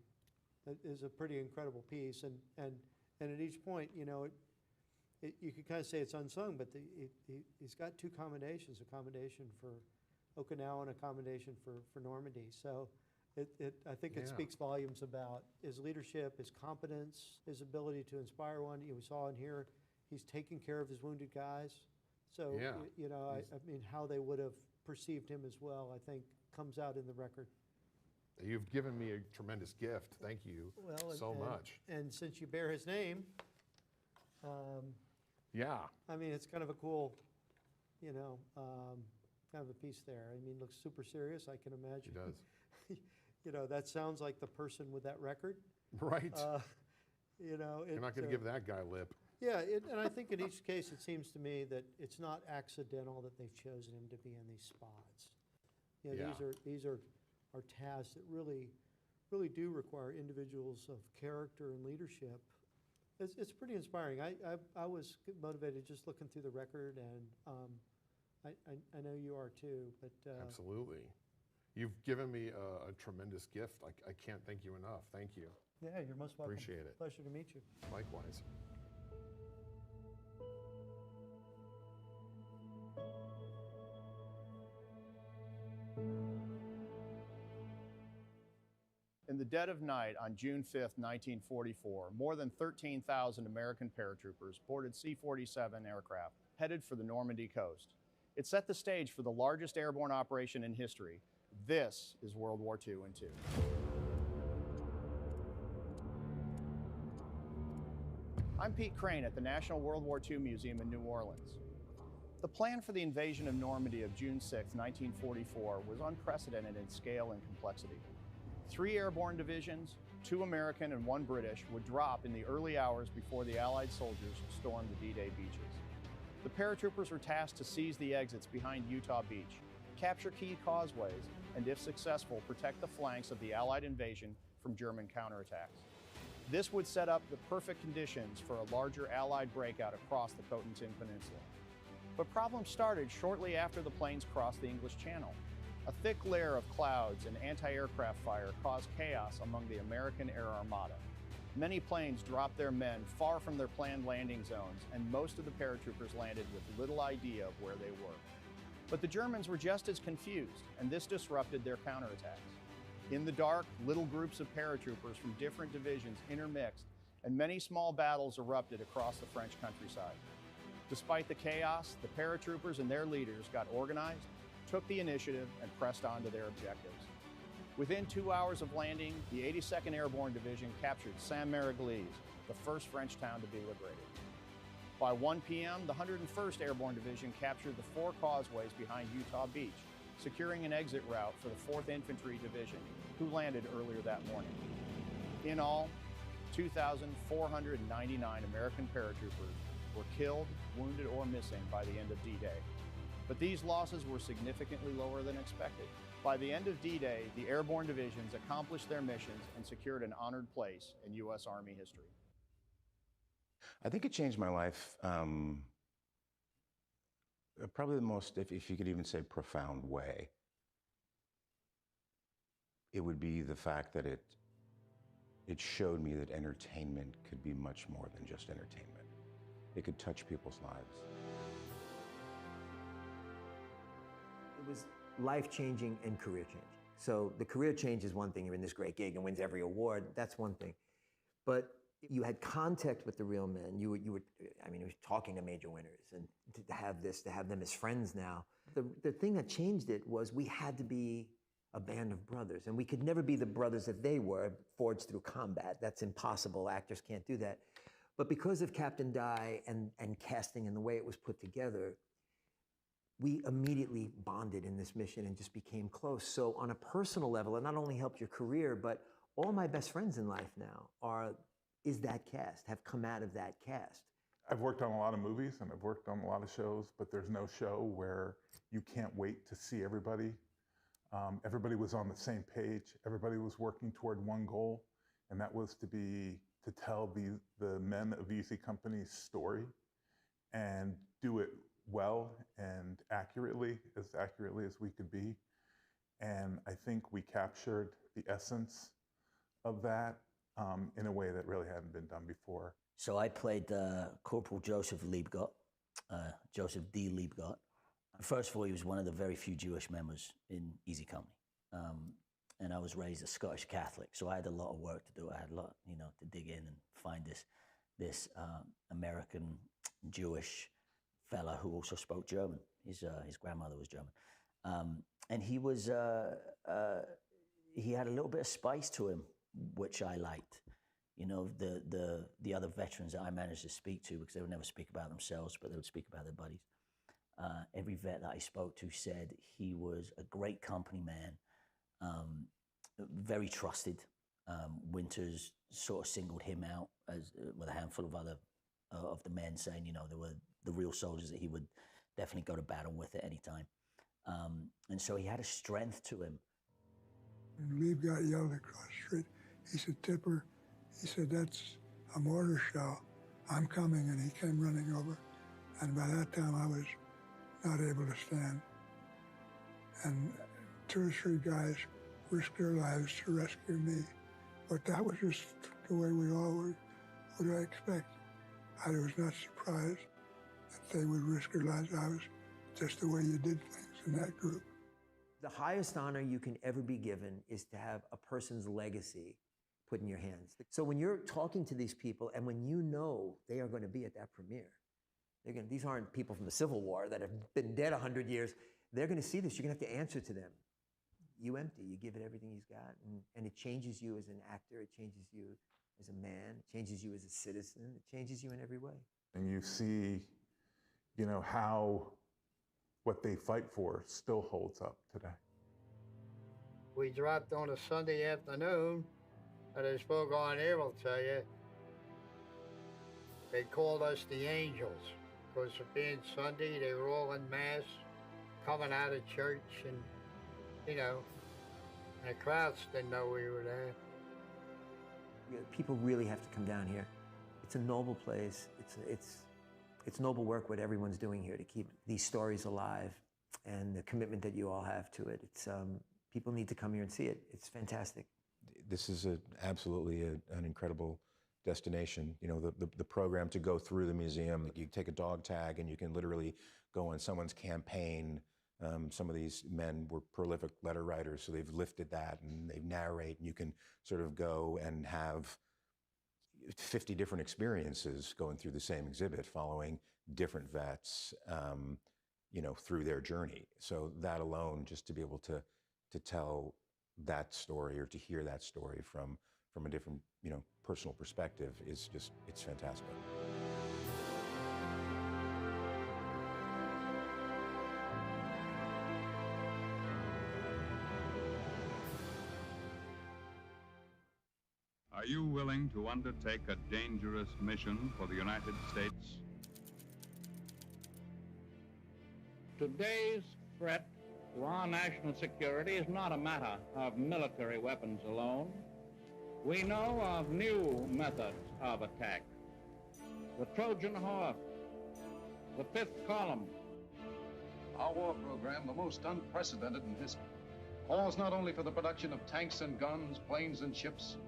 is a pretty incredible piece. And at each point, you could kind of say it's unsung, but he's got two commendations: a commendation for Okinawa and a commendation for Normandy. So I think it speaks volumes about his leadership, his competence, his ability to inspire one. We saw in here, he's taking care of his wounded guys. So, I mean, how they would have perceived him as well, I think, comes out in the record. You've given me a tremendous gift. Thank you so much. And since you bear his name, I mean, it's kind of a cool, kind of a piece there. I mean, it looks super serious, I can imagine. It does. That sounds like the person with that record. Right. You're not going to give that guy lip. Yeah, and I think in each case, it seems to me that it's not accidental that they've chosen him to be in these spots. These are tasks that really do require individuals of character and leadership. It's pretty inspiring. I was motivated just looking through the record, and I know you are too. But absolutely, you've given me a tremendous gift. I can't thank you enough. Thank you. Yeah, you're most welcome. Appreciate it. Pleasure to meet you. Likewise. In the dead of night on June 5th, 1944, more than 13,000 American paratroopers boarded C-47 aircraft headed for the Normandy coast. It set the stage for the largest airborne operation in history. This is World War II in two. I'm Pete Crane at the National World War II Museum in New Orleans. The plan for the invasion of Normandy of June 6, 1944 was unprecedented in scale and complexity. 3 airborne divisions, 2 American and 1 British, would drop in the early hours before the Allied soldiers stormed the D-Day beaches. The paratroopers were tasked to seize the exits behind Utah Beach, capture key causeways, and if successful, protect the flanks of the Allied invasion from German counterattacks. This would set up the perfect conditions for a larger Allied breakout across the Cotentin Peninsula. But problems started shortly after the planes crossed the English Channel. A thick layer of clouds and anti-aircraft fire caused chaos among the American Air Armada. Many planes dropped their men far from their planned landing zones, and most of the paratroopers landed with little idea of where they were. But the Germans were just as confused, and this disrupted their counterattacks. In the dark, little groups of paratroopers from different divisions intermixed, and many small battles erupted across the French countryside. Despite the chaos, the paratroopers and their leaders got organized, took the initiative, and pressed on to their objectives. Within 2 hours of landing, the 82nd Airborne Division captured Saint-Mary-Église, the first French town to be liberated. By 1 p.m., the 101st Airborne Division captured the 4 causeways behind Utah Beach, securing an exit route for the 4th Infantry Division, who landed earlier that morning. In all, 2,499 American paratroopers were killed, wounded, or missing by the end of D-Day. But these losses were significantly lower than expected. By the end of D-Day, the airborne divisions accomplished their missions and secured an honored place in U.S. Army history. I think it changed my life, probably the most, if you could even say, profound way. It would be the fact that it it showed me that entertainment could be much more than just entertainment. It could touch people's lives. It was life-changing and career-changing. So the career change is one thing. You're in this great gig and wins every award. That's one thing. But you had contact with the real men. You were talking to major winners, and to have them as friends now. The thing that changed it was we had to be a band of brothers, and we could never be the brothers that they were, forged through combat. That's impossible. Actors can't do that. But because of Captain Die and casting and the way it was put together, we immediately bonded in this mission and just became close. So on a personal level, it not only helped your career, but all my best friends in life now is that cast, have come out of that cast. I've worked on a lot of movies and I've worked on a lot of shows, but there's no show where you can't wait to see everybody. Everybody was on the same page. Everybody was working toward one goal, and that was to tell the men of Easy Company's story and do it well and accurately as we could be. And I think we captured the essence of that in a way that really hadn't been done before. So I played Corporal Joseph Liebgott, Joseph D. Liebgott. First of all, he was one of the very few Jewish members in Easy Company. And I was raised a Scottish Catholic, so I had a lot of work to do. I had a lot, to dig in and find this American Jewish fella who also spoke German. His grandmother was German. And he was, he had a little bit of spice to him, which I liked. The other veterans that I managed to speak to, because they would never speak about themselves, but they would speak about their buddies. Every vet that I spoke to said he was a great company man, very trusted. Winters sort of singled him out as with a handful of other of the men, saying, they were the real soldiers that he would definitely go to battle with at any time. And so he had a strength to him. And Lee got yelled across the street. He said, "Tipper," he said, "that's a mortar shell. I'm coming." And he came running over. And by that time, I was not able to stand. And 2 or 3 guys risked their lives to rescue me. But that was just the way we all were. What did I expect? I was not surprised that they would risk their lives. I was just the way you did things in that group. The highest honor you can ever be given is to have a person's legacy put in your hands. So when you're talking to these people and when you know they are going to be at that premiere, these aren't people from the Civil War that have been dead 100 years. They're going to see this. You're going to have to answer to them. You empty. You give it everything he's got. And it changes you as an actor. It changes you as a man. It changes you as a citizen. It changes you in every way. And you see, how what they fight for still holds up today. We dropped on a Sunday afternoon, and I spoke on air, I'll tell you. They called us the Angels, because of being Sunday, they were all in Mass, coming out of church, and, the crowds didn't know we were there. People really have to come down here. It's a noble place. It's noble work what everyone's doing here to keep these stories alive, and the commitment that you all have to it. People need to come here and see it. It's fantastic. This is absolutely an incredible destination. The program to go through the museum, you take a dog tag and you can literally go on someone's campaign. Some of these men were prolific letter writers, so they've lifted that and they narrate, and you can sort of go and have 50 different experiences going through the same exhibit, following different vets, through their journey. So that alone, just to be able to tell that story or to hear that story from a different, personal perspective is just, it's fantastic. Are you willing to undertake a dangerous mission for the United States? Today's threat to our national security is not a matter of military weapons alone. We know of new methods of attack. The Trojan horse, the fifth column. Our war program, the most unprecedented in history, calls not only for the production of tanks and guns, planes and ships,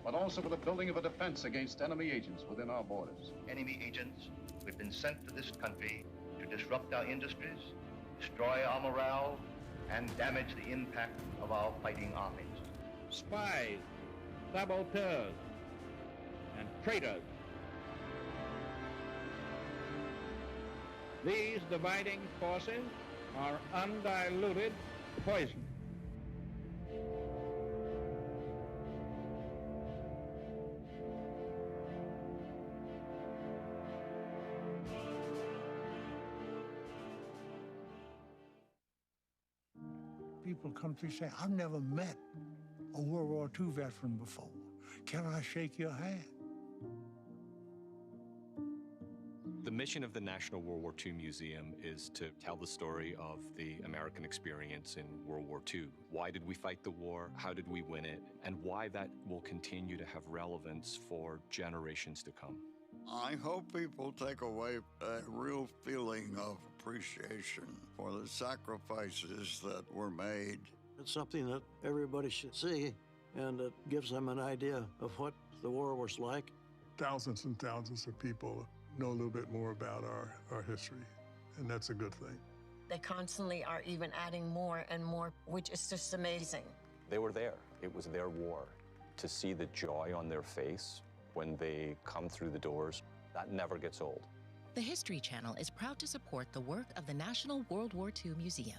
but also for the building of a defense against enemy agents within our borders. Enemy agents who've been sent to this country to disrupt our industries, destroy our morale, and damage the impact of our fighting armies. Spies, saboteurs, and traitors. These dividing forces are undiluted poison. People come to me and say, I've never met a World War II veteran before. Can I shake your hand? The mission of the National World War II Museum is to tell the story of the American experience in World War II. Why did we fight the war? How did we win it? And why that will continue to have relevance for generations to come. I hope people take away a real feeling of appreciation for the sacrifices that were made. It's something that everybody should see, and it gives them an idea of what the war was like. Thousands and thousands of people know a little bit more about our history, and that's a good thing. They constantly are even adding more and more, which is just amazing. They were there. It was their war. To see the joy on their face when they come through the doors, that never gets old. The History Channel is proud to support the work of the National World War II Museum.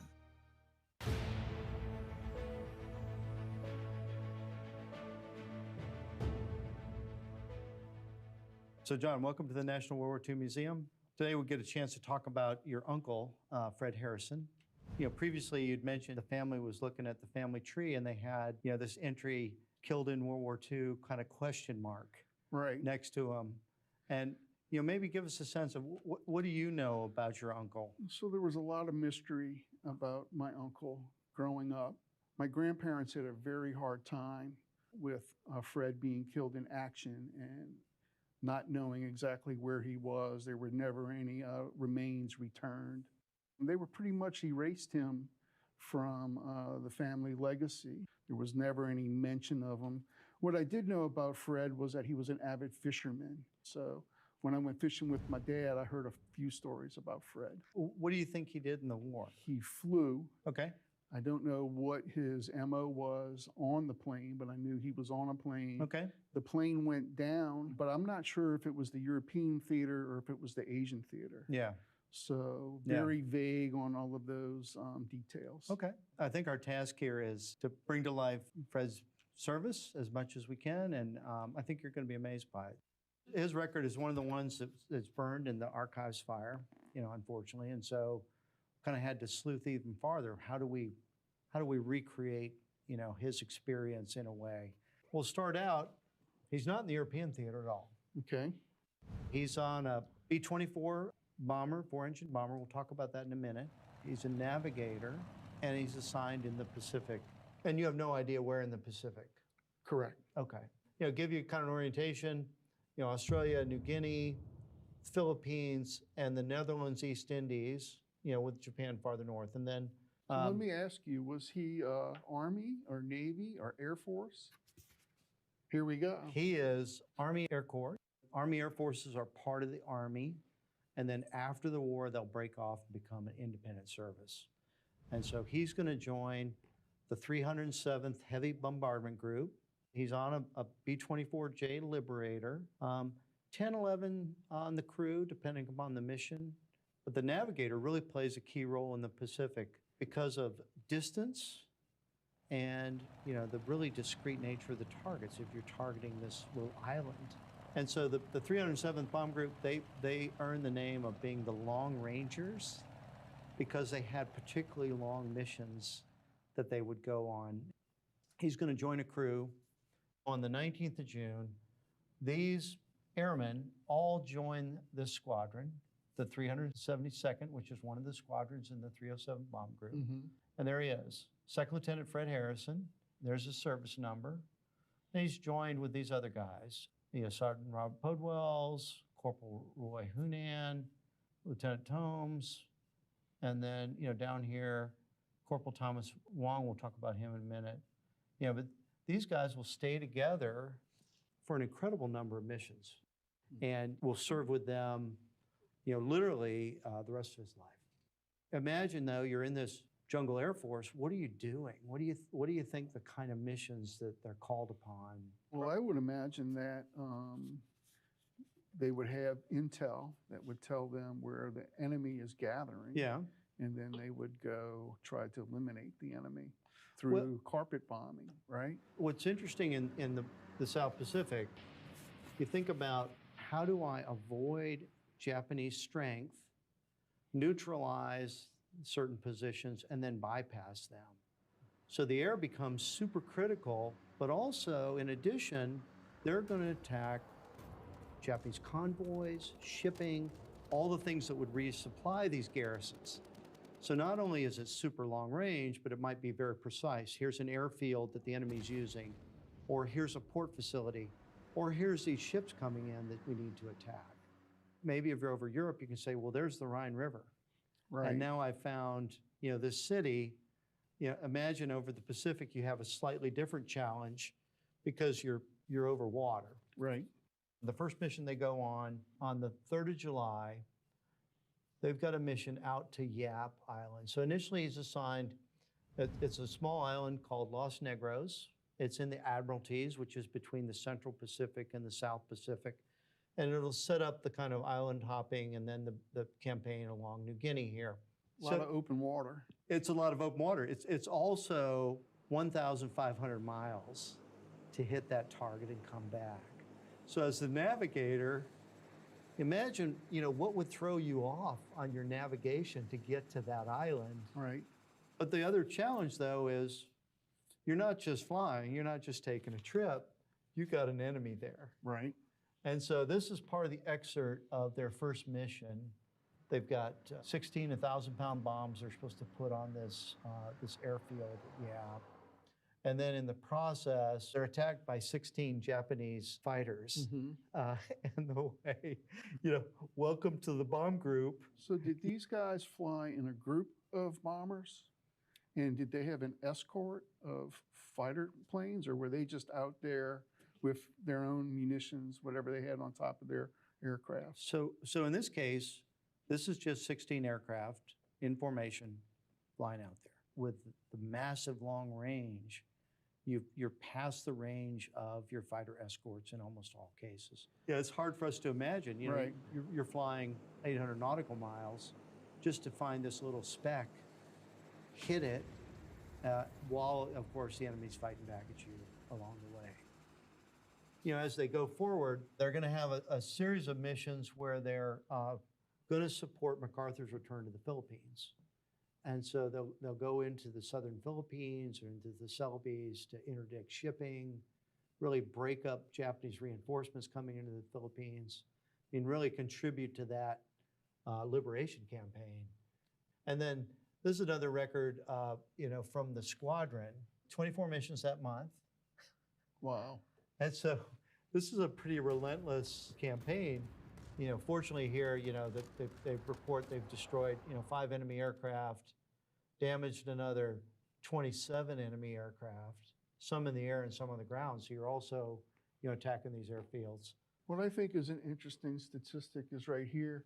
So John, welcome to the National World War II Museum. Today we get a chance to talk about your uncle, Fred Harrison. You know, previously you'd mentioned the family was looking at the family tree and they had, you know, this entry, killed in World War II, kind of question mark next to him. And, you know, maybe give us a sense of what do you know about your uncle? So there was a lot of mystery about my uncle growing up. My grandparents had a very hard time with Fred being killed in action and not knowing exactly where he was. There were never any remains returned. They were pretty much erased him from the family legacy. There was never any mention of him. What I did know about Fred was that he was an avid fisherman. So when I went fishing with my dad, I heard a few stories about Fred. What do you think he did in the war? He flew. Okay. I don't know what his MO was on the plane, but I knew he was on a plane. Okay. The plane went down, but I'm not sure if it was the European theater or if it was the Asian theater. Yeah. So very vague on all of those details. Okay. I think our task here is to bring to life Fred's service as much as we can, and I think you're going to be amazed by it. His record is one of the ones that's burned in the archives fire, you know, unfortunately, and so kind of had to sleuth even farther. How do we recreate, you know, his experience in a way? We'll start out. He's not in the European theater at all. Okay. He's on a B-24 bomber, 4-engine bomber. We'll talk about that in a minute. He's a navigator, and he's assigned in the Pacific. And you have no idea where in the Pacific? Correct. Okay. You know, give you kind of an orientation. You know, Australia, New Guinea, Philippines, and the Netherlands, East Indies, you know, with Japan farther north. And then let me ask you, was he Army or Navy or Air Force? Here we go. He is Army Air Corps. Army Air Forces are part of the Army. And then after the war, they'll break off and become an independent service. And so he's going to join the 307th Heavy Bombardment Group. He's on a B-24J Liberator, 10, 11 on the crew, depending upon the mission. But the navigator really plays a key role in the Pacific because of distance and, you know, the really discrete nature of the targets if you're targeting this little island. And so the 307th Bomb Group, they earned the name of being the Long Rangers because they had particularly long missions that they would go on. He's going to join a crew on the 19th of June. These airmen all join this squadron, the 372nd, which is one of the squadrons in the 307 Bomb Group. And there he is, Second Lieutenant Fred Harrison. There's his service number. And he's joined with these other guys. You know, Sergeant Robert Podwells, Corporal Roy Hunan, Lieutenant Tomes, and then, you know, down here, Corporal Thomas Wong. We'll talk about him in a minute. You know, but these guys will stay together for an incredible number of missions and will serve with them, literally the rest of his life. Imagine though, you're in this jungle Air Force, what are you doing? What do you think the kind of missions that they're called upon? Well, I would imagine that they would have intel that would tell them where the enemy is gathering. Yeah. And then they would go try to eliminate the enemy through carpet bombing, right? What's interesting in the South Pacific, you think about how do I avoid Japanese strength, neutralize certain positions, and then bypass them. So the air becomes super critical, but also, in addition, they're going to attack Japanese convoys, shipping, all the things that would resupply these garrisons. So not only is it super long range, but it might be very precise. Here's an airfield that the enemy's using, or here's a port facility, or here's these ships coming in that we need to attack. Maybe if you're over Europe, you can say, well, there's the Rhine River. Right. And now I've found, this city, imagine over the Pacific, you have a slightly different challenge because you're over water. Right. The first mission they go on the 3rd of July, they've got a mission out to Yap Island. So initially he's assigned, it's a small island called Los Negros. It's in the Admiralties, which is between the Central Pacific and the South Pacific. And it'll set up the kind of island hopping and then the campaign along New Guinea here. A lot of open water. It's a lot of open water. It's also 1,500 miles to hit that target and come back. So as the navigator, imagine, what would throw you off on your navigation to get to that island. Right. But the other challenge, though, is you're not just flying, you're not just taking a trip, you got an enemy there. Right. And so this is part of the excerpt of their first mission. They've got 16 1,000-pound bombs they're supposed to put on this airfield at Yap. And then in the process, they're attacked by 16 Japanese fighters. And the way, welcome to the bomb group. So did these guys fly in a group of bombers? And did they have an escort of fighter planes, or were they just out there with their own munitions, whatever they had on top of their aircraft? So in this case, this is just 16 aircraft in formation flying out there. With the massive long range, you're past the range of your fighter escorts in almost all cases. Yeah, it's hard for us to imagine. Right. You're flying 800 nautical miles just to find this little speck, hit it, while, of course, the enemy's fighting back at you along the way. As they go forward, they're going to have a series of missions where they're going to support MacArthur's return to the Philippines. And so they'll go into the southern Philippines or into the Celebes to interdict shipping, really break up Japanese reinforcements coming into the Philippines, and really contribute to that liberation campaign. And then this is another record, from the squadron, 24 missions that month. Wow. And so this is a pretty relentless campaign. Fortunately here, they report they've destroyed, 5 enemy aircraft, damaged another 27 enemy aircraft, some in the air and some on the ground. So you're also, attacking these airfields. What I think is an interesting statistic is right here.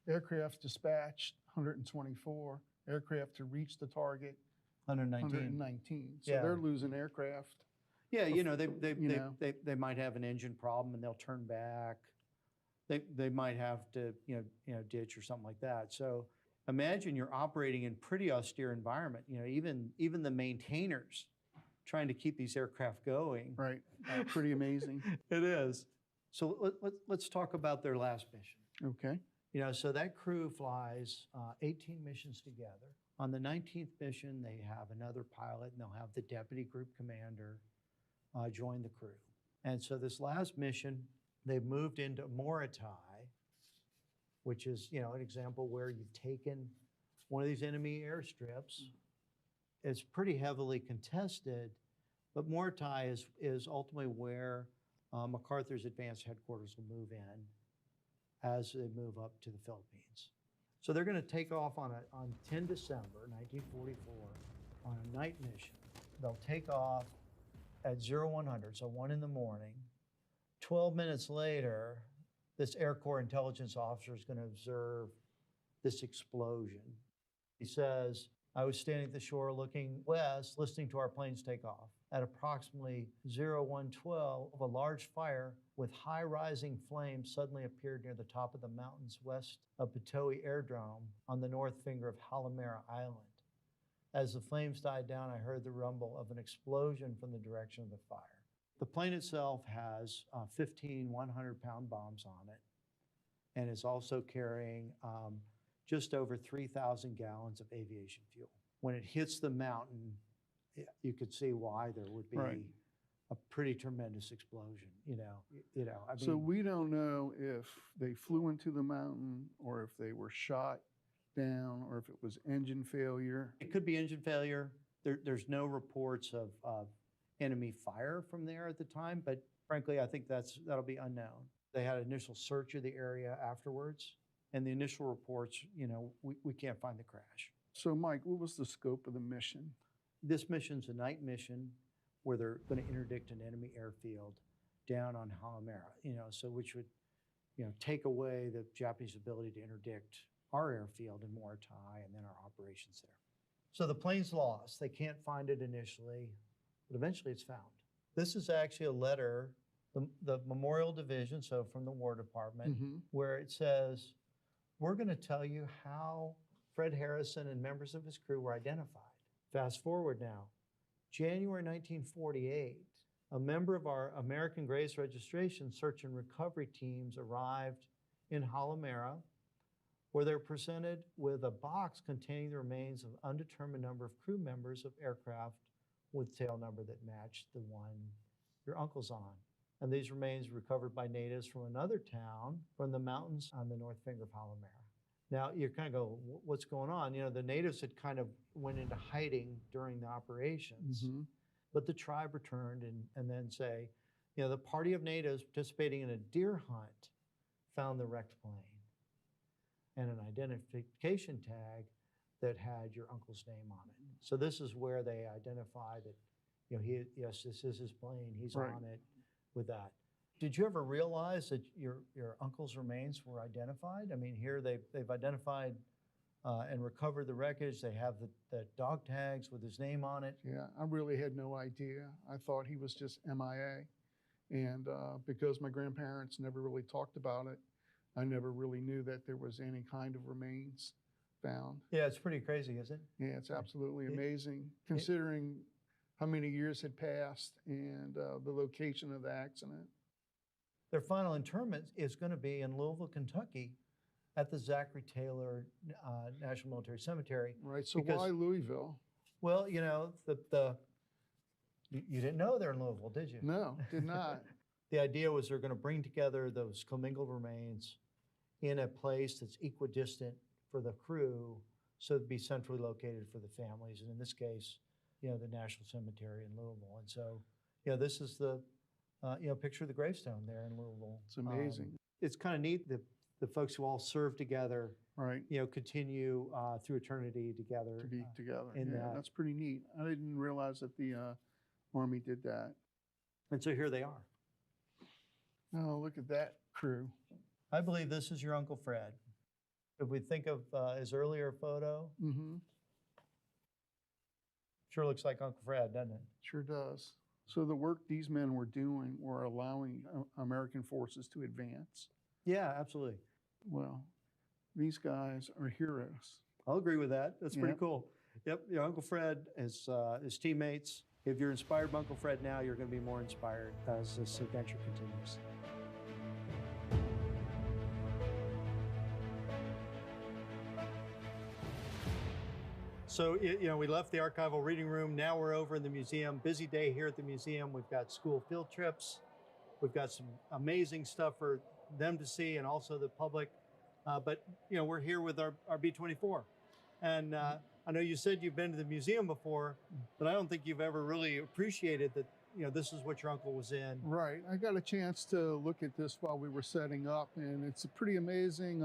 Aircraft dispatched, 124. Aircraft to reach the target, 119. So Yeah. they're losing aircraft. Yeah, they might have an engine problem and they'll turn back. They might have to, ditch or something like that. So imagine you're operating in pretty austere environment. Even the maintainers trying to keep these aircraft going. Right. Pretty amazing. It is. So let's talk about their last mission. Okay. So that crew flies 18 missions together. On the 19th mission, they have another pilot, and they'll have the deputy group commander join the crew. And so this last mission, they've moved into Moritai, which is, an example where you've taken one of these enemy airstrips. It's pretty heavily contested, but Moritai is ultimately where MacArthur's advanced headquarters will move in as they move up to the Philippines. So they're going to take off on 10 December 1944 on a night mission. They'll take off at 0100, so 1 in the morning, 12 minutes later, this Air Corps intelligence officer is going to observe this explosion. He says, I was standing at the shore looking west, listening to our planes take off. At approximately 0112, a large fire with high rising flames suddenly appeared near the top of the mountains west of Petoe Airdrome on the north finger of Halimera Island. As the flames died down, I heard the rumble of an explosion from the direction of the fire. The plane itself has 15 100-pound bombs on it and is also carrying just over 3,000 gallons of aviation fuel. When it hits the mountain, you could see why there would be a pretty tremendous explosion. I mean, So we don't know if they flew into the mountain or if they were shot down or if it was engine failure. it could be engine failure. There's no reports of enemy fire from there at the time, but frankly, I think that'll be unknown. They had an initial search of the area afterwards, and the initial reports, we can't find the crash. So Mike, what was the scope of the mission? This mission's a night mission where they're going to interdict an enemy airfield down on Halimera, so which would, take away the Japanese ability to interdict our airfield in Morotai and then our operations there. So the plane's lost. They can't find it initially, but eventually it's found. This is actually a letter, the Memorial Division, so from the War Department, where it says, we're going to tell you how Fred Harrison and members of his crew were identified. Fast forward now, January 1948, a member of our American Grace Registration Search and Recovery teams arrived in Halimera, where they're presented with a box containing the remains of an undetermined number of crew members of aircraft with tail number that matched the one your uncle's on. And these remains recovered by natives from another town from the mountains on the north finger of Halimera. Now, you kind of go, what's going on? The natives had kind of went into hiding during the operations, but the tribe returned and then say, the party of natives participating in a deer hunt found the wrecked plane and an identification tag that had your uncle's name on it. So this is where they identify that, yes, this is his plane, he's on it with that. Did you ever realize that your uncle's remains were identified? I mean, here they've identified and recovered the wreckage. They have the dog tags with his name on it. Yeah, I really had no idea. I thought he was just MIA. And because my grandparents never really talked about it, I never really knew that there was any kind of remains found. Yeah, it's pretty crazy, isn't it? Yeah, it's absolutely amazing, considering how many years had passed and the location of the accident. Their final interment is going to be in Louisville, Kentucky, at the Zachary Taylor National Military Cemetery. Right. So why Louisville? Well, you didn't know they're in Louisville, did you? No, did not. The idea was they're going to bring together those commingled remains in a place that's equidistant for the crew, so it'd be centrally located for the families. And in this case, the National Cemetery in Louisville. And so, this is the picture of the gravestone there in Louisville. It's amazing. It's kind of neat that the folks who all served together, continue through eternity together. To be together. Yeah, that's pretty neat. I didn't realize that the Army did that. And so here they are. Oh, look at that crew. I believe this is your Uncle Fred. If we think of his earlier photo, sure looks like Uncle Fred, doesn't it? Sure does. So the work these men were doing were allowing American forces to advance. Yeah, absolutely. Well, these guys are heroes. I'll agree with that. That's pretty cool. Yep, your Uncle Fred, his teammates. If you're inspired by Uncle Fred now, you're going to be more inspired as this adventure continues. So, we left the archival reading room. Now we're over in the museum. Busy day here at the museum. We've got school field trips. We've got some amazing stuff for them to see and also the public. But, we're here with our B-24. And I know you said you've been to the museum before, but I don't think you've ever really appreciated that, this is what your uncle was in. Right. I got a chance to look at this while we were setting up, and it's pretty amazing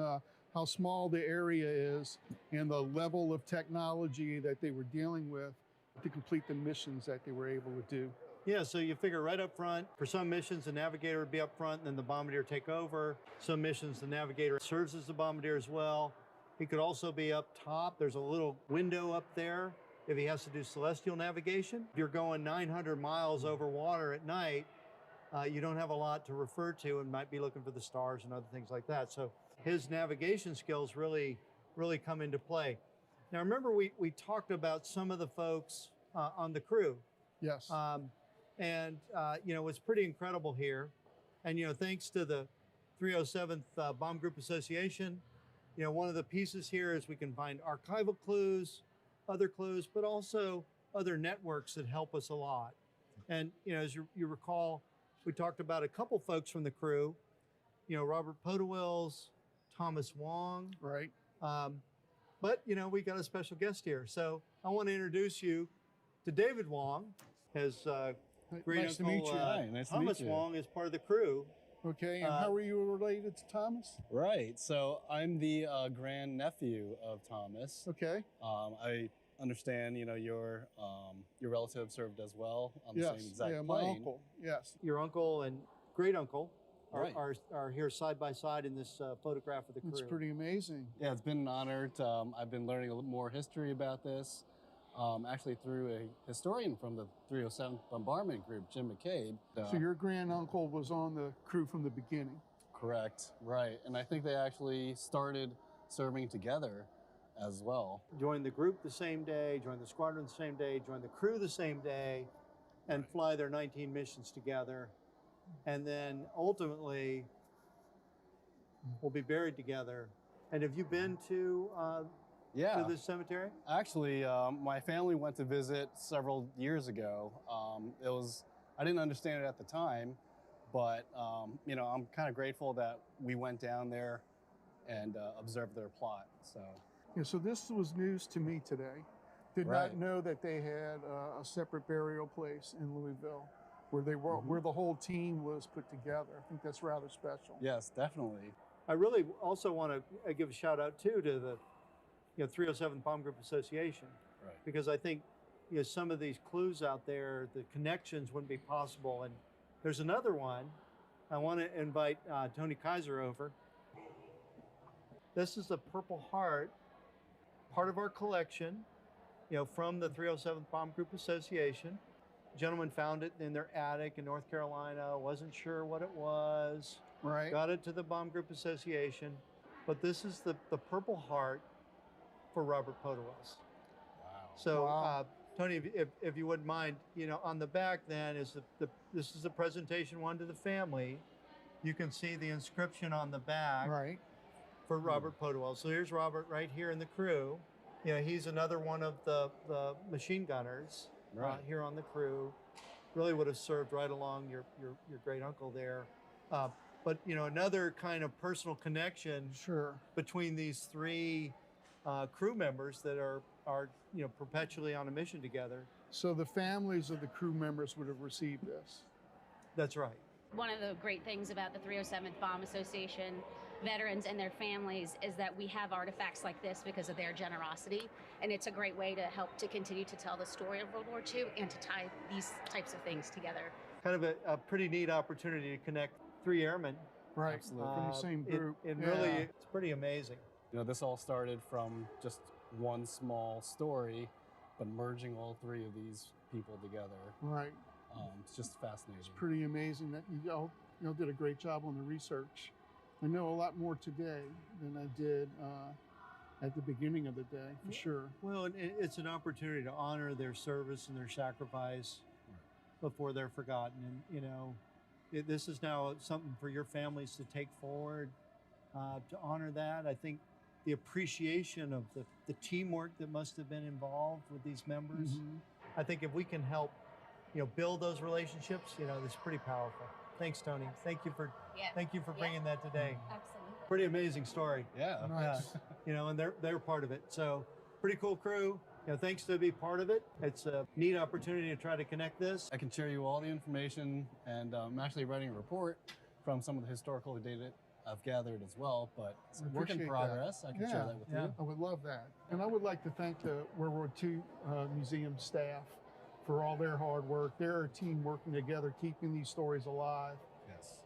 how small the area is and the level of technology that they were dealing with to complete the missions that they were able to do. Yeah, so you figure right up front, for some missions, the navigator would be up front, and then the bombardier take over. Some missions, the navigator serves as the bombardier as well. He could also be up top. There's a little window up there if he has to do celestial navigation. If you're going 900 miles over water at night, you don't have a lot to refer to and might be looking for the stars and other things like that. So his navigation skills really come into play. Now, remember, we talked about some of the folks on the crew. Yes. You know, it's pretty incredible here. And, you know, thanks to the 307th Bomb Group Association, you know, one of the pieces here is we can find archival clues, other clues, but also other networks that help us a lot. And, you know, as you recall, we talked about a couple folks from the crew, you know, Robert Podewils, Thomas Wong. Right. But, you know, we got a special guest here. So I want to introduce you to David Wong, his great nice uncle, to meet you. Hi, nice to Thomas meet you. Wong is part of the crew. Okay, and how are you related to Thomas? Right, so I'm the grandnephew of Thomas. Okay. I understand, you know, your relative served as well on the Yes, same exact yeah, plane. my uncle, yes. Your uncle and great uncle Right. are here side by side in this photograph of the crew. It's pretty amazing. Yeah, it's been an honor. I've been learning a little more history about this, actually through a historian from the 307th Bombardment Group, Jim McCabe. So your granduncle was on the crew from the beginning. Correct, right. And I think they actually started serving together as well. Joined the group the same day, joined the squadron the same day, joined the crew the same day, and fly their 19 missions together. And then ultimately, we'll be buried together. And have you been to Yeah. this cemetery? Actually, my family went to visit several years ago. I didn't understand it at the time, but you know, I'm kind of grateful that we went down there and observed their plot. So. Yeah, so this was news to me today. Did Right. not know that they had a separate burial place in Louisville where they were, where the whole team was put together. I think that's rather special. Yes, definitely. I really also want to give a shout out too to the 307th Bomb Group Association, Right. because I think some of these clues out there, the connections wouldn't be possible. And there's another one. I want to invite Tony Kaiser over. This is the Purple Heart, part of our collection, from the 307th Bomb Group Association. A gentleman found it in their attic in North Carolina, wasn't sure what it was. Right. Got it to the Bomb Group Association. But this is the Purple Heart for Robert Podewils. Wow. So, Tony, if you wouldn't mind, on the back then is this is the presentation one to the family. You can see the inscription on the back. Right. For Robert Podewils. So here's Robert right here in the crew. He's another one of the machine gunners here on the crew. Really would have served right along your great uncle there. But another kind of personal connection between these three crew members that are perpetually on a mission together. So the families of the crew members would have received this. That's right. One of the great things about the 307th Bomb Association veterans and their families is that we have artifacts like this because of their generosity, and it's a great way to help to continue to tell the story of World War II and to tie these types of things together. Kind of a pretty neat opportunity to connect three airmen. Right, from the same group. Really, it's pretty amazing. This all started from just one small story, but merging all three of these people together. Right. It's just fascinating. It's pretty amazing that y'all did a great job on the research. I know a lot more today than I did at the beginning of the day, for sure. Well, it's an opportunity to honor their service and their sacrifice before they're forgotten. And, this is now something for your families to take forward, to honor that. I think the appreciation of the teamwork that must have been involved with these members. Mm-hmm. I think if we can help, build those relationships, it's pretty powerful. Thanks, Tony. Thank you for bringing that today. Absolutely. Pretty amazing story. Yeah. Nice. And they're part of it. So pretty cool crew. Thanks to be part of it. It's a neat opportunity to try to connect this. I can share you all the information, and I'm actually writing a report from some of the historical data I've gathered as well, but it's a work in progress. I can share that with you. I would love that. And I would like to thank the World War II Museum staff for all their hard work. They're a team working together, keeping these stories alive. Yes.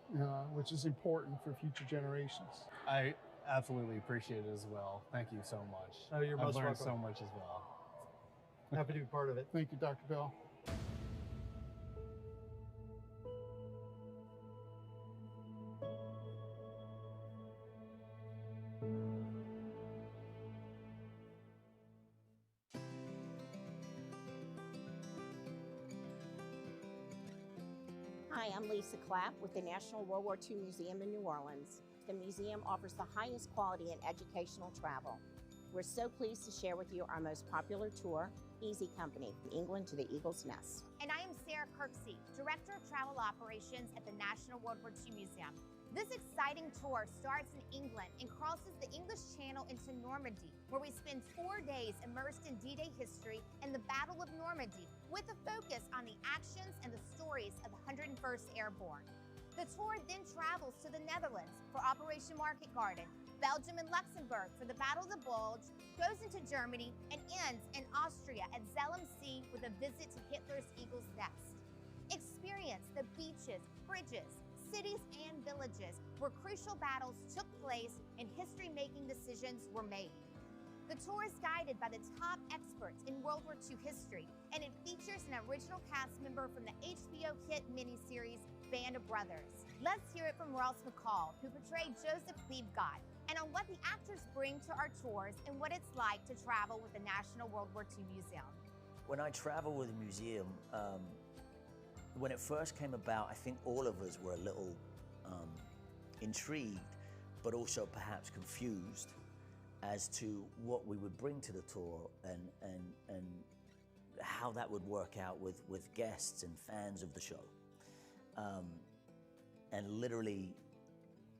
Which is important for future generations. I absolutely appreciate it as well. Thank you so much. Oh, you're most I've learned welcome. so much as well. Happy to be part of it. Thank you, Dr. Bell. Hi, I'm Lisa Clapp with the National World War II Museum in New Orleans. The museum offers the highest quality in educational travel. We're so pleased to share with you our most popular tour, Easy Company, from England to the Eagle's Nest. And I am Sarah Kirksey, Director of Travel Operations at the National World War II Museum. This exciting tour starts in England and crosses the English Channel into Normandy, where we spend 4 days immersed in D-Day history and the Battle of Normandy, with a focus on the actions and the stories of the 101st Airborne. The tour then travels to the Netherlands for Operation Market Garden, Belgium and Luxembourg for the Battle of the Bulge, goes into Germany, and ends in Austria at Zell am See with a visit to Hitler's Eagle's Nest. Experience the beaches, bridges, cities, and villages where crucial battles took place and history-making decisions were made. The tour is guided by the top experts in World War II history, and it features an original cast member from the HBO hit miniseries Band of Brothers. Let's hear it from Ross McCall, who portrayed Joseph Liebgott, and on what the actors bring to our tours and what it's like to travel with the National World War II Museum. When I travel with a museum, when it first came about, I think all of us were a little intrigued, but also perhaps confused as to what we would bring to the tour and how that would work out with guests and fans of the show. And literally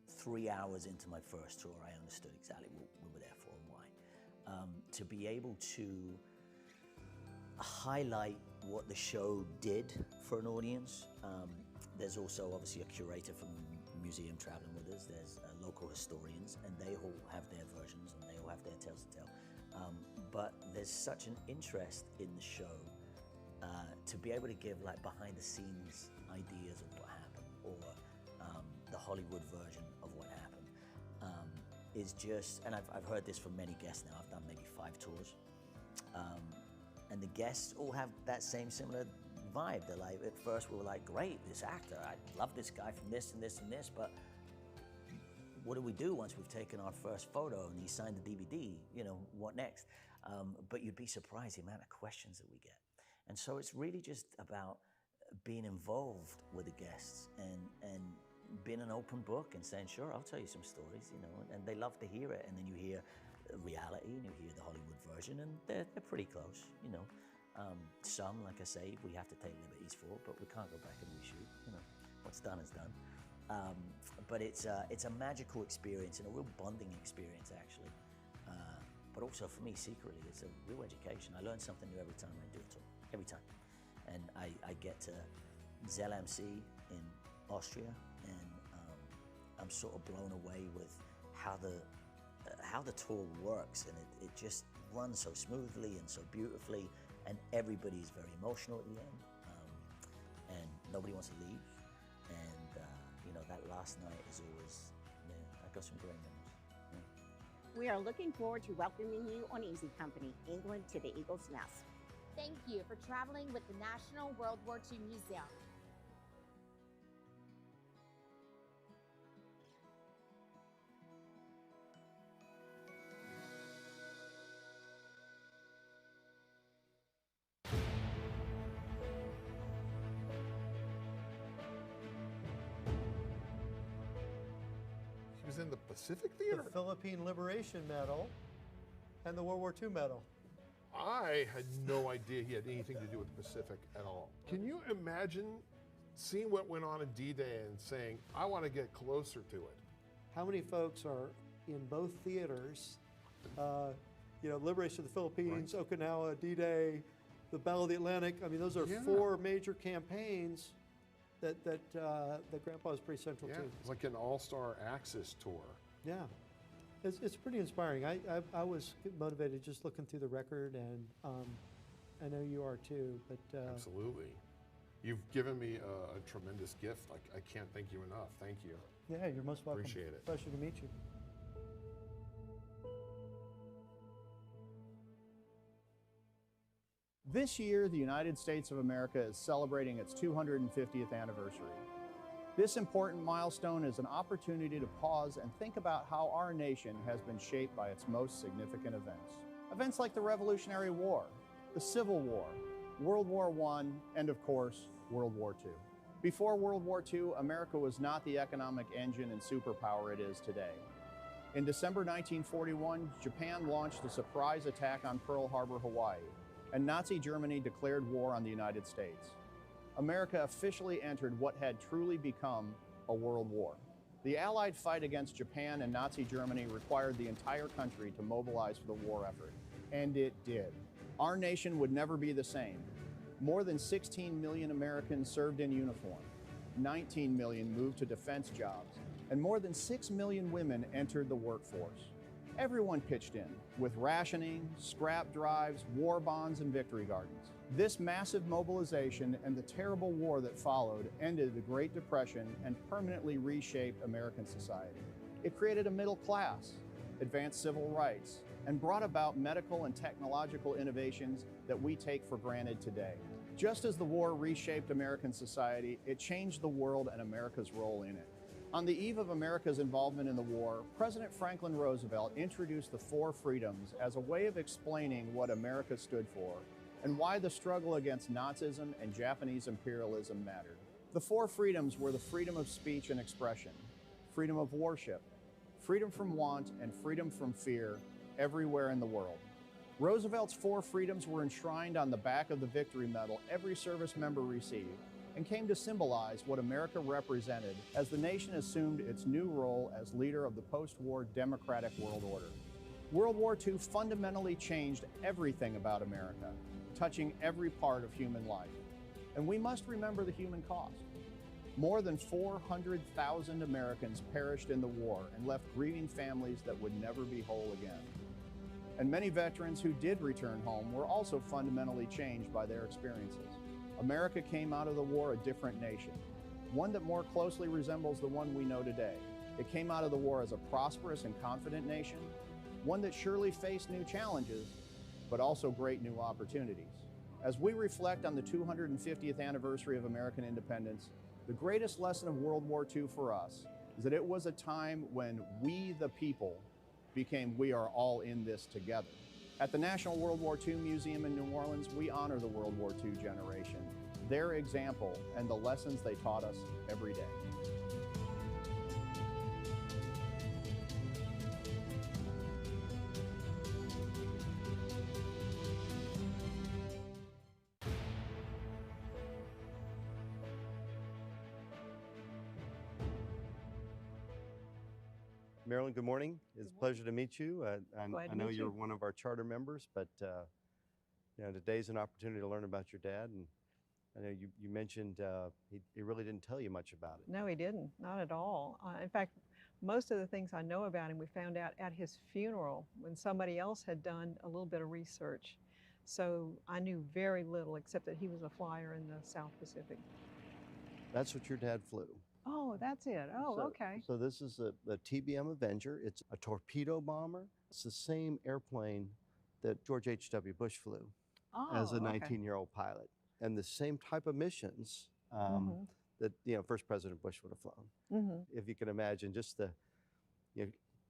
3 hours into my first tour, I understood exactly what we were there for and why. To be able to highlight what the show did for an audience. There's also obviously a curator from the museum traveling with us. There's local historians, and they all have their versions and they all have their tales to tell. But there's such an interest in the show to be able to give like behind the scenes ideas of what happened, or the Hollywood version of what happened, is just, and I've heard this from many guests now. I've done maybe 5 tours. And the guests all have that same similar vibe. They're like, at first we were like, great, this actor, I love this guy from this and this and this, but what do we do once we've taken our first photo and he signed the DVD? You know, what next? But you'd be surprised the amount of questions that we get. And so it's really just about being involved with the guests and being an open book and saying, sure, I'll tell you some stories, you know, and they love to hear it. And then you hear reality and you hear the Hollywood version, and they're pretty close, you know. Some, like I say, we have to take liberties for, but we can't go back and reshoot. You know, what's done is done. But it's a magical experience and a real bonding experience, actually. But also for me, secretly, it's a real education. I learn something new every time I do a tour, every time. And I get to Zell am See in Austria, and I'm sort of blown away with how the tour works, and it just runs so smoothly and so beautifully, and everybody's very emotional at the end, and nobody wants to leave. And you know, that last night is always, yeah, I got some great memories. Yeah. We are looking forward to welcoming you on Easy Company, England to the Eagle's Nest. Thank you for traveling with the National World War II Museum. She was in the Pacific Theater? The Philippine Liberation Medal and the World War II Medal. I had no idea he had anything to do with the Pacific at all. Can you imagine seeing what went on in D-Day and saying, I want to get closer to it? How many folks are in both theaters? You know, Liberation of the Philippines, right. Okinawa, D-Day, the Battle of the Atlantic. I mean, those are 4 major campaigns that Grandpa is pretty central to. It's like an all-star Axis tour. Yeah. It's pretty inspiring. I was motivated just looking through the record, and I know you are too, but Absolutely. You've given me a tremendous gift. I can't thank you enough. Thank you. Yeah, you're most welcome. Appreciate it. pleasure to meet you. This year, the United States of America is celebrating its 250th anniversary. This important milestone is an opportunity to pause and think about how our nation has been shaped by its most significant events. Events like the Revolutionary War, the Civil War, World War I, and of course, World War II. Before World War II, America was not the economic engine and superpower it is today. In December 1941, Japan launched a surprise attack on Pearl Harbor, Hawaii, and Nazi Germany declared war on the United States. America officially entered what had truly become a world war. The Allied fight against Japan and Nazi Germany required the entire country to mobilize for the war effort, and it did. Our nation would never be the same. More than 16 million Americans served in uniform, 19 million moved to defense jobs, and more than 6 million women entered the workforce. Everyone pitched in, with rationing, scrap drives, war bonds, and victory gardens. This massive mobilization and the terrible war that followed ended the Great Depression and permanently reshaped American society. It created a middle class, advanced civil rights, and brought about medical and technological innovations that we take for granted today. Just as the war reshaped American society, it changed the world and America's role in it. On the eve of America's involvement in the war, President Franklin Roosevelt introduced the Four Freedoms as a way of explaining what America stood for and why the struggle against Nazism and Japanese imperialism mattered. The Four Freedoms were the freedom of speech and expression, freedom of worship, freedom from want, and freedom from fear everywhere in the world. Roosevelt's Four Freedoms were enshrined on the back of the Victory Medal every service member received, and came to symbolize what America represented as the nation assumed its new role as leader of the post-war democratic world order. World War II fundamentally changed everything about America, touching every part of human life. And we must remember the human cost. More than 400,000 Americans perished in the war and left grieving families that would never be whole again. And many veterans who did return home were also fundamentally changed by their experiences. America came out of the war a different nation, one that more closely resembles the one we know today. It came out of the war as a prosperous and confident nation, one that surely faced new challenges, but also great new opportunities. As we reflect on the 250th anniversary of American independence, the greatest lesson of World War II for us is that it was a time when we, the people, became we are all in this together. At the National World War II Museum in New Orleans, we honor the World War II generation, their example, and the lessons they taught us every day. Marilyn, good morning. It's a pleasure to meet you. I know you're one of our charter members, but today's an opportunity to learn about your dad. And I know you mentioned he really didn't tell you much about it. No, he didn't, not at all. In fact, most of the things I know about him, we found out at his funeral when somebody else had done a little bit of research. So I knew very little except that he was a flyer in the South Pacific. That's what your dad flew. Oh, that's it. Oh, okay. So this is a TBM Avenger. It's a torpedo bomber. It's the same airplane that George H.W. Bush flew as a 19-year-old pilot. And the same type of missions that first President Bush would have flown. If you can imagine, just the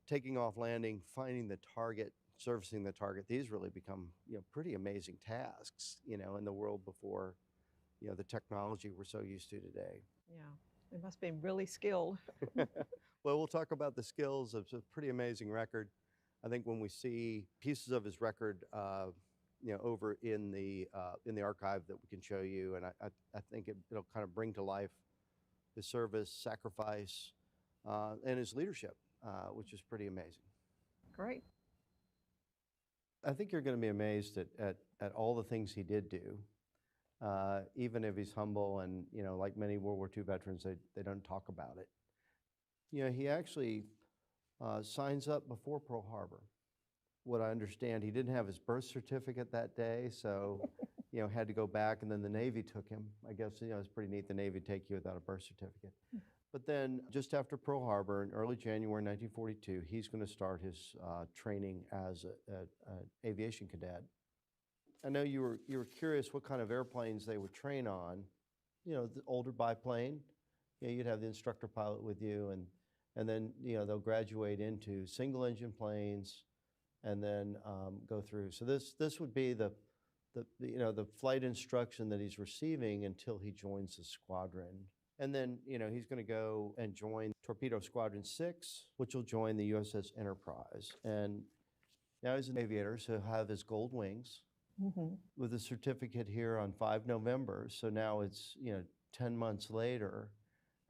taking off, landing, finding the target, servicing the target. These really become pretty amazing tasks in the world before the technology we're so used to today. Yeah. They must be really skilled. Well, we'll talk about the skills. It's a pretty amazing record. I think when we see pieces of his record, over in the archive that we can show you, and I think it'll kind of bring to life his service, sacrifice, and his leadership, which is pretty amazing. Great. I think you're going to be amazed at all the things he did do. Even if he's humble and, like many World War II veterans, they don't talk about it. He actually signs up before Pearl Harbor. What I understand, he didn't have his birth certificate that day, so had to go back, and then the Navy took him. I guess, it's pretty neat the Navy take you without a birth certificate. But then just after Pearl Harbor in early January 1942, he's going to start his training as an aviation cadet. I know you were curious what kind of airplanes they would train on. The older biplane, you'd have the instructor pilot with you, and then they'll graduate into single engine planes, and then go through. So this would be the flight instruction that he's receiving until he joins the squadron. And then, he's going to go and join Torpedo Squadron 6, which will join the USS Enterprise. And now he's an aviator, so he'll have his gold wings with a certificate here on 5 November. So now it's, 10 months later,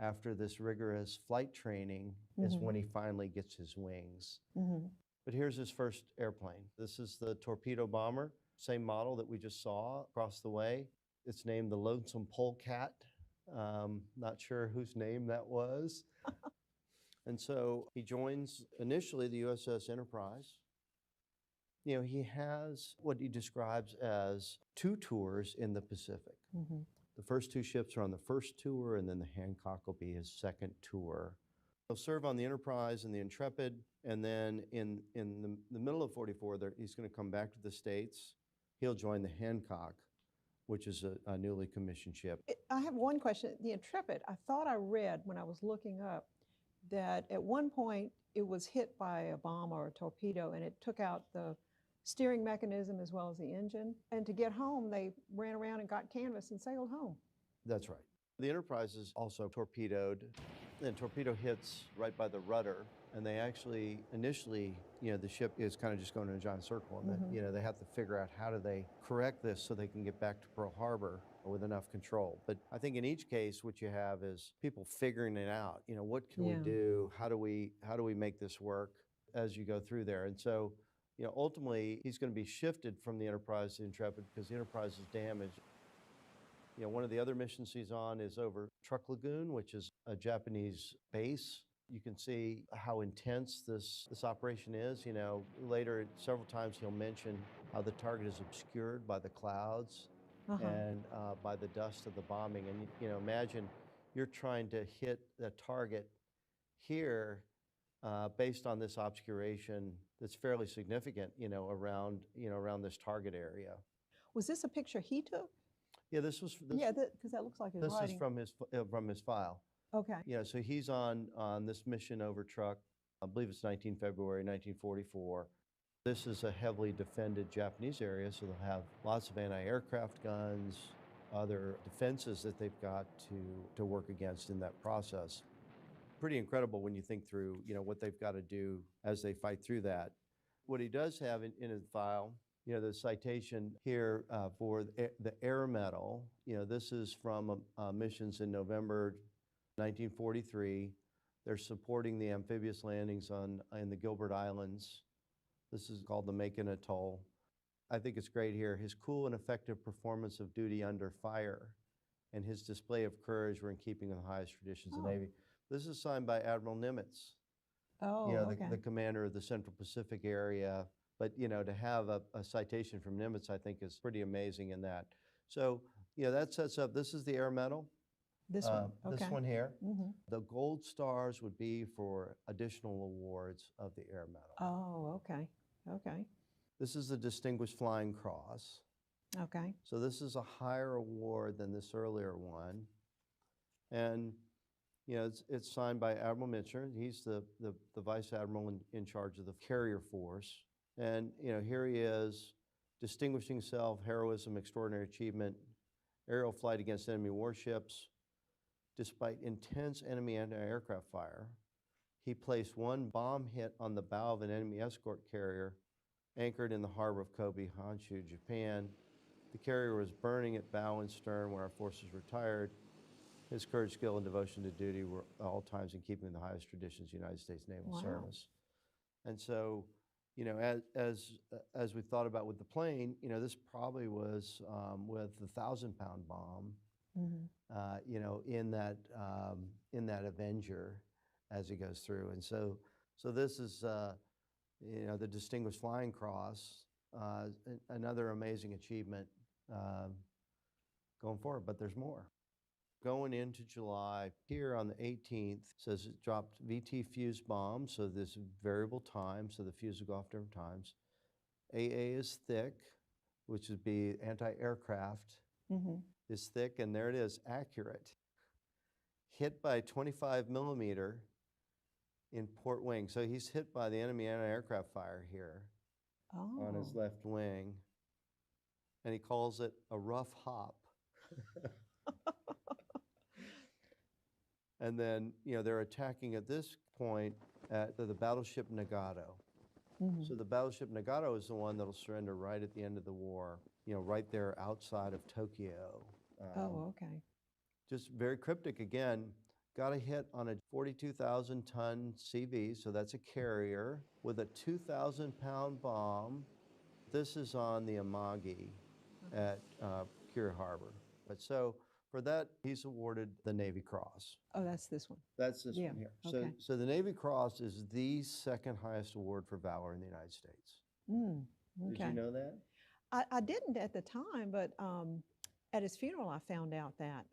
after this rigorous flight training, is when he finally gets his wings. But here's his first airplane. This is the torpedo bomber, same model that we just saw across the way. It's named the Lonesome Polecat. Not sure whose name that was. And so he joins initially the USS Enterprise. He has what he describes as 2 tours in the Pacific. The first 2 ships are on the first tour, and then the Hancock will be his second tour. He'll serve on the Enterprise and the Intrepid, and then in the middle of 44, he's going to come back to the States. He'll join the Hancock, which is a newly commissioned ship. I have one question. The Intrepid, I thought I read when I was looking up that at one point it was hit by a bomb or a torpedo, and it took out the steering mechanism as well as the engine. And to get home, they ran around and got canvas and sailed home. That's right. The Enterprise is also torpedoed. The torpedo hits right by the rudder, and they actually, initially, the ship is kind of just going in a giant circle, and then, they have to figure out how do they correct this so they can get back to Pearl Harbor with enough control. But I think in each case, what you have is people figuring it out. What can we do? How do we make this work as you go through there? And so, ultimately, he's going to be shifted from the Enterprise to the Intrepid because the Enterprise is damaged. One of the other missions he's on is over Truck Lagoon, which is a Japanese base. You can see how intense this operation is. Later, several times he'll mention how the target is obscured by the clouds and by the dust of the bombing. And, imagine you're trying to hit the target here based on this obscuration that's fairly significant, around this target area. Was this a picture he took? Yeah, this was. Yeah, because that looks like his writing. This is from his file. Okay. So he's on this mission over Truck. I believe it's 19 February 1944. This is a heavily defended Japanese area, so they'll have lots of anti-aircraft guns, other defenses that they've got to work against in that process. Pretty incredible when you think through, what they've got to do as they fight through that. What he does have in his file, the citation here for the Air Medal, this is from missions in November 1943. They're supporting the amphibious landings in the Gilbert Islands. This is called the Macon Atoll. I think it's great here. His cool and effective performance of duty under fire and his display of courage were in keeping with the highest traditions of the Navy. This is signed by Admiral Nimitz, the commander of the Central Pacific area. But, to have a citation from Nimitz, I think, is pretty amazing in that. So, that sets up, this is the Air Medal. This one, okay. This one here. The gold stars would be for additional awards of the Air Medal. Oh, okay, okay. This is the Distinguished Flying Cross. Okay. So this is a higher award than this earlier one. And, it's signed by Admiral Mitcher. He's the Vice Admiral in charge of the carrier force. And, here he is, distinguishing himself, heroism, extraordinary achievement, aerial flight against enemy warships. Despite intense enemy anti-aircraft fire, he placed one bomb hit on the bow of an enemy escort carrier anchored in the harbor of Kobe, Honshu, Japan. The carrier was burning at bow and stern where our forces retired. His courage, skill, and devotion to duty were at all times in keeping with the highest traditions of the United States Naval Service. And so, as we thought about with the plane, this probably was with the 1,000-pound bomb, in that Avenger as he goes through. And so this is, the Distinguished Flying Cross, another amazing achievement. going forward, but there's more. Going into July, here on the 18th, says it dropped VT fuse bombs, so there's variable time, so the fuse will go off different times. AA is thick, which would be anti-aircraft, is thick, and there it is, accurate. Hit by 25 millimeter in port wing. So he's hit by the enemy anti-aircraft fire here on his left wing, and he calls it a rough hop. And then, they're attacking at this point at the battleship Nagato. So the battleship Nagato is the one that'll surrender right at the end of the war, right there outside of Tokyo. Okay. Just very cryptic again. Got a hit on a 42,000-ton CV, so that's a carrier, with a 2,000-pound bomb. This is on the Amagi at Kure Harbor. But so for that, he's awarded the Navy Cross. Oh, that's this one. That's this one here. Okay. So the Navy Cross is the second highest award for valor in the United States. Okay. Did you know that? I didn't at the time, but at his funeral, I found out that.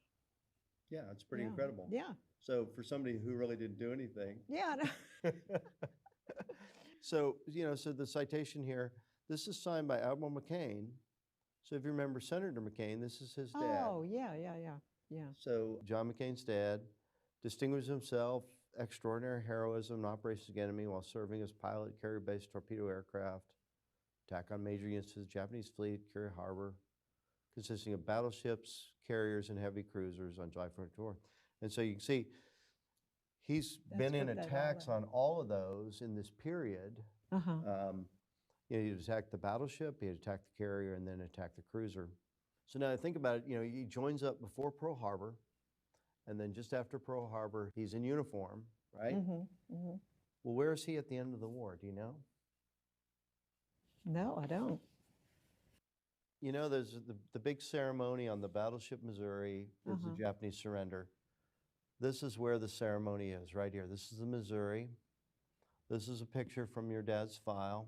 Yeah, it's pretty incredible. Yeah. So for somebody who really didn't do anything. Yeah. I know. So, so the citation here, this is signed by Admiral McCain. So if you remember Senator McCain, this is his dad. Oh, yeah. So John McCain's dad distinguished himself, extraordinary heroism in operations against enemy while serving as pilot carrier-based torpedo aircraft, attack on major units of the Japanese fleet, Kure Harbor, consisting of battleships, carriers, and heavy cruisers on July 24th. And so you can see he's been in attacks on all of those in this period. He attacked the battleship, he attacked the carrier, and then attacked the cruiser. So now think about it, he joins up before Pearl Harbor, and then just after Pearl Harbor, he's in uniform, right? Well, where is he at the end of the war? Do you know? No, I don't. There's the big ceremony on the battleship Missouri. There's the Japanese surrender. This is where the ceremony is, right here. This is the Missouri. This is a picture from your dad's file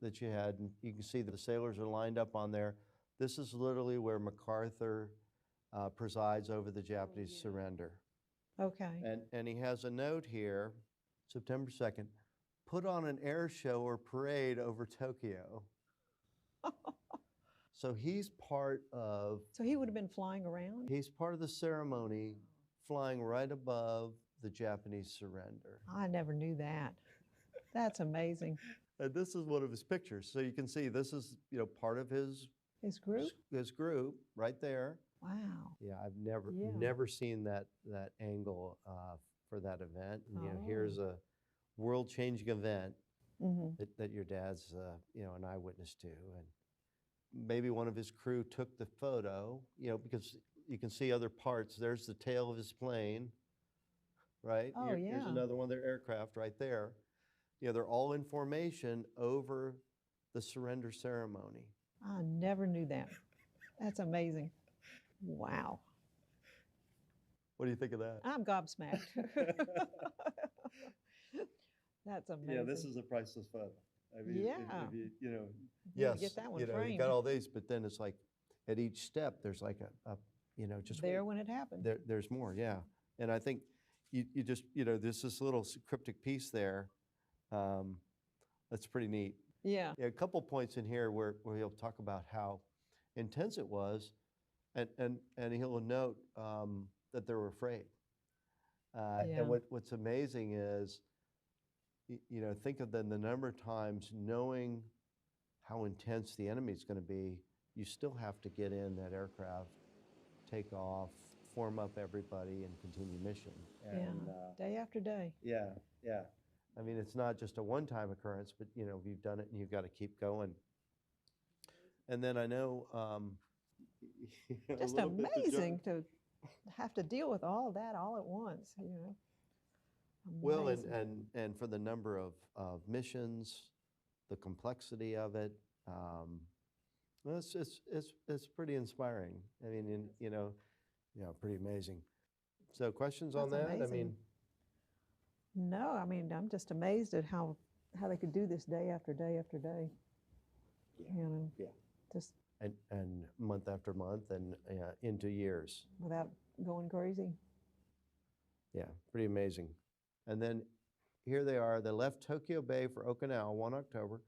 that you had. And you can see the sailors are lined up on there. This is literally where MacArthur presides over the Japanese surrender. Okay. And he has a note here, September 2nd, put on an air show or parade over Tokyo. So he's part of... So he would have been flying around? He's part of the ceremony, flying right above the Japanese surrender. I never knew that. That's amazing. And this is one of his pictures. So you can see this is, part of his group? His group right there. Wow. Yeah, I've never seen that angle for that event. And, here's a world-changing event that your dad's, an eyewitness to. And maybe one of his crew took the photo, because you can see other parts. There's the tail of his plane, right? Oh, Here's another one of their aircraft right there. They're all in formation over the surrender ceremony. I never knew that. That's amazing. Wow. What do you think of that? I'm gobsmacked. That's amazing. Yeah, this is a priceless photo. I mean, if you yes, get that one framed. You got all these, but then it's like at each step there's like a just there when it happened. There's more, yeah. And I think you just there's this little cryptic piece there. That's pretty neat. Yeah. A couple points in here where he'll talk about how intense it was, and he'll note that they were afraid. And what's amazing is, think of the number of times knowing how intense the enemy's going to be, you still have to get in that aircraft, take off, form up everybody, and continue mission. And, day after day. Yeah. I mean, it's not just a one-time occurrence, but you've done it and you've got to keep going. And then I know just amazing to have to deal with all that all at once, Well, Amazing. and for the number of missions, the complexity of it, it's pretty inspiring. I mean, pretty amazing. So questions on That's that? amazing. I mean, no, I mean, I'm just amazed at how they could do this day after day after day. Yeah. Just and month after month and into years. Without going crazy. Yeah, pretty amazing. And then here they are. They left Tokyo Bay for Okinawa 1 October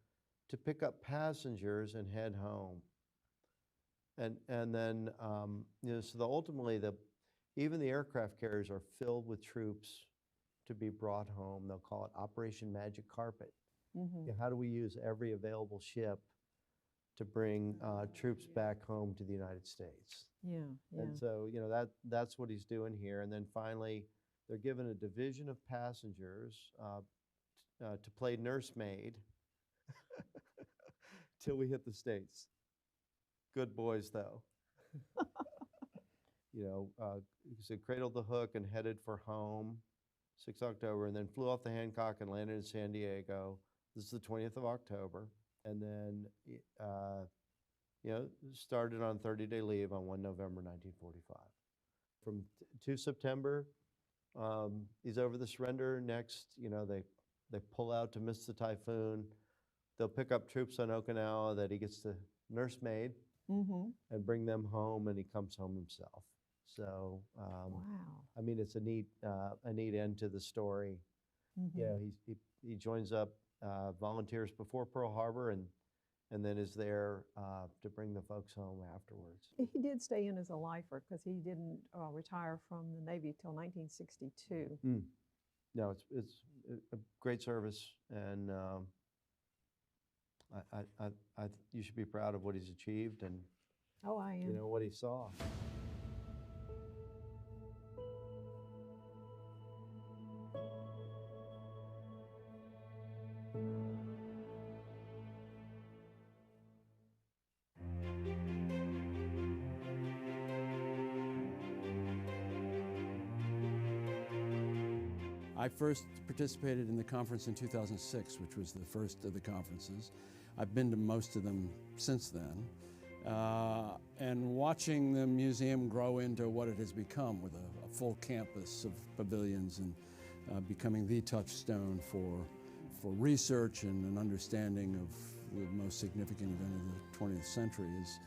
to pick up passengers and head home. And then, so ultimately, even the aircraft carriers are filled with troops to be brought home. They'll call it Operation Magic Carpet. How do we use every available ship to bring troops back home to the United States? Yeah. And so, that's what he's doing here. And then finally, they're given a division of passengers to play nursemaid till we hit the States. Good boys, though. So cradled the hook and headed for home, 6 October, and then flew off the Hancock and landed in San Diego. This is the 20th of October. And then, started on 30-day leave on 1 November 1945. From 2 September, he's over the surrender. Next, they pull out to miss the typhoon. They'll pick up troops on Okinawa that he gets to nursemaid and bring them home, and he comes home himself. So, wow. I mean, it's a neat end to the story. He joins up, volunteers before Pearl Harbor, and then is there to bring the folks home afterwards. He did stay in as a lifer because he didn't retire from the Navy till 1962. No, it's a great service, and you should be proud of what he's achieved and I am. What he saw. I first participated in the conference in 2006, which was the first of the conferences. I've been to most of them since then. And watching the museum grow into what it has become with a full campus of pavilions and becoming the touchstone for research and an understanding of the most significant event of the 20th century is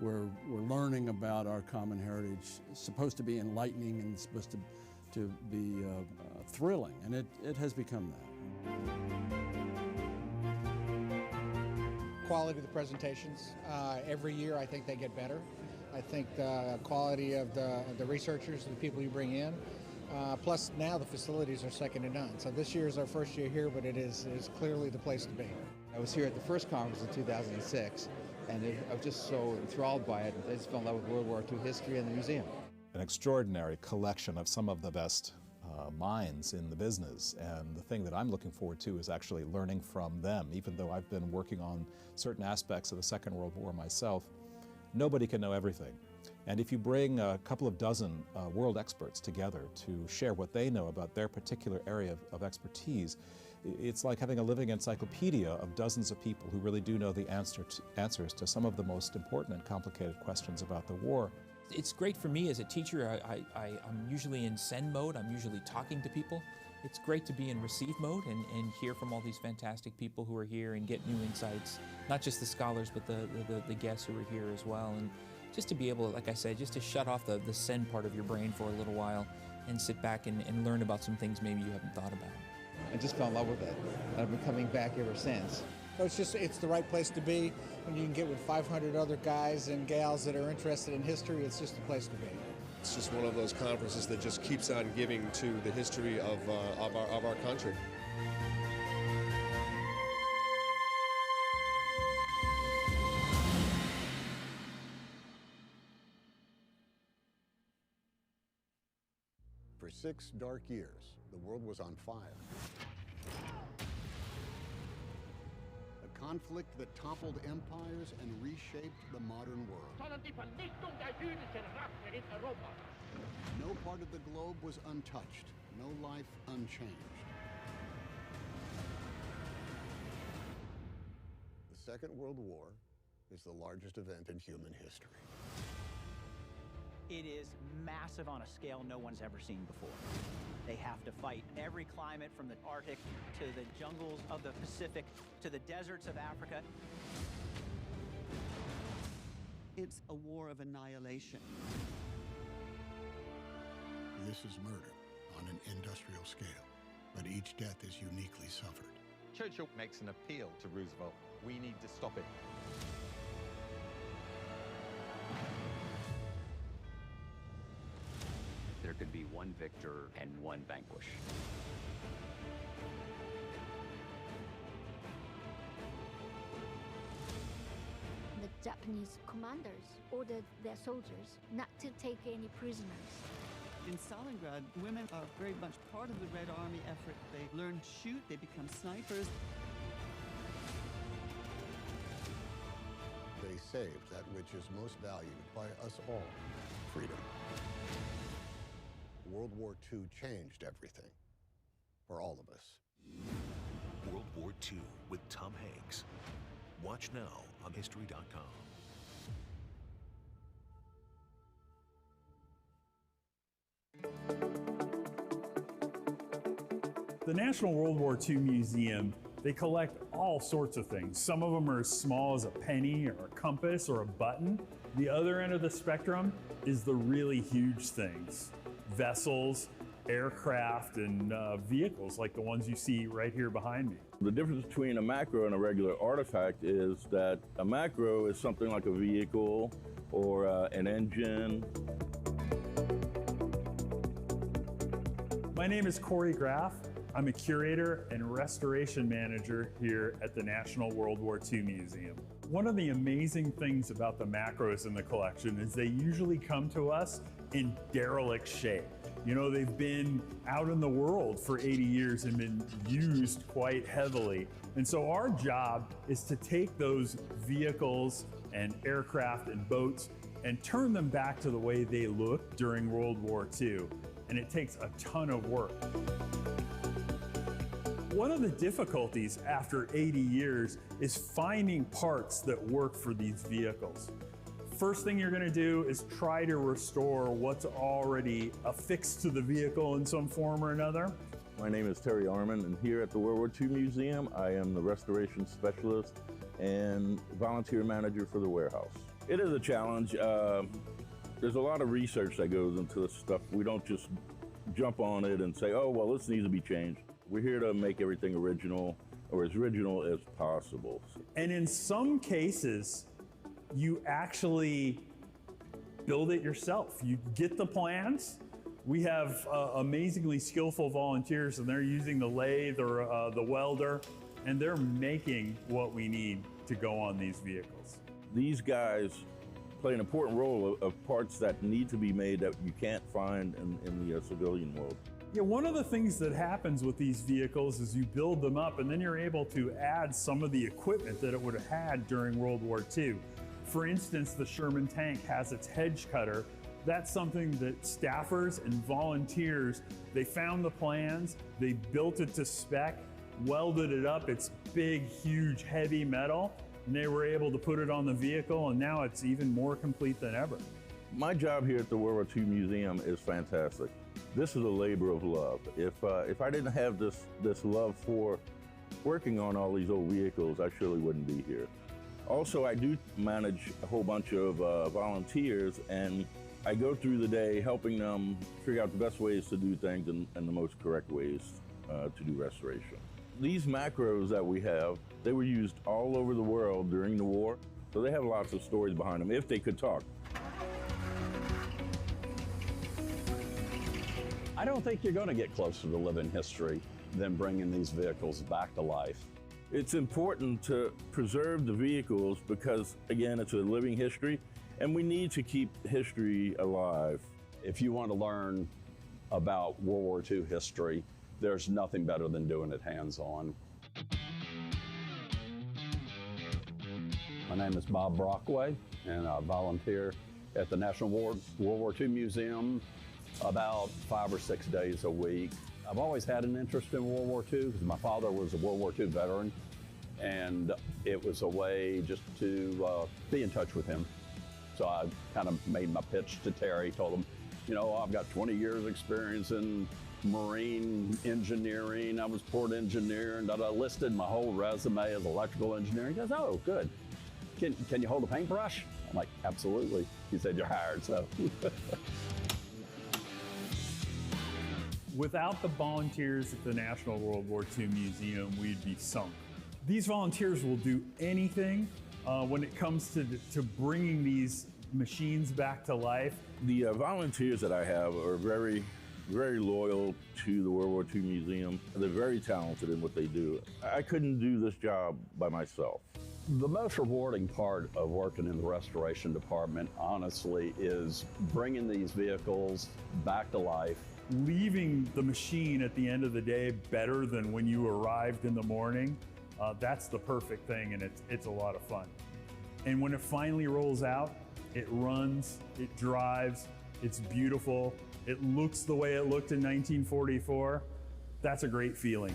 we're learning about our common heritage. It's supposed to be enlightening and it's supposed to be thrilling, and it has become that. Quality of the presentations. Every year I think they get better. I think the quality of the researchers, the people you bring in, plus now the facilities are second to none. So this year is our first year here, but it is clearly the place to be. I was here at the first conference in 2006, and I was just so enthralled by it. I just fell in love with World War II history and the museum. An extraordinary collection of some of the best minds in the business, and the thing that I'm looking forward to is actually learning from them. Even though I've been working on certain aspects of the Second World War myself, nobody can know everything. And if you bring a couple of dozen world experts together to share what they know about their particular area of expertise, it's like having a living encyclopedia of dozens of people who really do know the answers to some of the most important and complicated questions about the war. It's great for me as a teacher. I'm usually in send mode. I'm usually talking to people. It's great to be in receive mode and hear from all these fantastic people who are here and get new insights, not just the scholars, but the guests who are here as well. And just to be able, like I said, just to shut off the send part of your brain for a little while and sit back and learn about some things maybe you haven't thought about. I just fell in love with it. I've been coming back ever since. It's the right place to be. When you can get with 500 other guys and gals that are interested in history, it's just the place to be. It's just one of those conferences that just keeps on giving to the history of our country. For 6 dark years, the world was on fire. A conflict that toppled empires and reshaped the modern world. No part of the globe was untouched, no life unchanged. The Second World War is the largest event in human history. It is massive on a scale no one's ever seen before. They have to fight every climate from the Arctic to the jungles of the Pacific to the deserts of Africa. It's a war of annihilation. This is murder on an industrial scale, but each death is uniquely suffered. Churchill makes an appeal to Roosevelt. We need to stop it. There could be one victor and one vanquish. The Japanese commanders ordered their soldiers not to take any prisoners. In Stalingrad, women are very much part of the Red Army effort. They learn to shoot, they become snipers. They saved that which is most valued by us all, freedom. World War II changed everything for all of us. World War II with Tom Hanks. Watch now on History.com. The National World War II Museum, they collect all sorts of things. Some of them are as small as a penny or a compass or a button. The other end of the spectrum is the really huge things. Vessels, aircraft, and vehicles like the ones you see right here behind me. The difference between a macro and a regular artifact is that a macro is something like a vehicle or an engine. My name is Corey Graff. I'm a curator and restoration manager here at the National World War II Museum. One of the amazing things about the macros in the collection is they usually come to us in derelict shape. You know, they've been out in the world for 80 years and been used quite heavily. And so our job is to take those vehicles and aircraft and boats and turn them back to the way they looked during World War II. And it takes a ton of work. One of the difficulties after 80 years is finding parts that work for these vehicles. First thing you're going to do is try to restore what's already affixed to the vehicle in some form or another. My name is Terry Arman, and here at the World War II Museum, I am the restoration specialist and volunteer manager for the warehouse. It is a challenge. There's a lot of research that goes into this stuff. We don't just jump on it and say, oh, well, this needs to be changed. We're here to make everything original, or as original as possible. And in some cases, you actually build it yourself. You get the plans. We have amazingly skillful volunteers, and they're using the lathe or the welder, and they're making what we need to go on these vehicles. These guys play an important role of parts that need to be made that you can't find in the civilian world. Yeah, one of the things that happens with these vehicles is you build them up and then you're able to add some of the equipment that it would have had during World War II. For instance, the Sherman tank has its hedge cutter. That's something that staffers and volunteers, they found the plans, they built it to spec, welded it up. It's big, huge, heavy metal, and they were able to put it on the vehicle, and now it's even more complete than ever. My job here at the World War II Museum is fantastic. This is a labor of love. If I didn't have this love for working on all these old vehicles, I surely wouldn't be here. Also, I do manage a whole bunch of volunteers, and I go through the day helping them figure out the best ways to do things and the most correct ways to do restoration. These macros that we have, they were used all over the world during the war, so they have lots of stories behind them, if they could talk. I don't think you're going to get closer to living history than bringing these vehicles back to life. It's important to preserve the vehicles because, again, it's a living history, and we need to keep history alive. If you want to learn about World War II history, there's nothing better than doing it hands-on. My name is Bob Brockway, and I volunteer at the National World War II Museum about 5 or 6 days a week. I've always had an interest in World War II because my father was a World War II veteran, and it was a way just to be in touch with him. So I kind of made my pitch to Terry, told him, you know, I've got 20 years experience in marine engineering. I was port engineer, and I listed my whole resume as electrical engineer. He goes, oh, good. Can you hold a paintbrush? I'm like, absolutely. He said, you're hired, so. Without the volunteers at the National World War II Museum, we'd be sunk. These volunteers will do anything when it comes to bringing these machines back to life. The volunteers that I have are very, very loyal to the World War II Museum. They're very talented in what they do. I couldn't do this job by myself. The most rewarding part of working in the restoration department, honestly, is bringing these vehicles back to life. Leaving the machine at the end of the day better than when you arrived in the morning, that's the perfect thing, and it's a lot of fun. And when it finally rolls out, it runs, it drives, it's beautiful, it looks the way it looked in 1944. That's a great feeling.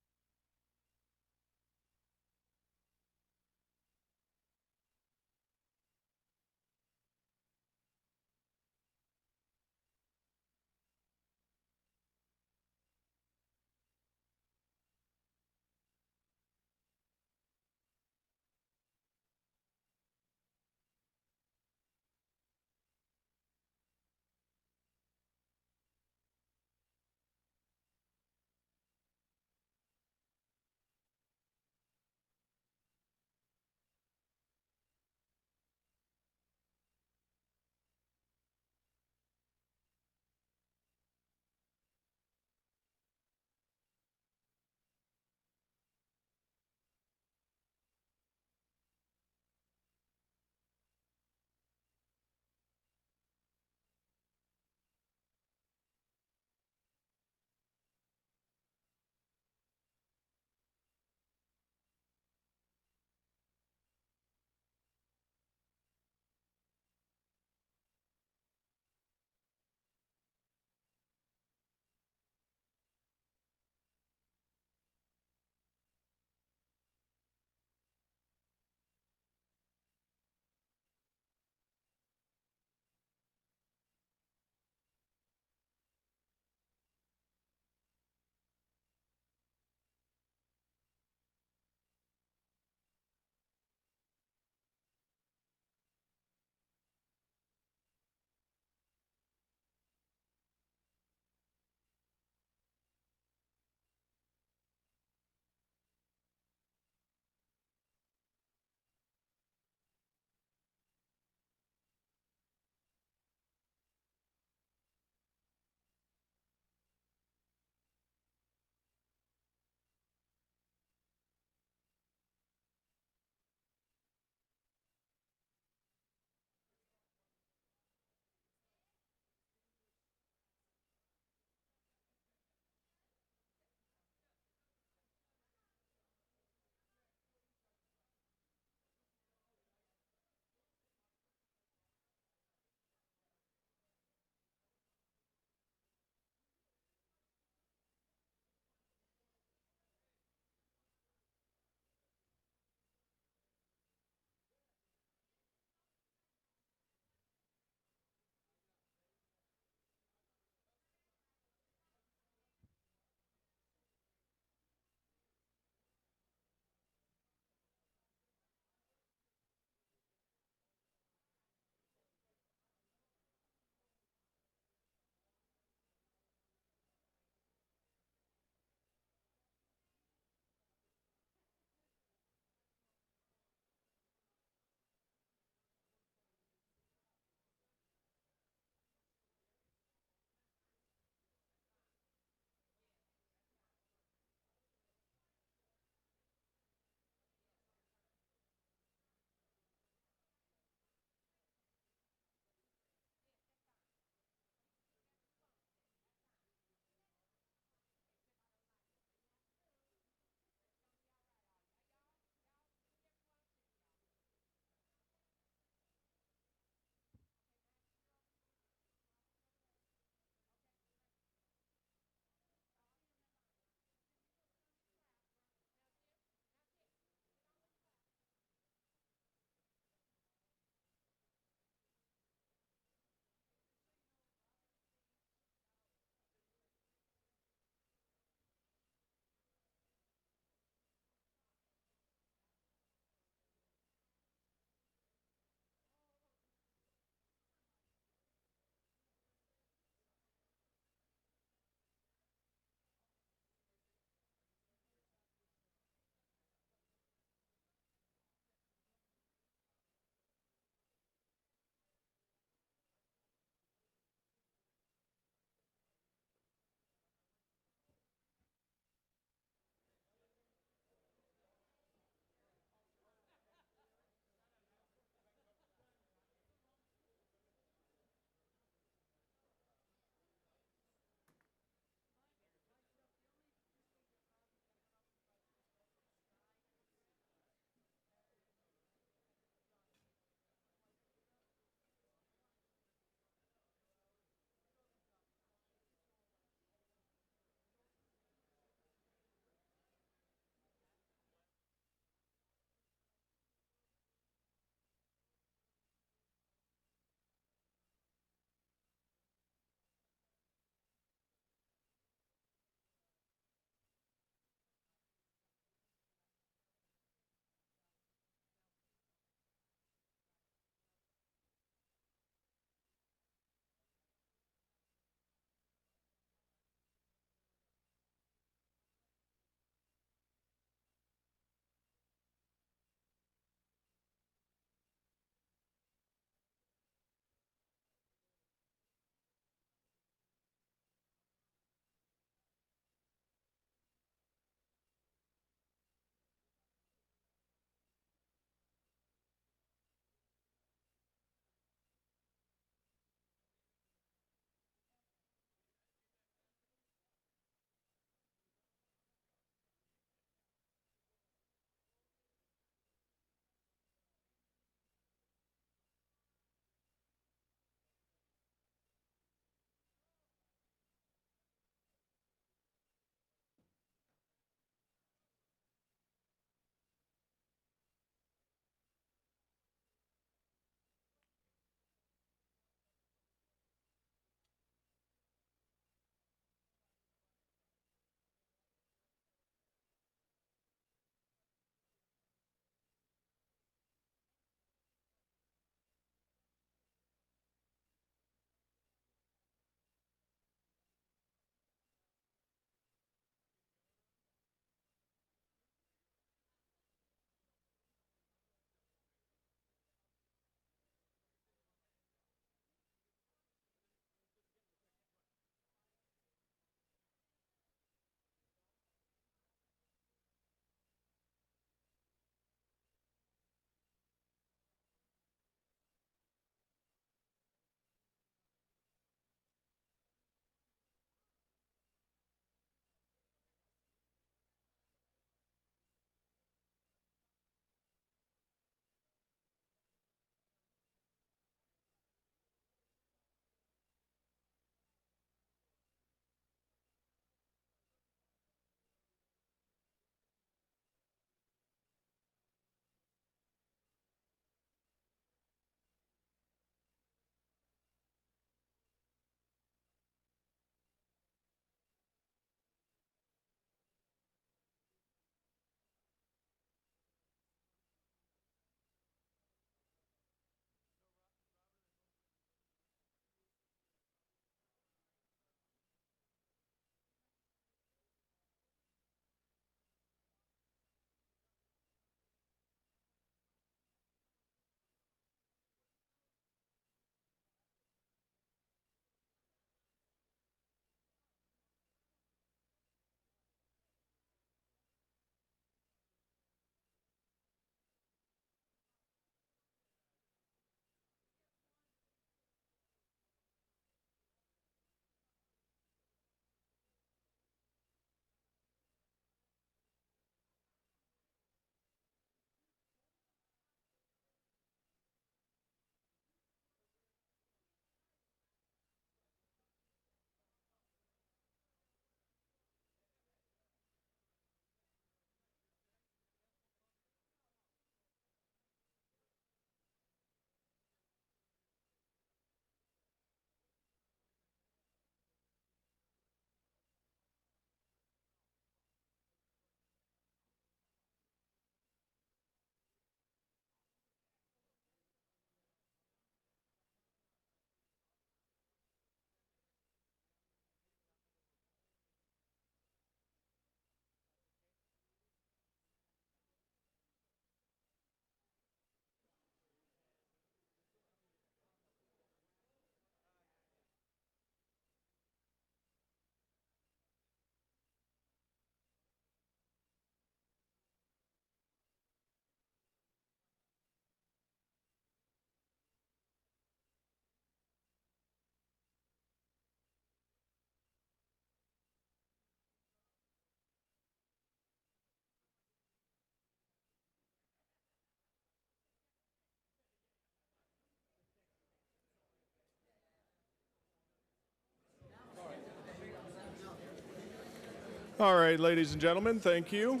All right, ladies and gentlemen, thank you.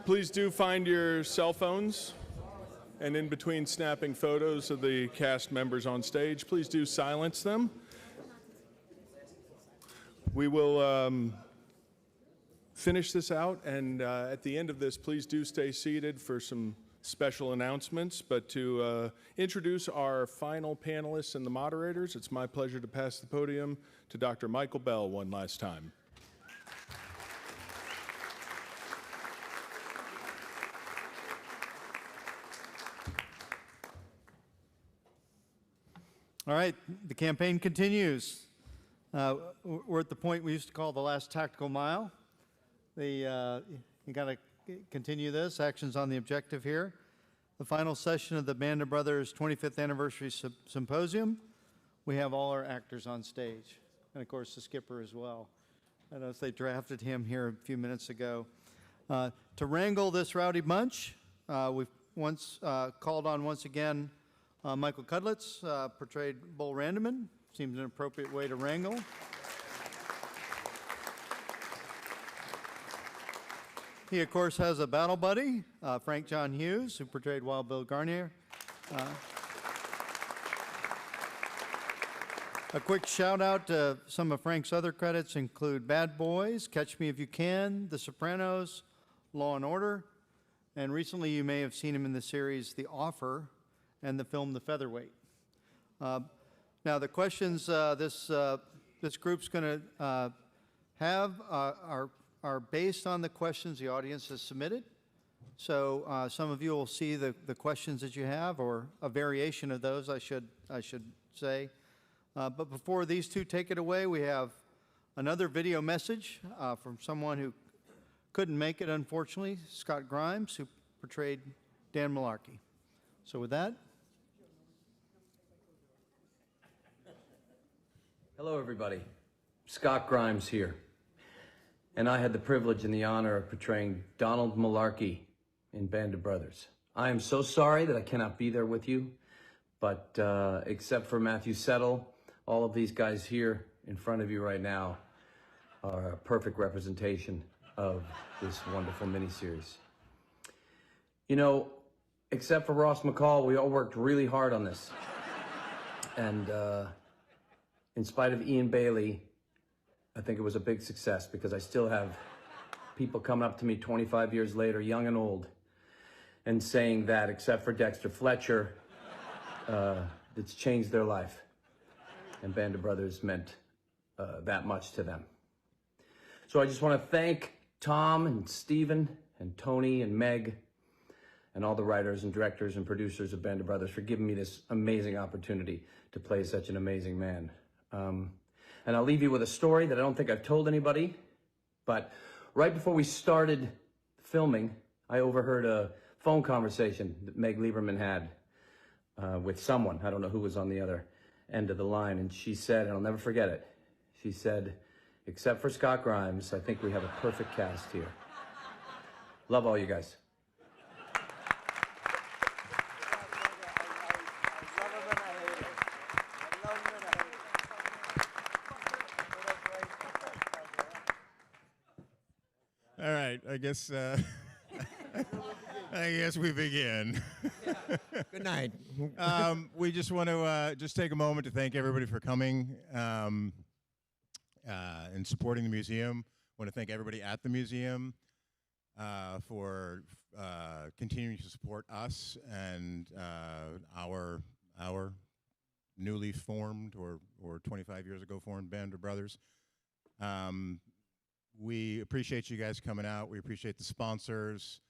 Please do find your cell phones, and in between snapping photos of the cast members on stage, please do silence them. We will finish this out, and at the end of this, please do stay seated for some special announcements. But to introduce our final panelists and the moderators, it's my pleasure to pass the podium to Dr. Michael Bell one last time. All right, the campaign continues. We're at the point we used to call the last tactical mile. You got to continue this. Actions on the objective here. The final session of the Band of Brothers 25th Anniversary Symposium. We have all our actors on stage, and of course the skipper as well. I noticed they drafted him here a few minutes ago. To wrangle this rowdy bunch, we've called on once again Michael Cudlitz, portrayed Bull Randaman. Seems an appropriate way to wrangle. He, of course, has a battle buddy, Frank John Hughes, who portrayed Wild Bill Garnier. A quick shout out to some of Frank's other credits include Bad Boys, Catch Me If You Can, The Sopranos, Law and Order, and recently you may have seen him in the series The Offer and the film The Featherweight. Now the questions this group's going to have are based on the questions the audience has submitted. So some of you will see the questions that you have, or a variation of those, I should say. But before these two take it away, we have another video message from someone who couldn't make it, unfortunately, Scott Grimes, who portrayed Dan Malarkey. So with that. Hello, everybody. Scott Grimes here. And I had the privilege and the honor of portraying Donald Malarkey in Band of Brothers. I am so sorry that I cannot be there with you, but except for Matthew Settle, all of these guys here in front of you right now are a perfect representation of this wonderful miniseries. You know, except for Ross McCall, we all worked really hard on this. And in spite of Ian Bailey, I think it was a big success, because I still have people coming up to me 25 years later, young and old, and saying that except for Dexter Fletcher, it's changed their life. And Band of Brothers meant that much to them. So I just want to thank Tom and Stephen and Tony and Meg and all the writers and directors and producers of Band of Brothers for giving me this amazing opportunity to play such an amazing man. And I'll leave you with a story that I don't think I've told anybody, but right before we started filming, I overheard a phone conversation that Meg Lieberman had with someone. I don't know who was on the other end of the line, and she said, and I'll never forget it, she said, except for Scott Grimes, I think we have a perfect cast here. Love all you guys. All right, I guess we begin. Good night. We just want to just take a moment to thank everybody for coming and supporting the museum. Want to thank everybody at the museum for continuing to support us and our newly formed or 25 years ago formed Band of Brothers. We appreciate you guys coming out. We appreciate the sponsors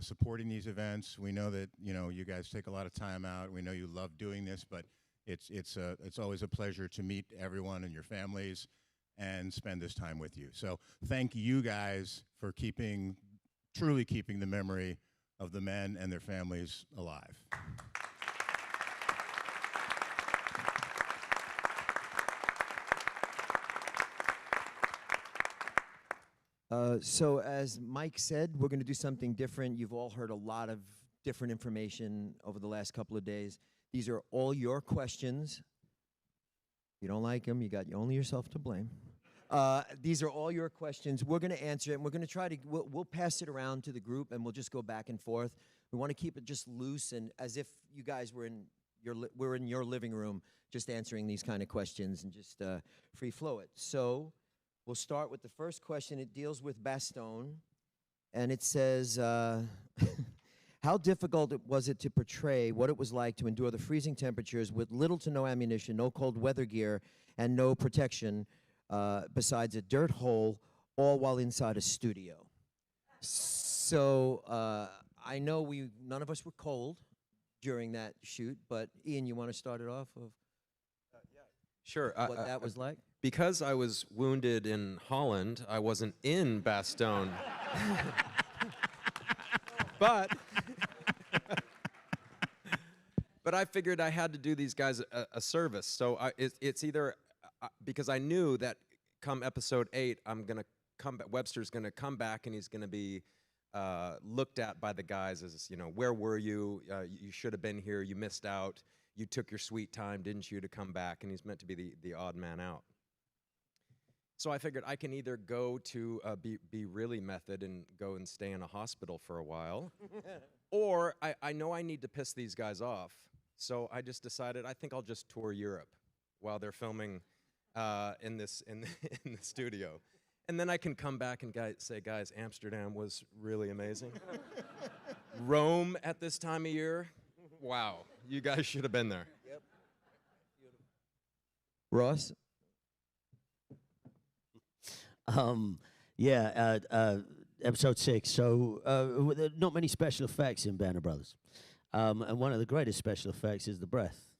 supporting these events. We know that you guys take a lot of time out. We know you love doing this, but it's always a pleasure to meet everyone and your families and spend this time with you. So thank you guys for truly keeping the memory of the men and their families alive. So as Mike said, we're going to do something different. You've all heard a lot of different information over the last couple of days. These are all your questions. If you don't like them, you got only yourself to blame. These are all your questions. We're going to answer it, and we're going to try to, we'll pass it around to the group, and we'll just go back and forth. We want to keep it just loose and as if you guys were in we're in your living room just answering these kind of questions and just free flow it. So we'll start with the first question. It deals with Bastogne, and it says, how difficult was it to portray what it was like to endure the freezing temperatures with little to no ammunition, no cold weather gear, and no protection besides a dirt hole, all while inside a studio? So I know none of us were cold during that shoot, but Ian, you want to start it off of Sure. what that was like? Because I was wounded in Holland, I wasn't in Bastogne. but I figured I had to do these guys a service. So it's either because I knew that come episode 8, I'm gonna Webster's gonna come back and he's gonna be looked at by the guys as, where were you? You should have been here. You missed out. You took your sweet time, didn't you, to come back? And he's meant to be the odd man out. So I figured I can either go to be really method and go and stay in a hospital for a while, or I know I need to piss these guys off. So I just decided I think I'll just tour Europe while they're filming in the studio. And then I can come back and say, guys, Amsterdam was really amazing. Rome at this time of year, wow, you guys should have been there. Yep. Ross? Episode 6. So not many special effects in Band of Brothers. And one of the greatest special effects is the breath,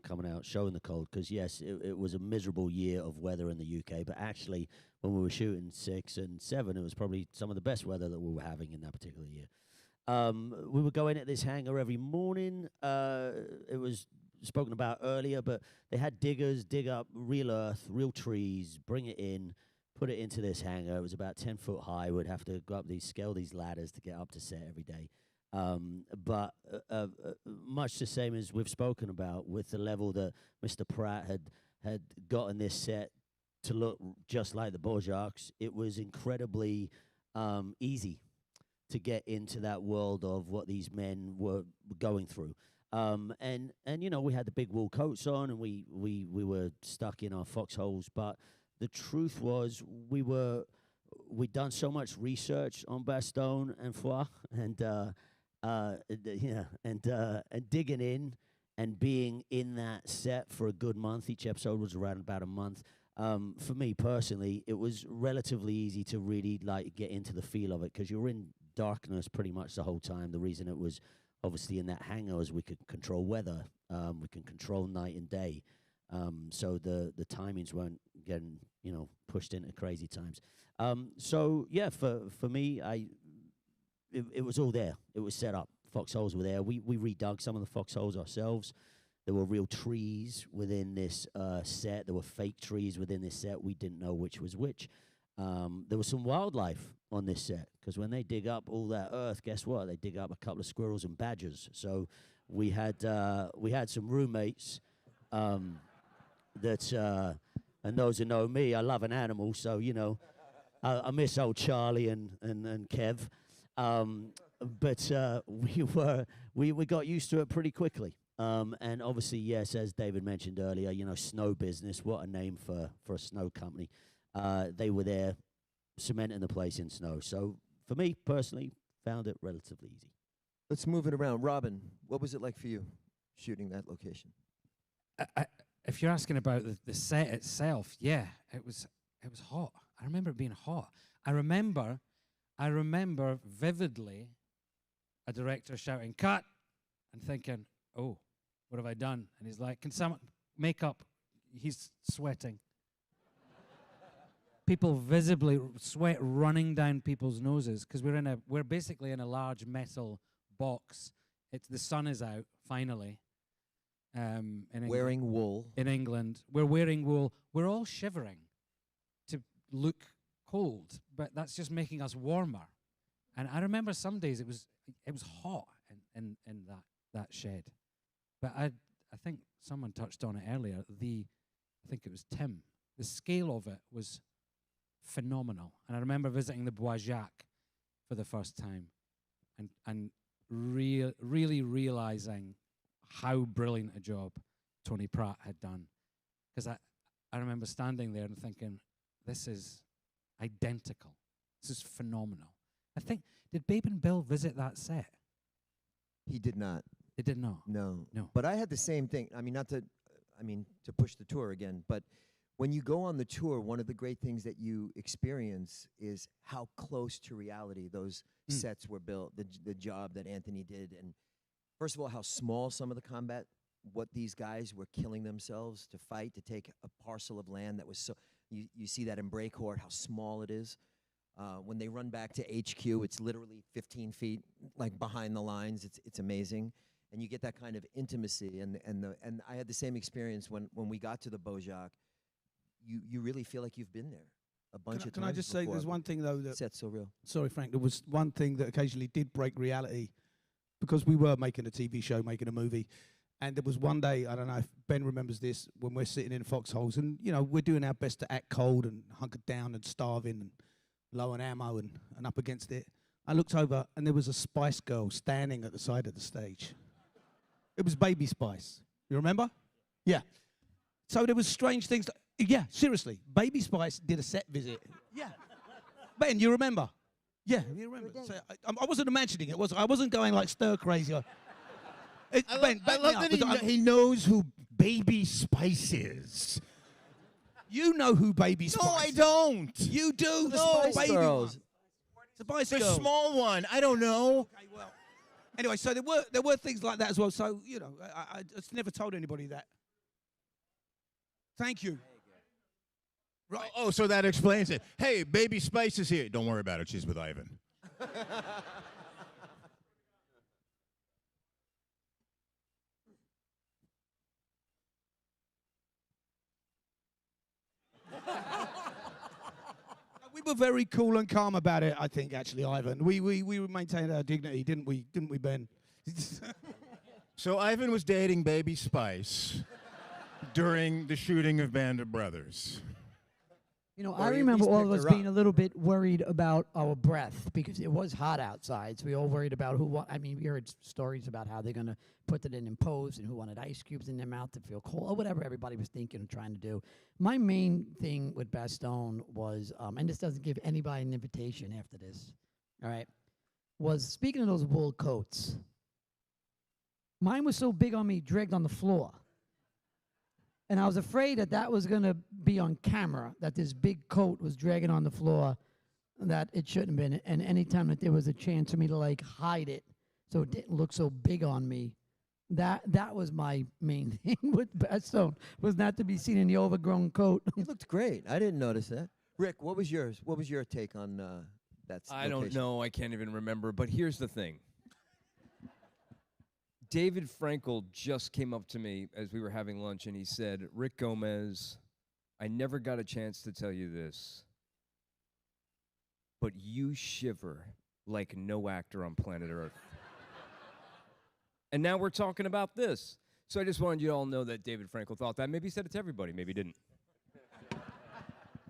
coming out, showing the cold. Because, yes, it was a miserable year of weather in the UK. But actually, when we were shooting 6 and 7, it was probably some of the best weather that we were having in that particular year. We were going at this hangar every morning. It was spoken about earlier, but they had diggers dig up real earth, real trees, bring it in, put it into this hangar. It was about 10 foot high. We'd have to go up scale these ladders to get up to set every day. But much the same as we've spoken about with the level that Mr. Pratt had gotten this set to look just like the Borjaks, it was incredibly easy to get into that world of what these men were going through. And we had the big wool coats on, and we were stuck in our foxholes. But the truth was, we'd done so much research on Bastogne and Foix, and digging in and being in that set for a good month. Each episode was around about a month. For me personally, it was relatively easy to really get into the feel of it, because you're in darkness pretty much the whole time. The reason it was obviously in that hangar is we could control weather, we can control night and day, so the timings weren't getting pushed into crazy times. So yeah, for me, it was all there. It was set up. Foxholes were there. We redug some of the foxholes ourselves. There were real trees within this set. There were fake trees within this set. We didn't know which was which. There was some wildlife on this set, because when they dig up all that earth, guess what? They dig up a couple of squirrels and badgers. So we had some roommates that, and those who know me, I love an animal. So I miss old Charlie and Kev. But we got used to it pretty quickly. And obviously, yes, as David mentioned earlier, snow business, what a name for a snow company. They were there cementing the place in snow. So for me personally, found it relatively easy. Let's move it around. Robin, what was it like for you shooting that location? If you're asking about the set itself, yeah, it was hot. I remember it being hot. I remember vividly a director shouting, "Cut!" and thinking, "Oh, what have I done?" And he's like, "Can someone make up?" He's sweating. People visibly sweat running down people's noses, because we're basically in a large metal box. The sun is out finally. Wearing wool in England. We're wearing wool. We're all shivering to look cold, but that's just making us warmer. And I remember some days it was hot in that shed. But I think someone touched on it earlier. I think it was Tim. The scale of it was phenomenal. And I remember visiting the Bois Jacques for the first time, and really realizing how brilliant a job Tony Pratt had done. Because I remember standing there and thinking, this is identical. This is phenomenal. I think, did Babe and Bill visit that set? He did not. They did not. No. No. But I had the same thing. I mean, to push the tour again, but when you go on the tour, one of the great things that you experience is how close to reality those sets were built, the job that Anthony did. And first of all, how small some of the combat, what these guys were killing themselves to fight, to take a parcel of land that was so, you see that in Breakcourt, how small it is. When they run back to HQ, it's literally 15 feet, like behind the lines. It's amazing. And you get that kind of intimacy. And I had the same experience when we got to the Beau Jacques. You really feel like you've been there a bunch of times. Can I just say there's one thing, though, that... Set's so real. Sorry, Frank. There was one thing that occasionally did break reality, because we were making a TV show, making a movie. And there was one day, I don't know if Ben remembers this, when we're sitting in foxholes and, you know, we're doing our best to act cold and hunkered down and starving and low on ammo and up against it. I looked over and there was a Spice Girl standing at the side of the stage. It was Baby Spice. You remember? Yeah. So there was strange things. Yeah, seriously. Baby Spice did a set visit. Yeah. Ben, you remember? Yeah, you remember. So I wasn't imagining it. I wasn't going like stir crazy. I love that he knows who Baby Spice is. You know who Baby Spice is. No, I don't. You do. No, The Spice Girls. The Spice The Girl. small one. I don't know. Okay, well. Anyway, so there were things like that as well. So, you know, I just never told anybody that. Thank you. Right. Oh, so that explains it. Hey, Baby Spice is here. Don't worry about it. She's with Ivan. We were very cool and calm about it, I think, actually, Ivan. We maintained our dignity, didn't we? Didn't we, Ben? So Ivan was dating Baby Spice during the shooting of Band of Brothers. You know, Or I you at remember least all of picked us her being up. a little bit worried about our breath because it was hot outside. So we all worried about I mean, we heard stories about how they're going to put it in post and who wanted ice cubes in their mouth to feel cold or whatever everybody was thinking and trying to do. My main thing with Bastogne was, and this doesn't give anybody an invitation after this, all right, was speaking of those wool coats. Mine was so big on me, dragged on the floor. And I was afraid that was going to be on camera, that this big coat was dragging on the floor, that it shouldn't have been. And anytime that there was a chance for me to, like, hide it so it didn't look so big on me, that was my main thing with Bastogne, was not to be seen in the overgrown coat. It looked great. I didn't notice that. Rick, what was yours? What was your take on that I don't location? know. I can't even remember. But here's the thing. David Frankel just came up to me as we were having lunch, and he said, Rick Gomez, I never got a chance to tell you this, but you shiver like no actor on planet Earth. And now we're talking about this. So I just wanted you to all know that David Frankel thought that. Maybe he said it to everybody. Maybe he didn't.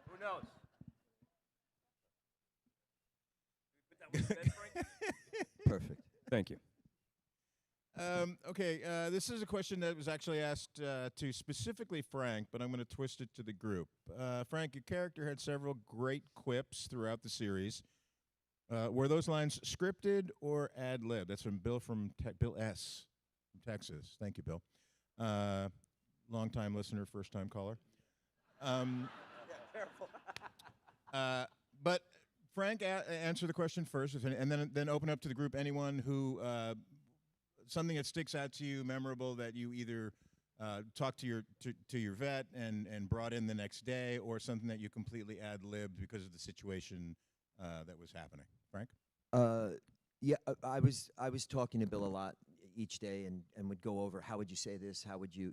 Who knows? Perfect. Thank you. Okay, this is a question that was actually asked to specifically Frank, but I'm going to twist it to the group. Frank, your character had several great quips throughout the series. Were those lines scripted or ad-lib? That's from Bill Bill S. from Texas. Thank you, Bill. Long-time listener, first-time caller. But Frank, answer the question first, and then open up to the group anyone who something that sticks out to you, memorable, that you either talked to your vet and brought in the next day, or something that you completely ad-libbed because of the situation that was happening. Frank? Yeah, I was talking to Bill a lot each day and would go over, how would you say this, how would you,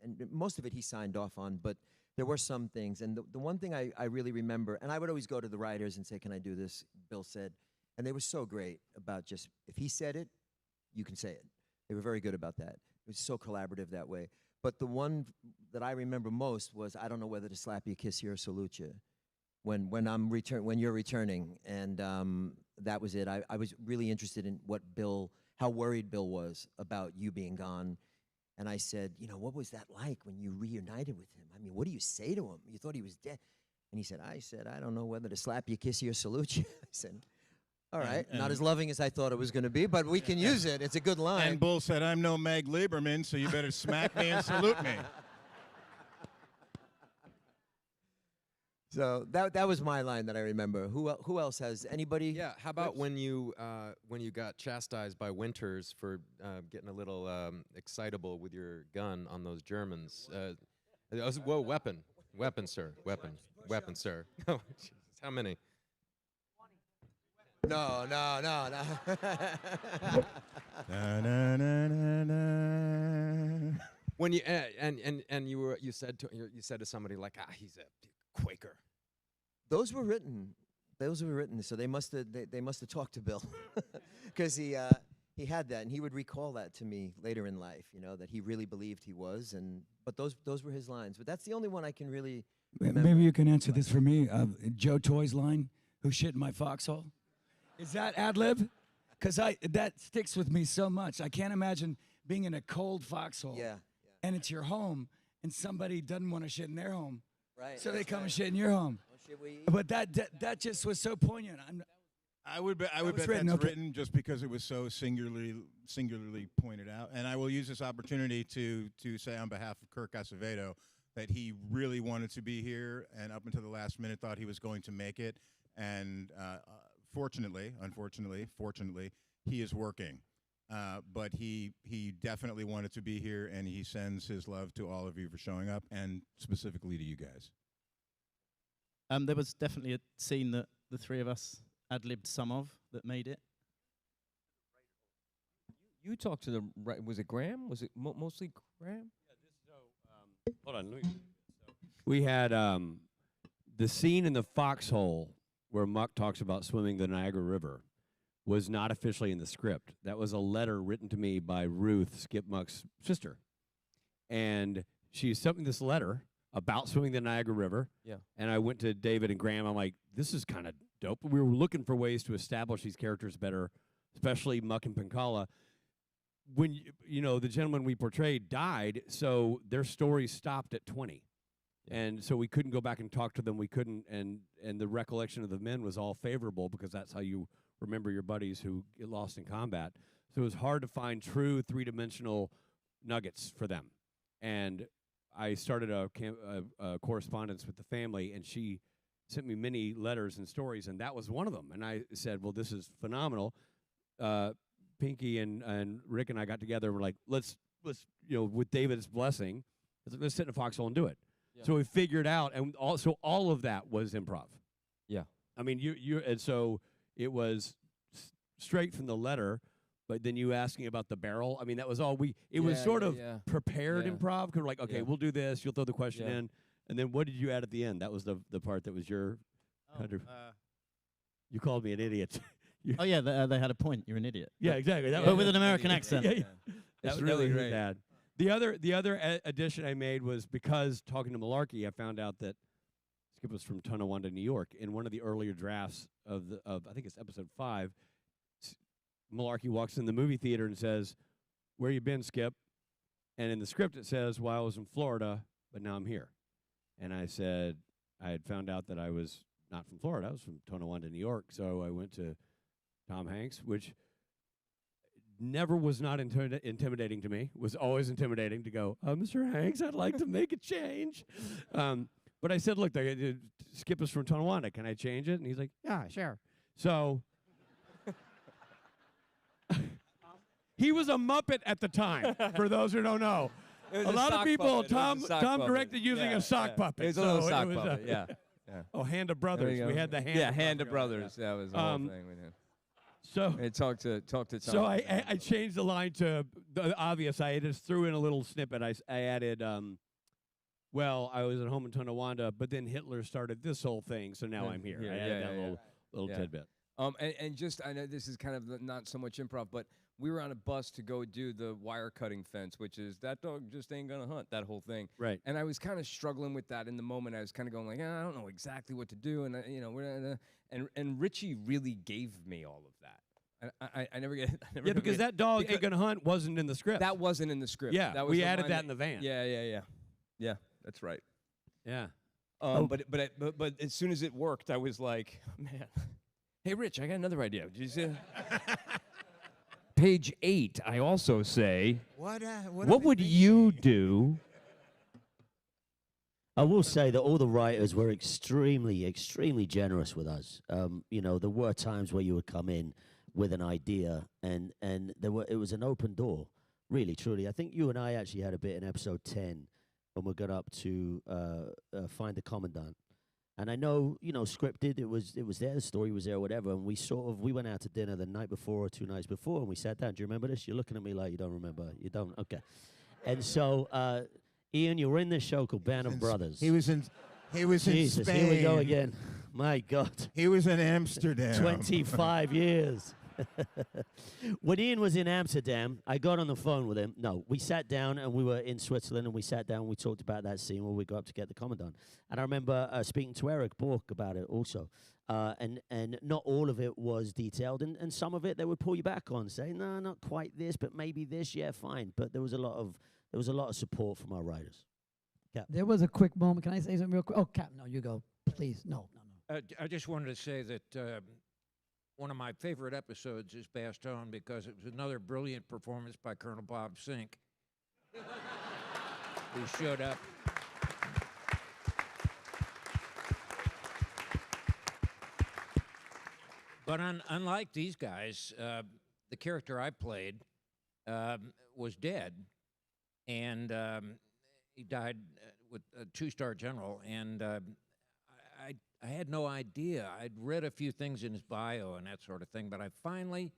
and most of it he signed off on, but there were some things. And the one thing I really remember, and I would always go to the writers and say, can I do this? Bill said, and they were so great about just, if he said it, you can say it. They were very good about that. It was so collaborative that way. But the one that I remember most was, I don't know whether to slap you, kiss you, or salute you. when you're returning, and that was it. I was really interested in how worried Bill was about you being gone, and I said, what was that like when you reunited with him? I mean, what do you say to him? You thought he was dead, and he said, I don't know whether to slap you, kiss you, or salute you. I said, all right, not as loving as I thought it was going to be, but we can use it. It's a good line. And Bull said, I'm no Meg Lieberman, so you better smack me and salute me. So that was my line that I remember. Who else has anybody? Yeah. How about when you got chastised by Winters for getting a little excitable with your gun on those Germans? Whoa, weapon, sir, weapon, sir. Oh, Jesus, how many? No. Na, na, na, na, na. When you you said to somebody like, he's a Quaker. Those were written. So they must have talked to Bill, because he had that, and he would recall that to me later in life. That he really believed he was, but those were his lines. But that's the only one I can really remember. Maybe you can answer this for me. Joe Toy's line, "Who shit in my foxhole?" Is that ad lib? Because that sticks with me so much. I can't imagine being in a cold foxhole. Yeah. And it's your home, and somebody doesn't want to shit in their home. Right. So they come and shit in your home. But that just was so poignant. I would bet that's written just because it was so singularly pointed out. And I will use this opportunity to say on behalf of Kirk Acevedo that he really wanted to be here, and up until the last minute thought he was going to make it. And fortunately, he is working. But he definitely wanted to be here, and he sends his love to all of you for showing up, and specifically to you guys. There was definitely a scene that the three of us ad-libbed some of that made it. You talked to was it Graham? Was it mostly Graham? Hold on. We had the scene in the foxhole where Muck talks about swimming the Niagara River was not officially in the script. That was a letter written to me by Ruth, Skip Muck's sister. And she sent me this letter about swimming the Niagara River. Yeah. And I went to David and Graham. I'm like, this is kind of dope. We were looking for ways to establish these characters better, especially Muck and Pancala. When, the gentleman we portrayed died, so their story stopped at 20. Yeah. And so we couldn't go back and talk to them. We couldn't, and the recollection of the men was all favorable because that's how you remember your buddies who get lost in combat. So it was hard to find true three-dimensional nuggets for them. And I started a correspondence with the family, and she sent me many letters and stories, and that was one of them. And I said, well, this is phenomenal. Pinky and Rick and I got together and we're like, let's with David's blessing, let's sit in a foxhole and do it. Yeah. So we figured out, and also all of that was improv. Yeah. I mean, and so it was straight from the letter, but then you asking about the barrel. I mean, that was all it was sort of prepared improv. Cause we're like, okay, we'll do this. You'll throw the question in. And then what did you add at the end? That was the part that was your you called me an idiot. Oh, yeah, they had a point. You're an idiot. Yeah, exactly. But with an American accent. Yeah. That was really bad. The other addition I made was because talking to Malarkey, I found out that Skip was from Tonawanda, New York. In one of the earlier drafts of I think it's episode 5, Malarkey walks in the movie theater and says, "Where you been, Skip?" And in the script it says, "Well, I was in Florida, but now I'm here." And I said I had found out that I was not from Florida. I was from Tonawanda, New York. So I went to Tom Hanks, which never was not intimidating to me. Was always intimidating to go, Mr. Hanks, I'd like to make a change. But I said, look, Skip is from Tonawanda. Can I change it? And he's like, yeah, sure. So he was a Muppet at the time, for those who don't know. A lot of people, Tom directed using a sock puppet. It was a little sock puppet, yeah. Oh, Hand of Brothers. We had the Hand. Yeah, Hand of Brothers. That was the whole thing we did. So talk to Tom. So I changed the line to the obvious. I just threw in a little snippet. I added, well, I was at home in Tonawanda, but then Hitler started this whole thing, so now I'm here. I added that little tidbit. And just, I know this is kind of not so much improv, but we were on a bus to go do the wire cutting fence, which is that dog just ain't gonna hunt, that whole thing. Right. And I was kind of struggling with that in the moment. I was kind of going like, I don't know exactly what to do, and and Richie really gave me all of that. I never get. Yeah, because that dog ain't gonna hunt wasn't in the script. That wasn't in the script. Yeah, that was we the added line that in the van. Yeah, that's right. Yeah. But as soon as it worked, I was like, man. Hey, Rich, I got another idea. Did you see Page 8, I also say, what would you do? I will say that all the writers were extremely, extremely generous with us. There were times where you would come in with an idea, and it was an open door, really, truly. I think you and I actually had a bit in episode 10 when we got up to find the commandant. And I know, scripted, it was there, the story was there, whatever, and we went out to dinner the night before or 2 nights before, and we sat down. Do you remember this? You're looking at me like you don't remember. You don't? Okay. And so, Ian, you were in this show called Band of Brothers. He was in Jesus, Spain. here we go again. My God. He was in Amsterdam. 25 years. When Ian was in Amsterdam, I got on the phone with him. No, we sat down and we were in Switzerland and we sat down and we talked about that scene where we got up to get the commandant. And I remember speaking to Eric Bork about it also. And not all of it was detailed. And some of it they would pull you back on, say, no, not quite this, but maybe this. Yeah, fine. But there was a lot of support from our writers. Cap. There was a quick moment. Can I say something real quick? Oh, Cap, no, you go. Please. No. I just wanted to say that one of my favorite episodes is Bastogne because it was another brilliant performance by Colonel Bob Sink, who showed up. But unlike these guys, the character I played was dead, and he died with a 2-star general, and I had no idea. I'd read a few things in his bio and that sort of thing, but I finally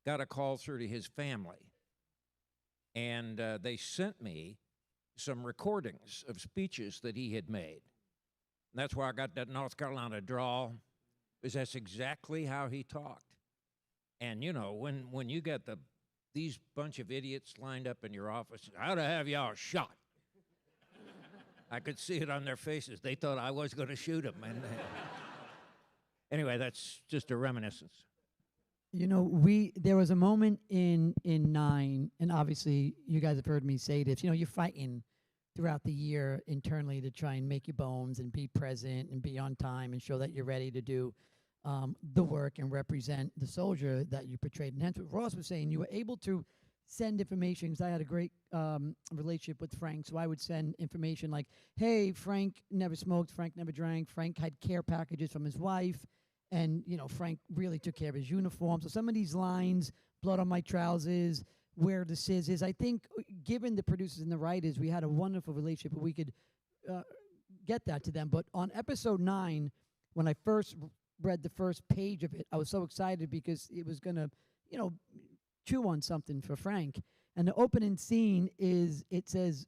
got a call through to his family, and they sent me some recordings of speeches that he had made. And that's where I got that North Carolina drawl, because that's exactly how he talked. And, when you got these bunch of idiots lined up in your office, I'd have y'all shot. I could see it on their faces. They thought I was going to shoot them. And anyway, that's just a reminiscence. There was a moment in 9, and obviously you guys have heard me say this. You're fighting throughout the year internally to try and make your bones and be present and be on time and show that you're ready to do the work and represent the soldier that you portrayed. And hence what Ross was saying, you were able to send information, because I had a great relationship with Frank, so I would send information like, hey, Frank never smoked, Frank never drank, Frank had care packages from his wife, and Frank really took care of his uniform. So some of these lines, blood on my trousers, where the scissors, I think given the producers and the writers, we had a wonderful relationship where we could get that to them. But on episode 9, when I first read the first page of it, I was so excited because it was going to, chew on something for Frank. And the opening scene it says,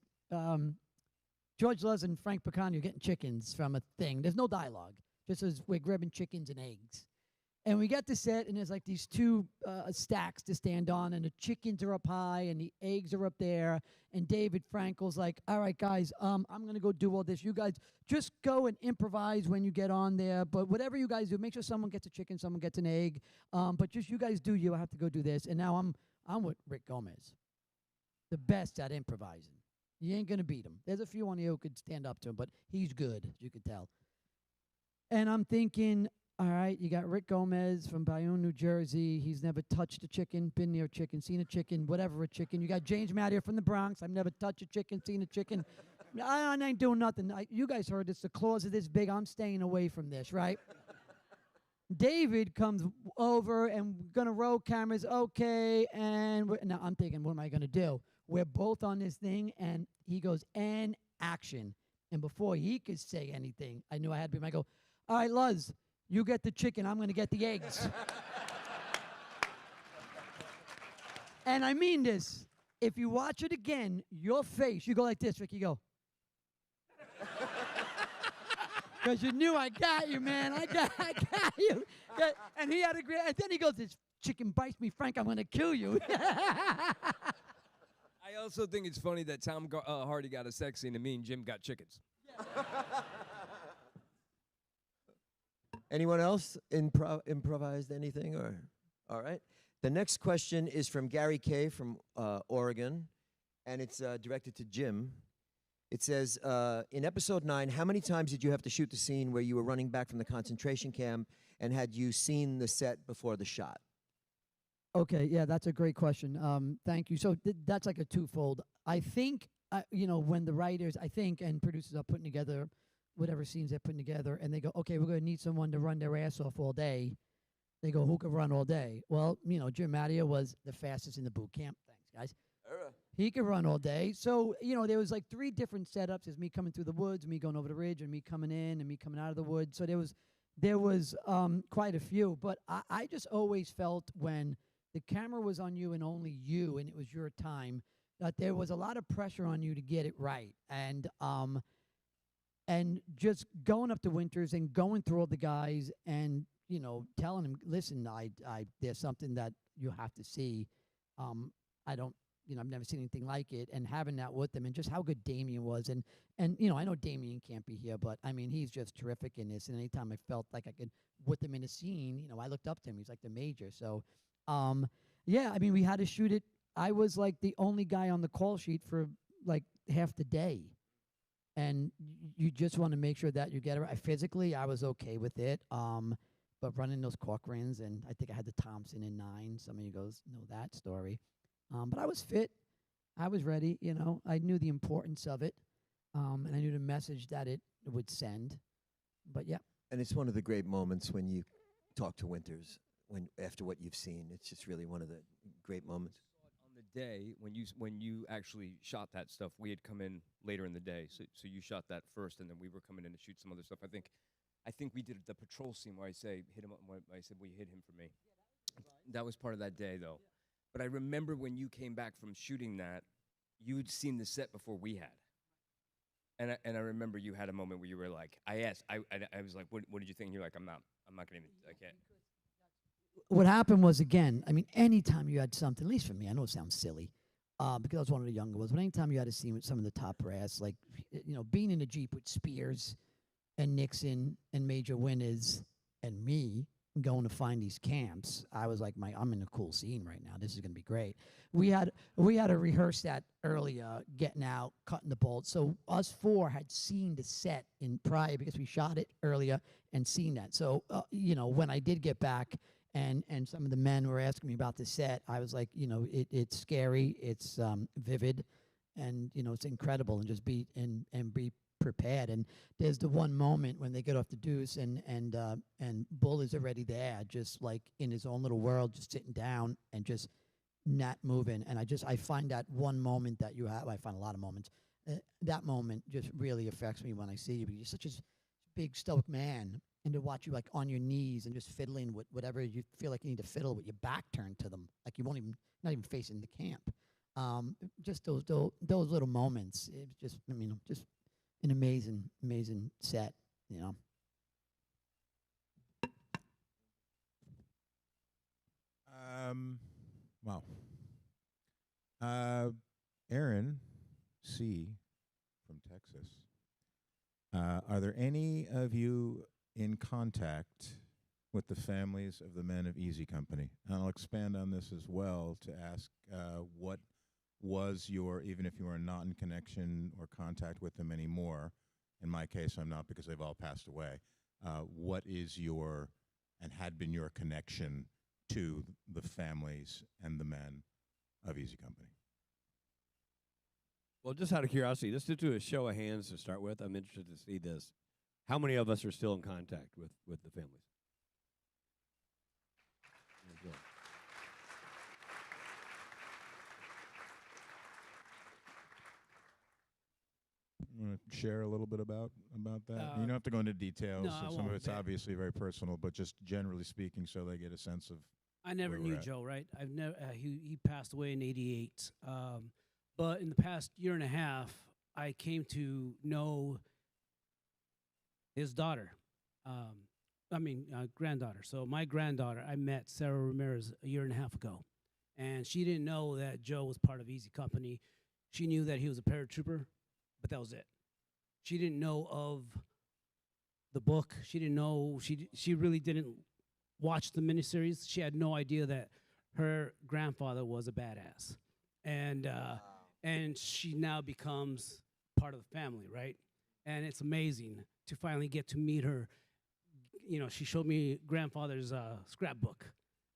George Luz and Frank Picano are getting chickens from a thing. There's no dialogue. Just as we're grabbing chickens and eggs. And we get to set, and there's like these 2 stacks to stand on, and the chickens are up high, and the eggs are up there. And David Frankel's like, all right, guys, I'm going to go do all this. You guys just go and improvise when you get on there. But whatever you guys do, make sure someone gets a chicken, someone gets an egg. But just you guys do you. I have to go do this. And now I'm with Rick Gomez, the best at improvising. You ain't going to beat him. There's a few on here who could stand up to him, but he's good, as you could tell. And I'm thinking, all right, you got Rick Gomez from Bayonne, New Jersey. He's never touched a chicken, been near a chicken, seen a chicken, whatever a chicken. You got James Mattier from the Bronx. I've never touched a chicken, seen a chicken. I ain't doing nothing. You guys heard this. The claws are this big. I'm staying away from this, right? David comes over, and we're going to roll cameras. Okay, and now I'm thinking, what am I going to do? We're both on this thing, and he goes, and action. And before he could say anything, I knew I had to be. I go, all right, Luz, you get the chicken, I'm going to get the eggs. And I mean this. If you watch it again, your face, you go like this, Rick, you go. Because you knew I got you, man. I got you. And he had a great, and then he goes, this chicken bites me, Frank, I'm going to kill you. I also think it's funny that Tom Hardy got a sex scene and me and Jim got chickens. Anyone else improvised anything? Or all right. The next question is from Gary Kay from Oregon, and it's directed to Jim. It says, in episode 9, how many times did you have to shoot the scene where you were running back from the concentration camp, and had you seen the set before the shot? Okay, yeah, that's a great question. Thank you. So that's like a twofold. I think, when the writers, and producers are putting together whatever scenes they're putting together, and they go, okay, we're going to need someone to run their ass off all day. They go, who can run all day? Well, Jim Mattia was the fastest in the boot camp. Thanks, guys. He could run all day. So, there was like 3 different setups. There's me coming through the woods, me going over the ridge, and me coming in, and me coming out of the woods. So there was quite a few. But I just always felt when the camera was on you and only you, and it was your time, that there was a lot of pressure on you to get it right. And just going up to Winters and going through all the guys and, telling them, listen, there's something that you have to see. I've never seen anything like it, and having that with them, and just how good Damien was. And I know Damien can't be here, but, he's just terrific in this. And anytime I felt like I could put them in a scene, I looked up to him. He's like the major. So, we had to shoot it. I was like the only guy on the call sheet for like half the day. And you just want to make sure that you get it right. Physically, I was okay with it. But running those Cochrans, and I think I had the Thompson in 9. Some of you guys know that story. But I was fit. I was ready. I knew the importance of it. And I knew the message that it would send. But yeah. And it's one of the great moments when you talk to Winters, after what you've seen. It's just really one of the great moments. On the day when you actually shot that stuff, we had come in later in the day, so you shot that first, and then we were coming in to shoot some other stuff. I think we did the patrol scene where I say hit him up. I said, "Will you hit him for me?" That was part of that day, though. But I remember when you came back from shooting that, you'd seen the set before we had, and I remember you had a moment where you were like, I was like, "What did you think?" And you're like, "I'm not gonna even, I can't." What happened was, again, anytime you had something, at least for me, I know it sounds silly, because I was one of the younger ones, but anytime you had a scene with some of the top brass, like, being in a Jeep with Spears and Nixon and Major Winters and me going to find these camps, I was like, I'm in a cool scene right now. This is going to be great. We had to rehearse that earlier, getting out, cutting the bolts. So us 4 had seen the set in prior because we shot it earlier and seen that. So, when I did get back, and some of the men were asking me about the set, I was like, it's scary, it's vivid, and it's incredible, and just be prepared. And there's the one moment when they get off the deuce, and Bull is already there, just like in his own little world, just sitting down and just not moving. And I find that one moment that you have, I find a lot of moments. That moment just really affects me when I see you, because you're such a big stoic man. And to watch you like on your knees and just fiddling with whatever you feel like you need to fiddle with, your back turned to them, like you not even facing the camp. Just those little moments. It was just, just an amazing set, Wow. Aaron C. from Texas. Are there any of you in contact with the families of the men of Easy Company? And I'll expand on this as well to ask what was your, even if you are not in connection or contact with them anymore, in my case I'm not because they've all passed away, what is your, and had been your connection to the families and the men of Easy Company? Well, just out of curiosity, let's just do a show of hands to start with. I'm interested to see this. How many of us are still in contact with the families? You want to share a little bit about that? You don't have to go into details. No, Some of it's obviously very personal, but just generally speaking, so they get a sense of. I never knew Joe, right? I've never. He passed away in '88, but in the past year and a half, I came to know his daughter, granddaughter. So my granddaughter, I met Sarah Ramirez a year and a half ago, and she didn't know that Joe was part of Easy Company. She knew that he was a paratrooper, but that was it. She didn't know of the book. She didn't know. She really didn't watch the miniseries. She had no idea that her grandfather was a badass, and she now becomes part of the family, right? And it's amazing to finally get to meet her. You know, she showed me grandfather's scrapbook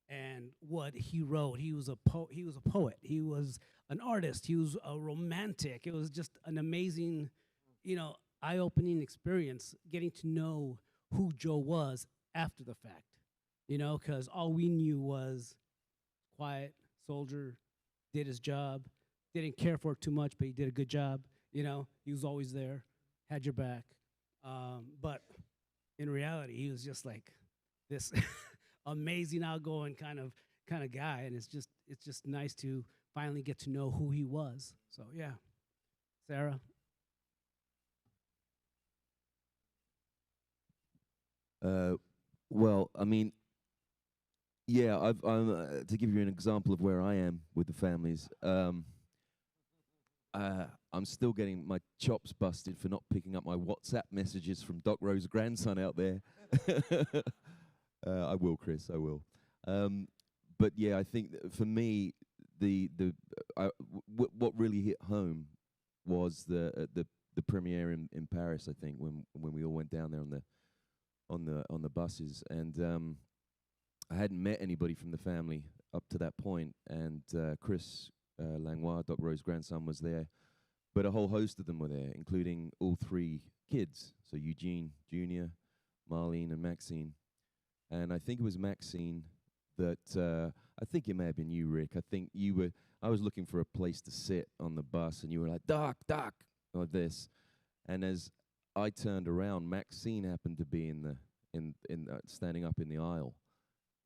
and what he wrote. He was a he was a poet. He was an artist. He was a romantic. It was just an amazing, eye-opening experience getting to know who Joe was after the fact. Because all we knew was quiet soldier, did his job, didn't care for it too much, but he did a good job. He was always there, had your back. But in reality, he was just like this amazing, outgoing kind of guy, and it's just nice to finally get to know who he was. So yeah, Sarah. Well, I mean, yeah, I'm to give you an example of where I am with the families. I'm still getting my chops busted for not picking up my WhatsApp messages from Doc Rowe's grandson out there. I will, Chris. I will. But yeah, I think for me, what really hit home was the premiere in Paris. I think when we all went down there on the buses, and I hadn't met anybody from the family up to that point, and Chris Langlois, Doc Rowe's grandson, was there, but a whole host of them were there, including all three kids, so Eugene Jr., Marlene, and Maxine. And I think it was Maxine that, I think it may have been you, Rick. I was looking for a place to sit on the bus, and you were like, Doc, like this. And as I turned around, Maxine happened to be standing up in the aisle.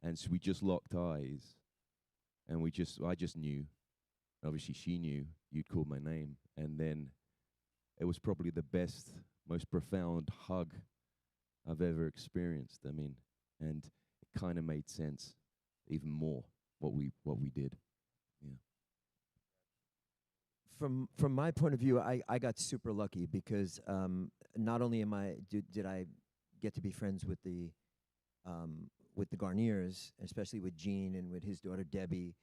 And so we just locked eyes, and I just knew. Obviously, she knew you'd called my name, and then it was probably the best, most profound hug I've ever experienced. I mean, and it kind of made sense, even more what we did. Yeah. From my point of view, I got super lucky because not only did I get to be friends with the Garniers, especially with Gene and with his daughter Debbie,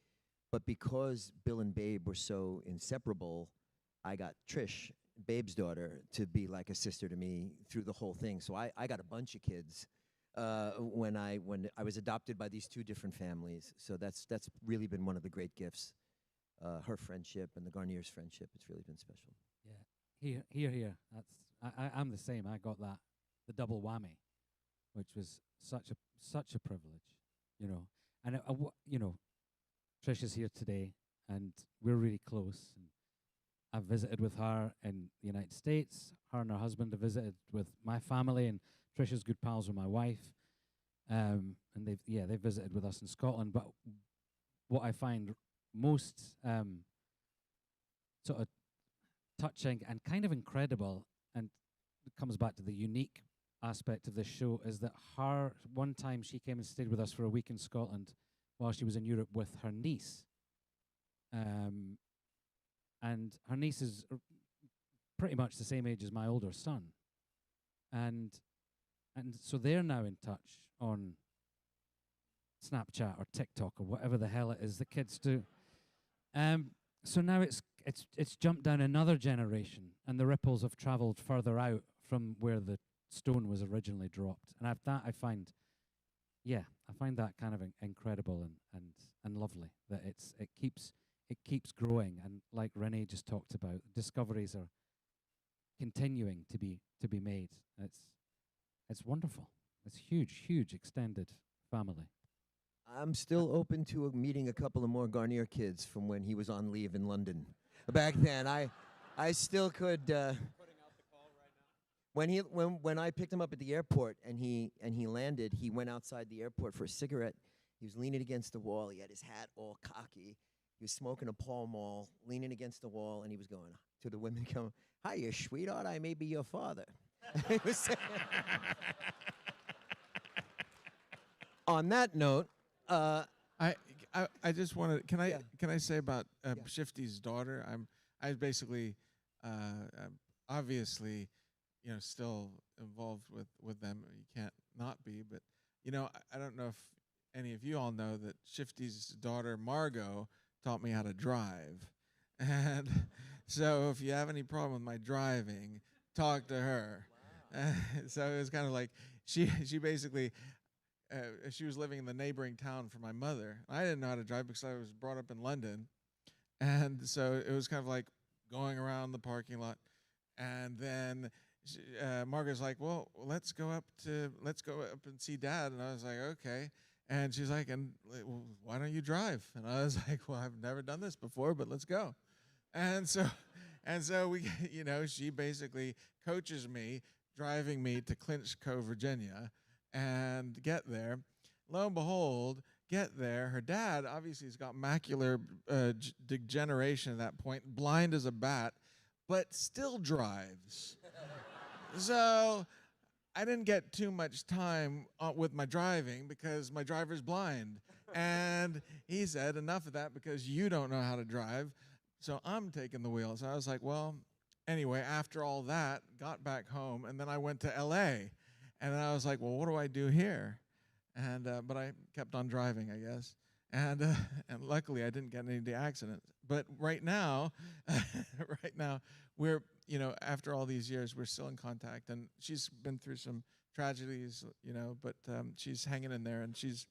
but because Bill and Babe were so inseparable, I got Trish, Babe's daughter, to be like a sister to me through the whole thing. So I got a bunch of kids when I was adopted by these two different families. So that's really been one of the great gifts. Her friendship and the Garniers' friendship, it's really been special. Yeah, here. I'm the same. I got that, the double whammy, which was such a privilege, And Trish is here today, and we're really close. And I've visited with her in the United States. Her and her husband have visited with my family, and Trisha's good pals with my wife. And they've visited with us in Scotland. But what I find most sort of touching and kind of incredible, and it comes back to the unique aspect of this show, is that one time she came and stayed with us for a week in Scotland while she was in Europe with her niece. And her niece is pretty much the same age as my older son. And so they're now in touch on Snapchat or TikTok or whatever the hell it is the kids do. So now it's jumped down another generation, and the ripples have traveled further out from where the stone was originally dropped. And I find that kind of incredible and lovely, that it keeps growing, and like Renee just talked about, discoveries are continuing to be made. It's wonderful. It's huge extended family. I'm still open to meeting a couple of more Garnier kids from when he was on leave in London. Back then, I still could. When I picked him up at the airport and he landed, he went outside the airport for a cigarette. He was leaning against the wall. He had his hat all cocky. He was smoking a Pall Mall, leaning against the wall, and he was going to the women, "Hiya, sweetheart, I may be your father." He was saying- On that note, I just wanted. Can I say about Shifty's daughter? I basically obviously still involved with them. You can't not be, but I don't know if any of you all know that Shifty's daughter Margot taught me how to drive, and so if you have any problem with my driving, talk to her. So it was kind of like she basically. She was living in the neighboring town for my mother. I didn't know how to drive because I was brought up in London. And so it was kind of like going around the parking lot. And then Margaret's like, well, let's go up and see Dad. And I was like, okay. And she's like, well, why don't you drive? And I was like, well, I've never done this before, but let's go. And so we, she basically coaches me, driving me to Clinchco, Virginia, and get there. Lo and behold, get there. Her dad obviously has got macular degeneration at that point, blind as a bat, but still drives. So I didn't get too much time with my driving because my driver's blind. And he said, enough of that because you don't know how to drive. So I'm taking the wheel. So I was like, well, anyway, after all that, got back home, and then I went to L.A., and then I was like, well, what do I do here? And but I kept on driving, I guess. And luckily I didn't get into the accident. But right now, we're, after all these years, we're still in contact. And she's been through some tragedies, but she's hanging in there. And she's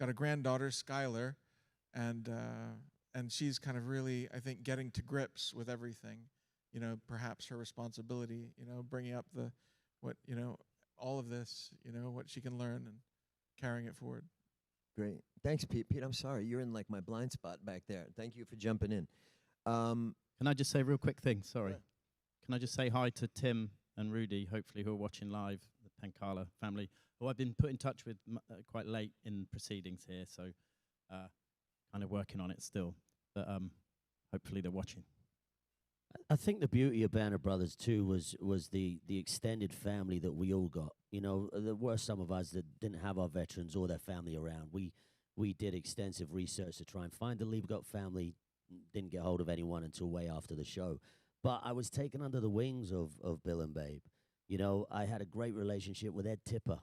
got a granddaughter, Skylar, and she's kind of really, I think, getting to grips with everything. Perhaps her responsibility, bringing up all of this, what she can learn and carrying it forward. Great. Thanks, Pete. Pete, I'm sorry. You're in like my blind spot back there. Thank you for jumping in. Can I just say a real quick thing? Sorry. Yeah. Can I just say hi to Tim and Rudy, hopefully, who are watching live, the Pankala family, who I've been put in touch with quite late in proceedings here, so kind of working on it still. But hopefully they're watching. I think the beauty of Banner Brothers too was the extended family that we all got. There were some of us that didn't have our veterans or their family around. We did extensive research to try and find the Liebgott family. Didn't get hold of anyone until way after the show. But I was taken under the wings of Bill and Babe. I had a great relationship with Ed Tipper.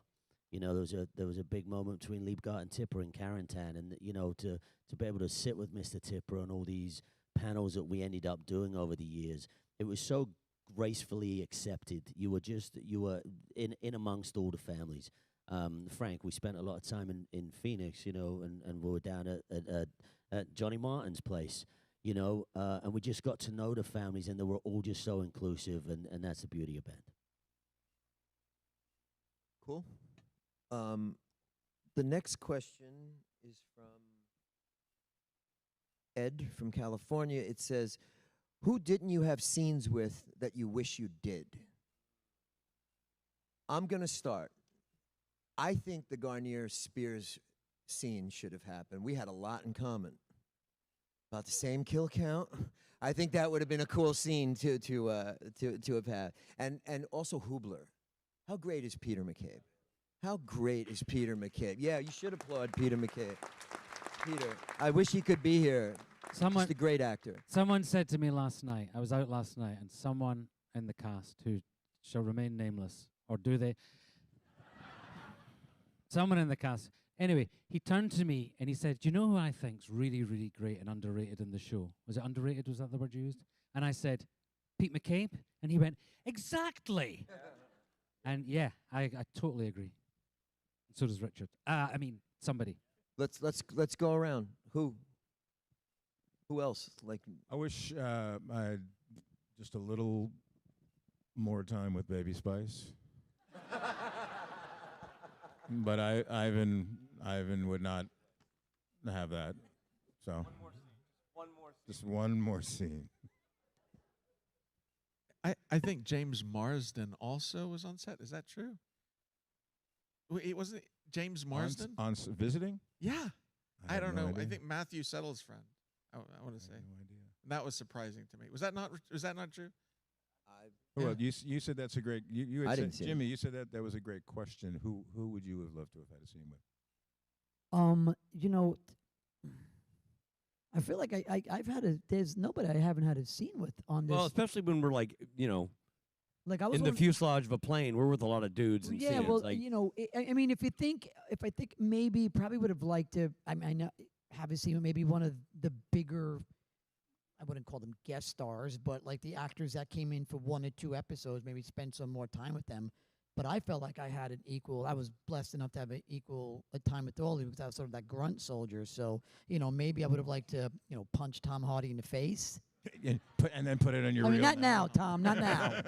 There was a big moment between Liebgott and Tipper in Carentan, and to be able to sit with Mr. Tipper on all these panels that we ended up doing over the years, it was so gracefully accepted. You were in amongst all the families. Frank, we spent a lot of time in Phoenix, and we were down at Johnny Martin's place, and we just got to know the families, and they were all just so inclusive, and that's the beauty of Band. Cool. The next question is from Ed from California. It says, who didn't you have scenes with that you wish you did? I'm going to start. I think the Garnier Spears scene should have happened. We had a lot in common. About the same kill count. I think that would have been a cool scene to have had. And also Hubler. How great is Peter McCabe? How great is Peter McCabe? Yeah, you should applaud Peter McCabe. Peter, I wish he could be here. Just a great actor. Someone said to me last night, I was out last night, and someone in the cast who shall remain nameless, or do they? Someone in the cast. Anyway, he turned to me and he said, do you know who I think's really, really great and underrated in the show? Was it underrated? Was that the word you used? And I said, Pete McCabe? And he went, exactly. And yeah, I totally agree. So does Richard. Somebody. Let's go around. Who else? I wish I had just a little more time with Baby Spice. But Ivan would not have that. So just one more scene. I think James Marsden also was on set. Is that true? It wasn't James Marsden on visiting? Yeah, I don't know. Idea. I think Matthew Settle's friend. I want to say. No idea. That was surprising to me. Was that not true? Well, you said that's a great. You had I said, didn't see it. Jimmy. You said that was a great question. Who would you have loved to have had a scene with? You know, I feel like I've had there's nobody I haven't had a scene with on this. Well, especially when we're like, like I was in the wondering- fuselage of a plane, we're with a lot of dudes and yeah, scenes. well, like, I mean, if I think maybe probably would have liked to. I know have a scene with maybe one of the bigger. I wouldn't call them guest stars, but like the actors that came in for 1 or 2 episodes, maybe spend some more time with them. But I felt like I had an equal. I was blessed enough to have an equal time with all of them because I was sort of that grunt soldier. So maybe I would have liked to punch Tom Hardy in the face. And then put it on your. I mean, reel not now, Tom, not now.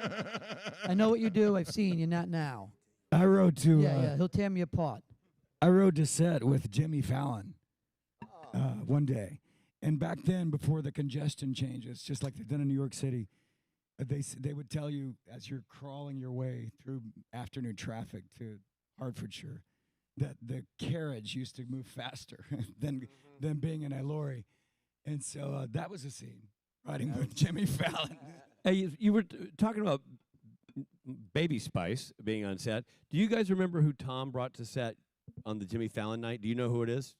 I know what you do. I've seen you. Not now. I rode to. Yeah, he'll tear me apart. I rode to set with Jimmy Fallon one day. And back then, before the congestion changes, just like they've done in New York City, they would tell you as you're crawling your way through afternoon traffic to Hertfordshire that the carriage used to move faster than being in a lorry. And so that was a scene, riding with Jimmy Fallon. hey, you were talking about Baby Spice being on set. Do you guys remember who Tom brought to set on the Jimmy Fallon night? Do you know who it is?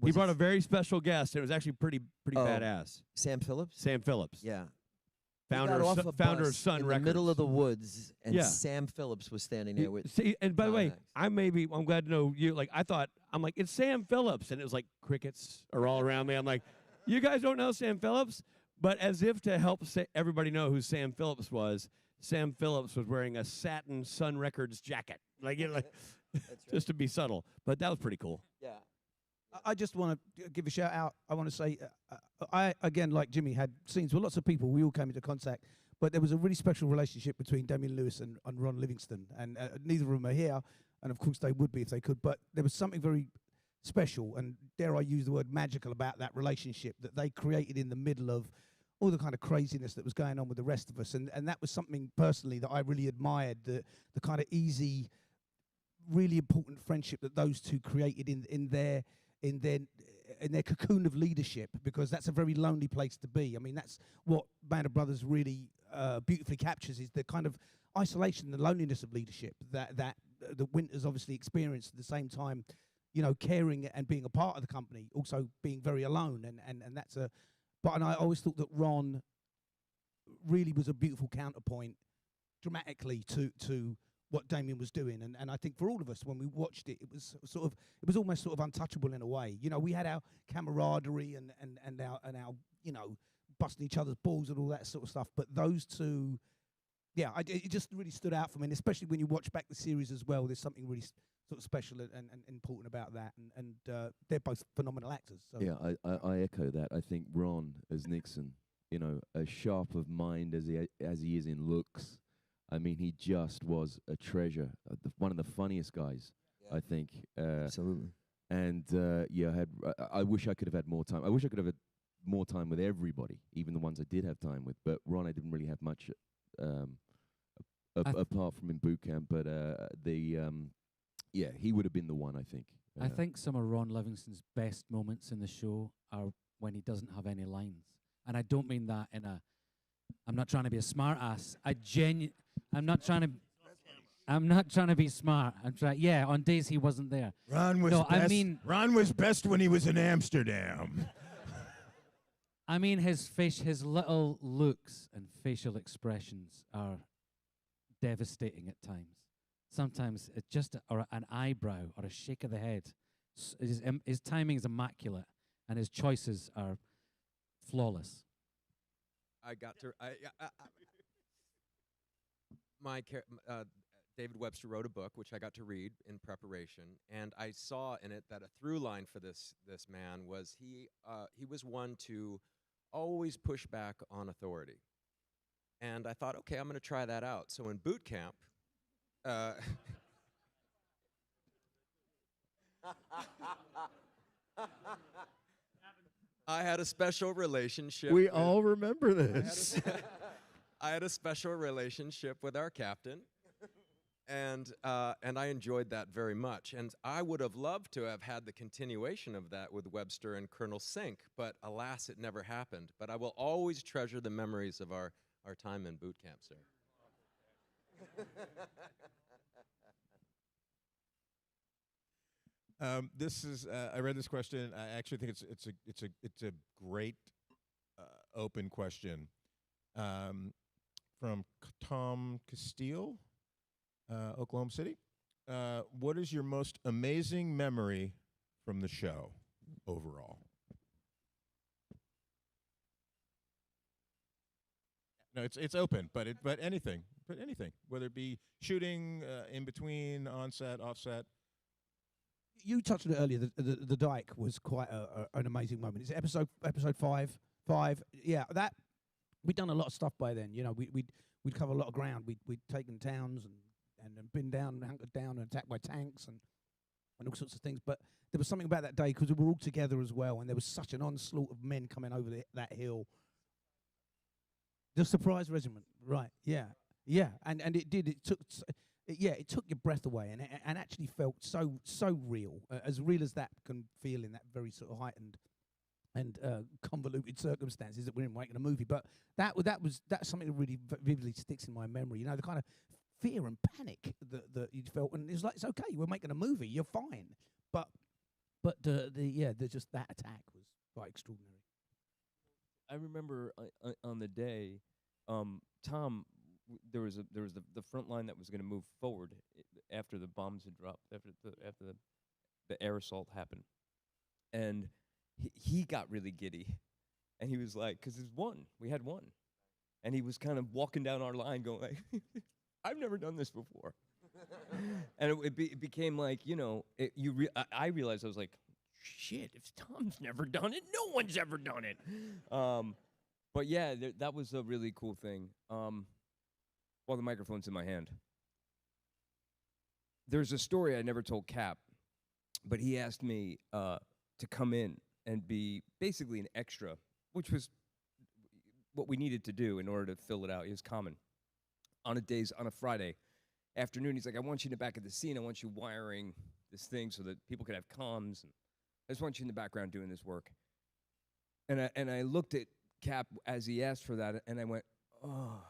He brought a very special guest, and it was actually pretty badass. Sam Phillips? Sam Phillips. Yeah. Founder We got of off a founder bus of Sun in Records. the middle of the woods, and Yeah. Sam Phillips was standing there with. See, and by the way, John X. I'm glad to know you. Like, I'm like, it's Sam Phillips, and it was like crickets are all around me. I'm like, you guys don't know Sam Phillips? But as if to help everybody know who Sam Phillips was, Sam Phillips was wearing a satin Sun Records jacket, like, just to be subtle. But that was pretty cool. Yeah. I just want to give a shout out. I want to say, I, again, like Jimmy, had scenes with lots of people. We all came into contact. But there was a really special relationship between Damian Lewis and Ron Livingston. And neither of them are here. And, of course, they would be if they could. But there was something very special, and dare I use the word magical, about that relationship that they created in the middle of all the kind of craziness that was going on with the rest of us. And that was something, personally, that I really admired, the kind of easy, really important friendship that those two created in their cocoon of leadership, because that's a very lonely place to be. I mean, that's what Band of Brothers really beautifully captures, is the kind of isolation, the loneliness of leadership that the Winters obviously experienced at the same time, caring and being a part of the company, also being very alone. And that's and I always thought that Ron really was a beautiful counterpoint dramatically to what Damien was doing, and I think for all of us when we watched it, it was almost sort of untouchable in a way. We had our camaraderie and our busting each other's balls and all that sort of stuff, but those two, yeah, it just really stood out for me, and especially when you watch back the series as well. There's something really sort of special and important about that, and they're both phenomenal actors. So. Yeah, I echo that. I think Ron as Nixon, as sharp of mind as he is in looks. I mean, he just was a treasure. One of the funniest guys, I think. Absolutely. And I wish I could have had more time. I wish I could have had more time with everybody, even the ones I did have time with. But Ron, I didn't really have much apart from in boot camp. But he would have been the one, I think. I think some of Ron Livingston's best moments in the show are when he doesn't have any lines. And I don't mean that I'm not trying to be a smart ass. I'm not trying to be smart. On days he wasn't there. Ron was best when he was in Amsterdam. I mean, his little looks and facial expressions are devastating at times. Sometimes it's just an eyebrow or a shake of the head. His timing is immaculate, and his choices are flawless. David Webster wrote a book, which I got to read in preparation, and I saw in it that a through line for this man was he was one to always push back on authority. And I thought, okay, I'm going to try that out. So in boot camp, I had a special relationship. We all remember this. I had a special relationship with our captain, and I enjoyed that very much. And I would have loved to have had the continuation of that with Webster and Colonel Sink, but alas, it never happened. But I will always treasure the memories of our our time in boot camp, sir. This is. I read this question. I actually think it's a great open question from Tom Castile, Oklahoma City. What is your most amazing memory from the show overall? No, it's open, but anything, whether it be shooting, in between, on set, off set. You touched on it earlier. The dike was quite an amazing moment. It's episode 5. Yeah, that we'd done a lot of stuff by then. You know, we'd cover a lot of ground. We'd taken towns and been down and hunkered down and attacked by tanks and all sorts of things. But there was something about that day because we were all together as well, and there was such an onslaught of men coming over that hill. The surprise regiment, right? Yeah, and it did. It took. It took your breath away, and actually felt so real, as real as that can feel in that very sort of heightened and convoluted circumstances that we're in making a movie. But that's something that really vividly sticks in my memory. You know, the kind of fear and panic that you felt, and it's like, it's okay, we're making a movie, you're fine. But just that attack was quite extraordinary. I remember on the day, Tom, there was the front line that was going to move forward after the bombs had dropped, after the air assault happened, and he got really giddy, and he was like, because we had one, and he was kind of walking down our line going like, I've never done this before, and it became like, you know, I realized, I was like, shit, if Tom's never done it, no one's ever done it. But yeah, that was a really cool thing. While the microphone's in my hand, there's a story I never told Cap, but he asked me to come in and be basically an extra, which was what we needed to do in order to fill it out. It was common. On a Friday afternoon, he's like, I want you in the back of the scene. I want you wiring this thing so that people could have comms. And I just want you in the background doing this work. And I looked at Cap as he asked for that, and I went, oh,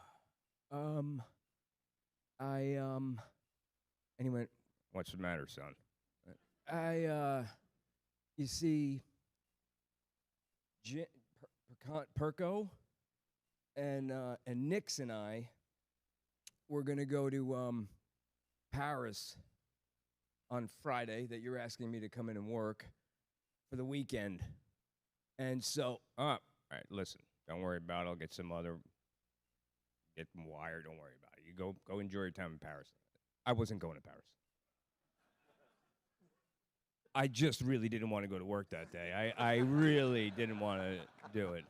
and he went, what's the matter, son? You see, Perko and Nix and I, we're going to go to Paris on Friday that you're asking me to come in and work for the weekend. And so, all right, listen, don't worry about it. I'll get them wired. Don't worry about it. You go enjoy your time in Paris. I wasn't going to Paris. I just really didn't want to go to work that day. I really didn't want to do it.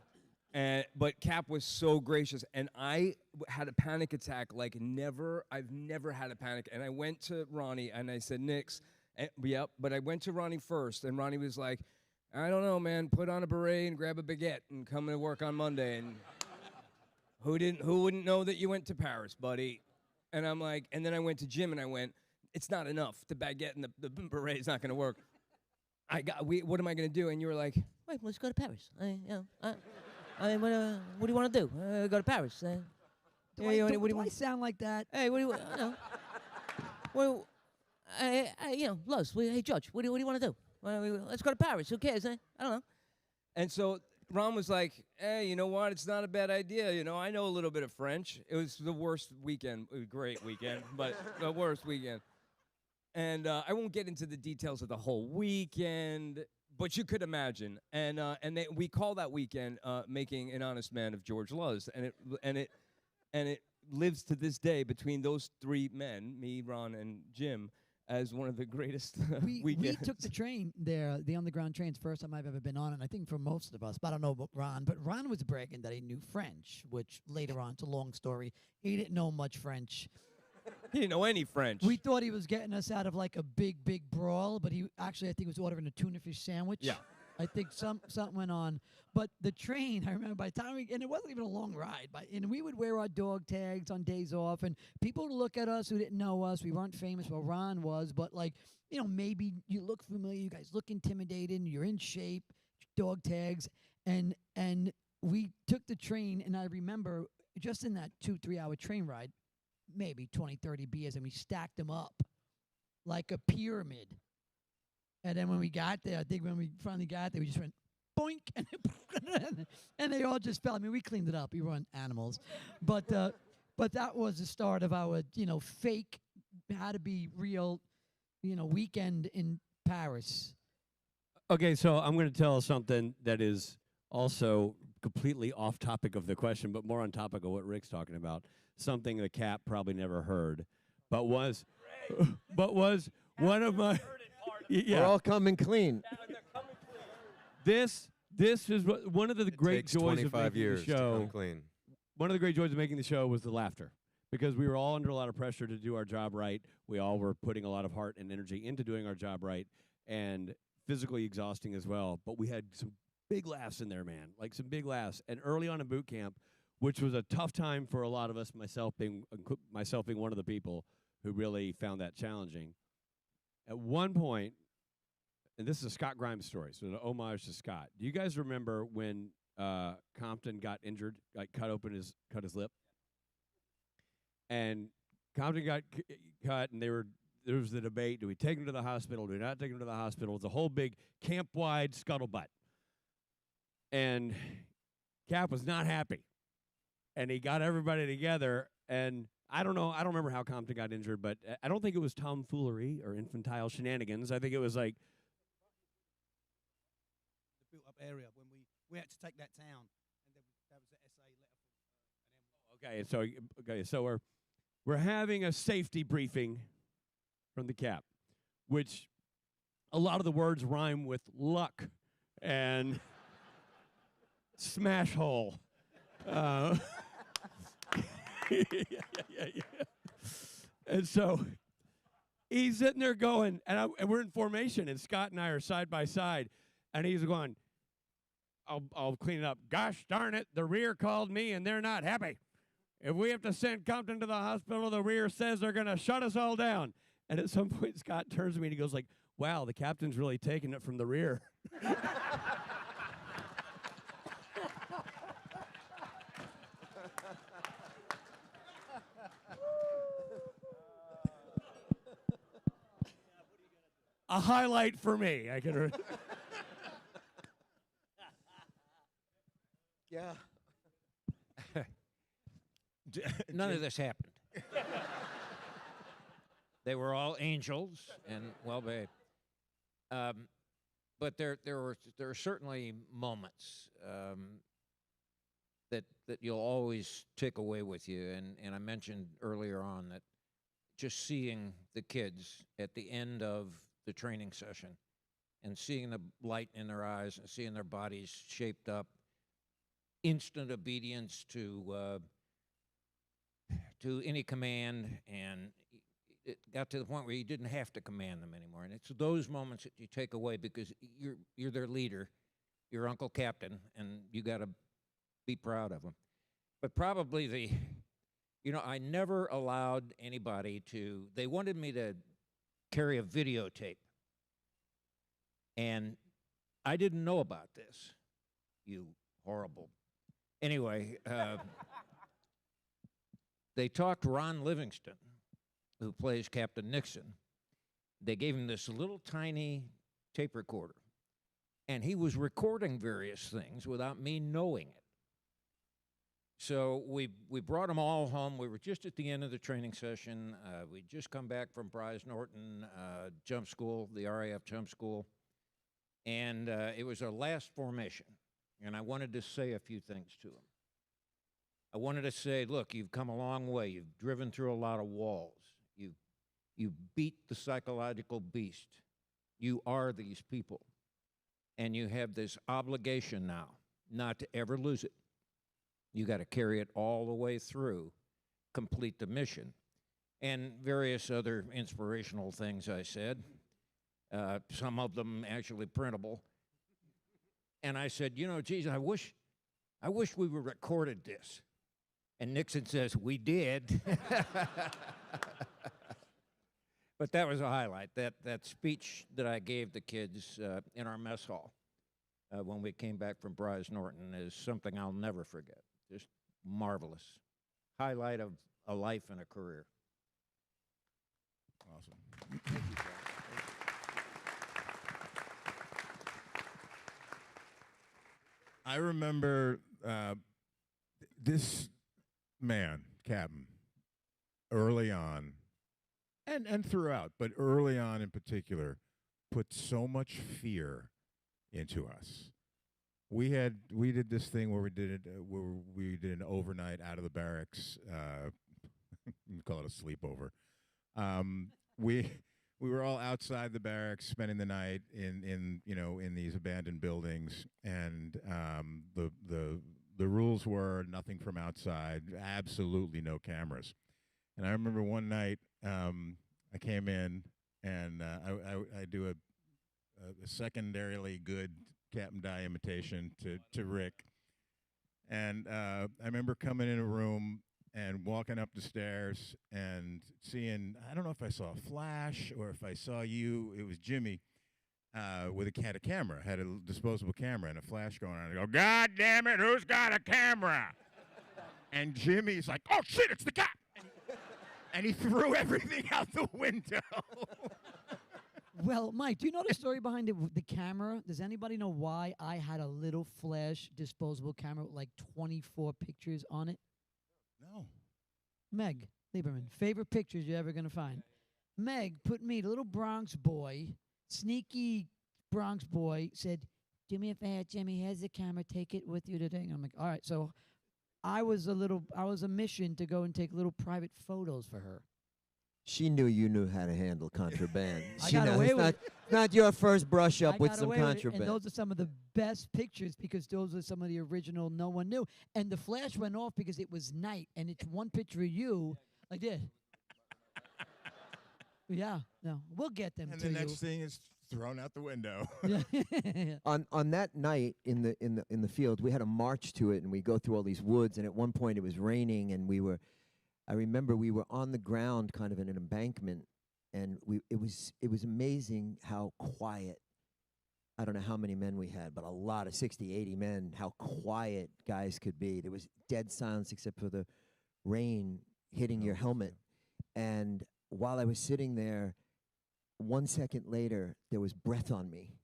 But Cap was so gracious, and I had a panic attack like I've never had a panic. And I went to Ronnie, and I said, Nix, yep, but I went to Ronnie first, and Ronnie was like, I don't know, man, put on a beret and grab a baguette and come to work on Monday. And who wouldn't know that you went to Paris, buddy? And I'm like, and then I went to Jim, and I went, it's not enough. The baguette and the beret is not going to work. What am I going to do? And you were like, wait, let's go to Paris. What do you want to do? Go to Paris. Do I sound like that? Hey, what do you well, Luz, hey, Judge, what do you want to do? Let's go to Paris. Who cares? I don't know. And so Ron was like, hey, you know what? It's not a bad idea. You know, I know a little bit of French. It was the worst weekend. It was a great weekend, but the worst weekend. And I won't get into the details of the whole weekend, but you could imagine. And we call that weekend Making an Honest Man of George Luz. And it lives to this day between those three men, me, Ron, and Jim, as one of the greatest weekends. We took the train there, the underground train's first time I've ever been on, and I think for most of us, but I don't know about Ron, but Ron was bragging that he knew French, which later on, it's a long story, he didn't know much French. He didn't know any French. We thought he was getting us out of like a big brawl, but he actually, I think, was ordering a tuna fish sandwich. Yeah. I think something went on. But the train, I remember by the time and it wasn't even a long ride, and we would wear our dog tags on days off, and people would look at us who didn't know us. We weren't famous. Well, Ron was, but like, you know, maybe you look familiar, you guys look intimidated, you're in shape, dog tags, and we took the train, and I remember just in that 2-3 hour train ride, maybe 20, 30 beers, and we stacked them up like a pyramid. And then when we got there, I think when we finally got there, we just went boink, and they all just fell. I mean, we cleaned it up. We weren't animals, but that was the start of our, fake, how to be real, weekend in Paris. Okay, so I'm going to tell something that is also completely off topic of the question, but more on topic of what Rick's talking about. Something the Cap probably never heard, but was one of my. We're all coming clean. This is one of the great takes joys of 25 making years the to show. come clean. One of the great joys of making the show was the laughter, because we were all under a lot of pressure to do our job right. We all were putting a lot of heart and energy into doing our job right, and physically exhausting as well. But we had some big laughs in there, man, like some big laughs. And early on in boot camp, which was a tough time for a lot of us, myself being one of the people who really found that challenging. At one point, and this is a Scott Grimes story, so an homage to Scott. Do you guys remember when Compton got injured, like cut his lip? And Compton got cut, and there was the debate: do we take him to the hospital? Do we not take him to the hospital? It's a whole big camp-wide scuttlebutt. And Cap was not happy, and he got everybody together. And I don't remember how Compton got injured, but I don't think it was tomfoolery or infantile shenanigans. I think it was like the built-up area when we had to take that town, and that was the SA letter. So we're having a safety briefing from the Cap, which a lot of the words rhyme with luck and smash hole. And so he's sitting there going, and we're in formation, and Scott and I are side by side, and he's going, I'll clean it up. Gosh darn it, the rear called me, and they're not happy. If we have to send Compton to the hospital, the rear says they're going to shut us all down. And at some point, Scott turns to me, and he goes like, wow, the captain's really taking it from the rear. A highlight for me. I can. Yeah. None of this happened. They were all angels and well behaved. But there are certainly moments that you'll always take away with you. And I mentioned earlier on that just seeing the kids at the end of the training session and seeing the light in their eyes and seeing their bodies shaped up, instant obedience to any command, and it got to the point where you didn't have to command them anymore. And it's those moments that you take away because you're their leader, your Uncle Captain, and you got to be proud of them. But probably I never allowed anybody they wanted me to carry a videotape. And I didn't know about this, you horrible. Anyway, they talked Ron Livingston, who plays Captain Nixon. They gave him this little tiny tape recorder, and he was recording various things without me knowing it. So we brought them all home. We were just at the end of the training session. We'd just come back from Bryce Norton jump school, the RAF jump school, and it was our last formation, and I wanted to say a few things to them. I wanted to say, look, you've come a long way. You've driven through a lot of walls. You beat the psychological beast. You are these people. And you have this obligation now not to ever lose it. You got to carry it all the way through, complete the mission. And various other inspirational things I said, some of them actually printable. And I said, geez, I wish we were recorded this. And Nixon says, we did. But that was a highlight. That speech that I gave the kids in our mess hall when we came back from Bryce Norton is something I'll never forget. Just marvelous. highlight of a life and a career. Awesome. I remember this man, Captain, early on, and throughout, but early on in particular, put so much fear into us. We did this thing where we did an overnight out of the barracks. We call it a sleepover. We were all outside the barracks, spending the night in these abandoned buildings, and the rules were nothing from outside, absolutely no cameras. And I remember one night I came in and I do a secondarily good Captain Dye imitation to Rick, and I remember coming in a room and walking up the stairs and seeing, I don't know if I saw a flash or if I saw you, it was Jimmy, with a camera, had a disposable camera and a flash going on. I go, God damn it, who's got a camera? And Jimmy's like, oh shit, it's the cop! And he threw everything out the window. Well, Mike, do you know the story behind the camera? Does anybody know why I had a little flash disposable camera with like 24 pictures on it? No. Meg Lieberman, favorite pictures you're ever going to find. Meg put me, the little Bronx boy, sneaky Bronx boy, said, do me a favor, Jimmy, here's the camera, take it with you today. And I'm like, all right. So I was a mission to go and take little private photos for her. She knew you knew how to handle contraband. I She got knows away it's with not, it. not your first brush up I with got some away with it, contraband. and those are some of the best pictures because those are some of the original no one knew. And the flash went off because it was night, and it's one picture of you like this. Yeah, no, we'll get them And to the you. next thing is thrown out the window. On that night in the field, we had a march to it, and we go through all these woods. And at one point, it was raining, and I remember we were on the ground, kind of in an embankment, and it was amazing how quiet. I don't know how many men we had, but a lot of 60, 80 men. How quiet guys could be. There was dead silence except for the rain hitting your helmet. And while I was sitting there, 1 second later, there was breath on me,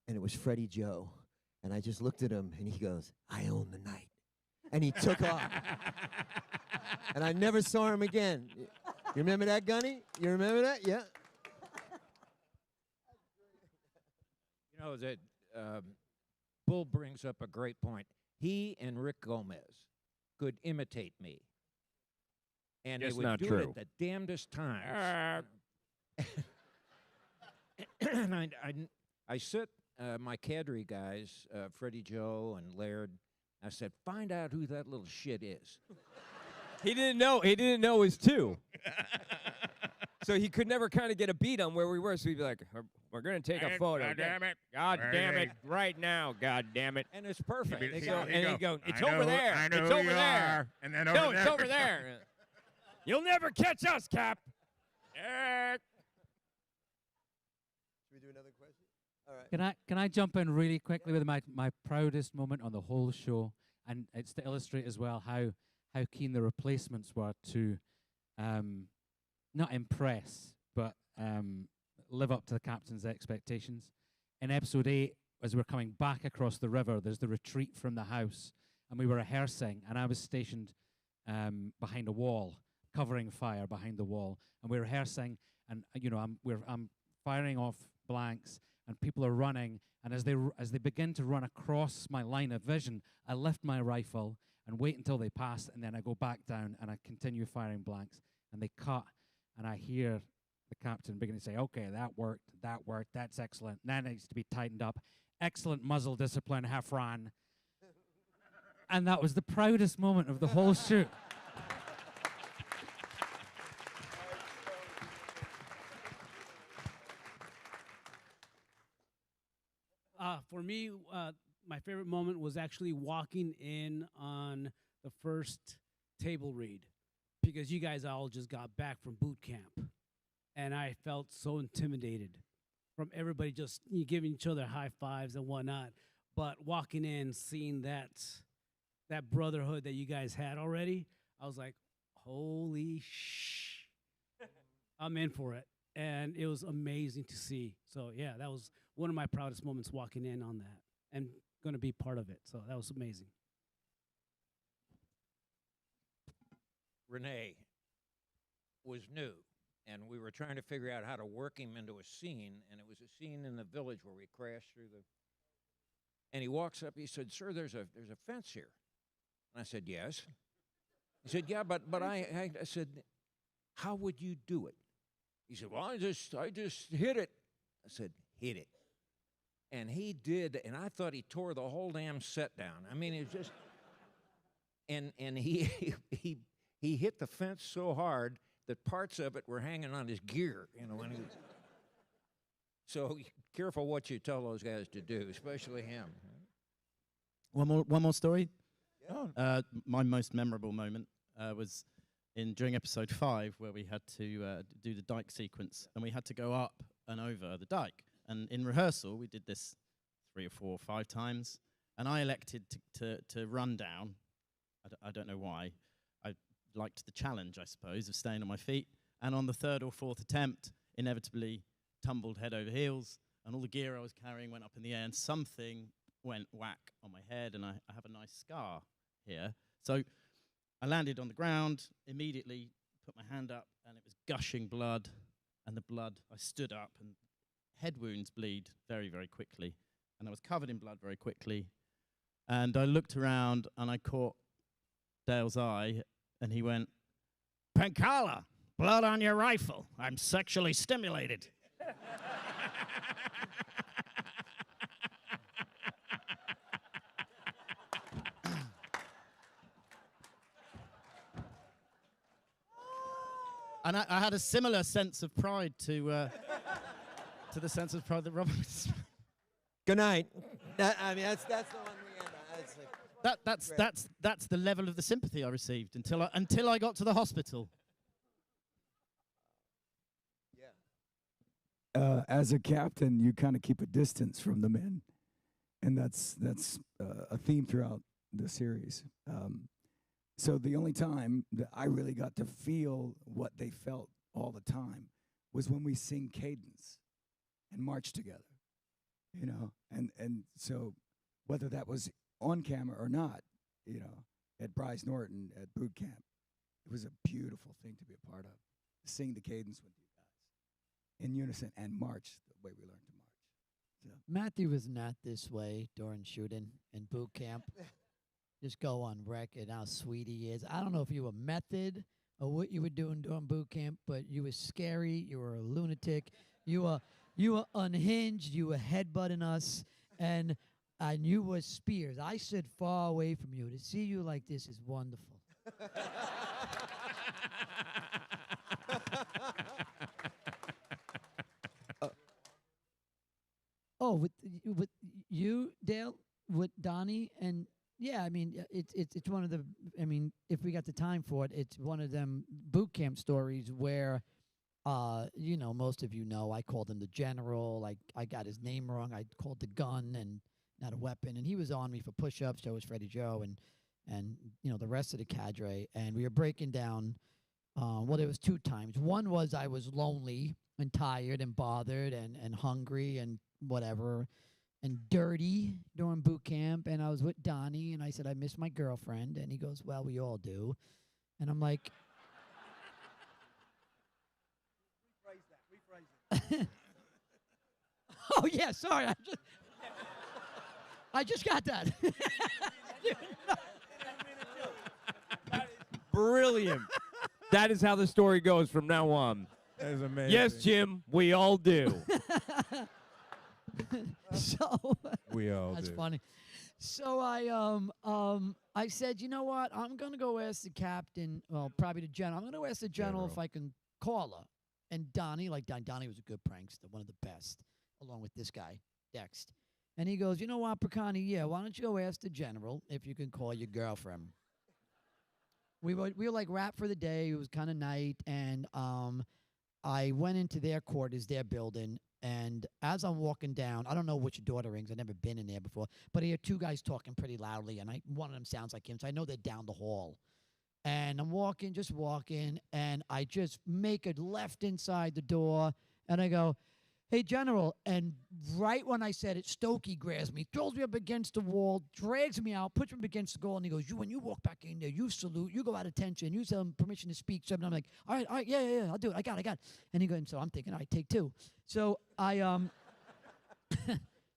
and it was Freddie Joe. And I just looked at him, and he goes, I own the night. And he took off. And I never saw him again. You remember that, Gunny? You remember that? Yeah. You know that Bull brings up a great point. He and Rick Gomez could imitate me, and Just they would not do true. it at the damnedest times. And I sit my cadre guys, Freddie Joe and Laird. I said, find out who that little shit is. He didn't know. He didn't know it was two. So he could never kind of get a beat on where we were. So he'd be like, we're going to take a photo. God damn it. God damn it. Right now. God damn it. And it's perfect. And They he'd go, go, it's I over know- there. I know It's who over you there. are. And then No, over it's there. over there. You'll never catch us, Cap. Should we do another question? All right. Can I jump in really quickly with my proudest moment on the whole show, and it's to illustrate as well how keen the replacements were to not impress but live up to the captain's expectations. In episode 8, as we're coming back across the river, there's the retreat from the house, and we were rehearsing, and I was stationed behind a wall, covering fire behind the wall, and we're rehearsing, and I'm firing off blanks, and people are running, and as they begin to run across my line of vision, I lift my rifle and wait until they pass, and then I go back down and I continue firing blanks, and they cut, and I hear the captain begin to say, okay, that worked, that's excellent, that needs to be tightened up, excellent muzzle discipline, Heffron. And that was the proudest moment of the whole shoot. For me, my favorite moment was actually walking in on the first table read because you guys all just got back from boot camp. And I felt so intimidated from everybody just giving each other high fives and whatnot. But walking in, seeing that brotherhood that you guys had already, I was like, holy I'm in for it. And it was amazing to see. So yeah, that was one of my proudest moments walking in on that and going to be part of it. So that was amazing. Renee was new, and we were trying to figure out how to work him into a scene, and it was a scene in the village where we crashed through the. And he walks up. He said, "Sir, there's a fence here." And I said, "Yes." He said, "Yeah, but I said, how would you do it?" He said, "Well, I just hit it." I said, "Hit it." And he did, and I thought he tore the whole damn set down. I mean, it was just, and he he hit the fence so hard that parts of it were hanging on his gear, you know. So careful what you tell those guys to do, especially him. One more story. Yeah. My most memorable moment was during episode 5, where we had to do the dike sequence, and we had to go up and over the dike. And in rehearsal, we did this 3 or 4 or 5 times, and I elected to run down. I don't know why. I liked the challenge, I suppose, of staying on my feet. And on the 3rd or 4th attempt, inevitably tumbled head over heels, and all the gear I was carrying went up in the air, and something went whack on my head, and I have a nice scar here. So I landed on the ground, immediately put my hand up, and it was gushing blood, and the blood, I stood up, and head wounds bleed very, very quickly, and I was covered in blood very quickly. And I looked around, and I caught Dale's eye, and he went, "Pancala, blood on your rifle. I'm sexually stimulated." And I had a similar sense of pride to the sense of pride that Robert was. Good night. I mean, that's the one we end on. That's the level of the sympathy I received until I got to the hospital. As a captain, you kind of keep a distance from the men, and that's a theme throughout the series. So the only time that I really got to feel what they felt all the time was when we sing cadence and march together, you know. And so whether that was on camera or not, you know, at Bryce Norton at boot camp, it was a beautiful thing to be a part of. Sing the cadence with you guys in unison and march the way we learned to march. So. Matthew was not this way during shooting in boot camp. Just go on record how sweet he is. I don't know if you were method or what you were doing during boot camp, but you were scary. You were a lunatic. You were unhinged. You were headbutting us, and you were Spears. I stood far away from you. To see you like this is wonderful. Oh, with you, Dale, with Donnie, and yeah, I mean, it's one of the. I mean, if we got the time for it, it's one of them boot camp stories where, you know, most of you know, I called him the general. Like I got his name wrong. I called the gun and not a weapon, and he was on me for push-ups. So was Freddie Joe and you know the rest of the cadre, and we were breaking down. Well, there was 2 times. One was I was lonely and tired and bothered and hungry and whatever and dirty during boot camp, and I was with Donnie, and I said I miss my girlfriend, and he goes, "Well, we all do," and I'm like, rephrase that. Oh yeah, sorry, I just got that. Brilliant. That is how the story goes from now on. That is amazing. Yes, Jim, we all do. So we all that's do. funny. So I said, you know what? I'm gonna go ask the captain, well, probably the general. I'm gonna ask the general if I can call her. And Donnie, like Donnie was a good prankster, one of the best, along with this guy, Dex. And he goes, you know what, Prakani, yeah, why don't you go ask the general if you can call your girlfriend? We were like wrapped for the day. It was kind of night, and I went into their quarters, their building, and as I'm walking down, I don't know which door rings. I've never been in there before, but I hear 2 guys talking pretty loudly, and one of them sounds like him, so I know they're down the hall. And I'm walking, just walking, and I just make a left inside the door, and I go, "Hey, General." And right when I said it, Stokey grabs me, throws me up against the wall, drags me out, puts me up against the goal, and he goes, "When you walk back in there, you salute, you go out of attention, you tell him permission to speak." So I'm like, all right, yeah, I'll do it. I got it. And he goes, and so I'm thinking, all right, take two. So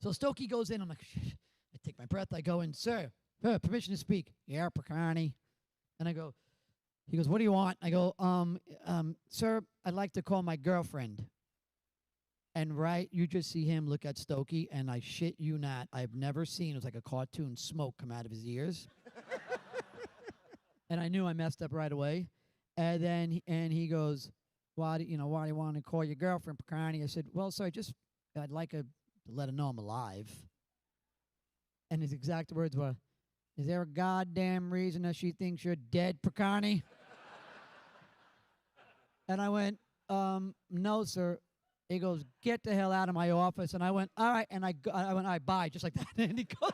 so Stokey goes in. I'm like, I take my breath. I go in, "Sir, permission to speak." "Yeah, Picani." And he goes, "What do you want?" I go, "Sir, I'd like to call my girlfriend." And you just see him look at Stokey, and I shit you not, I've never seen, it was like a cartoon, smoke come out of his ears. And I knew I messed up right away. And then he goes, why do you want to call your girlfriend, Picani?" I said, "Well, sir, I'd like to let her know I'm alive." And his exact words were, "Is there a goddamn reason that she thinks you're dead, Picani?" And I went, "No, sir." He goes, "Get the hell out of my office." And I went, "All right." And I went, "All right, bye," just like that. And he goes,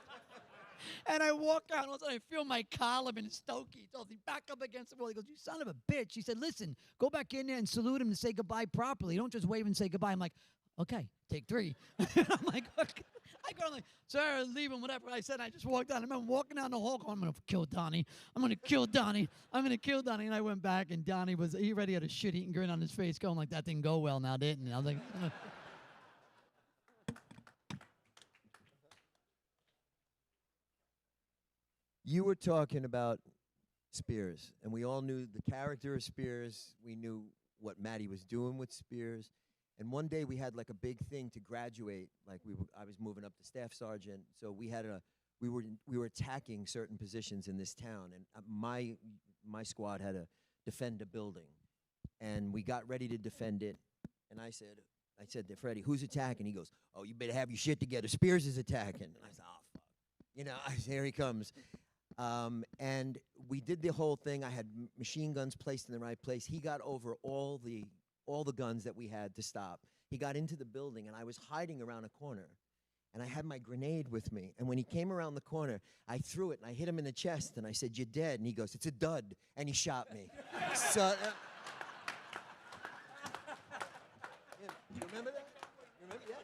and I walk out, and all of a sudden I feel my collar and Stokey. He tells me, back up against the wall. He goes, "You son of a bitch." He said, "Listen, go back in there and salute him and say goodbye properly. Don't just wave and say goodbye." I'm like, "Okay, take three." I'm like, okay. I go, I'm like, "Sir, leave him," whatever I said. I just walked out. I remember walking down the hall going, "I'm going to kill Donnie. I'm going to kill Donnie. I'm going to kill Donnie." And I went back, and Donnie he already had a shit-eating grin on his face going like, "That didn't go well now, didn't it?" I was like, You were talking about Spears, and we all knew the character of Spears. We knew what Maddie was doing with Spears. And one day we had like a big thing to graduate. Like I was moving up to staff sergeant, so we were attacking certain positions in this town, and my squad had to defend a building, and we got ready to defend it. And I said to Freddie, "Who's attacking?" He goes, "Oh, you better have your shit together. Spears is attacking." And I said, "Oh fuck," here he comes. And we did the whole thing. I had machine guns placed in the right place. He got over all the guns that we had to stop. He got into the building, and I was hiding around a corner, and I had my grenade with me. And when he came around the corner, I threw it, and I hit him in the chest, and I said, "You're dead." And he goes, "It's a dud," and he shot me. So, you remember that? You remember? Yeah.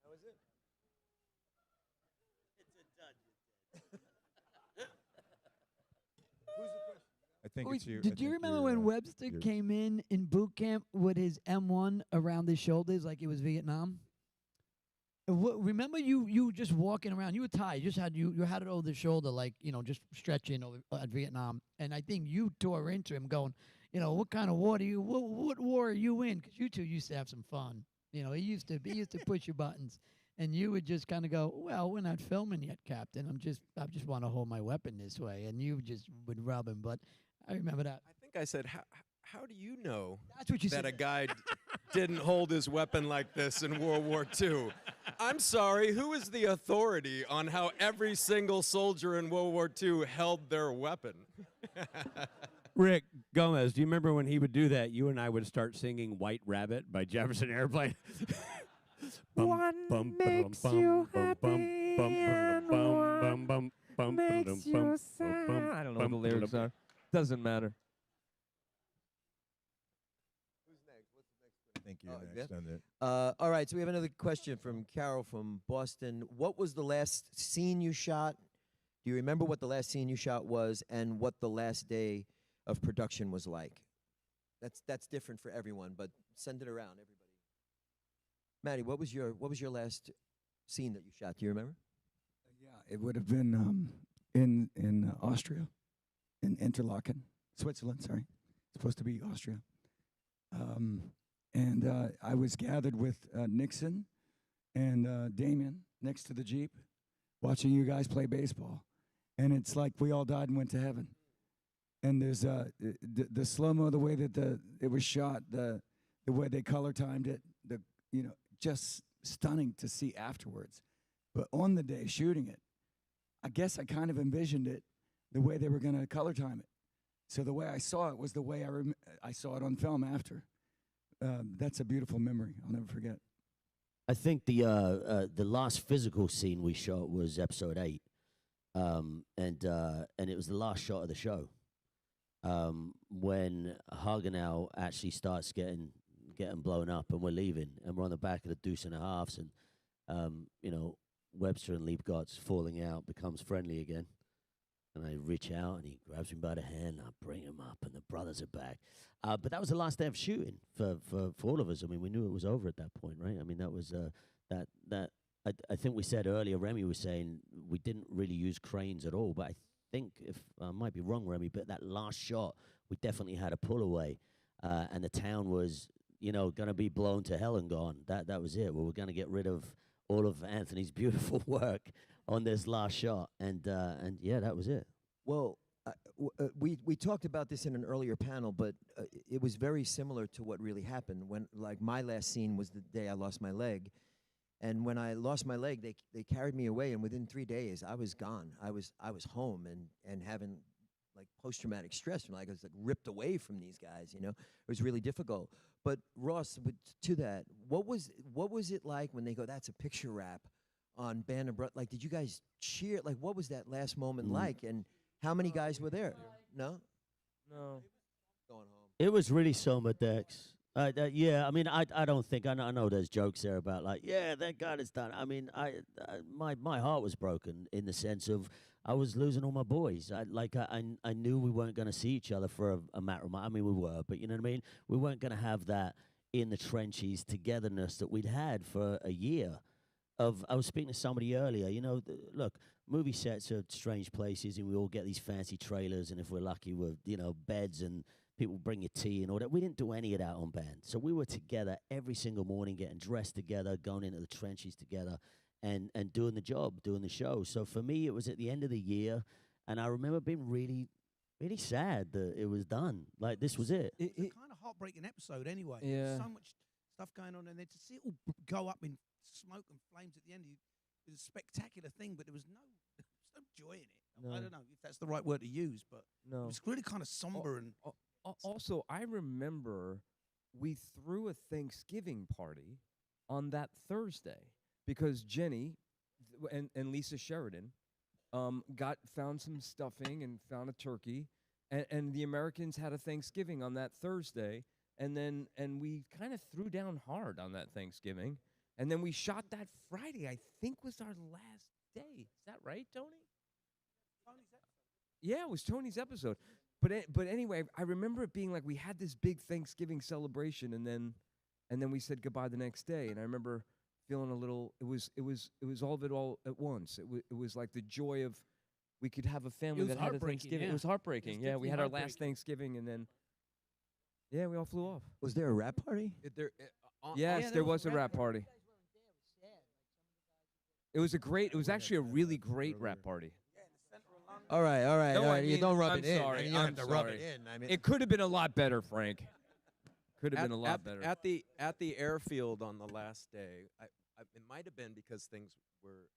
That was it. I think Wait, it's you. Did you remember when Webster came in boot camp with his M1 around his shoulders like it was Vietnam? Remember you just walking around, you were tired, you had it over the shoulder like, just stretching over at Vietnam. And I think you tore into him going, "What kind of war what war are you in?" Because you two used to have some fun. He used to push your buttons. And you would just kind of go, "Well, we're not filming yet, Captain. I just want to hold my weapon this way." And you just would rub him. But I remember that. I think I said, how do you know That's what you that said. a guy didn't hold his weapon like this in World War II? I'm sorry, who is the authority on how every single soldier in World War II held their weapon? Rick Gomez, do you remember when he would do that? You and I would start singing "White Rabbit" by Jefferson Airplane. One makes you happy and one makes you sad. I don't know what the lyrics are. Doesn't matter. I think you're next on that. All right, so we have another question from Carol from Boston. What was the last scene you shot? Do you remember what the last scene you shot was, and what the last day of production was like? That's different for everyone, but send it around, everybody. Maddie, what was your last scene that you shot? Do you remember? Yeah, it would have been in Austria, in Interlaken, Switzerland. Sorry, it's supposed to be Austria. And I was gathered with Nixon and Damien next to the Jeep, watching you guys play baseball, and it's like we all died and went to heaven. And there's the slow-mo, the way that it was shot, the way they color timed it, just stunning to see afterwards. But on the day shooting it, I guess I kind of envisioned it the way they were going to color time it. So the way I saw it was the way I saw it on film after. That's a beautiful memory. I'll never forget. I think the last physical scene we shot was episode 8. and it was the last shot of the show when Hagenau actually starts getting blown up, and we're leaving, and we're on the back of the deuce and a halves, and Webster and Liebgott's falling out, becomes friendly again. And I reach out, and he grabs me by the hand, and I bring him up, and the brothers are back. But that was the last day of shooting for all of us. I mean, we knew it was over at that point, right? I mean, that was I think we said earlier, Remy was saying we didn't really use cranes at all, but I think, if I might be wrong, Remy, but that last shot, we definitely had a pull away, and the town was, going to be blown to hell and gone. That was it. We were going to get rid of all of Anthony's beautiful work on this last shot, and yeah, that was it. Well, we talked about this in an earlier panel, but it was very similar to what really happened. When, like, my last scene was the day I lost my leg, and when I lost my leg, they carried me away, and within 3 days, I was gone. I was home and having like post-traumatic stress, and like I was like ripped away from these guys. It was really difficult. But Ross, to that, what was it like when they go, "That's a picture wrap" on Band of Brothers? Like, did you guys cheer? Like, what was that last moment like? And how many guys were there? No? No. Going home. It was really Somadex. Yeah, I mean, I don't think, I know there's jokes there about, like, yeah, thank God it's done. I mean, my heart was broken in the sense of I was losing all my boys. I knew we weren't going to see each other for a matter of months. I mean, we were, but you know what I mean? We weren't going to have that in the trenches togetherness that we'd had for a year. I was speaking to somebody earlier, look, movie sets are strange places, and we all get these fancy trailers, and if we're lucky with, beds, and people bring you tea and all that. We didn't do any of that on band. So we were together every single morning, getting dressed together, going into the trenches together, and doing the job, doing the show. So for me, it was at the end of the year, and I remember being really, really sad that it was done. Like, this was it. It's a kind of heartbreaking episode anyway. Yeah. There's so much stuff going on, and then to see it all go up in smoke and flames at the end, it was a spectacular thing, but there was no joy in it. No. I don't know if that's the right word to use, but it was really kind of somber and... Also, I remember we threw a Thanksgiving party on that Thursday because Jenny and Lisa Sheridan found some stuffing and found a turkey, and the Americans had a Thanksgiving on that Thursday, and we kind of threw down hard on that Thanksgiving, and then we shot that Friday. I think was our last day. Is that right, Tony? Yeah, it was Tony's episode. But anyway, I remember it being like we had this big Thanksgiving celebration, and then we said goodbye the next day. And I remember feeling a little. It was all of it all at once. It was like the joy of we could have a family that had a Thanksgiving. Yeah. It was heartbreaking. It was We had our definitely last Thanksgiving, and then we all flew off. Was there a rap party? Yes, there was a rap party. It was actually a really great rap party. All right. No, I You mean, don't rub I'm it in. sorry, I mean, you don't I'm have to rub it sorry. in. I mean, It could have been a lot better, Frank. Could have been a lot better. At the airfield on the last day, it might have been because things were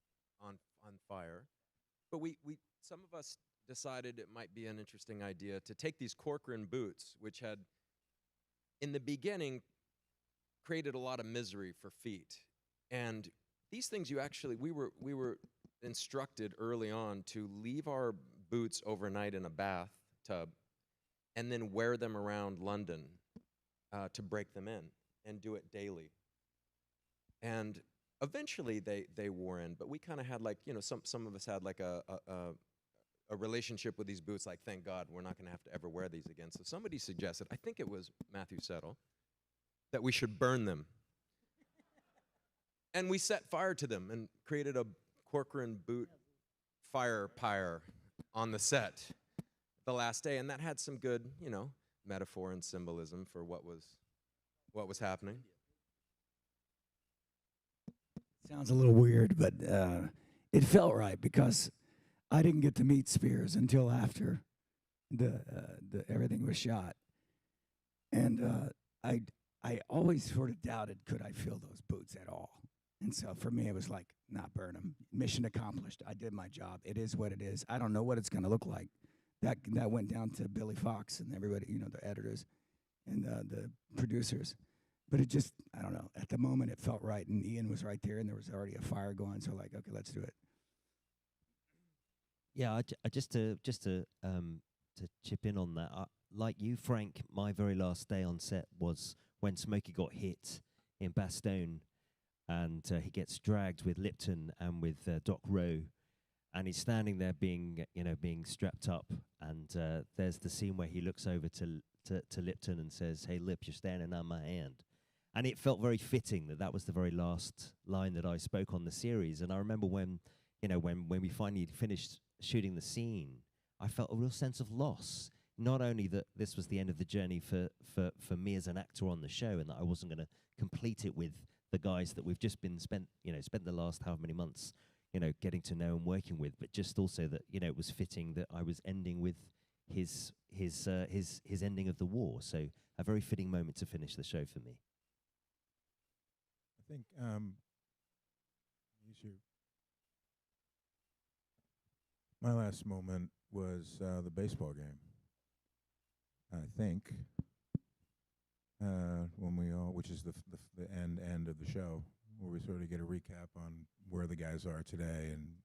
on fire, but some of us decided it might be an interesting idea to take these Corcoran boots, which had, in the beginning, created a lot of misery for feet, and these things we were instructed early on to leave our boots overnight in a bathtub and then wear them around London to break them in and do it daily. And eventually they wore in, but we kind of had like, some of us had like a relationship with these boots, like, thank God we're not going to have to ever wear these again. So somebody suggested, I think it was Matthew Settle, that we should burn them. And we set fire to them and created a Corcoran boot fire pyre on the set the last day, and that had some good, metaphor and symbolism for what was happening. Sounds a little weird, but it felt right because I didn't get to meet Spears until after the everything was shot, and I always sort of doubted, could I fill those boots at all? And so for me, it was like, not burn them. Mission accomplished. I did my job. It is what it is. I don't know what it's going to look like. That went down to Billy Fox and everybody, the editors and the producers. But it just, I don't know. At the moment, it felt right. And Ian was right there, and there was already a fire going. So like, okay, let's do it. Yeah, just to chip in on that, like you, Frank, my very last day on set was when Smokey got hit in Bastogne, and he gets dragged with Lipton and with Doc Rowe, and he's standing there being strapped up, and there's the scene where he looks over to Lipton and says, "Hey, Lip, you're standing on my hand." And it felt very fitting that was the very last line that I spoke on the series. And I remember when we finally finished shooting the scene, I felt a real sense of loss. Not only that this was the end of the journey for me as an actor on the show, and that I wasn't going to complete it with the guys that we've just spent the last however many months, getting to know and working with, but just also that, it was fitting that I was ending with his ending of the war. So a very fitting moment to finish the show for me. I think my last moment was the baseball game. I think when we all, which is the end of the show, where we sort of get a recap on where the guys are today and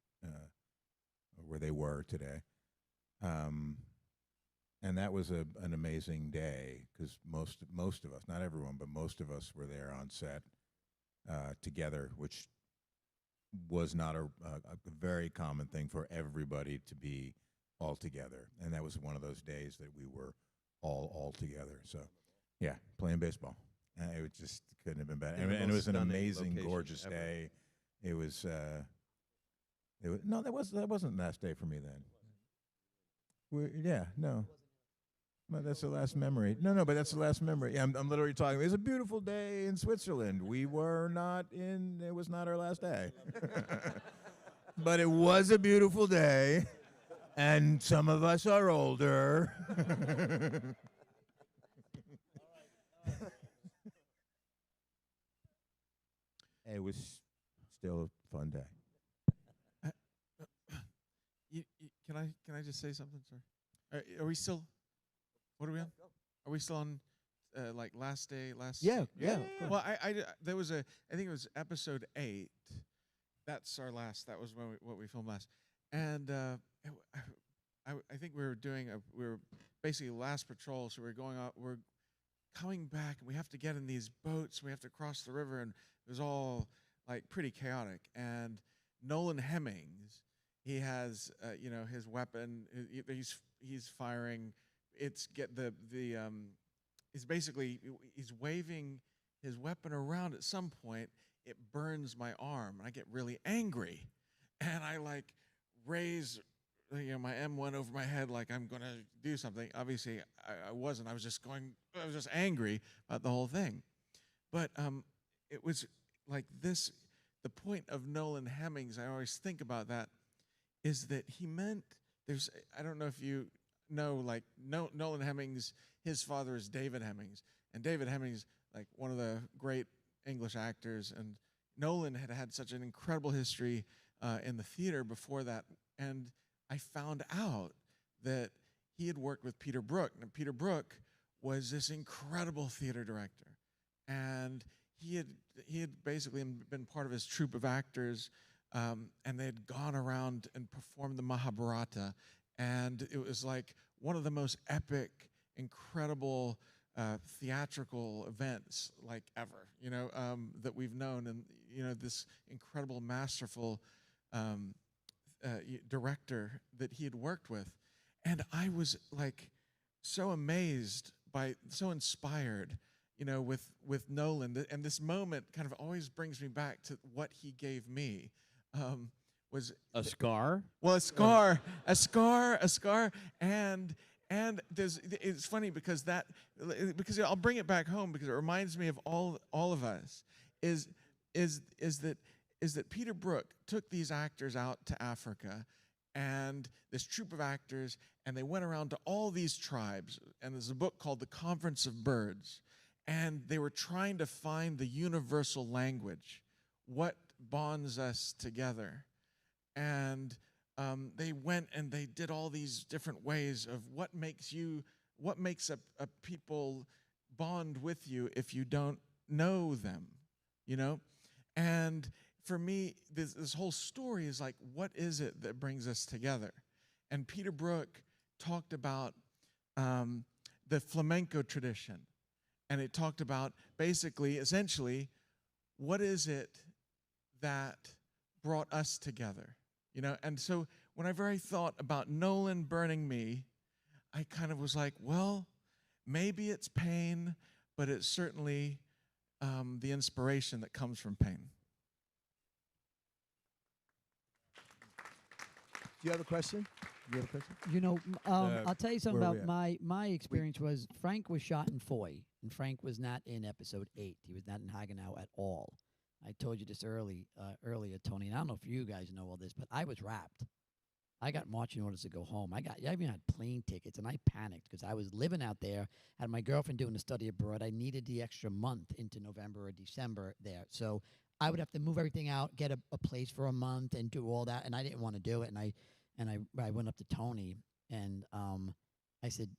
where they were today. And that was an amazing day because most of us, not everyone, but most of us were there on set together, which was not a very common thing for everybody to be all together. And that was one of those days that we were all together. So, yeah, playing baseball. It just couldn't have been better. And it was an amazing, gorgeous day. It was. No, that wasn't the last day for me then. No. But that's the last memory. No, but that's the last memory. Yeah, I'm literally talking. It was a beautiful day in Switzerland. It was not our last day. But it was a beautiful day, and some of us are older. It was still a fun day. Can I just say something? Sorry. Are we still? What are we on? Are we still on? Like last day, Yeah. Well, I think it was episode 8. That's our last. That was what we filmed last, and I think we were basically last patrol, so we're coming back, and we have to get in these boats. We have to cross the river, and it was all like pretty chaotic. And Nolan Hemmings, he has his weapon. He's firing. He's waving his weapon around. At some point, it burns my arm, and I get really angry, and I raise my M1 over my head like I'm gonna do something. Obviously, I wasn't. I was just angry about the whole thing. But it was like this. The point of Nolan Hemmings, I always think about that, is that he meant I don't know if you know, Nolan Hemmings, his father is David Hemmings, and David Hemmings, one of the great English actors, and Nolan had such an incredible history in the theater before that, and I found out that he had worked with Peter Brook. Now, Peter Brook was this incredible theater director, and he had basically been part of his troupe of actors, and they had gone around and performed the Mahabharata, and it was like one of the most epic, incredible theatrical events ever, that we've known, and this incredible, masterful director that he had worked with, and I was so amazed so inspired, with Nolan, and this moment kind of always brings me back to what he gave me. Was a scar? Well, a scar, and it's funny because I'll bring it back home because it reminds me of all of us. Is that Peter Brook took these actors out to Africa, and this troupe of actors, and they went around to all these tribes, and there's a book called The Conference of Birds, and they were trying to find the universal language, what bonds us together. And they went and they did all these different ways of what makes a people bond with you if you don't know them, And for me, this whole story is what is it that brings us together? And Peter Brook talked about the flamenco tradition. And it talked about basically, essentially, what is it that brought us together? You know, and so whenever I thought about Nolan burning me, I kind of was like, well, maybe it's pain, but it's certainly the inspiration that comes from pain. Do you have a question? Do you have a question? You know, I'll tell you something where are about we at? my experience was Frank was shot in Foy, and Frank was not in episode 8. He was not in Hagenau at all. I told you this earlier, Tony, and I don't know if you guys know all this, but I was wrapped. I got marching orders to go home. I even had plane tickets, and I panicked because I was living out there, had my girlfriend doing a study abroad. I needed the extra month into November or December there. So I would have to move everything out, get a place for a month, and do all that, and I didn't want to do it. And I went up to Tony, and I said,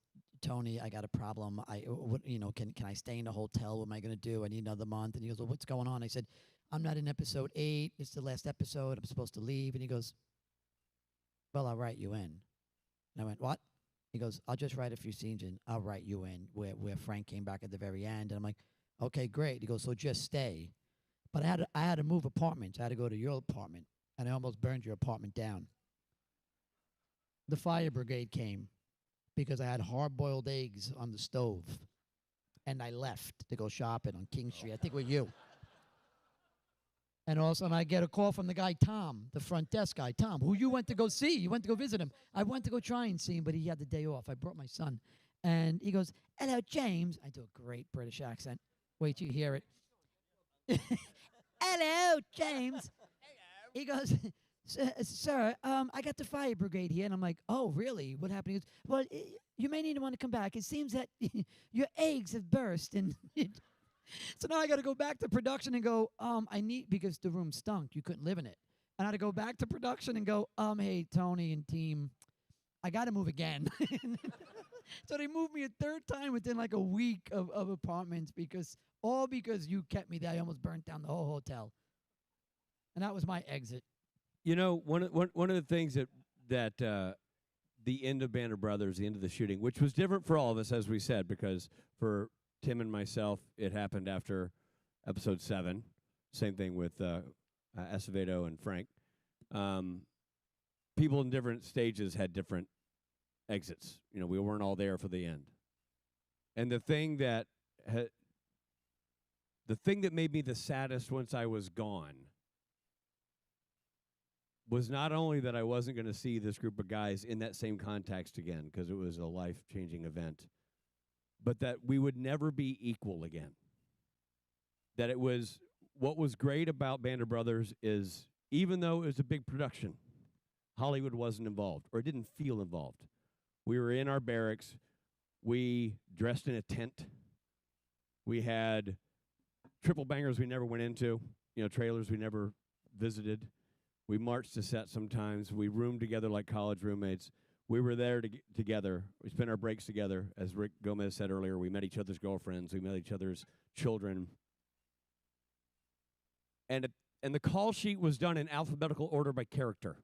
Tony, I got a problem. Can I stay in a hotel? What am I going to do? I need another month. And he goes, well, what's going on? I said, I'm not in episode 8. It's the last episode. I'm supposed to leave. And he goes, well, I'll write you in. And I went, what? He goes, I'll just write a few scenes and I'll write you in, where Frank came back at the very end. And I'm like, okay, great. He goes, so just stay. But I had to move apartments. I had to go to your apartment, and I almost burned your apartment down. The fire brigade came because I had hard-boiled eggs on the stove, and I left to go shopping on King Street. I think with you. And all of a sudden, I get a call from the guy, Tom, the front desk guy, Tom, who you went to go see. You went to go visit him. I went to go try and see him, but he had the day off. I brought my son. And he goes, hello, James. I do a great British accent. Wait till you hear it. Hello, James. He goes, sir, I got the fire brigade here. And I'm like, oh, really? What happened? He goes, well, you may need to want to come back. It seems that your eggs have burst. And so now I got to go back to production and go, because the room stunk. You couldn't live in it. And I had to go back to production and go, hey, Tony and team, I got to move again. So they moved me a third time within like a week of apartments because you kept me there. I almost burnt down the whole hotel. And that was my exit. You know, one of the things that the end of Band of Brothers, the end of the shooting, which was different for all of us, as we said, because for Tim and myself, it happened after episode 7. Same thing with Acevedo and Frank. People in different stages had different exits. You know, we weren't all there for the end. And the thing that made me the saddest once I was gone was not only that I wasn't going to see this group of guys in that same context again, because it was a life-changing event, but that we would never be equal again. That it was, what was great about Band of Brothers is, even though it was a big production, Hollywood wasn't involved, or it didn't feel involved. We were in our barracks. We dressed in a tent. We had triple bangers we never went into, trailers we never visited. We marched to set sometimes. We roomed together like college roommates. We were there together. We spent our breaks together. As Rick Gomez said earlier, we met each other's girlfriends. We met each other's children. And the call sheet was done in alphabetical order by character.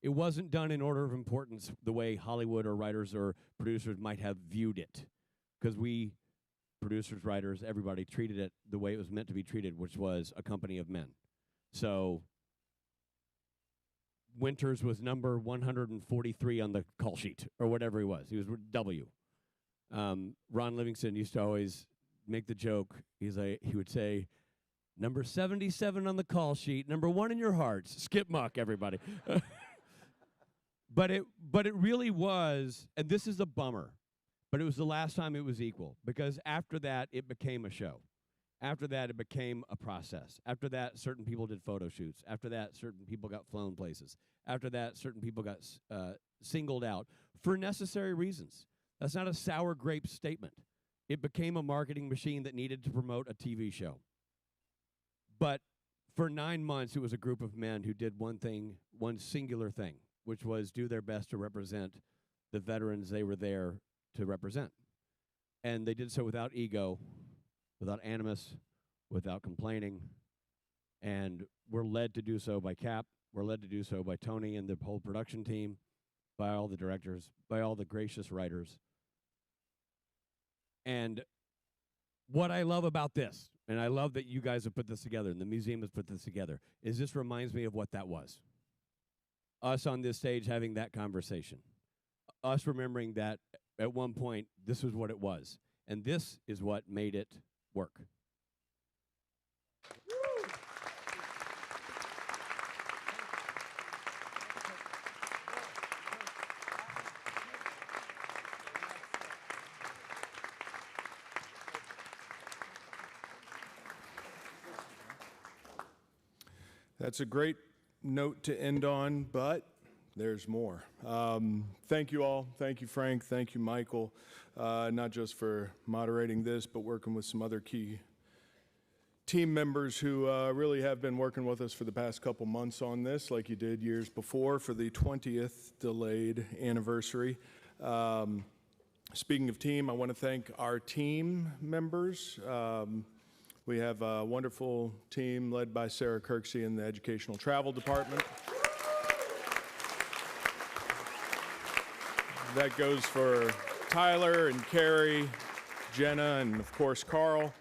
It wasn't done in order of importance the way Hollywood or writers or producers might have viewed it. Because we, producers, writers, everybody, treated it the way it was meant to be treated, which was a company of men. So Winters was number 143 on the call sheet, or whatever he was. He was W. Ron Livingston used to always make the joke. He would say, number 77 on the call sheet, number 1 in your hearts. Skip Muck, everybody. But it really was, and this is a bummer, but it was the last time it was equal, because after that, it became a show. After that, it became a process. After that, certain people did photo shoots. After that, certain people got flown places. After that, certain people got singled out for necessary reasons. That's not a sour grape statement. It became a marketing machine that needed to promote a TV show. But for 9 months, it was a group of men who did one thing, one singular thing, which was do their best to represent the veterans they were there to represent. And they did so without ego, without animus, without complaining. And we're led to do so by Cap. We're led to do so by Tony and the whole production team. by all the directors, by all the gracious writers. And what I love about this, and I love that you guys have put this together and the museum has put this together, is this reminds me of what that was. Us on this stage having that conversation. Us remembering that at one point, this was what it was. And this is what made it work. That's a great note to end on, but there's more. Thank you all. Thank you, Frank. Thank you, Michael, not just for moderating this, but working with some other key team members who really have been working with us for the past couple months on this, like you did years before for the 20th delayed anniversary. Speaking of team, I want to thank our team members. We have a wonderful team led by Sarah Kirksey in the Educational Travel Department. That goes for Tyler and Carrie, Jenna, and of course Carl.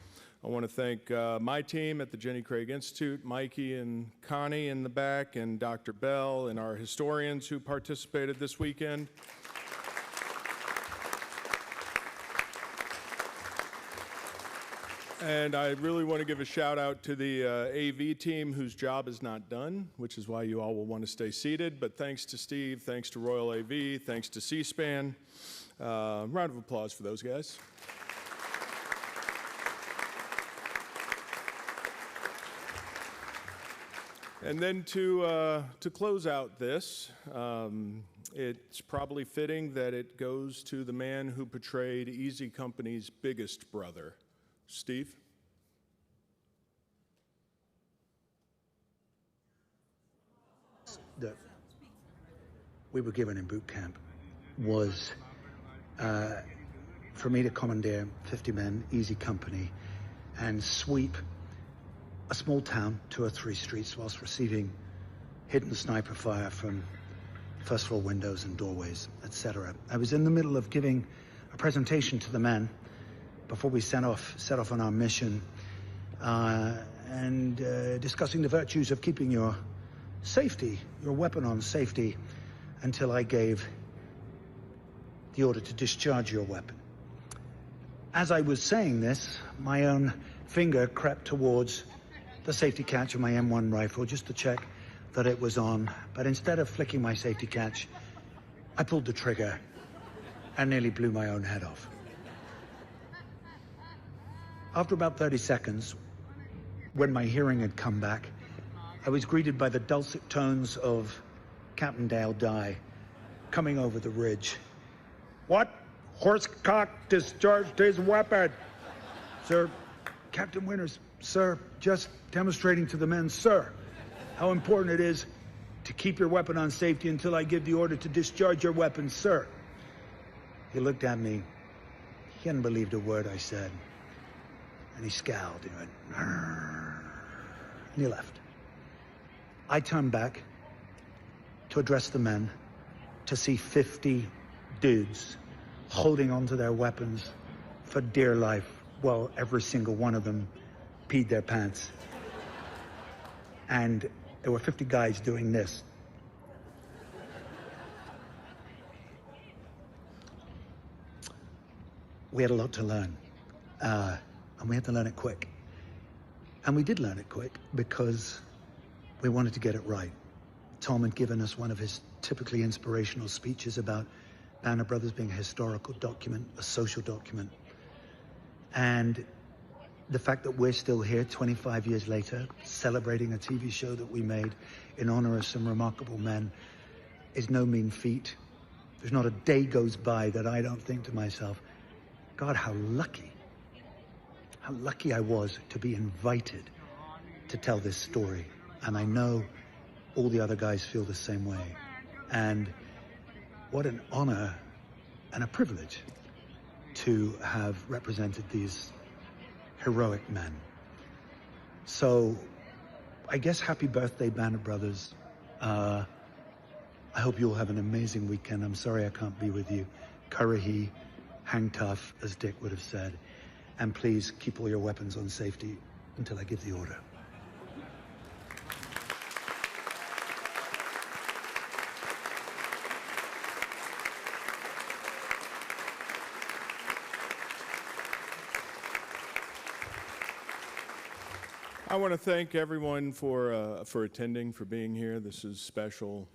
I want to thank my team at the Jenny Craig Institute, Mikey and Connie in the back, and Dr. Bell, and our historians who participated this weekend. And I really want to give a shout out to the AV team whose job is not done, which is why you all will want to stay seated. But thanks to Steve, thanks to Royal AV, thanks to C-SPAN. Round of applause for those guys. And then to close out this, it's probably fitting that it goes to the man who portrayed Easy Company's biggest brother. Steve? That we were given in boot camp was for me to commandeer 50 men, Easy Company, and sweep a small town, 2 or 3 streets, whilst receiving hidden sniper fire from first floor windows and doorways, etc. I was in the middle of giving a presentation to the men before we set off on our mission, and discussing the virtues of keeping your weapon on safety, until I gave the order to discharge your weapon. As I was saying this, my own finger crept towards the safety catch of my M1 rifle just to check that it was on, but instead of flicking my safety catch, I pulled the trigger and nearly blew my own head off. After about 30 seconds, when my hearing had come back, I was greeted by the dulcet tones of Captain Dale Dye coming over the ridge. What horsecock discharged his weapon? Sir, Captain Winters, sir, just demonstrating to the men, sir, how important it is to keep your weapon on safety until I give the order to discharge your weapon, sir. He looked at me. He hadn't believed a word I said. And he scowled. He went, "Arr," and he left. I turned back to address the men, to see 50 dudes holding onto their weapons for dear life, while every single one of them peed their pants. And there were 50 guys doing this. We had a lot to learn. And we had to learn it quick. And we did learn it quick because we wanted to get it right. Tom had given us one of his typically inspirational speeches about Band of Brothers being a historical document, a social document. And the fact that we're still here 25 years later, celebrating a TV show that we made in honor of some remarkable men, is no mean feat. There's not a day goes by that I don't think to myself, God, how lucky I was to be invited to tell this story. And I know all the other guys feel the same way. And what an honor and a privilege to have represented these heroic men. So I guess happy birthday, Band of Brothers. I hope you all have an amazing weekend. I'm sorry I can't be with you. Karahi, hang tough, as Dick would have said. And please keep all your weapons on safety until I give the order. I want to thank everyone for attending, for being here. This is special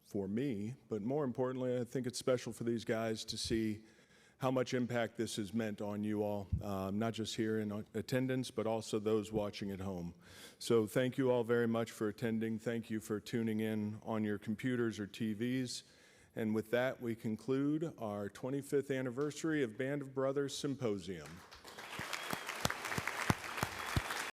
for me, but more importantly, I think it's special for these guys to see how much impact this has meant on you all, not just here in attendance, but also those watching at home. So thank you all very much for attending. Thank you for tuning in on your computers or TVs. And with that, we conclude our 25th anniversary of Band of Brothers Symposium.